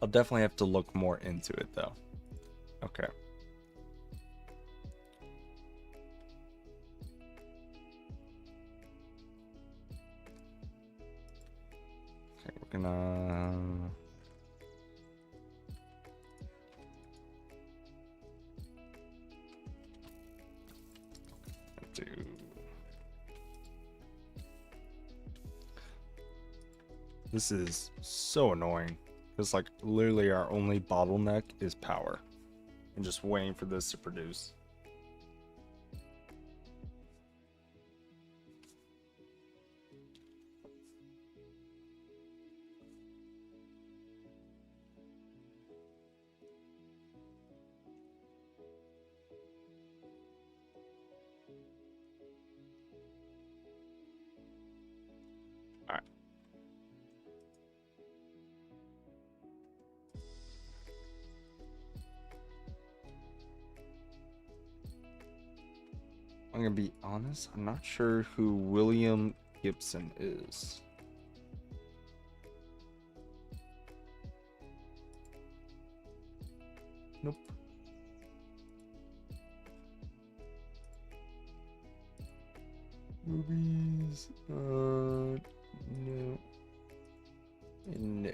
I'll definitely have to look more into it though. Okay. Okay, we're gonna do. This is so annoying. It's like literally our only bottleneck is power. And just waiting for this to produce. Alright. I'm gonna be honest, I'm not sure who William Gibson is. Nope. Movies, no. No.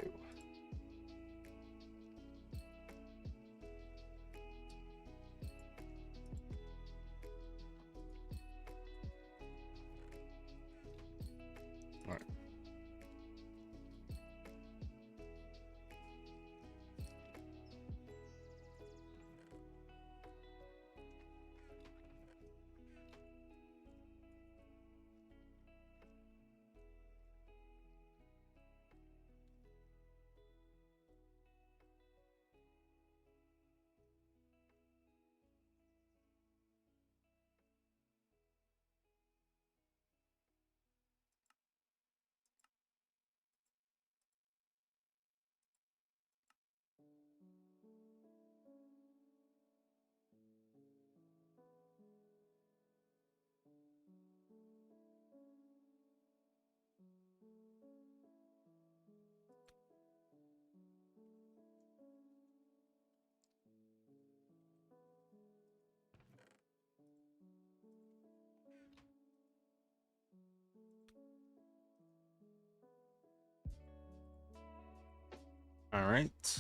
Alright.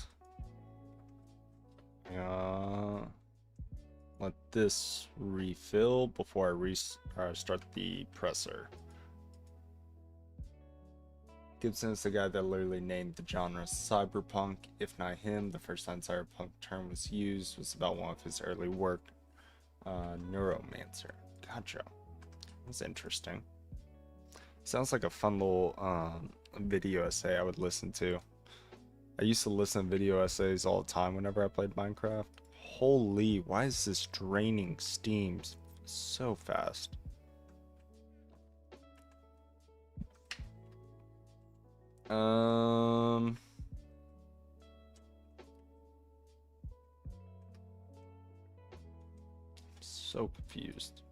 Let this refill before I start the presser. Gibson is the guy that literally named the genre cyberpunk. If not him, the first time cyberpunk term was used was about one of his early work, Neuromancer. Gotcha. That's interesting. Sounds like a fun little video essay I would listen to. I used to listen to video essays all the time whenever I played Minecraft. Holy, why is this draining Steam so fast? So confused.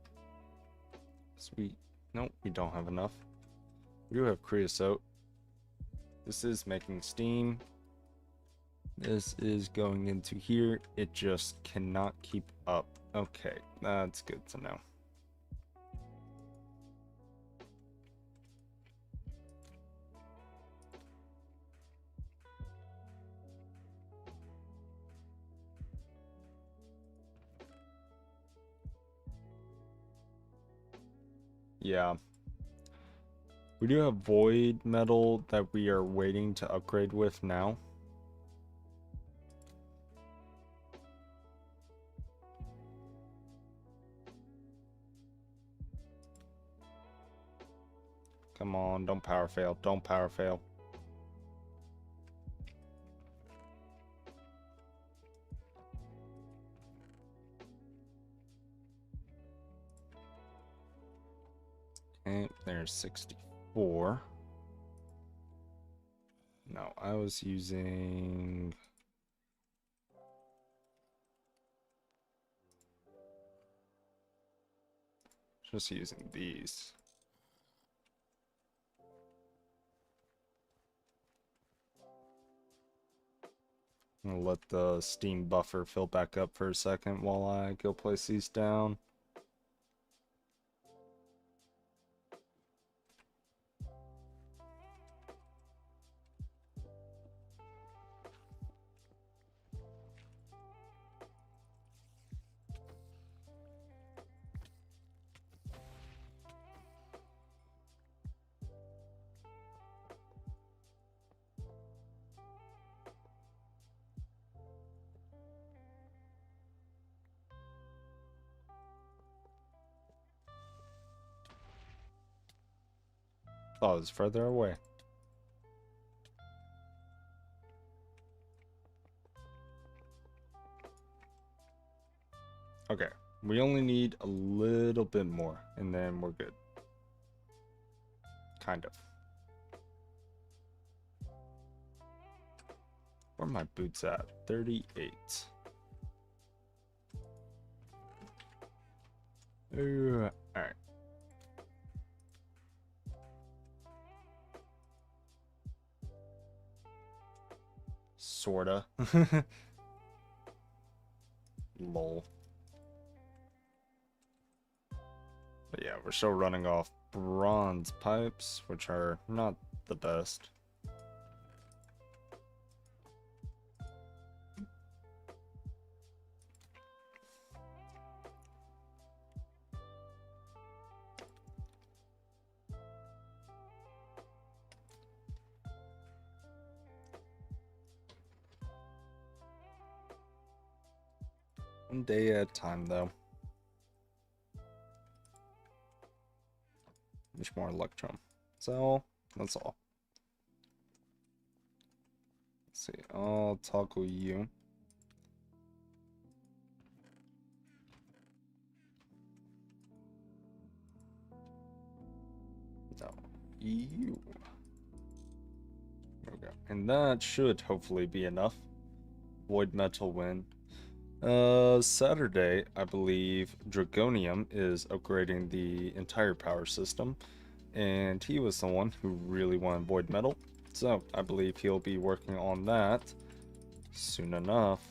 Sweet. Nope, we don't have enough. We do have creosote. This is making steam. This is going into here. It just cannot keep up. Okay, that's good to know. Yeah. We do have void metal that we are waiting to upgrade with now. Come on, don't power fail. Don't power fail. Okay, there's 64. No, I was using... just using these. I'm gonna let the steam buffer fill back up for a second while I go place these down. Thought it was further away. Okay, we only need a little bit more, and then we're good. Kind of. Where are my boots at? 38. Alright. Sorta. Lol. But yeah, we're still running off bronze pipes, which are not the best. One day at a time, though. Much more electrum. So, that's all. Let's see. I'll toggle you. No. You. There we go. And that should hopefully be enough. Void metal win. Saturday, I believe Dragonium is upgrading the entire power system, and he was the one who really wanted void metal, so I believe he'll be working on that soon enough.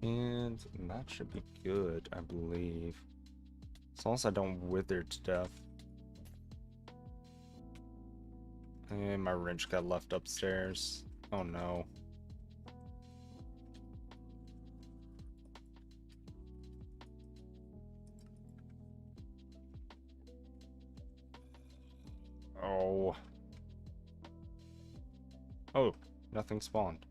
And that should be good, I believe. As long as I don't wither to death. And my wrench got left upstairs. Oh no. Oh. Oh, nothing spawned.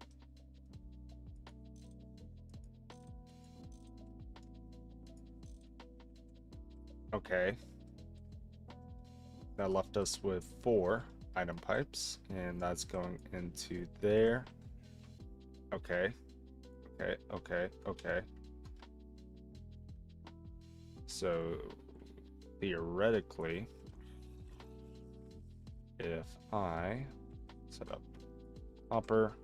Okay. That left us with 4 item pipes, and that's going into there. Okay. Okay. So, theoretically, if I set up hopper,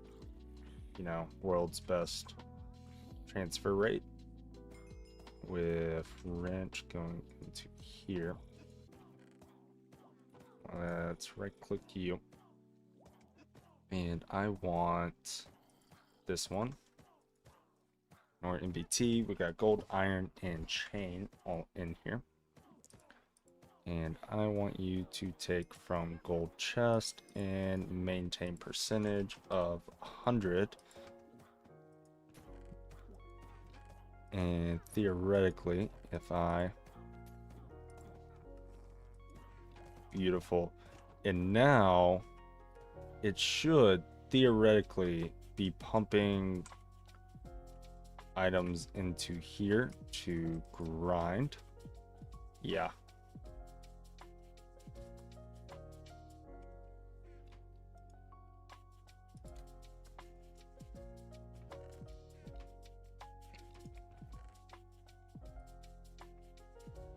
you know, world's best transfer rate, with wrench going into here. Let's right click you. And I want this one. Or MBT, we got gold, iron, and chain all in here. And I want you to take from gold chest and maintain percentage of 100. And theoretically, if I... Beautiful. And now, it should theoretically be pumping items into here to grind. Yeah.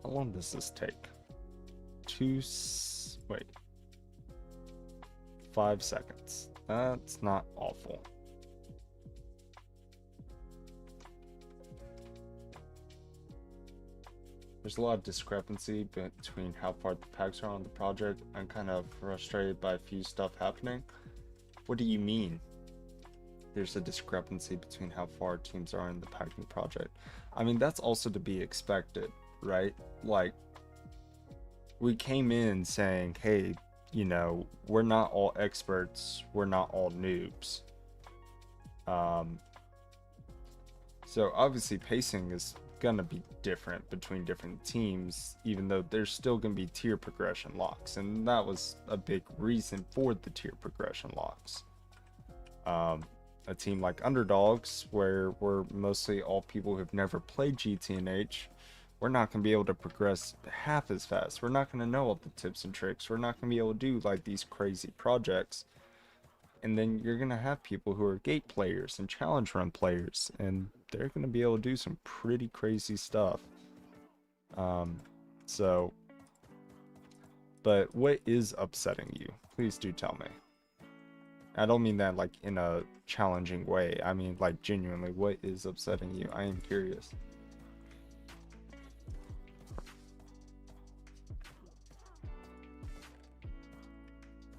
How long does this take? 5 seconds. That's not awful. There's a lot of discrepancy between how far the packs are on the project. I'm kind of frustrated by a few stuff happening. What do you mean? There's a discrepancy between how far teams are in the packing project. I mean, that's also to be expected, right? Like, we came in saying, hey, you know, we're not all experts, we're not all noobs. So obviously pacing is gonna be different between different teams, even though there's still gonna be tier progression locks, and that was a big reason for the tier progression locks. A team like Underdogs, where we're mostly all people who've never played GTNH, we're not going to be able to progress half as fast. We're not going to know all the tips and tricks. We're not going to be able to do like these crazy projects. And then you're going to have people who are gate players and challenge run players, and they're going to be able to do some pretty crazy stuff. But what is upsetting you? Please do tell me. I don't mean that like in a challenging way. I mean like genuinely, what is upsetting you? I am curious.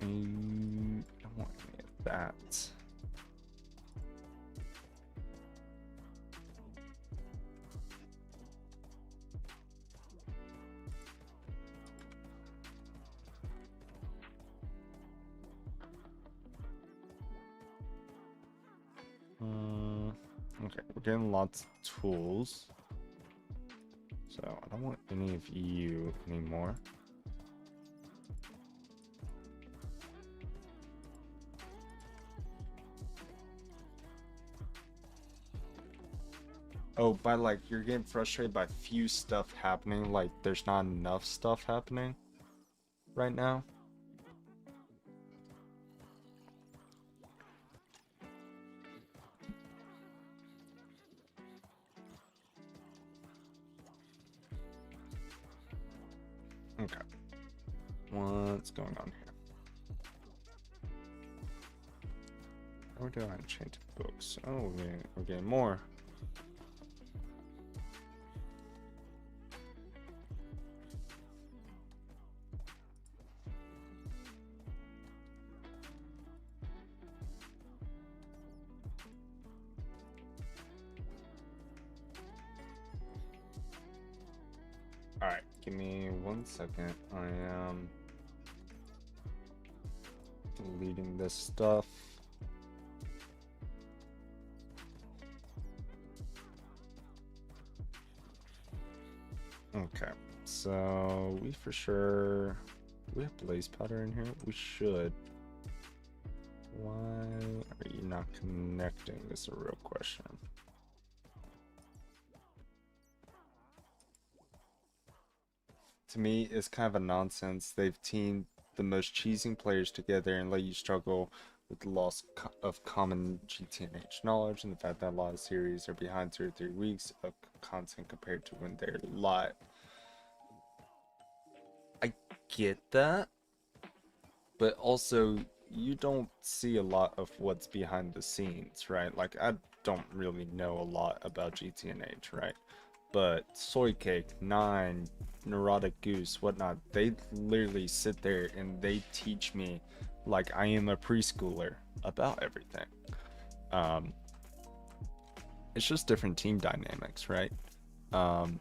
I don't want any of that. Okay, we're getting lots of tools. So I don't want any of you anymore. Oh, by like you're getting frustrated by few stuff happening, like there's not enough stuff happening right now. Okay. What's going on here? How do I change books? Oh, we're getting more. give me 1 second. I am deleting this stuff. Okay, so we for sure, we have blaze powder in here. We should. Why are you not connecting is a real question. To me, it's kind of a nonsense. They've teamed the most cheesing players together and let you struggle with the loss of common GTNH knowledge and the fact that a lot of series are behind 2 or 3 weeks of content compared to when they're live. I get that, but also you don't see a lot of what's behind the scenes, right? Like, I don't really know a lot about GTNH, right? But Soycake, Nine, Neurotic Goose, whatnot, they literally sit there and they teach me like I am a preschooler about everything. It's just different team dynamics, right? And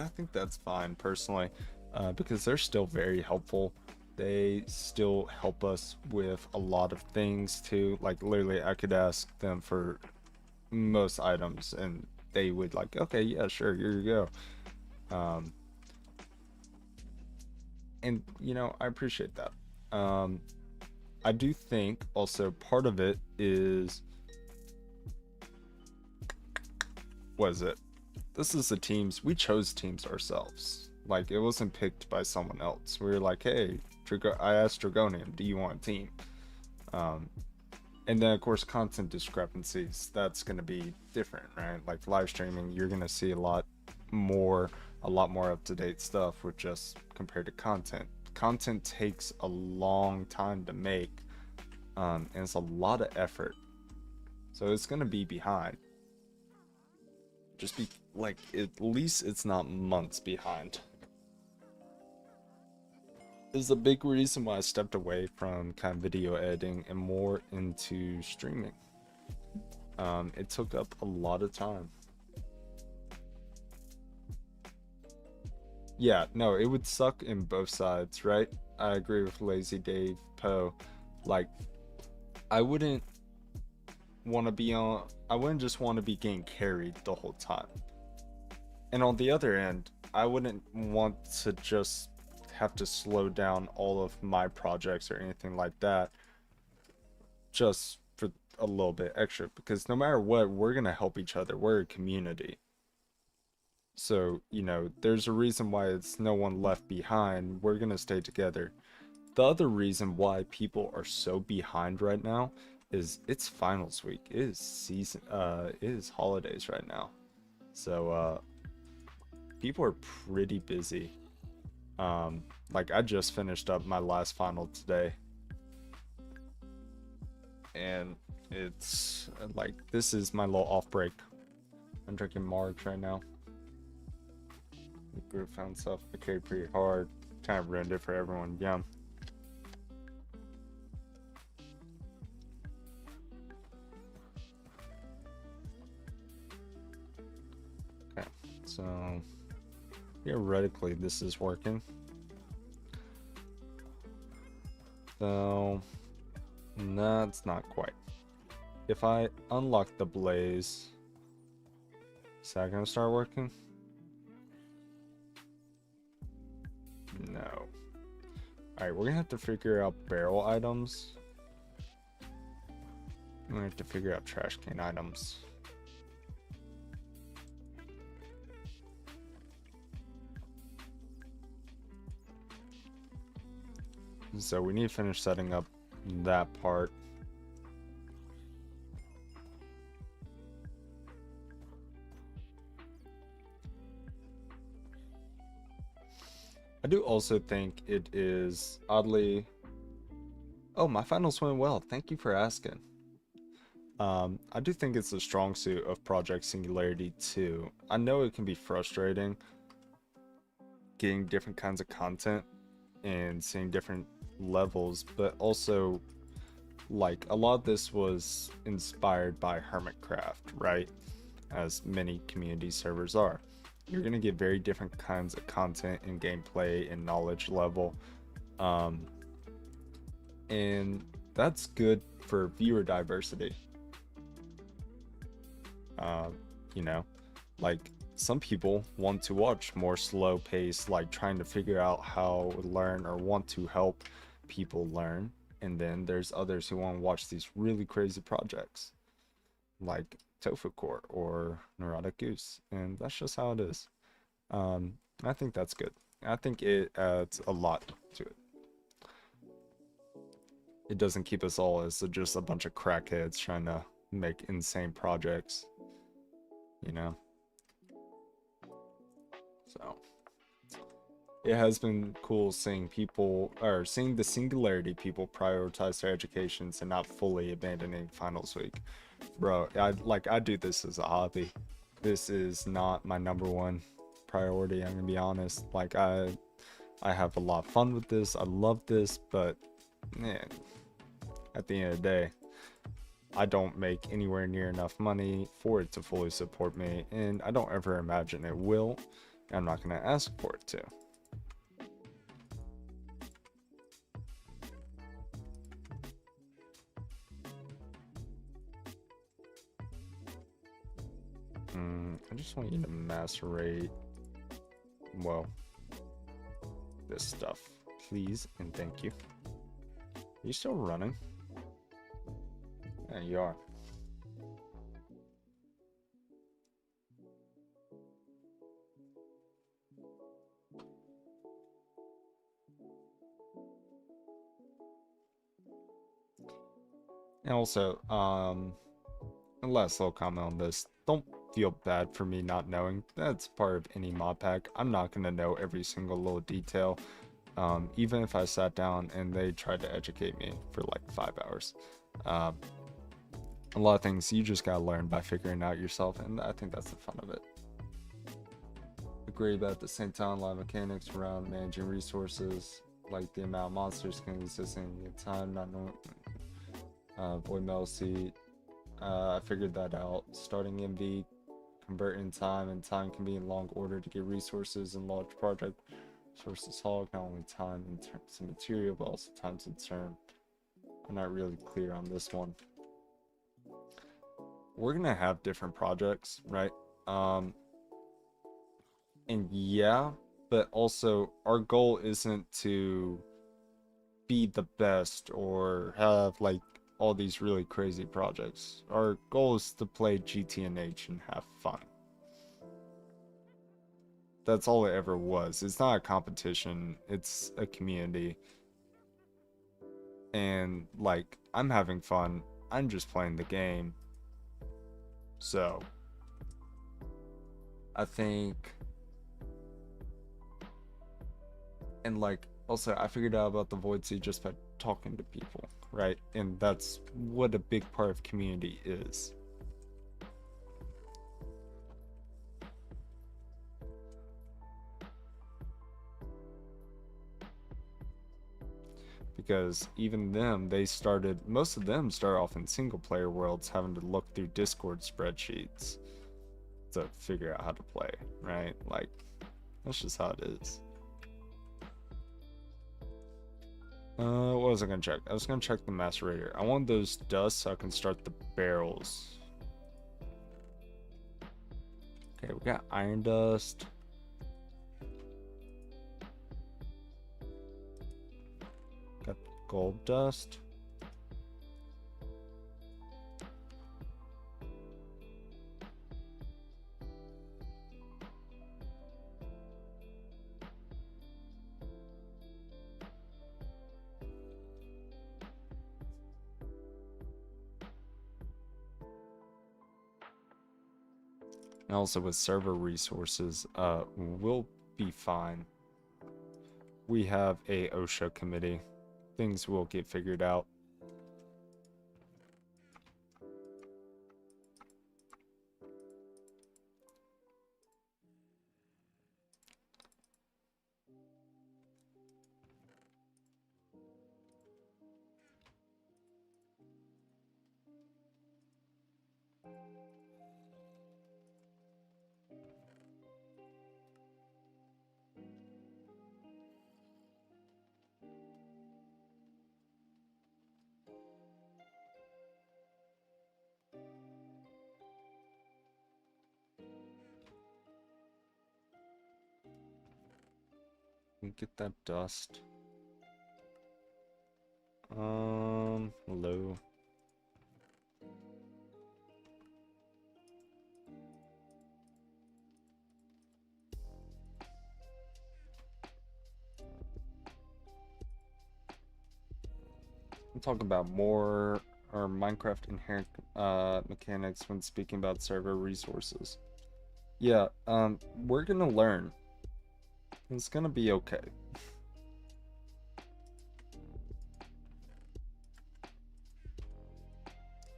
I think that's fine personally, because they're still very helpful. They still help us with a lot of things too. Like literally I could ask them for most items and they would like, okay, yeah, sure, here you go. And you know, I appreciate that. I do think also part of it is, what is it? This is the teams, we chose teams ourselves. Like it wasn't picked by someone else. We were like, hey, I asked Dragonium, do you want a team? And then of course content discrepancies, that's going to be different, right? Like live streaming, you're going to see a lot more up-to-date stuff with just compared to content. Content takes a long time to make, and it's a lot of effort, so it's going to be behind. Just be like, at least it's not months behind. Is a big reason why I stepped away from kind of video editing and more into streaming. It took up a lot of time. Yeah, no, it would suck in both sides, right? I agree with Lazy Dave Poe. Like, I wouldn't just want to be getting carried the whole time. And on the other end, I wouldn't want to just have to slow down all of my projects or anything like that just for a little bit extra, because no matter what, we're gonna help each other. We're a community, so you know, there's a reason why it's no one left behind. We're gonna stay together. The other reason why people are so behind right now is it's finals week. It is holidays right now, so people are pretty busy. Like I just finished up my last final today, and it's like, this is my little off break. I'm drinking Margs right now. The group found stuff I carried pretty hard, kind of ruined it for everyone. Yeah. Okay, so theoretically this is working. So that's not quite. If I unlock the blaze, is that gonna start working? No. Alright, we're gonna have to figure out barrel items. We're gonna have to figure out trash can items. So we need to finish setting up that part. I do also think it is oddly... Oh, my finals went well. Thank you for asking. I do think it's a strong suit of Project Singularity too. I know it can be frustrating getting different kinds of content and seeing different levels, but also like a lot of this was inspired by Hermitcraft, right? As many community servers are. you're gonna get very different kinds of content and gameplay and knowledge level, and that's good for viewer diversity. You know, like some people want to watch more slow pace, like trying to figure out how to learn or want to help people learn. And then there's others who want to watch these really crazy projects like Tofu Court or Neurotic Goose. And that's just how it is. I think that's good. I think it adds a lot to it. It doesn't keep us all as just a bunch of crackheads trying to make insane projects, you know? So it has been cool seeing people, or seeing the Singularity people prioritize their educations and not fully abandoning finals week. Bro, I do this as a hobby. This is not my number one priority, I'm gonna be honest. Like I have a lot of fun with this. I love this, but man, at the end of the day, I don't make anywhere near enough money for it to fully support me, and I don't ever imagine it will. I'm not going to ask for it to. I just want you to macerate, well, this stuff, please, and thank you. Are you still running? Yeah, you are. And also, a last little comment on this. Don't feel bad for me not knowing. That's part of any mod pack. I'm not going to know every single little detail. Even if I sat down and they tried to educate me for like 5 hours. A lot of things you just gotta learn by figuring out yourself, and I think that's the fun of it. Agree, but at the same time, a lot of mechanics around managing resources, like the amount of monsters can exist in time, not knowing void metal seed. I figured that out. Starting MV, convert in time, and time can be in long order to get resources in large project. Sources hog, not only time in terms of material, but also times in term. I'm not really clear on this one. We're gonna have different projects, right? And yeah, but also our goal isn't to be the best or have like all these really crazy projects. Our goal is to play GTNH and have fun. That's all it ever was. It's not a competition, it's a community. And like, I'm having fun, I'm just playing the game. So I think, and like also I figured out about the void seed just by talking to people, right? And that's what a big part of community is. Because even them, most of them start off in single player worlds having to look through Discord spreadsheets to figure out how to play, right? Like, that's just how it is. What was I gonna check? I was gonna check the macerator. I want those dusts so I can start the barrels. Okay, we got iron dust. Got gold dust. And also with server resources, we'll be fine. We have a OSHA committee. Things will get figured out. Get that dust. Hello. I'm talking about more or Minecraft inherent mechanics when speaking about server resources. Yeah, we're gonna learn. It's gonna be okay.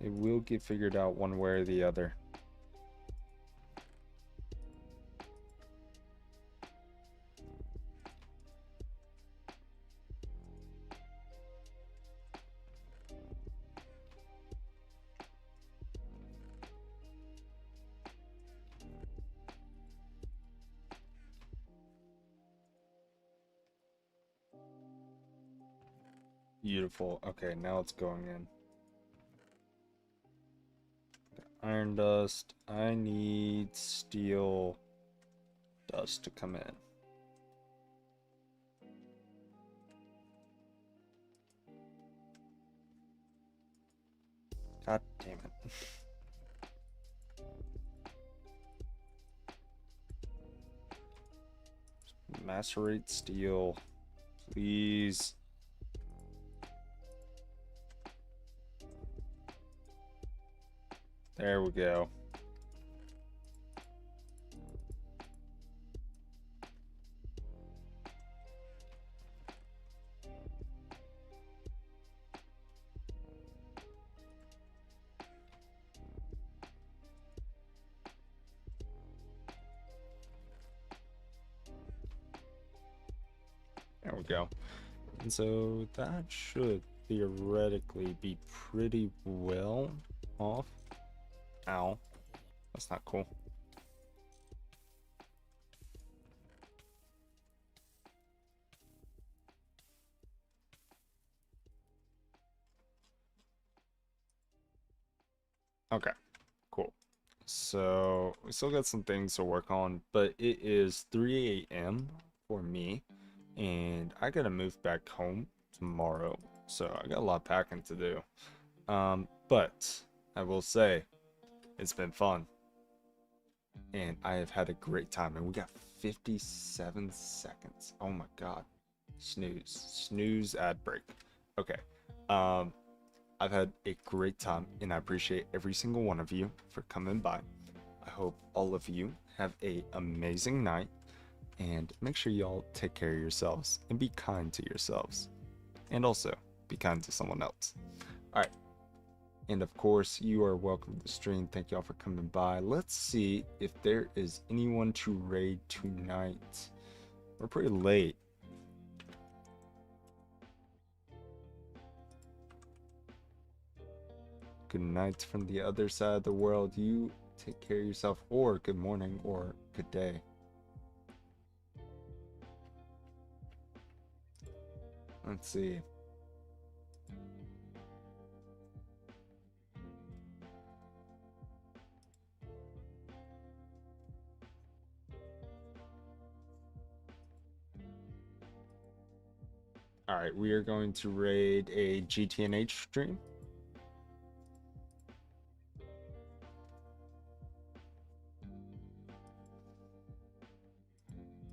It will get figured out one way or the other. Beautiful. Okay, now it's going in. Iron dust. I need steel dust to come in. God damn it. Macerate steel. Please. There we go. There we go. And so that should theoretically be pretty well off. Ow. That's not cool. Okay, cool. So we still got some things to work on, but it is 3 a.m. for me, and I gotta move back home tomorrow. So I got a lot of packing to do. But I will say it's been fun. And I have had a great time. And we got 57 seconds. Oh my god. Snooze ad break. Okay. I've had a great time, and I appreciate every single one of you for coming by. I hope all of you have a amazing night, and make sure y'all take care of yourselves and be kind to yourselves, and also be kind to someone else. All right. And of course, you are welcome to the stream. Thank y'all for coming by. Let's see if there is anyone to raid tonight. We're pretty late. Good night from the other side of the world. You take care of yourself, or good morning, or good day. Let's see. All right, we are going to raid a GTNH stream.